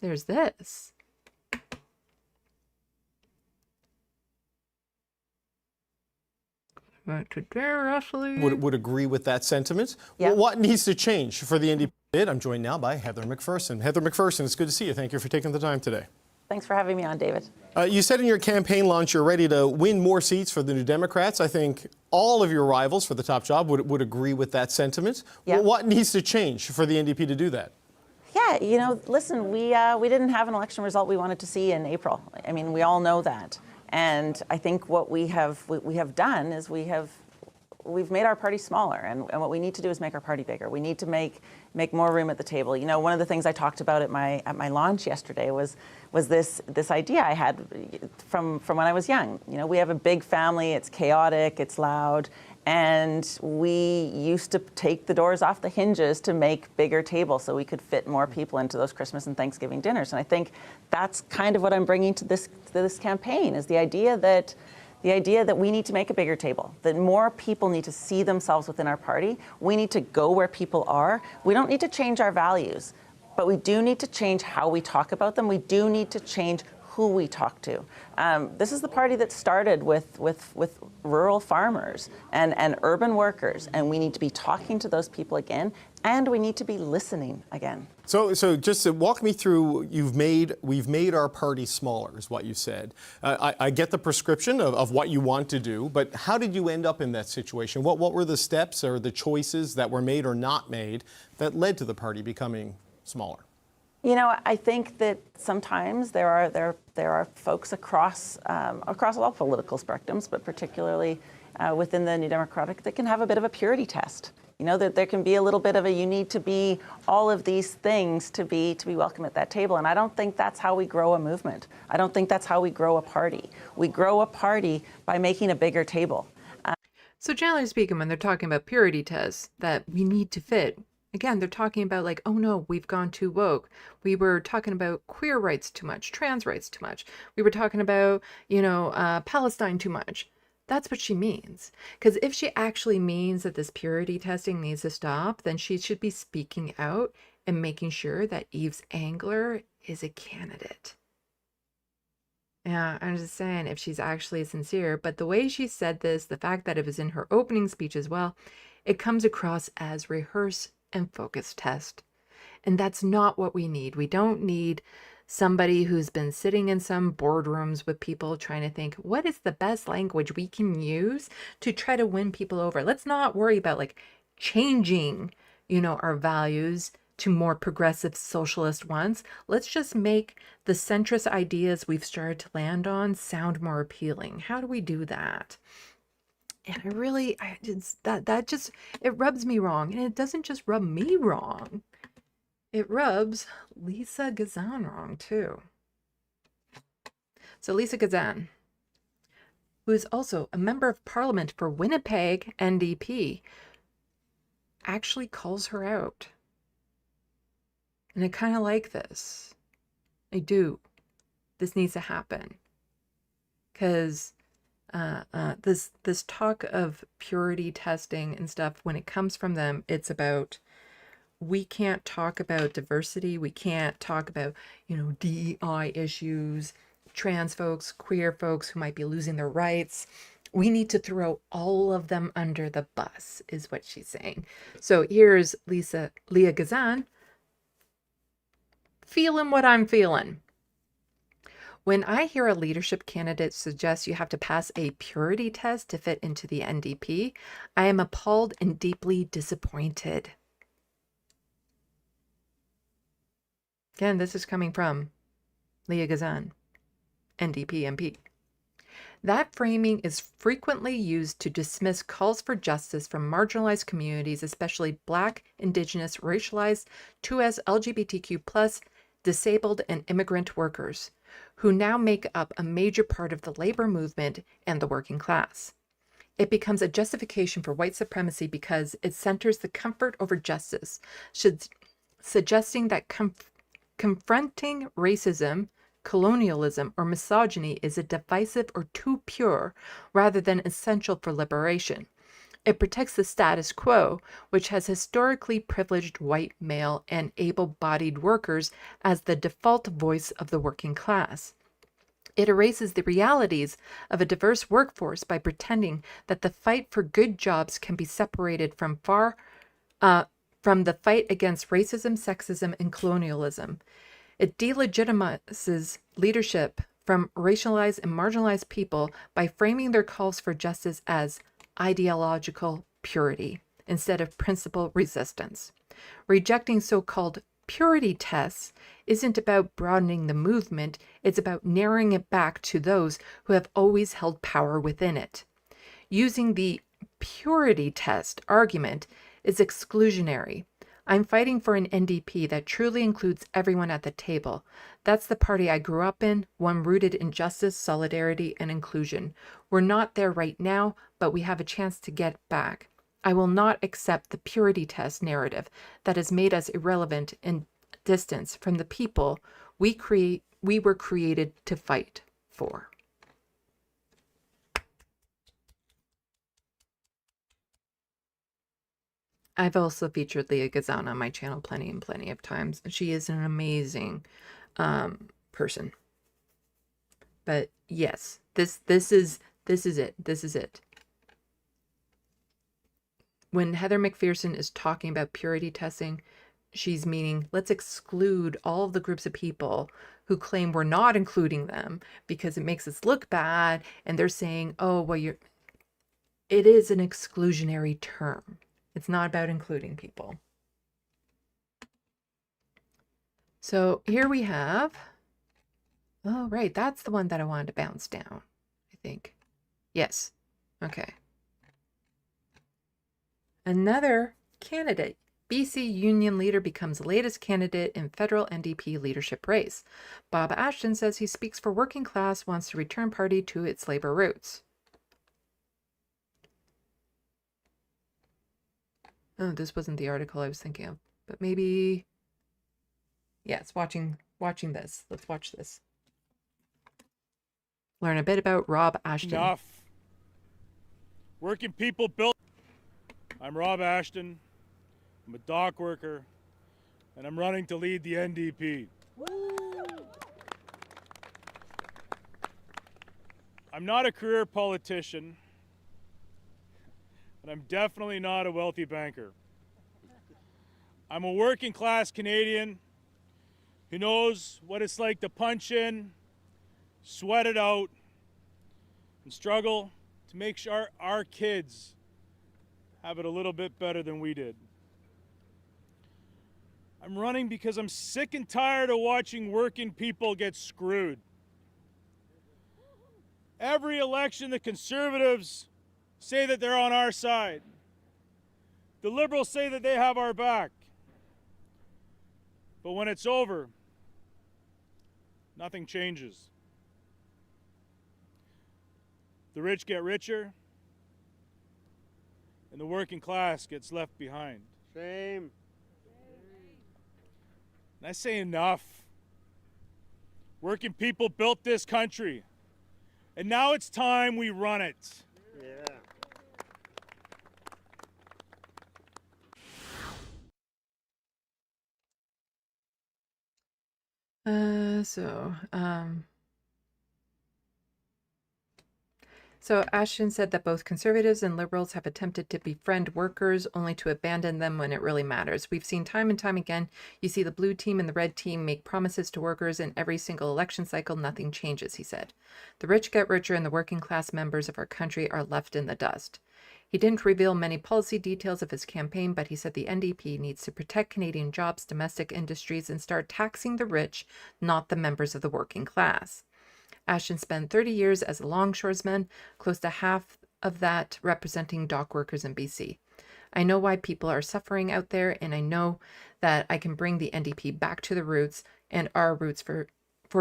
there's this. roughly. Would agree with that sentiment. Yeah. Well, what needs to change for the NDP bid? I'm joined now by Heather McPherson. Heather McPherson, it's good to see you. Thank you for taking the time today. Thanks for having me on, David. You said in your campaign launch you're ready to win more seats for the New Democrats. I think all of your rivals for the top job would agree with that sentiment. Yeah. Well, what needs to change for the NDP to do that? Yeah, you know, listen, we didn't have an election result we wanted to see in April. I mean, we all know that. And I think what we have done is we've made our party smaller, and what we need to do is make our party bigger. We need to make more room at the table. You know, one of the things I talked about at my launch yesterday was this idea I had from when I was young. You know, we have a big family, it's chaotic, it's loud, and we used to take the doors off the hinges to make bigger tables so we could fit more people into those Christmas and Thanksgiving dinners. And I think that's kind of what I'm bringing to this campaign, is the idea that we need to make a bigger table, that more people need to see themselves within our party. We need to go where people are. We don't need to change our values, but we do need to change how we talk about them. We do need to change who we talk to. This is the party that started with rural farmers and urban workers, and we need to be talking to those people again, and we need to be listening again. So just to walk me through, we've made our party smaller, is what you said. I get the prescription of what you want to do, but how did you end up in that situation? What were the steps or the choices that were made or not made that led to the party becoming smaller? You know, I think that sometimes there are folks across all political spectrums, but particularly within the New Democratic, that can have a bit of a purity test. You know, that there can be a little bit of you need to be all of these things to be welcome at that table. And I don't think that's how we grow a movement. I don't think that's how we grow a party. We grow a party by making a bigger table. So generally speaking, when they're talking about purity tests that we need to fit, again, they're talking about like, oh no, we've gone too woke. We were talking about queer rights too much, trans rights too much. We were talking about, Palestine too much. That's what she means. Because if she actually means that this purity testing needs to stop, then she should be speaking out and making sure that Yves Angler is a candidate. Yeah, I'm just saying, if she's actually sincere. But the way she said this, the fact that it was in her opening speech as well, it comes across as rehearse and focus test. And that's not what we need. We don't need somebody who's been sitting in some boardrooms with people trying to think, what is the best language we can use to try to win people over? Let's not worry about like changing, our values to more progressive socialist ones. Let's just make the centrist ideas we've started to land on sound more appealing. How do we do that? And it rubs me wrong. And it doesn't just rub me wrong. It rubs Lisa Gazan wrong too. So Lisa Gazan, who is also a member of parliament for Winnipeg NDP, actually calls her out. And I kind of like this. I do. This needs to happen. Because this talk of purity testing and stuff, when it comes from them, it's about, we can't talk about diversity. We can't talk about, DEI issues, trans folks, queer folks who might be losing their rights. We need to throw all of them under the bus, is what she's saying. So here's Leah Gazan feeling what I'm feeling. When I hear a leadership candidate suggest you have to pass a purity test to fit into the NDP, I am appalled and deeply disappointed. Again, this is coming from Leah Gazan, NDP MP. That framing is frequently used to dismiss calls for justice from marginalized communities, especially Black, Indigenous, racialized, 2S, LGBTQ+, disabled, and immigrant workers, who now make up a major part of the labor movement and the working class. It becomes a justification for white supremacy because it centers the comfort over justice, suggesting that confronting racism, colonialism, or misogyny is a divisive or too pure rather than essential for liberation. It protects the status quo, which has historically privileged white, male, and able-bodied workers as the default voice of the working class. It erases the realities of a diverse workforce by pretending that the fight for good jobs can be separated from the fight against racism, sexism, and colonialism. It delegitimizes leadership from racialized and marginalized people by framing their calls for justice as ideological purity instead of principled resistance. Rejecting so-called purity tests isn't about broadening the movement, it's about narrowing it back to those who have always held power within it. Using the purity test argument is exclusionary. I'm fighting for an NDP that truly includes everyone at the table. That's the party I grew up in, one rooted in justice, solidarity, and inclusion. We're not there right now, but we have a chance to get back. I will not accept the purity test narrative that has made us irrelevant and distance from the people we were created to fight for. I've also featured Leah Gazan on my channel plenty of times. She is an amazing person. But yes, this is it. When Heather McPherson is talking about purity testing, she's meaning let's exclude all of the groups of people who claim we're not including them because it makes us look bad, and they're saying, oh, well, it is an exclusionary term. It's not about including people. So here we have, oh, right, that's the one that I wanted to bounce down, I think. Yes, okay. Another candidate. BC union leader becomes latest candidate in federal NDP leadership race. Bob Ashton says he speaks for working class, wants to return party to its labor roots. Oh, this wasn't the article I was thinking of, but maybe, yeah, it's watching this. Let's watch this. Learn a bit about Rob Ashton. Enough. Working people built. I'm Rob Ashton. I'm a dock worker, and I'm running to lead the NDP. I'm not a career politician, and I'm definitely not a wealthy banker. I'm a working class Canadian who knows what it's like to punch in, sweat it out, and struggle to make sure our kids have it a little bit better than we did. I'm running because I'm sick and tired of watching working people get screwed. Every election, the Conservatives say that they're on our side. The Liberals say that they have our back. But when it's over, nothing changes. The rich get richer, and the working class gets left behind. Shame. And I say enough. Working people built this country, and now it's time we run it. Yeah. So Ashton said that both conservatives and liberals have attempted to befriend workers only to abandon them when it really matters. We've seen time and time again, you see the blue team and the red team make promises to workers in every single election cycle, nothing changes, he said. The rich get richer and the working class members of our country are left in the dust. He didn't reveal many policy details of his campaign, but he said the NDP needs to protect Canadian jobs, domestic industries, and start taxing the rich, not the members of the working class. Ashton spent 30 years as a longshoresman, close to half of that representing dock workers in BC. I know why people are suffering out there, and I know that I can bring the NDP back to the roots, and our roots for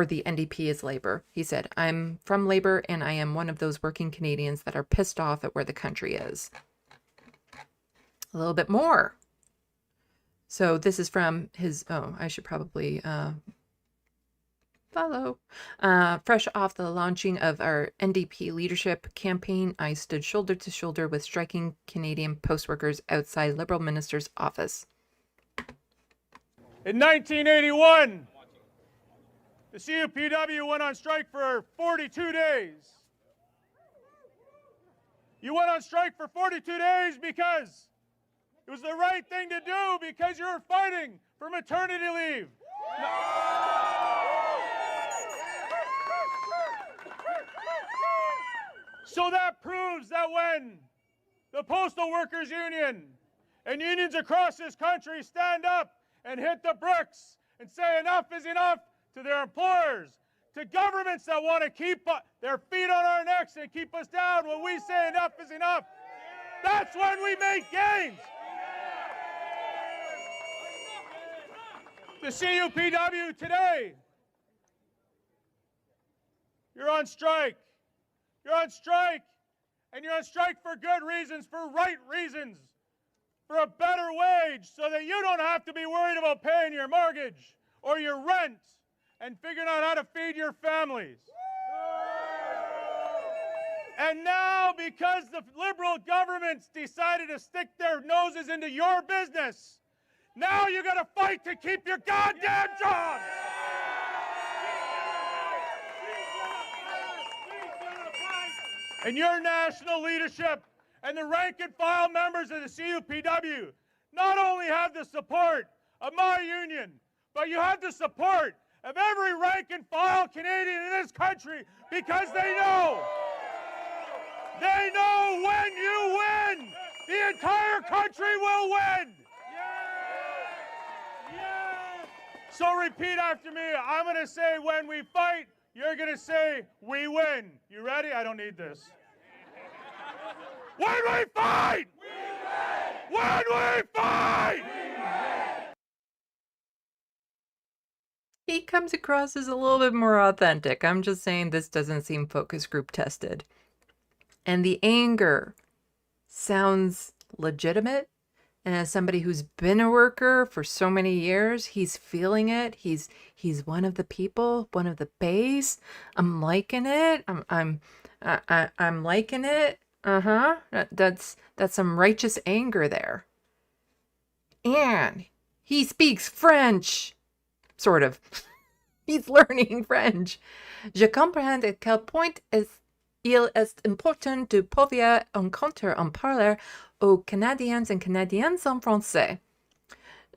the NDP is labor. He said, I'm from labor, and I am one of those working Canadians that are pissed off at where the country is. A little bit more. So this is from his, I should probably follow. Fresh off the launching of our NDP leadership campaign, I stood shoulder to shoulder with striking Canadian post workers outside Liberal minister's office. In 1981, The CUPW went on strike for 42 days. You went on strike for 42 days because it was the right thing to do, because you were fighting for maternity leave. So that proves that when the Postal Workers Union and unions across this country stand up and hit the bricks and say enough is enough to their employers, to governments that want to keep their feet on our necks and keep us down when we say enough is enough, that's when we make gains. The CUPW today, you're on strike. You're on strike, and you're on strike for good reasons, for right reasons, for a better wage so that you don't have to be worried about paying your mortgage or your rent and figuring out how to feed your families. And now, because the Liberal governments decided to stick their noses into your business, now you got to fight to keep your goddamn job. And your national leadership and the rank and file members of the CUPW not only have the support of my union, but you have the support of every rank and file Canadian in this country, because they know when you win, the entire country will win. So repeat after me. I'm going to say when we fight, you're going to say we win. You ready? I don't need this. When we fight! We win! When we fight! He comes across as a little bit more authentic. I'm just saying this doesn't seem focus group tested. And the anger sounds legitimate. And as somebody who's been a worker for so many years, he's feeling it. He's one of the people, one of the bays. I'm liking it. I'm liking it. That's some righteous anger there. And he speaks French, sort of. He's learning French. Je comprends à quel point il est important de pouvoir rencontrer en parler aux Canadiens et Canadiennes en français.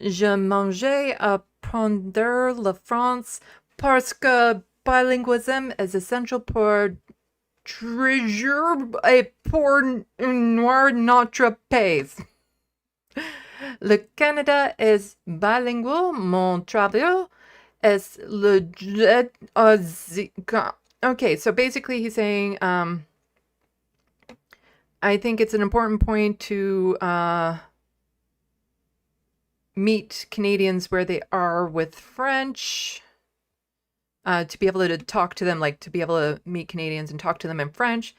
Je m'engage à prendre la France parce que bilinguisme est essentiel pour trésor et pour noir notre pays. Le Canada est bilingual. Mon travail est le... Okay, so basically he's saying, I think it's an important point to meet Canadians where they are with French, to be able to talk to them, like to be able to meet Canadians and talk to them in French.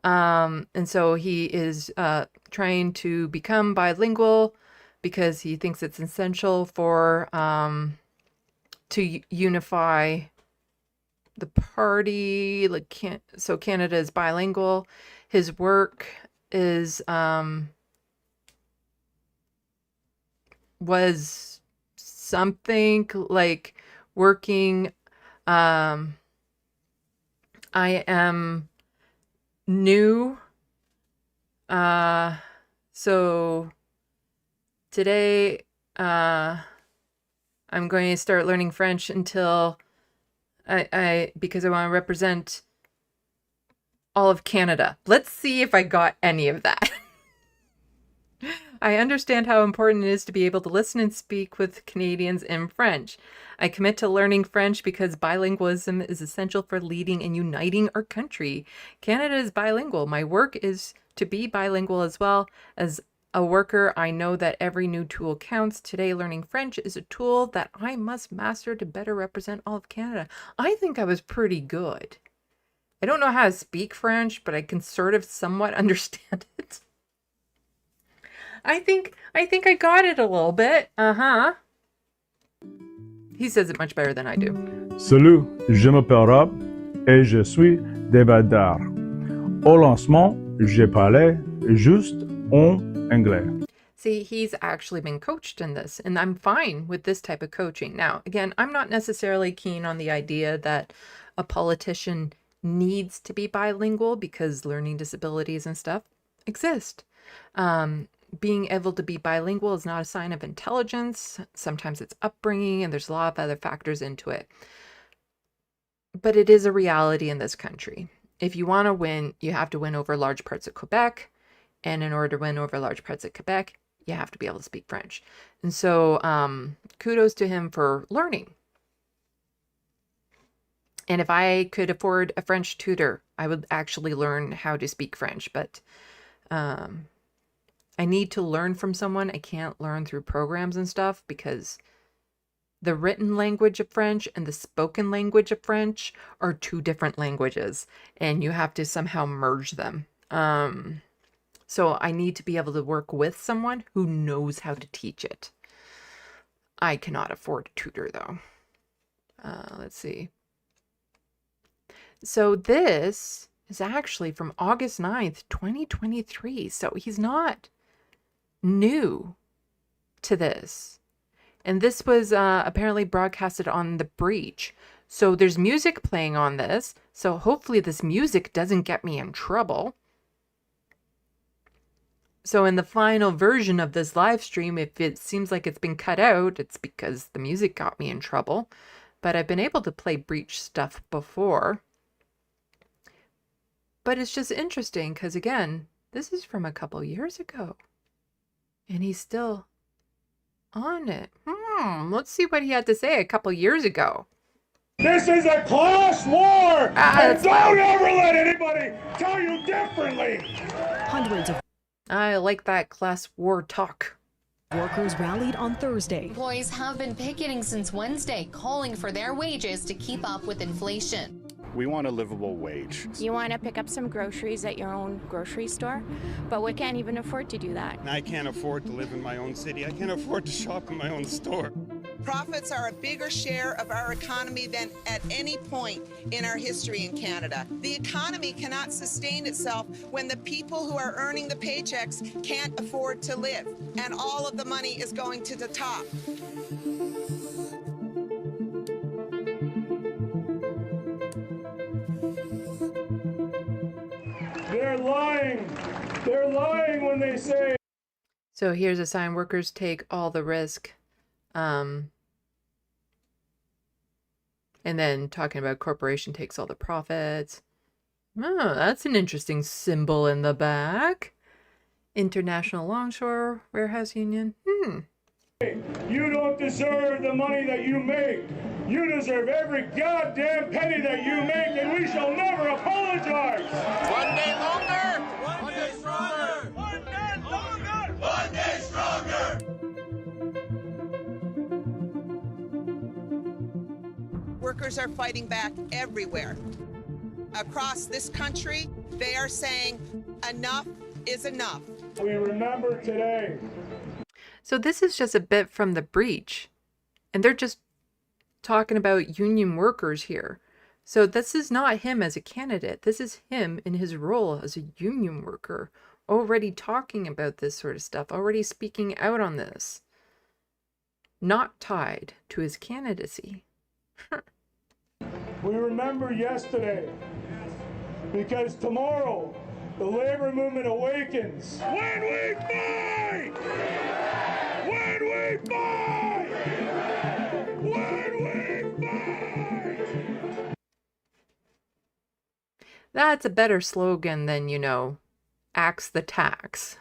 And so he is trying to become bilingual because he thinks it's essential for to unify the party. Like, so Canada is bilingual. His work is was something like working. I am new. So today I'm going to start learning French until because I want to represent all of Canada. Let's see if I got any of that. I understand how important it is to be able to listen and speak with Canadians in French. I commit to learning French because bilingualism is essential for leading and uniting our country. Canada is bilingual. My work is to be bilingual as well. As a worker, I know that every new tool counts. Today, learning French is a tool that I must master to better represent all of Canada. I think I was pretty good. I don't know how to speak French, but I can sort of somewhat understand it. I think I got it a little bit. He says it much better than I do. Salut, je m'appelle Rob et je suis de Val-d'Or. Au lancement, je parlais juste en anglais. See, he's actually been coached in this, and I'm fine with this type of coaching. Now, again, I'm not necessarily keen on the idea that a politician needs to be bilingual because learning disabilities and stuff exist. Being able to be bilingual is not a sign of intelligence. Sometimes it's upbringing, and there's a lot of other factors into it. But it is a reality in this country. If you want to win, you have to win over large parts of Quebec. And in order to win over large parts of Quebec, you have to be able to speak French. And so kudos to him for learning. And if I could afford a French tutor, I would actually learn how to speak French. But I need to learn from someone. I can't learn through programs and stuff because the written language of French and the spoken language of French are two different languages, and you have to somehow merge them. So I need to be able to work with someone who knows how to teach it. I cannot afford a tutor, though. Let's see. So this is actually from August 9th, 2023. So he's not new to this. And this was apparently broadcasted on The Breach. So there's music playing on this. So hopefully this music doesn't get me in trouble. So in the final version of this live stream, if it seems like it's been cut out, it's because the music got me in trouble. But I've been able to play Breach stuff before. But it's just interesting because, again, this is from a couple years ago. And he's still on it. Let's see what he had to say a couple years ago. This is a class war! And don't loud. ever let anybody tell you differently! Hundreds of... I like that class war talk. Workers rallied on Thursday. Employees have been picketing since Wednesday, calling for their wages to keep up with inflation. We want a livable wage. You want to pick up some groceries at your own grocery store, but we can't even afford to do that. I can't afford to live in my own city. I can't afford to shop in my own store. Profits are a bigger share of our economy than at any point in our history in Canada. The economy cannot sustain itself when the people who are earning the paychecks can't afford to live, and all of the money is going to the top. They're lying. They're lying when they say... So here's a sign: workers take all the risk. And then talking about corporation takes all the profits. Oh, that's an interesting symbol in the back. International Longshore Warehouse Union. You don't deserve the money that you make. You deserve every goddamn penny that you make, and we shall never apologize. One day longer. One day stronger. One day longer. One day stronger. Workers are fighting back everywhere. Across this country, they are saying enough is enough. We remember today. So this is just a bit from The Breach, and they're just talking about union workers here. So this is not him as a candidate. This is him in his role as a union worker, already talking about this sort of stuff, already speaking out on this. Not tied to his candidacy. We remember yesterday because tomorrow the labor movement awakens. When we fight! When we fight! When we fight! That's a better slogan than, axe the tax.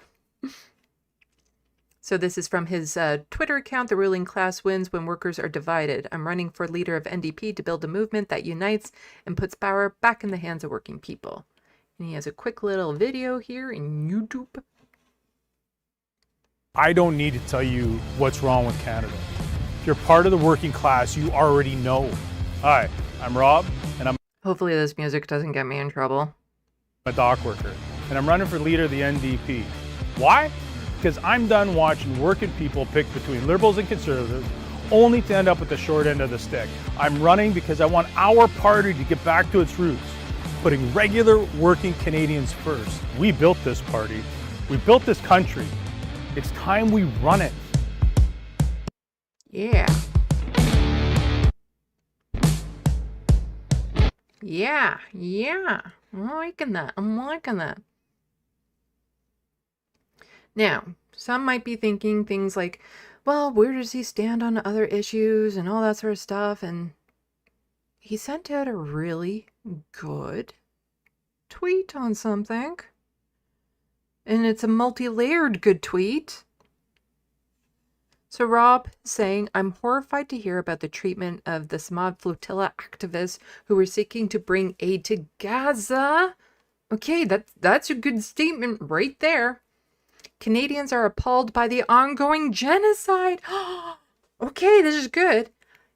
So this is from his Twitter account. The ruling class wins when workers are divided. I'm running for leader of NDP to build a movement that unites and puts power back in the hands of working people. And he has a quick little video here in YouTube. I don't need to tell you what's wrong with Canada. If you're part of the working class, you already know. Hi, I'm Rob, and I'm Hopefully this music doesn't get me in trouble. a dock worker, and I'm running for leader of the NDP. Why? Because I'm done watching working people pick between liberals and conservatives, only to end up with the short end of the stick. I'm running because I want our party to get back to its roots, putting regular working Canadians first. We built this party. We built this country. It's time we run it. Yeah. Yeah, yeah. I'm liking that. I'm liking that. Now, some might be thinking things like, well, where does he stand on other issues and all that sort of stuff? And he sent out a really good tweet on something. And it's a multi-layered good tweet. So Rob saying, I'm horrified to hear about the treatment of the Flotilla activists who were seeking to bring aid to Gaza. Okay, that's a good statement right there. Canadians are appalled by the ongoing genocide. Okay, this is good.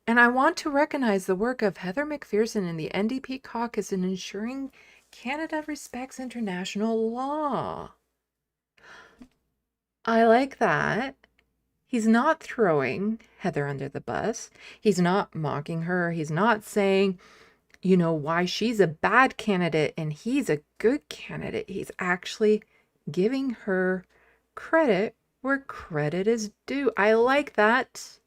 And I want to recognize the work of Heather McPherson in the NDP caucus in ensuring Canada respects international law. I like that. He's not throwing Heather under the bus. He's not mocking her. He's not saying, you know, why she's a bad candidate and he's a good candidate. He's actually giving her credit where credit is due. I like that.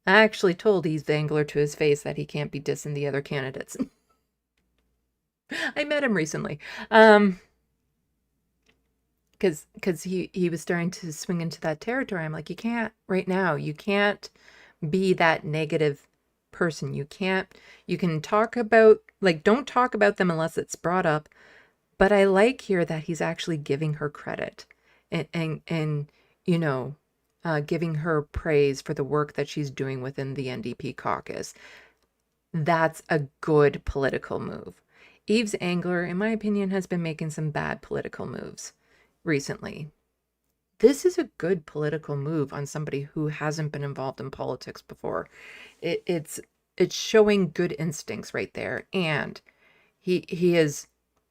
I actually told Yves Vangler to his face that he can't be dissing the other candidates. I met him recently. Because he was starting to swing into that territory. I'm like, you can't right now. You can't be that negative person. You can talk about, like, don't talk about them unless it's brought up. But I like here that he's actually giving her credit and you know, giving her praise for the work that she's doing within the NDP caucus. That's a good political move. Yves Vangler, in my opinion, has been making some bad political moves recently. This is a good political move on somebody who hasn't been involved in politics before. It's showing good instincts right there. And he is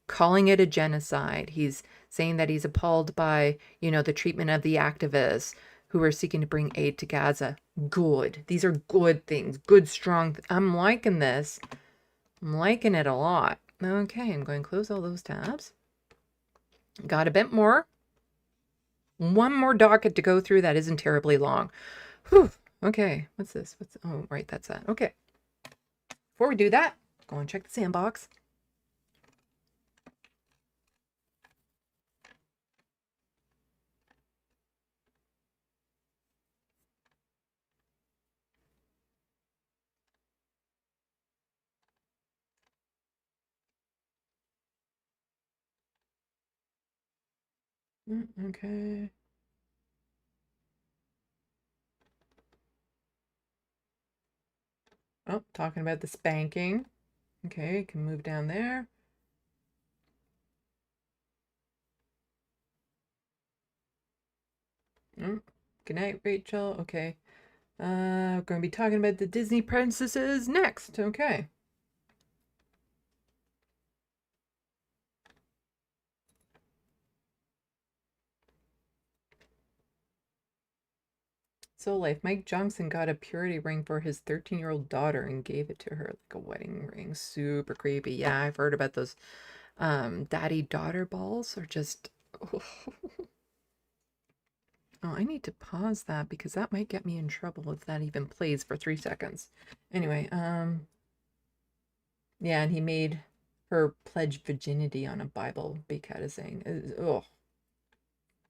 calling it a genocide. He's saying that he's appalled by, you know, the treatment of the activists who are seeking to bring aid to Gaza. Good. These are good things. Good, strong. I'm liking this. I'm liking it a lot. Okay, I'm going to close all those tabs. Got a bit more. One more docket to go through that isn't terribly long. Whew. Okay, what's this? Oh, right, that's that. Okay. Before we do that, go and check the SandBox. Okay. Oh, talking about the spanking. Okay, can move down there. Oh, good night, Rachel. Okay. We're going to be talking about the Disney princesses next. Okay. So life. Mike Johnson got a purity ring for his 13-year-old daughter and gave it to her like a wedding ring. Super creepy. Yeah, I've heard about those daddy-daughter balls are just... Oh, I need to pause that because that might get me in trouble if that even plays for 3 seconds. Anyway, yeah, and he made her pledge virginity on a Bible because saying, oh,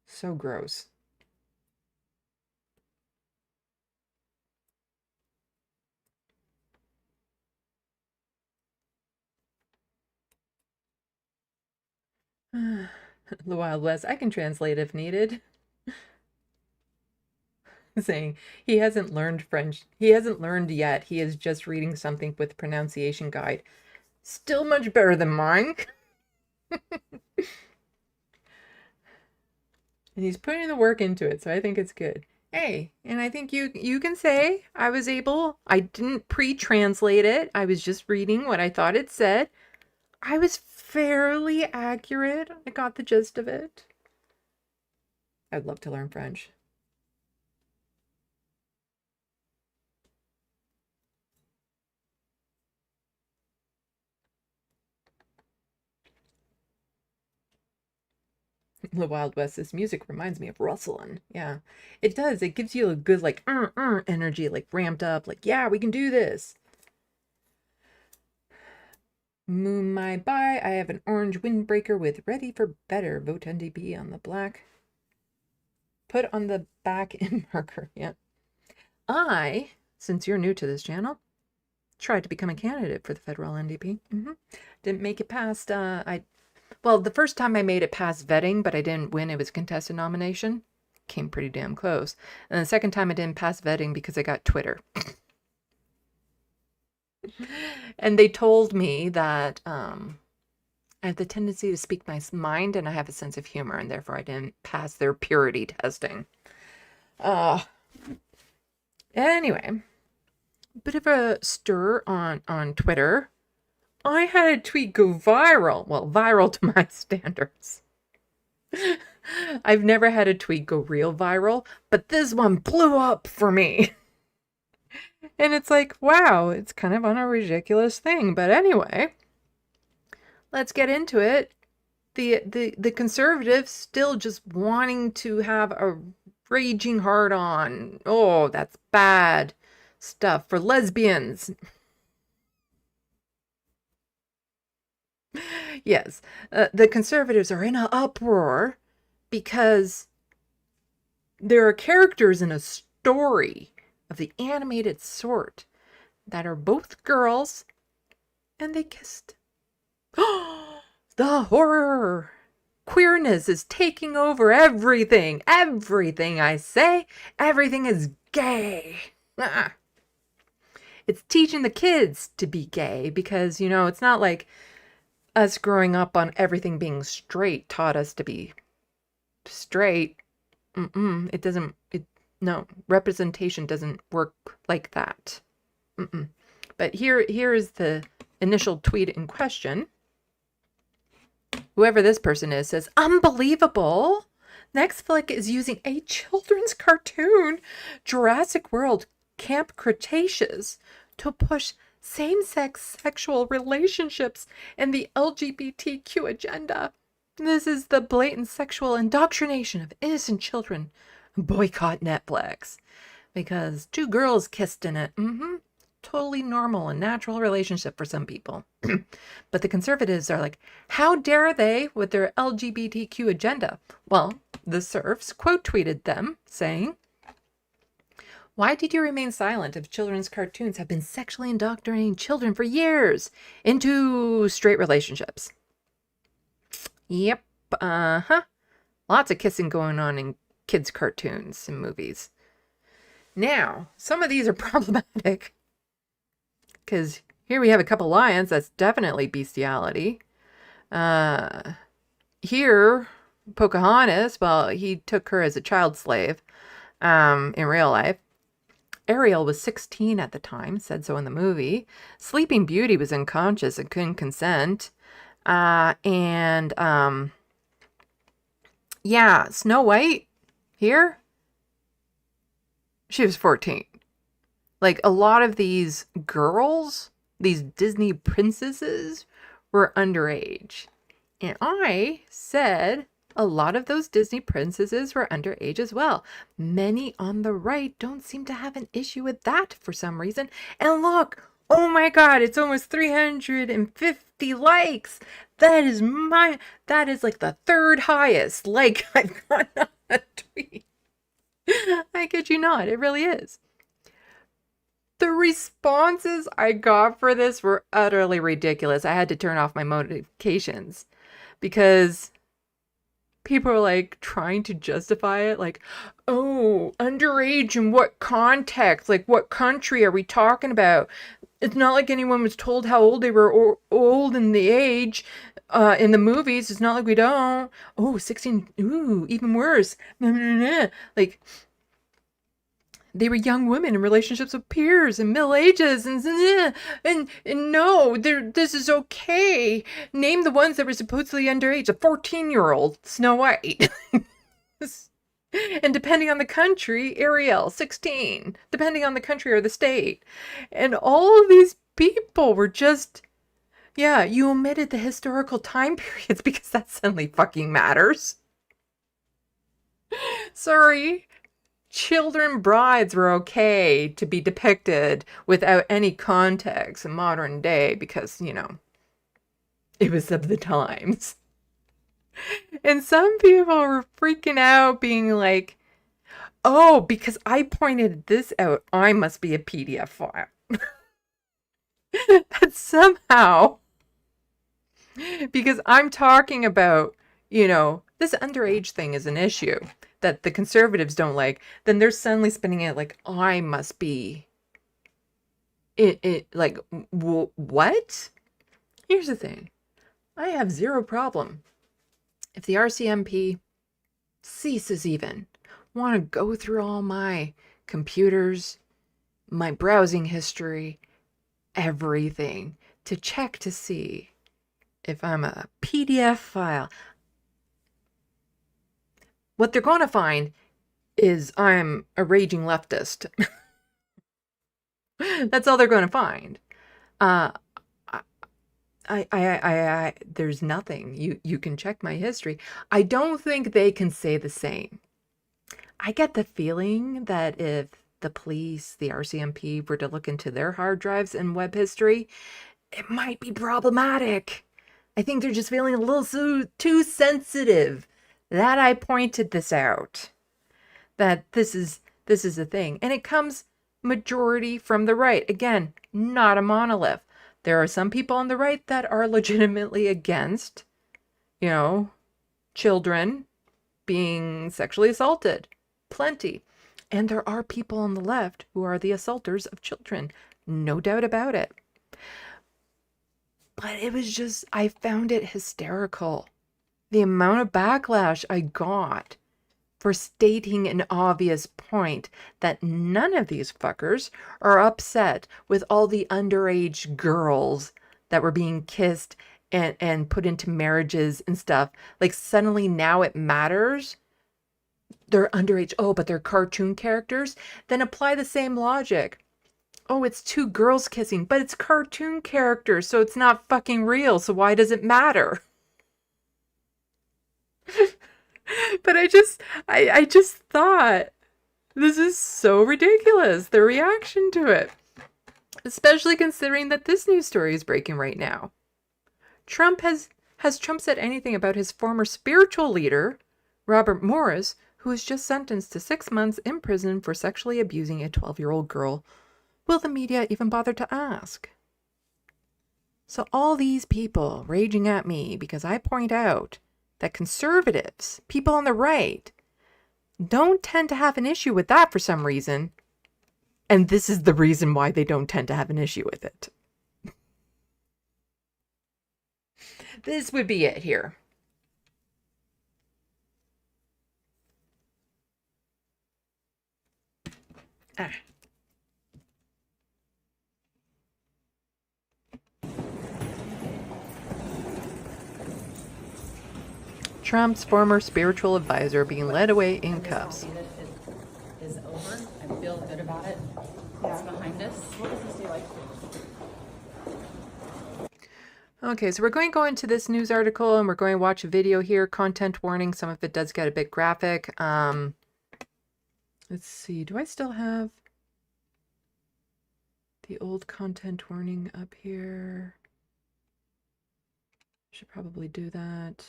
so gross. The Wild West. I can translate if needed. Saying he hasn't learned French. He hasn't learned yet. He is just reading something with pronunciation guide. Still much better than mine. And he's putting the work into it, so I think it's good. Hey, and I think you can say I didn't pre-translate it. I was just reading what I thought it said. I was fairly accurate. I got the gist of it. I'd love to learn French. the Wild West. This music reminds me of rustling. Yeah, it does. It gives you a good like energy, like ramped up. Like, yeah, we can do this. Moon my by. I have an orange windbreaker with ready for better. Vote NDP on the black. Put on the back in marker. Yeah. I, since you're new to this channel, tried to become a candidate for the federal NDP. Didn't make it past. Well, the first time I made it past vetting, but I didn't win. It was a contested nomination. Came pretty damn close. And the second time I didn't pass vetting because I got Twitter. And they told me that I have the tendency to speak my mind and I have a sense of humor, and therefore I didn't pass their purity testing. Anyway, bit of a stir on Twitter. I had a tweet go viral. Well, viral to my standards. I've never had a tweet go real viral, but this one blew up for me. And it's like, wow, it's kind of on a ridiculous thing. But anyway, let's get into it. The conservatives still just wanting to have a raging hard on. Oh, that's bad stuff for lesbians. Yes, the conservatives are in an uproar because there are characters in a story of the animated sort that are both girls and they kissed. The horror! Queerness is taking over everything. Everything, I say. Everything is gay. It's teaching the kids to be gay because, you know, it's not like us growing up on everything being straight taught us to be straight. It doesn't, no, representation doesn't work like that. But here is the initial tweet in question. Whoever this person is says, unbelievable. Next flick is using a children's cartoon, Jurassic World Camp Cretaceous, to push same-sex sexual relationships and the LGBTQ agenda. This is the blatant sexual indoctrination of innocent children. Boycott Netflix. Because two girls kissed in it. Totally normal and natural relationship for some people. But the conservatives are like, how dare they with their LGBTQ agenda? Well, the serfs quote tweeted them saying, why did you remain silent if children's cartoons have been sexually indoctrinating children for years into straight relationships? Yep. Lots of kissing going on in kids' cartoons and movies. Now, some of these are problematic. Because here we have a couple lions. That's definitely bestiality. Here, Pocahontas, well, he took her as a child slave in real life. Ariel was 16 at the time, said so in the movie. Sleeping Beauty was unconscious and couldn't consent. Yeah, Snow White, here, she was 14. Like, a lot of these girls, these Disney princesses, were underage. And I said a lot of those Disney princesses were underage as well. Many on the right don't seem to have an issue with that for some reason. And look, oh my God, it's almost 350 likes. That is like the third highest like I've got on a tweet. I kid you not, it really is. The responses I got for this were utterly ridiculous. I had to turn off my notifications because people are like trying to justify it. Like, oh, underage in what context? Like, what country are we talking about? It's not like anyone was told how old they were or old in the age in the movies. It's not like we don't. Oh, 16. Ooh, even worse. Like, they were young women in relationships with peers and middle ages and no, this is okay. Name the ones that were supposedly underage. A 14-year-old, Snow White. And depending on the country, Ariel, 16. Depending on the country or the state. And all of these people were just, yeah, you omitted the historical time periods because that suddenly fucking matters. Sorry. Children brides were okay to be depicted without any context in modern day because, you know, it was of the times. And some people were freaking out, being like, oh, because I pointed this out, I must be a PDF file. That somehow, because I'm talking about, you know, this underage thing is an issue that the conservatives don't like, then they're suddenly spinning it like I must be like what? Here's the thing. I have zero problem if the RCMP ceases even want to go through all my computers, my browsing history, everything to check to see if I'm a PDF file. What they're going to find is I'm a raging leftist. That's all they're going to find. There's nothing. You can check my history. I don't think they can say the same. I get the feeling that if the police, the RCMP, were to look into their hard drives and web history, it might be problematic. I think they're just feeling a little too sensitive. That I pointed this out. That this is a thing. And it comes majority from the right. Again, not a monolith. There are some people on the right that are legitimately against, you know, children being sexually assaulted. Plenty. And there are people on the left who are the assaulters of children. No doubt about it. But it was just, I found it hysterical. The amount of backlash I got for stating an obvious point that none of these fuckers are upset with all the underage girls that were being kissed and put into marriages and stuff. Like suddenly now it matters. They're underage. Oh, but they're cartoon characters. Then apply the same logic. Oh, it's two girls kissing, but it's cartoon characters, so it's not fucking real. So why does it matter? But I just thought, this is so ridiculous, the reaction to it. Especially considering that this news story is breaking right now. Has Trump said anything about his former spiritual leader, Robert Morris, who was just sentenced to 6 months in prison for sexually abusing a 12-year-old girl? Will the media even bother to ask? So all these people raging at me because I point out that conservatives, people on the right, don't tend to have an issue with that for some reason. And this is the reason why they don't tend to have an issue with it. This would be it here. Trump's former spiritual advisor being led away in cuffs. Is over. I feel good about it. It's behind us. What does this do like? Okay, so we're going to go into this news article and we're going to watch a video here. Content warning. Some of it does get a bit graphic. Let's see. Do I still have the old content warning up here? Should probably do that.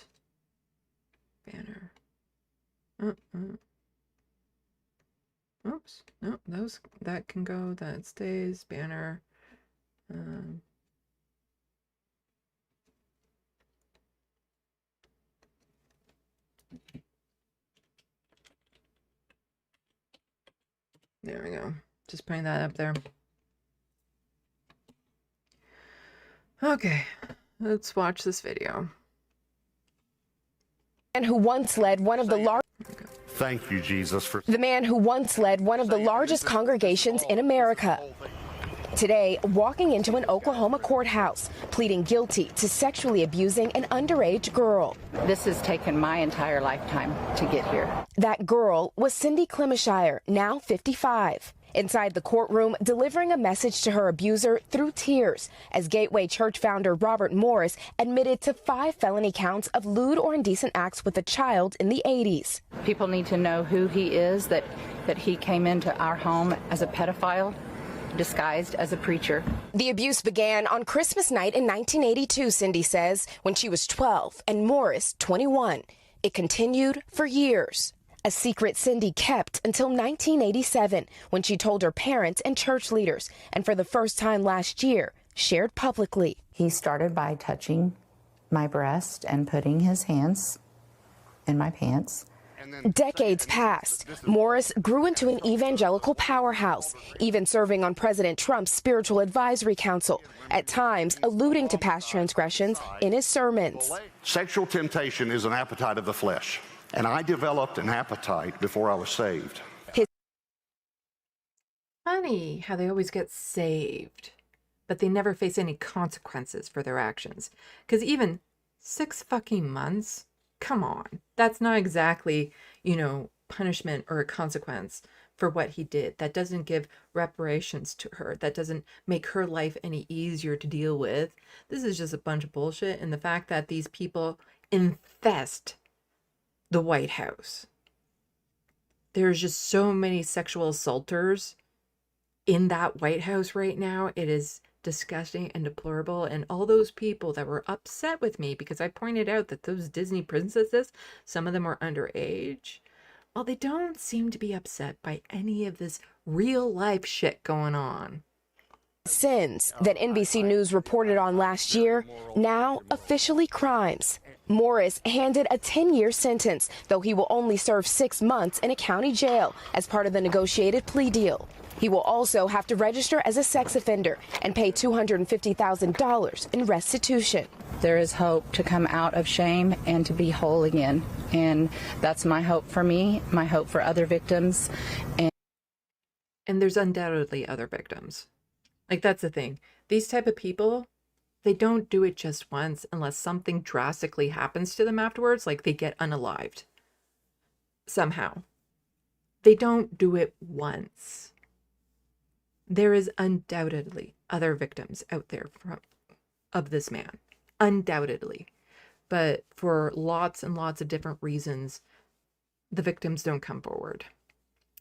Banner. Oops. No, that can go. That stays. Banner. There we go. Just putting that up there. Okay, let's watch this video. And who once led one of the largest. Thank you, Jesus, for the man who once led one of the largest congregations in America. Today, walking into an Oklahoma courthouse, pleading guilty to sexually abusing an underage girl. This has taken my entire lifetime to get here. That girl was Cindy Clemishire, now 55. Inside the courtroom, delivering a message to her abuser through tears, as Gateway Church founder Robert Morris admitted to 5 felony counts of lewd or indecent acts with a child in the 80s. People need to know who he is, that he came into our home as a pedophile, disguised as a preacher. The abuse began on Christmas night in 1982, Cindy says, when she was 12 and Morris 21. It continued for years. A secret Cindy kept until 1987, when she told her parents and church leaders, and for the first time last year, shared publicly. He started by touching my breast and putting his hands in my pants. Decades passed. Morris grew into an evangelical powerhouse, even serving on President Trump's Spiritual Advisory Council, at times alluding to past transgressions in his sermons. Sexual temptation is an appetite of the flesh, and I developed an appetite before I was saved. Funny how they always get saved, but they never face any consequences for their actions. Because even 6 fucking months, come on, that's not exactly, punishment or a consequence for what he did. That doesn't give reparations to her. That doesn't make her life any easier to deal with. This is just a bunch of bullshit. And the fact that these people infest the White House. There's just so many sexual assaulters in that White House right now. It is disgusting and deplorable. And all those people that were upset with me because I pointed out that those Disney princesses, some of them were underage. Well, they don't seem to be upset by any of this real life shit going on. Sins that NBC News reported on last year, now officially crimes. Morris handed a 10-year sentence, though he will only serve 6 months in a county jail as part of the negotiated plea deal. He will also have to register as a sex offender and pay $250,000 in restitution. There is hope to come out of shame and to be whole again. And that's my hope for me, my hope for other victims. And there's undoubtedly other victims. Like, that's the thing. These type of people, they don't do it just once unless something drastically happens to them afterwards, like they get unalived. Somehow. They don't do it once. There is undoubtedly other victims out there of this man. Undoubtedly. But for lots and lots of different reasons, the victims don't come forward.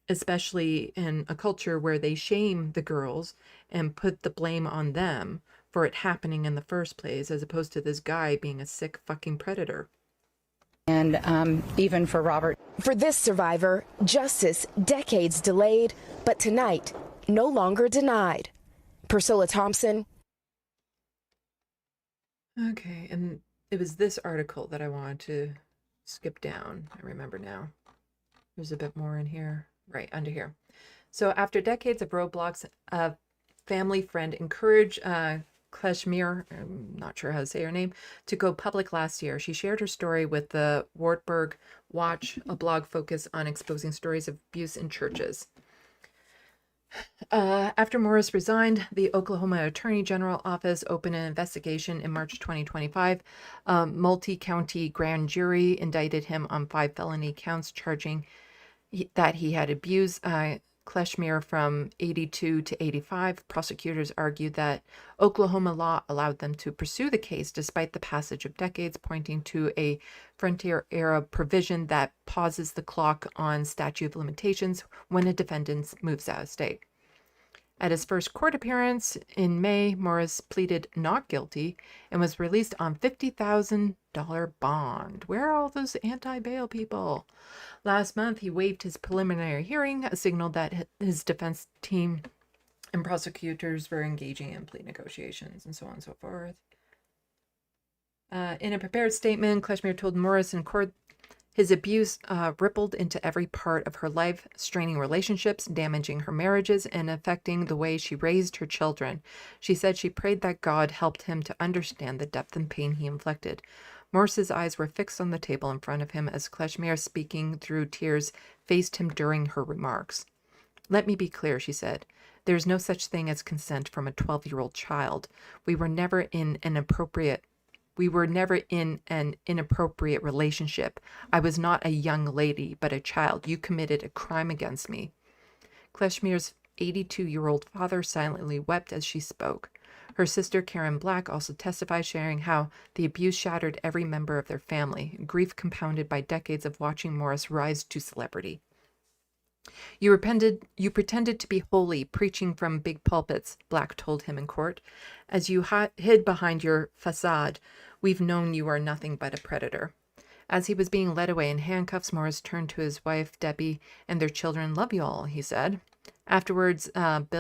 Especially in a culture where they shame the girls and put the blame on them for it happening in the first place, as opposed to this guy being a sick fucking predator. And even for Robert. For this survivor, justice decades delayed, but tonight, no longer denied. Priscilla Thompson. Okay, and it was this article that I wanted to skip down. I remember now. There's a bit more in here. Right, under here. So after decades of roadblocks, a family friend encouraged Kleshmir, I'm not sure how to say her name, to go public last year. She shared her story with the Wartburg Watch, a blog focused on exposing stories of abuse in churches. After Morris resigned, the Oklahoma Attorney General Office opened an investigation in March 2025. Multi-county grand jury indicted him on 5 felony counts, charging that he had abused Kleshmir from 82 to 85. Prosecutors argued that Oklahoma law allowed them to pursue the case despite the passage of decades, pointing to a frontier-era provision that pauses the clock on statute of limitations when a defendant moves out of state. At his first court appearance in May, Morris pleaded not guilty and was released on $50,000 bond. Where are all those anti-bail people? Last month, he waived his preliminary hearing, a signal that his defense team and prosecutors were engaging in plea negotiations, and so on and so forth. In a prepared statement, Kleshmir told Morris in court his abuse rippled into every part of her life, straining relationships, damaging her marriages, and affecting the way she raised her children. She said she prayed that God helped him to understand the depth and pain he inflicted. Morris's eyes were fixed on the table in front of him as Kleshmir, speaking through tears, faced him during her remarks. "Let me be clear," she said. "There is no such thing as consent from a 12-year-old child. We were never in an inappropriate relationship. I was not a young lady, but a child. You committed a crime against me." Kleshmir's 82-year-old father silently wept as she spoke. Her sister, Karen Black, also testified, sharing how the abuse shattered every member of their family, grief compounded by decades of watching Morris rise to celebrity. You pretended to be holy, preaching from big pulpits, Black told him in court. As you hid behind your facade, we've known you are nothing but a predator. As he was being led away in handcuffs, Morris turned to his wife, Debbie, and their children. Love you all, he said. Afterwards, one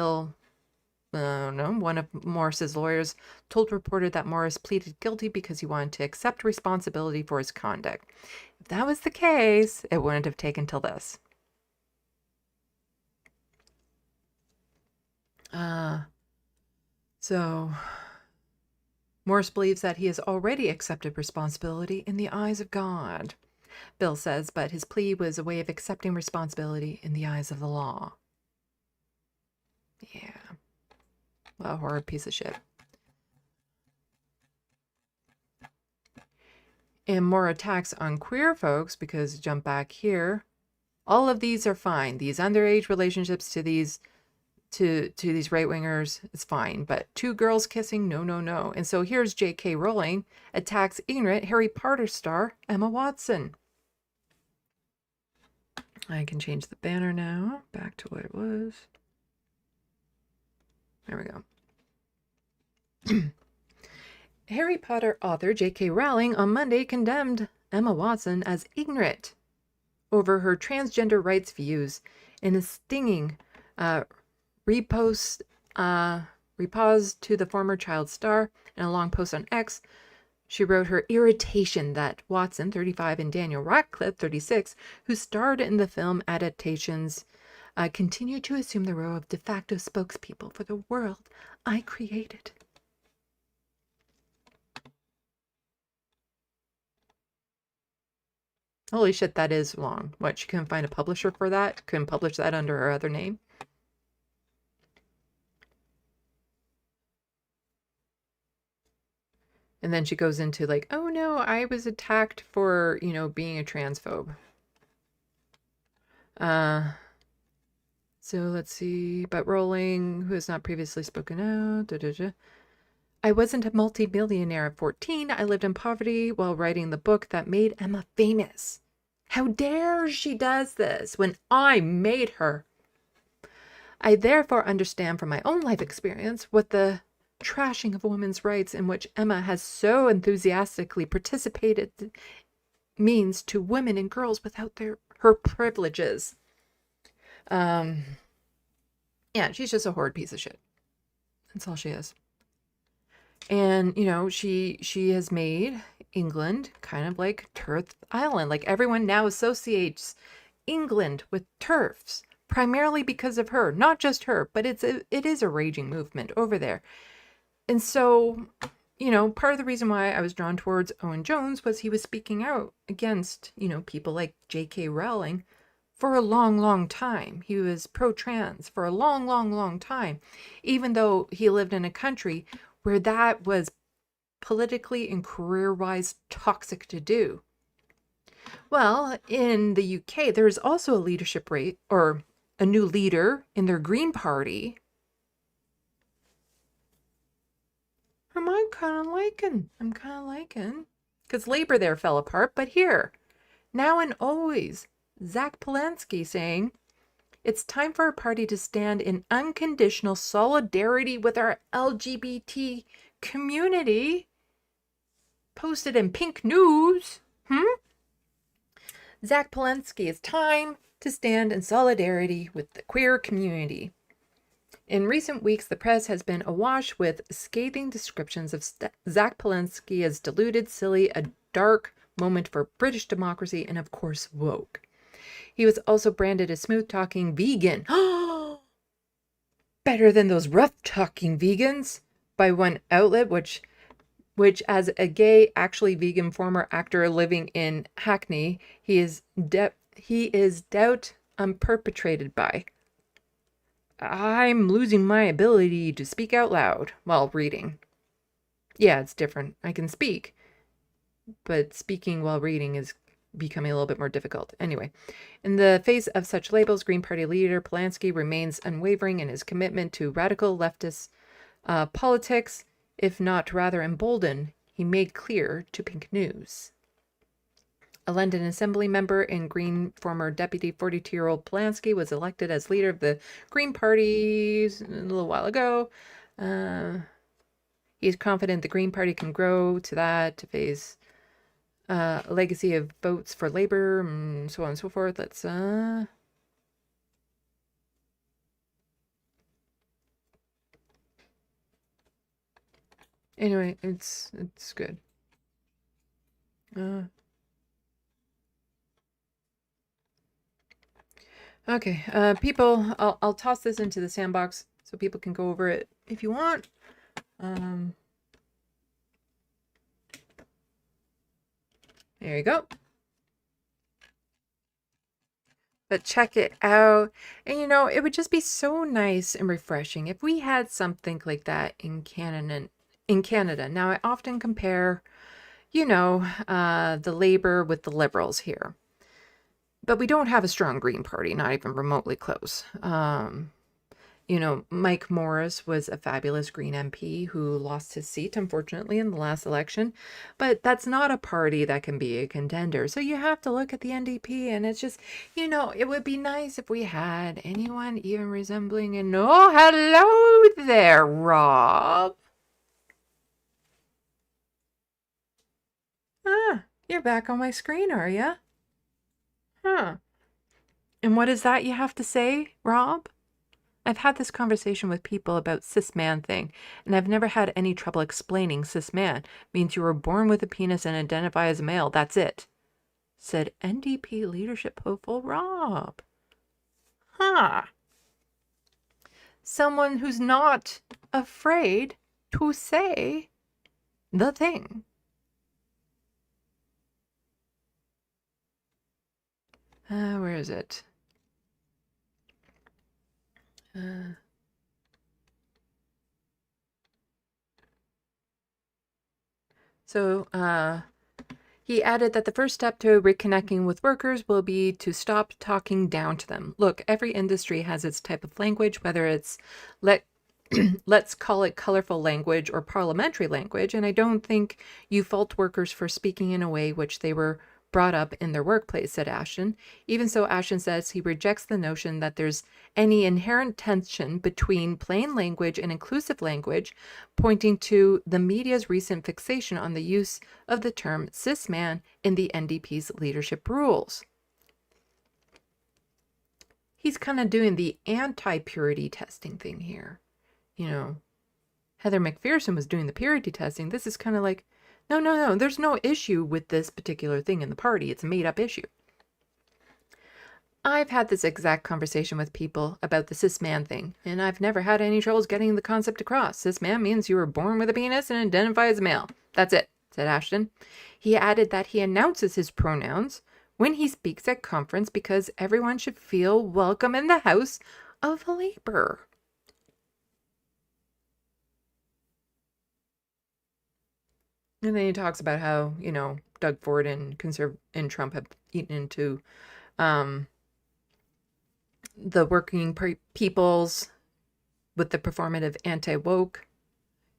of Morris's lawyers told reporter that Morris pleaded guilty because he wanted to accept responsibility for his conduct. If that was the case, it wouldn't have taken till this. So Morris believes that he has already accepted responsibility in the eyes of God, Bill says, but his plea was a way of accepting responsibility in the eyes of the law. Yeah. What a horrid piece of shit. And more attacks on queer folks, because jump back here, all of these are fine. These underage relationships to these right-wingers is fine, but two girls kissing, no. And so here's J.K. Rowling attacks ignorant Harry Potter star Emma Watson. I can change the banner now back to what it was. There we go. Harry Potter author J.K. Rowling on Monday condemned Emma Watson as ignorant over her transgender rights views in a stinging repose to the former child star. In a long post on X, she wrote her irritation that Watson, 35, and Daniel Radcliffe, 36, who starred in the film adaptations, continue to assume the role of de facto spokespeople for the world I created. Holy shit, that is long. What, she couldn't find a publisher for that? Couldn't publish that under her other name? And then she goes into like, oh no, I was attacked for, being a transphobe. So let's see. But Rowling, who has not previously spoken out. I wasn't a multi-millionaire at 14. I lived in poverty while writing the book that made Emma famous. How dare she does this when I made her? I therefore understand from my own life experience what the trashing of women's rights in which Emma has so enthusiastically participated means to women and girls without her privileges. Yeah, she's just a horrid piece of shit. That's all she is. And, she has made England kind of like TERF Island. Like everyone now associates England with TERFs, primarily because of her. Not just her, but it is a raging movement over there. And so, part of the reason why I was drawn towards Owen Jones was he was speaking out against, people like J.K. Rowling for a long, long time. He was pro-trans for a long, long, long time, even though he lived in a country where that was politically and career-wise toxic to do. Well, in the UK, there is also a leadership rate, or a new leader in their Green Party. I'm kind of liking. Because Labour there fell apart, but here, now and always, Zach Polanski saying, it's time for our party to stand in unconditional solidarity with our LGBT community. Posted in Pink News. Zach Polanski, it's time to stand in solidarity with the queer community. In recent weeks, the press has been awash with scathing descriptions of Zach Polanski as deluded, silly, a dark moment for British democracy, and of course, woke. He was also branded a smooth-talking vegan. Better than those rough-talking vegans by one outlet, which as a gay, actually vegan former actor living in Hackney, he is doubt perpetrated by. I'm losing my ability to speak out loud while reading. Yeah, it's different. I can speak, but speaking while reading is becoming a little bit more difficult. Anyway, in the face of such labels, Green Party leader Polanski remains unwavering in his commitment to radical leftist politics, if not rather emboldened, he made clear to Pink News. A London Assembly member and Green former deputy 42-year-old Polanski was elected as leader of the Green Party a little while ago. He's confident the Green Party can grow to that, to face a legacy of votes for Labour, and so on and so forth. Let's anyway, it's good. Okay, people, I'll toss this into the SandBox so people can go over it if you want. There you go. But check it out. And you know, it would just be so nice and refreshing if we had something like that in Canada. Now, I often compare, you know, the Labour with the Liberals here. But we don't have a strong Green Party, not even remotely close. You know, Mike Morris was a fabulous Green MP who lost his seat, unfortunately, in the last election. But that's not a party that can be a contender. So you have to look at the NDP, and it's just, you know, it would be nice if we had anyone even resembling an... Oh, hello there, Rob. Ah, you're back on my screen, are you? Huh. And what is that you have to say, Rob? I've had this conversation with people about cis man thing, and I've never had any trouble explaining cis man means you were born with a penis and identify as a male. That's it, said NDP leadership hopeful Rob. Huh. Someone who's not afraid to say the thing. Where is it? He added that the first step to reconnecting with workers will be to stop talking down to them. Look, every industry has its type of language, whether it's let's call it colorful language or parliamentary language, and I don't think you fault workers for speaking in a way which they were brought up in their workplace, said Ashton. Even so, Ashton says he rejects the notion that there's any inherent tension between plain language and inclusive language, pointing to the media's recent fixation on the use of the term cis man in the NDP's leadership rules. He's kind of doing the anti-purity testing thing here. You know, Heather McPherson was doing the purity testing. This is kind of like, no, there's no issue with this particular thing in the party. It's a made-up issue. I've had this exact conversation with people about the cis man thing, and I've never had any troubles getting the concept across. Cis man means you were born with a penis and identify as a male. That's it, said Ashton. He added that he announces his pronouns when he speaks at conference because everyone should feel welcome in the House of Labour. And then he talks about how, you know, Doug Ford and Trump have eaten into the working peoples with the performative anti-woke.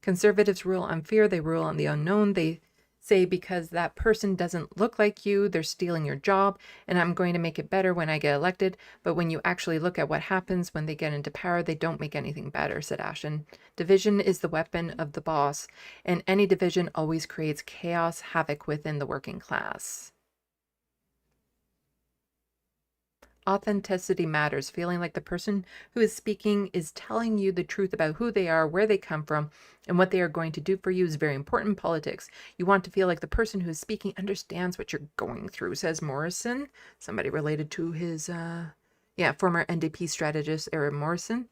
Conservatives rule on fear. They rule on the unknown. They say because that person doesn't look like you, they're stealing your job, and I'm going to make it better when I get elected. But when you actually look at what happens when they get into power, they don't make anything better, said Ashton. Division is the weapon of the boss, and any division always creates chaos, havoc within the working class. Authenticity matters. Feeling like the person who is speaking is telling you the truth about who they are, where they come from, and what they are going to do for you is very important in politics. You want to feel like the person who is speaking understands what you're going through, says Morrison, somebody related to his, former NDP strategist, Eric Morrison.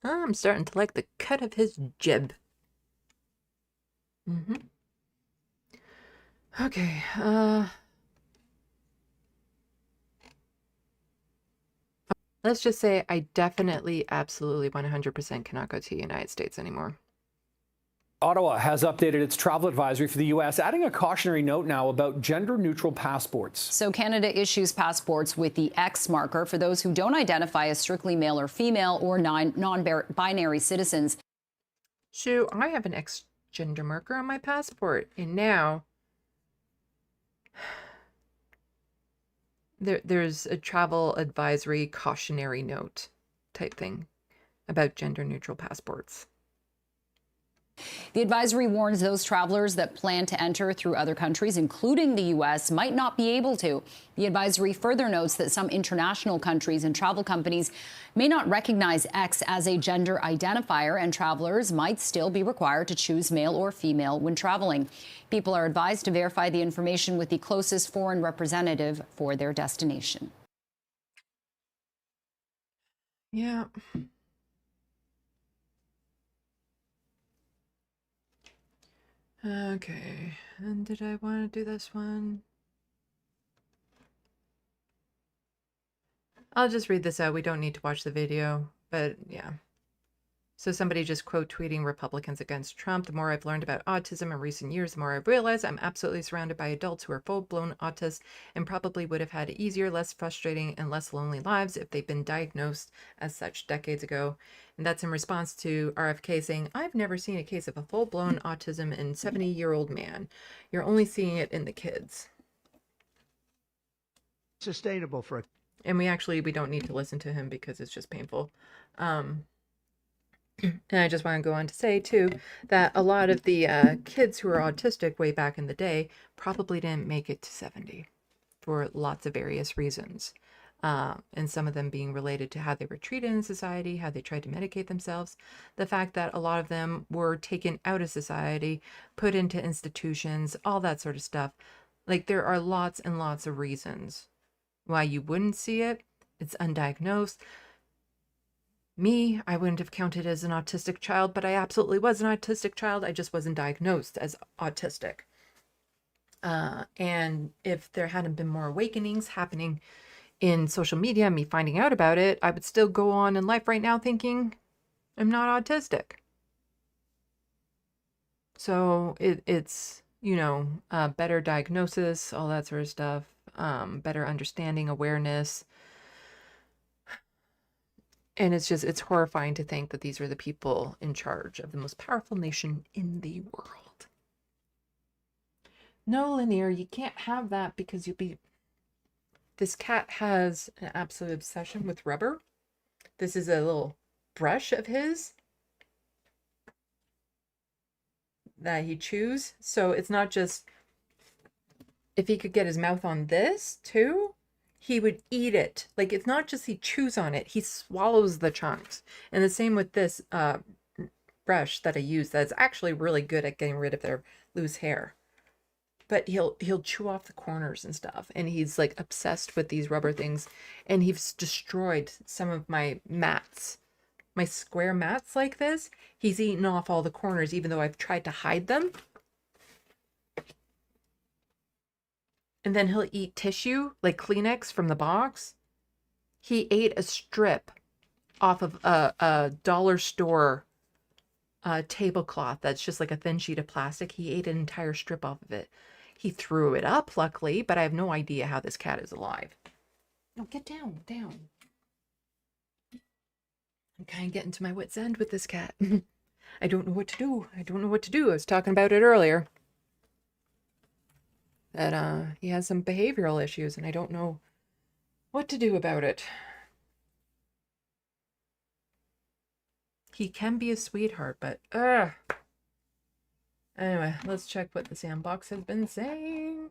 I'm starting to like the cut of his jib. Okay, Let's just say I definitely, absolutely, 100% cannot go to the United States anymore. Ottawa has updated its travel advisory for the U.S., adding a cautionary note now about gender-neutral passports. So Canada issues passports with the X marker for those who don't identify as strictly male or female or non-binary citizens. Shoo, I have an X gender marker on my passport, and now there's a travel advisory cautionary note type thing about gender-neutral passports. The advisory warns those travelers that plan to enter through other countries, including the U.S., might not be able to. The advisory further notes that some international countries and travel companies may not recognize X as a gender identifier, and travelers might still be required to choose male or female when traveling. People are advised to verify the information with the closest foreign representative for their destination. Yeah. Okay, and did I want to do this one? I'll just read this out. We don't need to watch the video, but yeah. So somebody just quote tweeting Republicans against Trump. The more I've learned about autism in recent years, the more I've realized I'm absolutely surrounded by adults who are full-blown autists and probably would have had easier, less frustrating, and less lonely lives if they'd been diagnosed as such decades ago. And that's in response to RFK saying, I've never seen a case of a full-blown autism in 70-year-old man. You're only seeing it in the kids. Sustainable for a... And we don't need to listen to him because it's just painful. And I just want to go on to say, too, that a lot of the kids who were autistic way back in the day probably didn't make it to 70 for lots of various reasons. And some of them being related to how they were treated in society, how they tried to medicate themselves, the fact that a lot of them were taken out of society, put into institutions, all that sort of stuff. Like, there are lots and lots of reasons why you wouldn't see it. It's undiagnosed. Me, I wouldn't have counted as an autistic child, but I absolutely was an autistic child. I just wasn't diagnosed as autistic. And if there hadn't been more awakenings happening in social media, me finding out about it, I would still go on in life right now thinking I'm not autistic. So it's, better diagnosis, all that sort of stuff, better understanding, awareness. And it's horrifying to think that these are the people in charge of the most powerful nation in the world. No, Linear, you can't have that because you'll be... This cat has an absolute obsession with rubber. This is a little brush of his that he chews. So it's not just... If he could get his mouth on this, too... he would eat it. Like, it's not just he chews on it, he swallows the chunks. And the same with this brush that I use that's actually really good at getting rid of their loose hair. But he'll chew off the corners and stuff. And he's like obsessed with these rubber things. And he's destroyed some of my mats. My square mats like this. He's eaten off all the corners even though I've tried to hide them. And then he'll eat tissue, like Kleenex from the box. He ate a strip off of a dollar store tablecloth that's just like a thin sheet of plastic. He ate an entire strip off of it. He threw it up, luckily, but I have no idea how this cat is alive. No, get down, down. I'm kind of getting to my wit's end with this cat. I don't know what to do. I was talking about it earlier. That he has some behavioral issues and I don't know what to do about it. He can be a sweetheart, but anyway, let's check what the SandBox has been saying.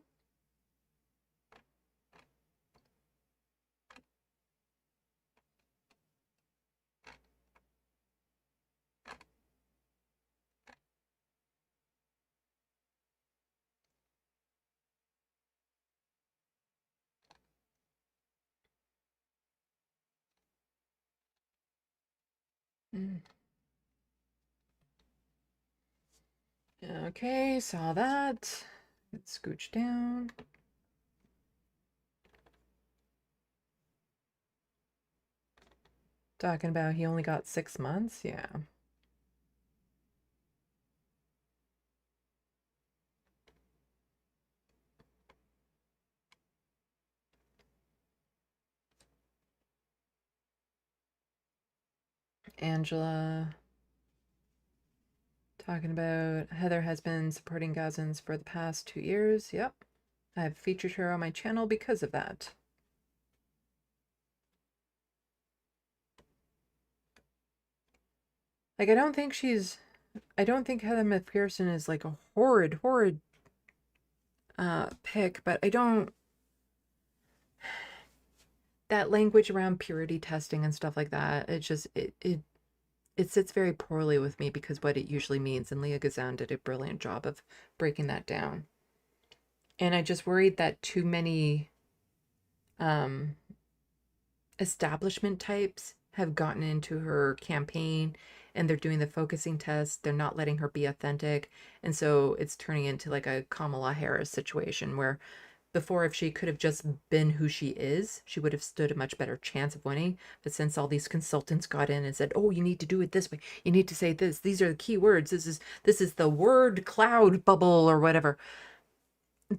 Okay, saw that. Let's scooch down. . Talking about he only got 6 months? Yeah. Angela talking about Heather has been supporting Gazans for the past 2 years. Yep. I've featured her on my channel because of that. Like, I don't think Heather McPherson is like a horrid pick, but I don't, that language around purity testing and stuff like that, it just, it sits very poorly with me because what it usually means, and Leah Gazan did a brilliant job of breaking that down. And I just worried that too many establishment types have gotten into her campaign and they're doing the focusing test. They're not letting her be authentic. And so it's turning into like a Kamala Harris situation where before, if she could have just been who she is, she would have stood a much better chance of winning. But since all these consultants got in and said, oh, you need to do it this way, you need to say this, these are the key words, this is the word cloud bubble or whatever,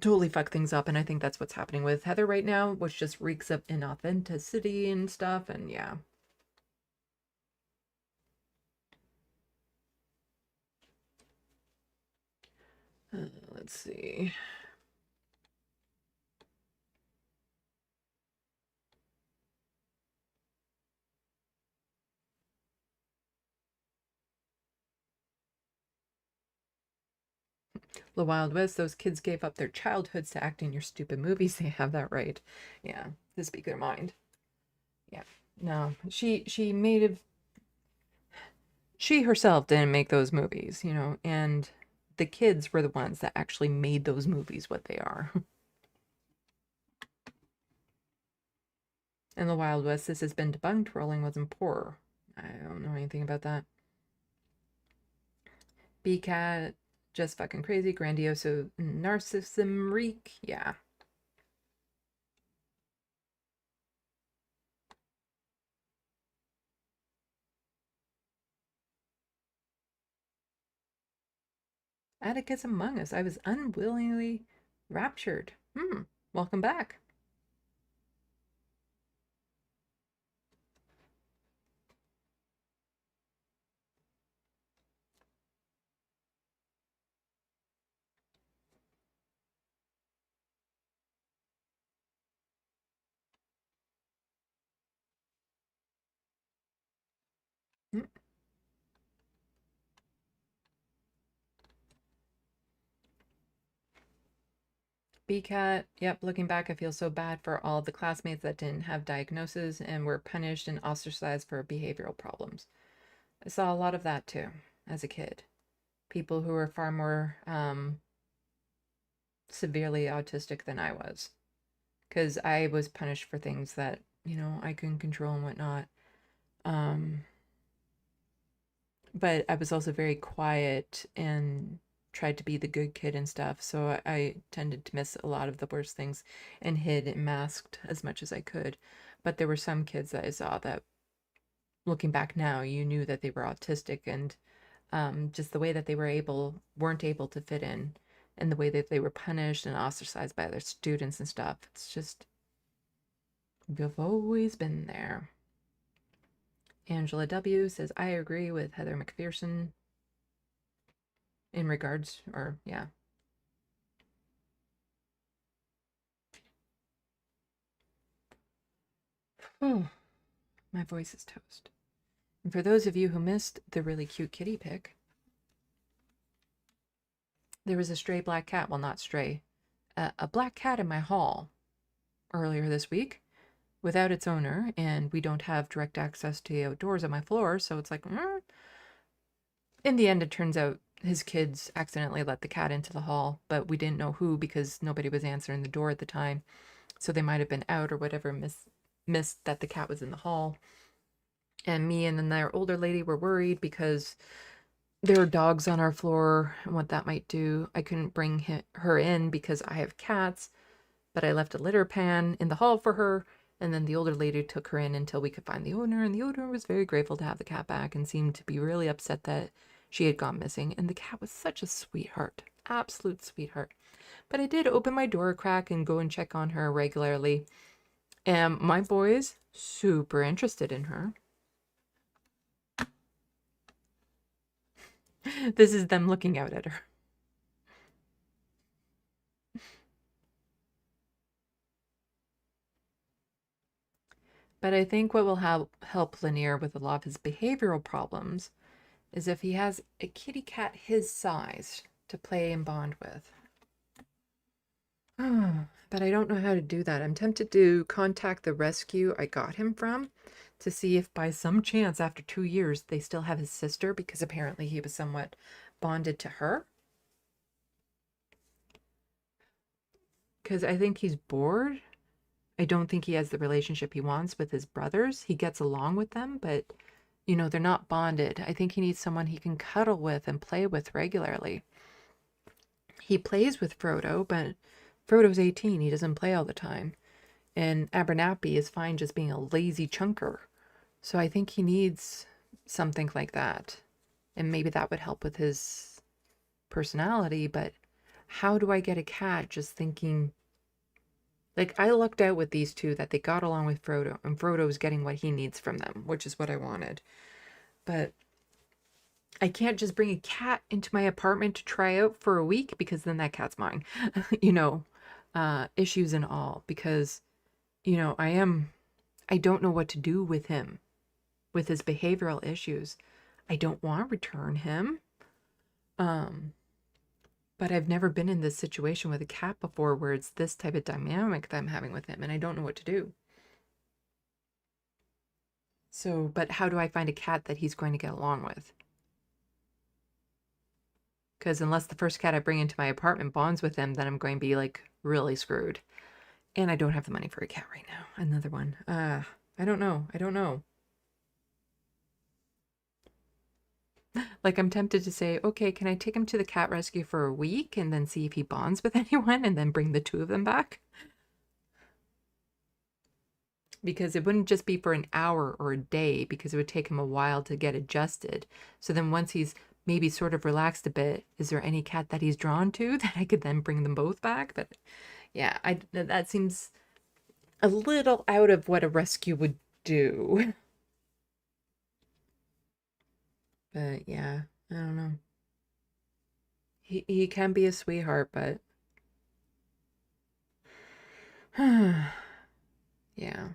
totally fuck things up. And I think that's what's happening with Heather right now, which just reeks of inauthenticity and stuff. And yeah. Let's see. The Wild West, those kids gave up their childhoods to act in your stupid movies. They have that right. Yeah, to speak their mind. Yeah, no, she herself didn't make those movies, you know, and the kids were the ones that actually made those movies what they are. In the Wild West, this has been debunked. Rolling wasn't poor. I don't know anything about that. B-Cat, just fucking crazy. Grandioso narcissism reek. Yeah. Atticus Among Us. I was unwillingly raptured. Welcome back. B-Cat, yep, looking back, I feel so bad for all the classmates that didn't have diagnoses and were punished and ostracized for behavioral problems. I saw a lot of that too, as a kid. People who were far more severely autistic than I was. Because I was punished for things that, you know, I couldn't control and whatnot. But I was also very quiet and tried to be the good kid and stuff, so I tended to miss a lot of the worst things and hid and masked as much as I could. But there were some kids that I saw that, looking back now, you knew that they were autistic, and just the way that they weren't able to fit in, and the way that they were punished and ostracized by other students and stuff. It's just, we've always been there. Angela W. says, I agree with Heather McPherson in regards, or yeah. Oh, my voice is toast. And for those of you who missed the really cute kitty pic, there was a stray black cat, well, not stray, a black cat in my hall earlier this week without its owner, and we don't have direct access to the outdoors on my floor, so it's like, In the end, it turns out his kids accidentally let the cat into the hall, but we didn't know who because nobody was answering the door at the time, so they might have been out or whatever, missed that the cat was in the hall. And me and then their older lady were worried because there are dogs on our floor and what that might do. I couldn't bring her in because I have cats, but I left a litter pan in the hall for her, And then the older lady took her in until we could find the owner, and the owner was very grateful to have the cat back and seemed to be really upset that she had gone missing. And the cat was such a sweetheart, absolute sweetheart. But I did open my door a crack and go and check on her regularly. And my boys, super interested in her. This is them looking out at her. But I think what will help Lanier with a lot of his behavioral problems is if he has a kitty cat his size to play and bond with. But I don't know how to do that. I'm tempted to contact the rescue I got him from to see if by some chance after 2 years they still have his sister, because apparently he was somewhat bonded to her. Because I think he's bored. I don't think he has the relationship he wants with his brothers. He gets along with them, but, you know, they're not bonded. I think he needs someone he can cuddle with and play with regularly. He plays with Frodo, but Frodo's 18. He doesn't play all the time. And Abernathy is fine just being a lazy chunker. So I think he needs something like that. And maybe that would help with his personality, but how do I get a cat just thinking... Like, I lucked out with these two that they got along with Frodo, and Frodo was getting what he needs from them, which is what I wanted. But I can't just bring a cat into my apartment to try out for a week, because then that cat's mine. You know, issues and all, because, you know, I don't know what to do with him, with his behavioral issues. I don't want to return him. But I've never been in this situation with a cat before where it's this type of dynamic that I'm having with him, and I don't know what to do. So, but how do I find a cat that he's going to get along with? Because unless the first cat I bring into my apartment bonds with him, then I'm going to be like really screwed. And I don't have the money for a cat right now. Another one. I don't know. I don't know. Like, I'm tempted to say, okay, can I take him to the cat rescue for a week and then see if he bonds with anyone and then bring the two of them back? Because it wouldn't just be for an hour or a day, because it would take him a while to get adjusted. So then once he's maybe sort of relaxed a bit, is there any cat that he's drawn to that I could then bring them both back? But yeah, that seems a little out of what a rescue would do. But yeah, I don't know. He can be a sweetheart, but yeah.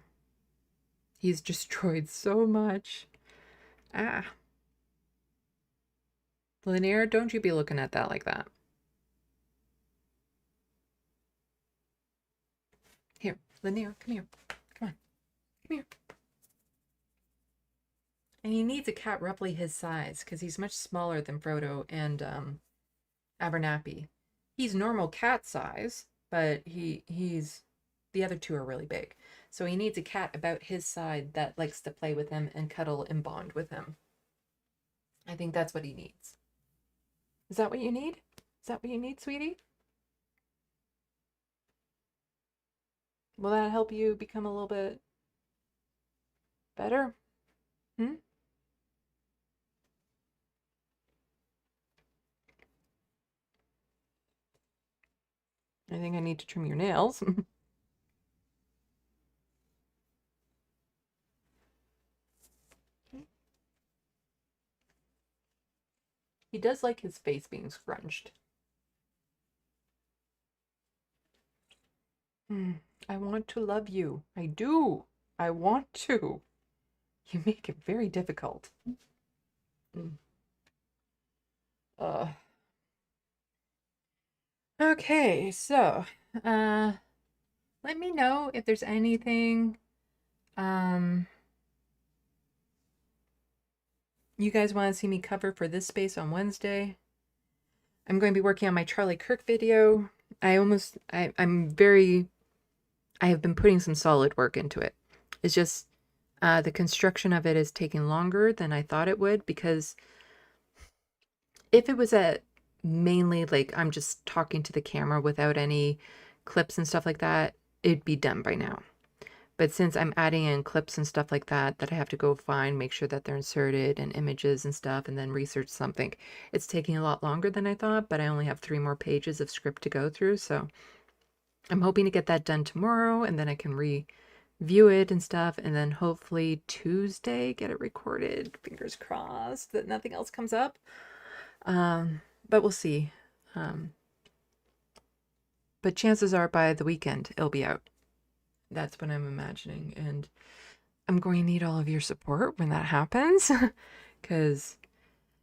He's destroyed so much. Lanier, don't you be looking at that like that. Here, Lanier, come here. Come on. Come here. And he needs a cat roughly his size, because he's much smaller than Frodo and Abernathy. He's normal cat size, but he's the other two are really big. So he needs a cat about his size that likes to play with him and cuddle and bond with him. I think that's what he needs. Is that what you need? Is that what you need, sweetie? Will that help you become a little bit better? I think I need to trim your nails. He does like his face being scrunched. I want to love you. I do. I want to. You make it very difficult. Okay, so let me know if there's anything you guys want to see me cover for this space on Wednesday. I'm going to be working on my Charlie Kirk video. I have been putting some solid work into it. It's just the construction of it is taking longer than I thought it would, because if it was mainly like I'm just talking to the camera without any clips and stuff like that, it'd be done by now. But since I'm adding in clips and stuff like that, that I have to go find, make sure that they're inserted and images and stuff, and then research something, it's taking a lot longer than I thought, but I only have 3 more pages of script to go through. So I'm hoping to get that done tomorrow, and then I can review it and stuff, and then hopefully Tuesday get it recorded. Fingers crossed that nothing else comes up. But we'll see. But chances are by the weekend it'll be out. That's what I'm imagining, and I'm going to need all of your support when that happens, because,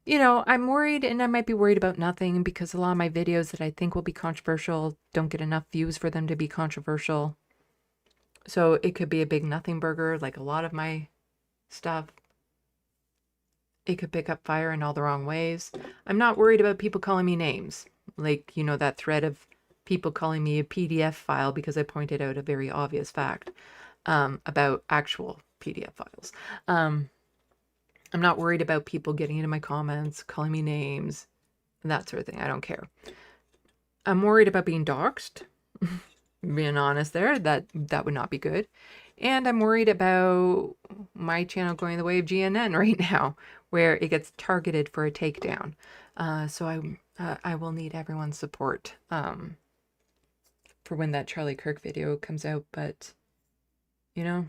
you know, I'm worried, and I might be worried about nothing, because a lot of my videos that I think will be controversial don't get enough views for them to be controversial. So it could be a big nothing burger, like a lot of my stuff. It could pick up fire in all the wrong ways. I'm not worried about people calling me names, like, you know, that thread of people calling me a PDF file because I pointed out a very obvious fact about actual PDF files. I'm not worried about people getting into my comments, calling me names, and that sort of thing. I don't care. I'm worried about being doxxed. Being honest there, that would not be good. And I'm worried about my channel going the way of GNN right now, where it gets targeted for a takedown. So I will need everyone's support for when that Charlie Kirk video comes out. But, you know,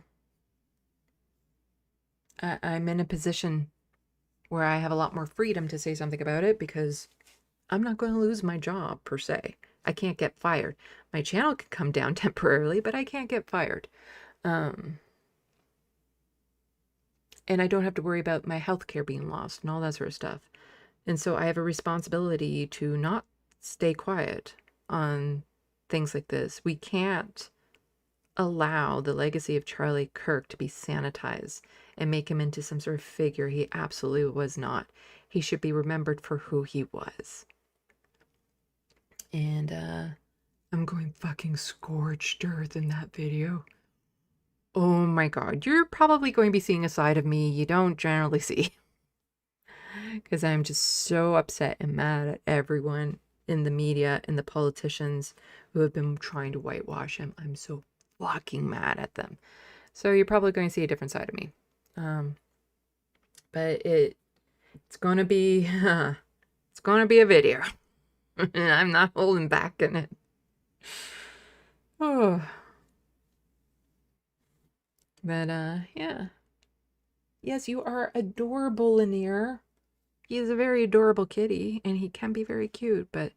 I'm in a position where I have a lot more freedom to say something about it, because I'm not going to lose my job per se. I can't get fired. My channel can come down temporarily, but I can't get fired. And I don't have to worry about my healthcare being lost and all that sort of stuff. And so I have a responsibility to not stay quiet on things like this. We can't allow the legacy of Charlie Kirk to be sanitized and make him into some sort of figure he absolutely was not. He should be remembered for who he was. And I'm going fucking scorched earth in that video. Oh my god, you're probably going to be seeing a side of me you don't generally see. Because I'm just so upset and mad at everyone in the media and the politicians who have been trying to whitewash him. I'm so fucking mad at them. So you're probably going to see a different side of me. But it's going to be it's going to be a video. And I'm not holding back in it. Oh. But yeah. Yes, you are adorable, Lanier. He is a very adorable kitty, and he can be very cute, but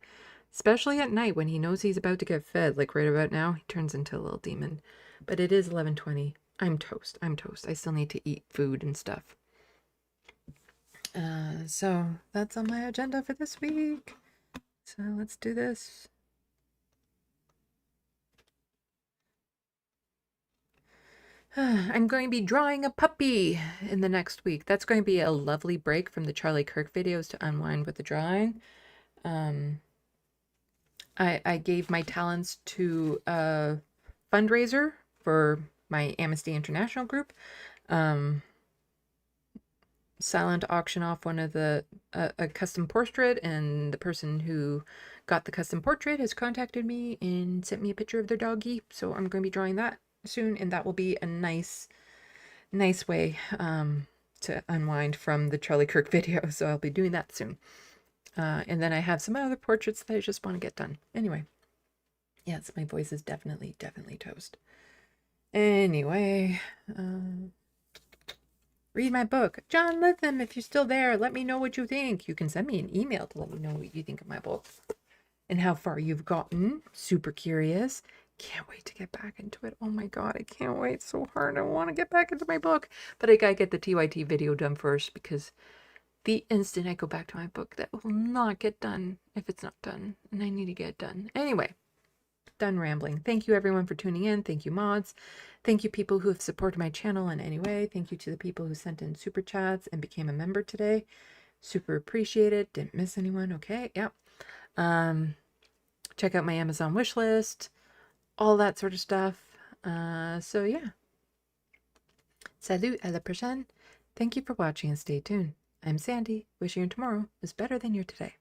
especially at night when he knows he's about to get fed, like right about now, he turns into a little demon. But it is 11:20. I'm toast. I'm toast. I still need to eat food and stuff. So that's on my agenda for this week. So let's do this. I'm going to be drawing a puppy in the next week. That's going to be a lovely break from the Charlie Kirk videos to unwind with the drawing. I gave my talents to a fundraiser for my Amnesty International group. Silent auction off one of a custom portrait, and the person who got the custom portrait has contacted me and sent me a picture of their doggy. So I'm going to be drawing that soon, and that will be a nice way to unwind from the Charlie Kirk video. So I'll be doing that soon. And then I have some other portraits that I just want to get done. Anyway, yes, my voice is definitely toast. Anyway, read my book. John Lytham, if you're still there, let me know what you think. You can send me an email to let me know what you think of my book and how far you've gotten. Super curious. Can't wait to get back into it. Oh my god, I can't wait so hard. I want to get back into my book. But I gotta get the TYT video done first, because the instant I go back to my book, that will not get done if it's not done. And I need to get it done. Anyway, done rambling. Thank you everyone for tuning in. Thank you mods. Thank you people who have supported my channel in any way. Thank you to the people who sent in super chats and became a member today. Super appreciated. Didn't miss anyone. Okay, yep. Check out my Amazon wish list. All that sort of stuff. So yeah. Salut, à la prochaine. Thank you for watching and stay tuned. I'm Sandy, wishing your tomorrow is better than your today.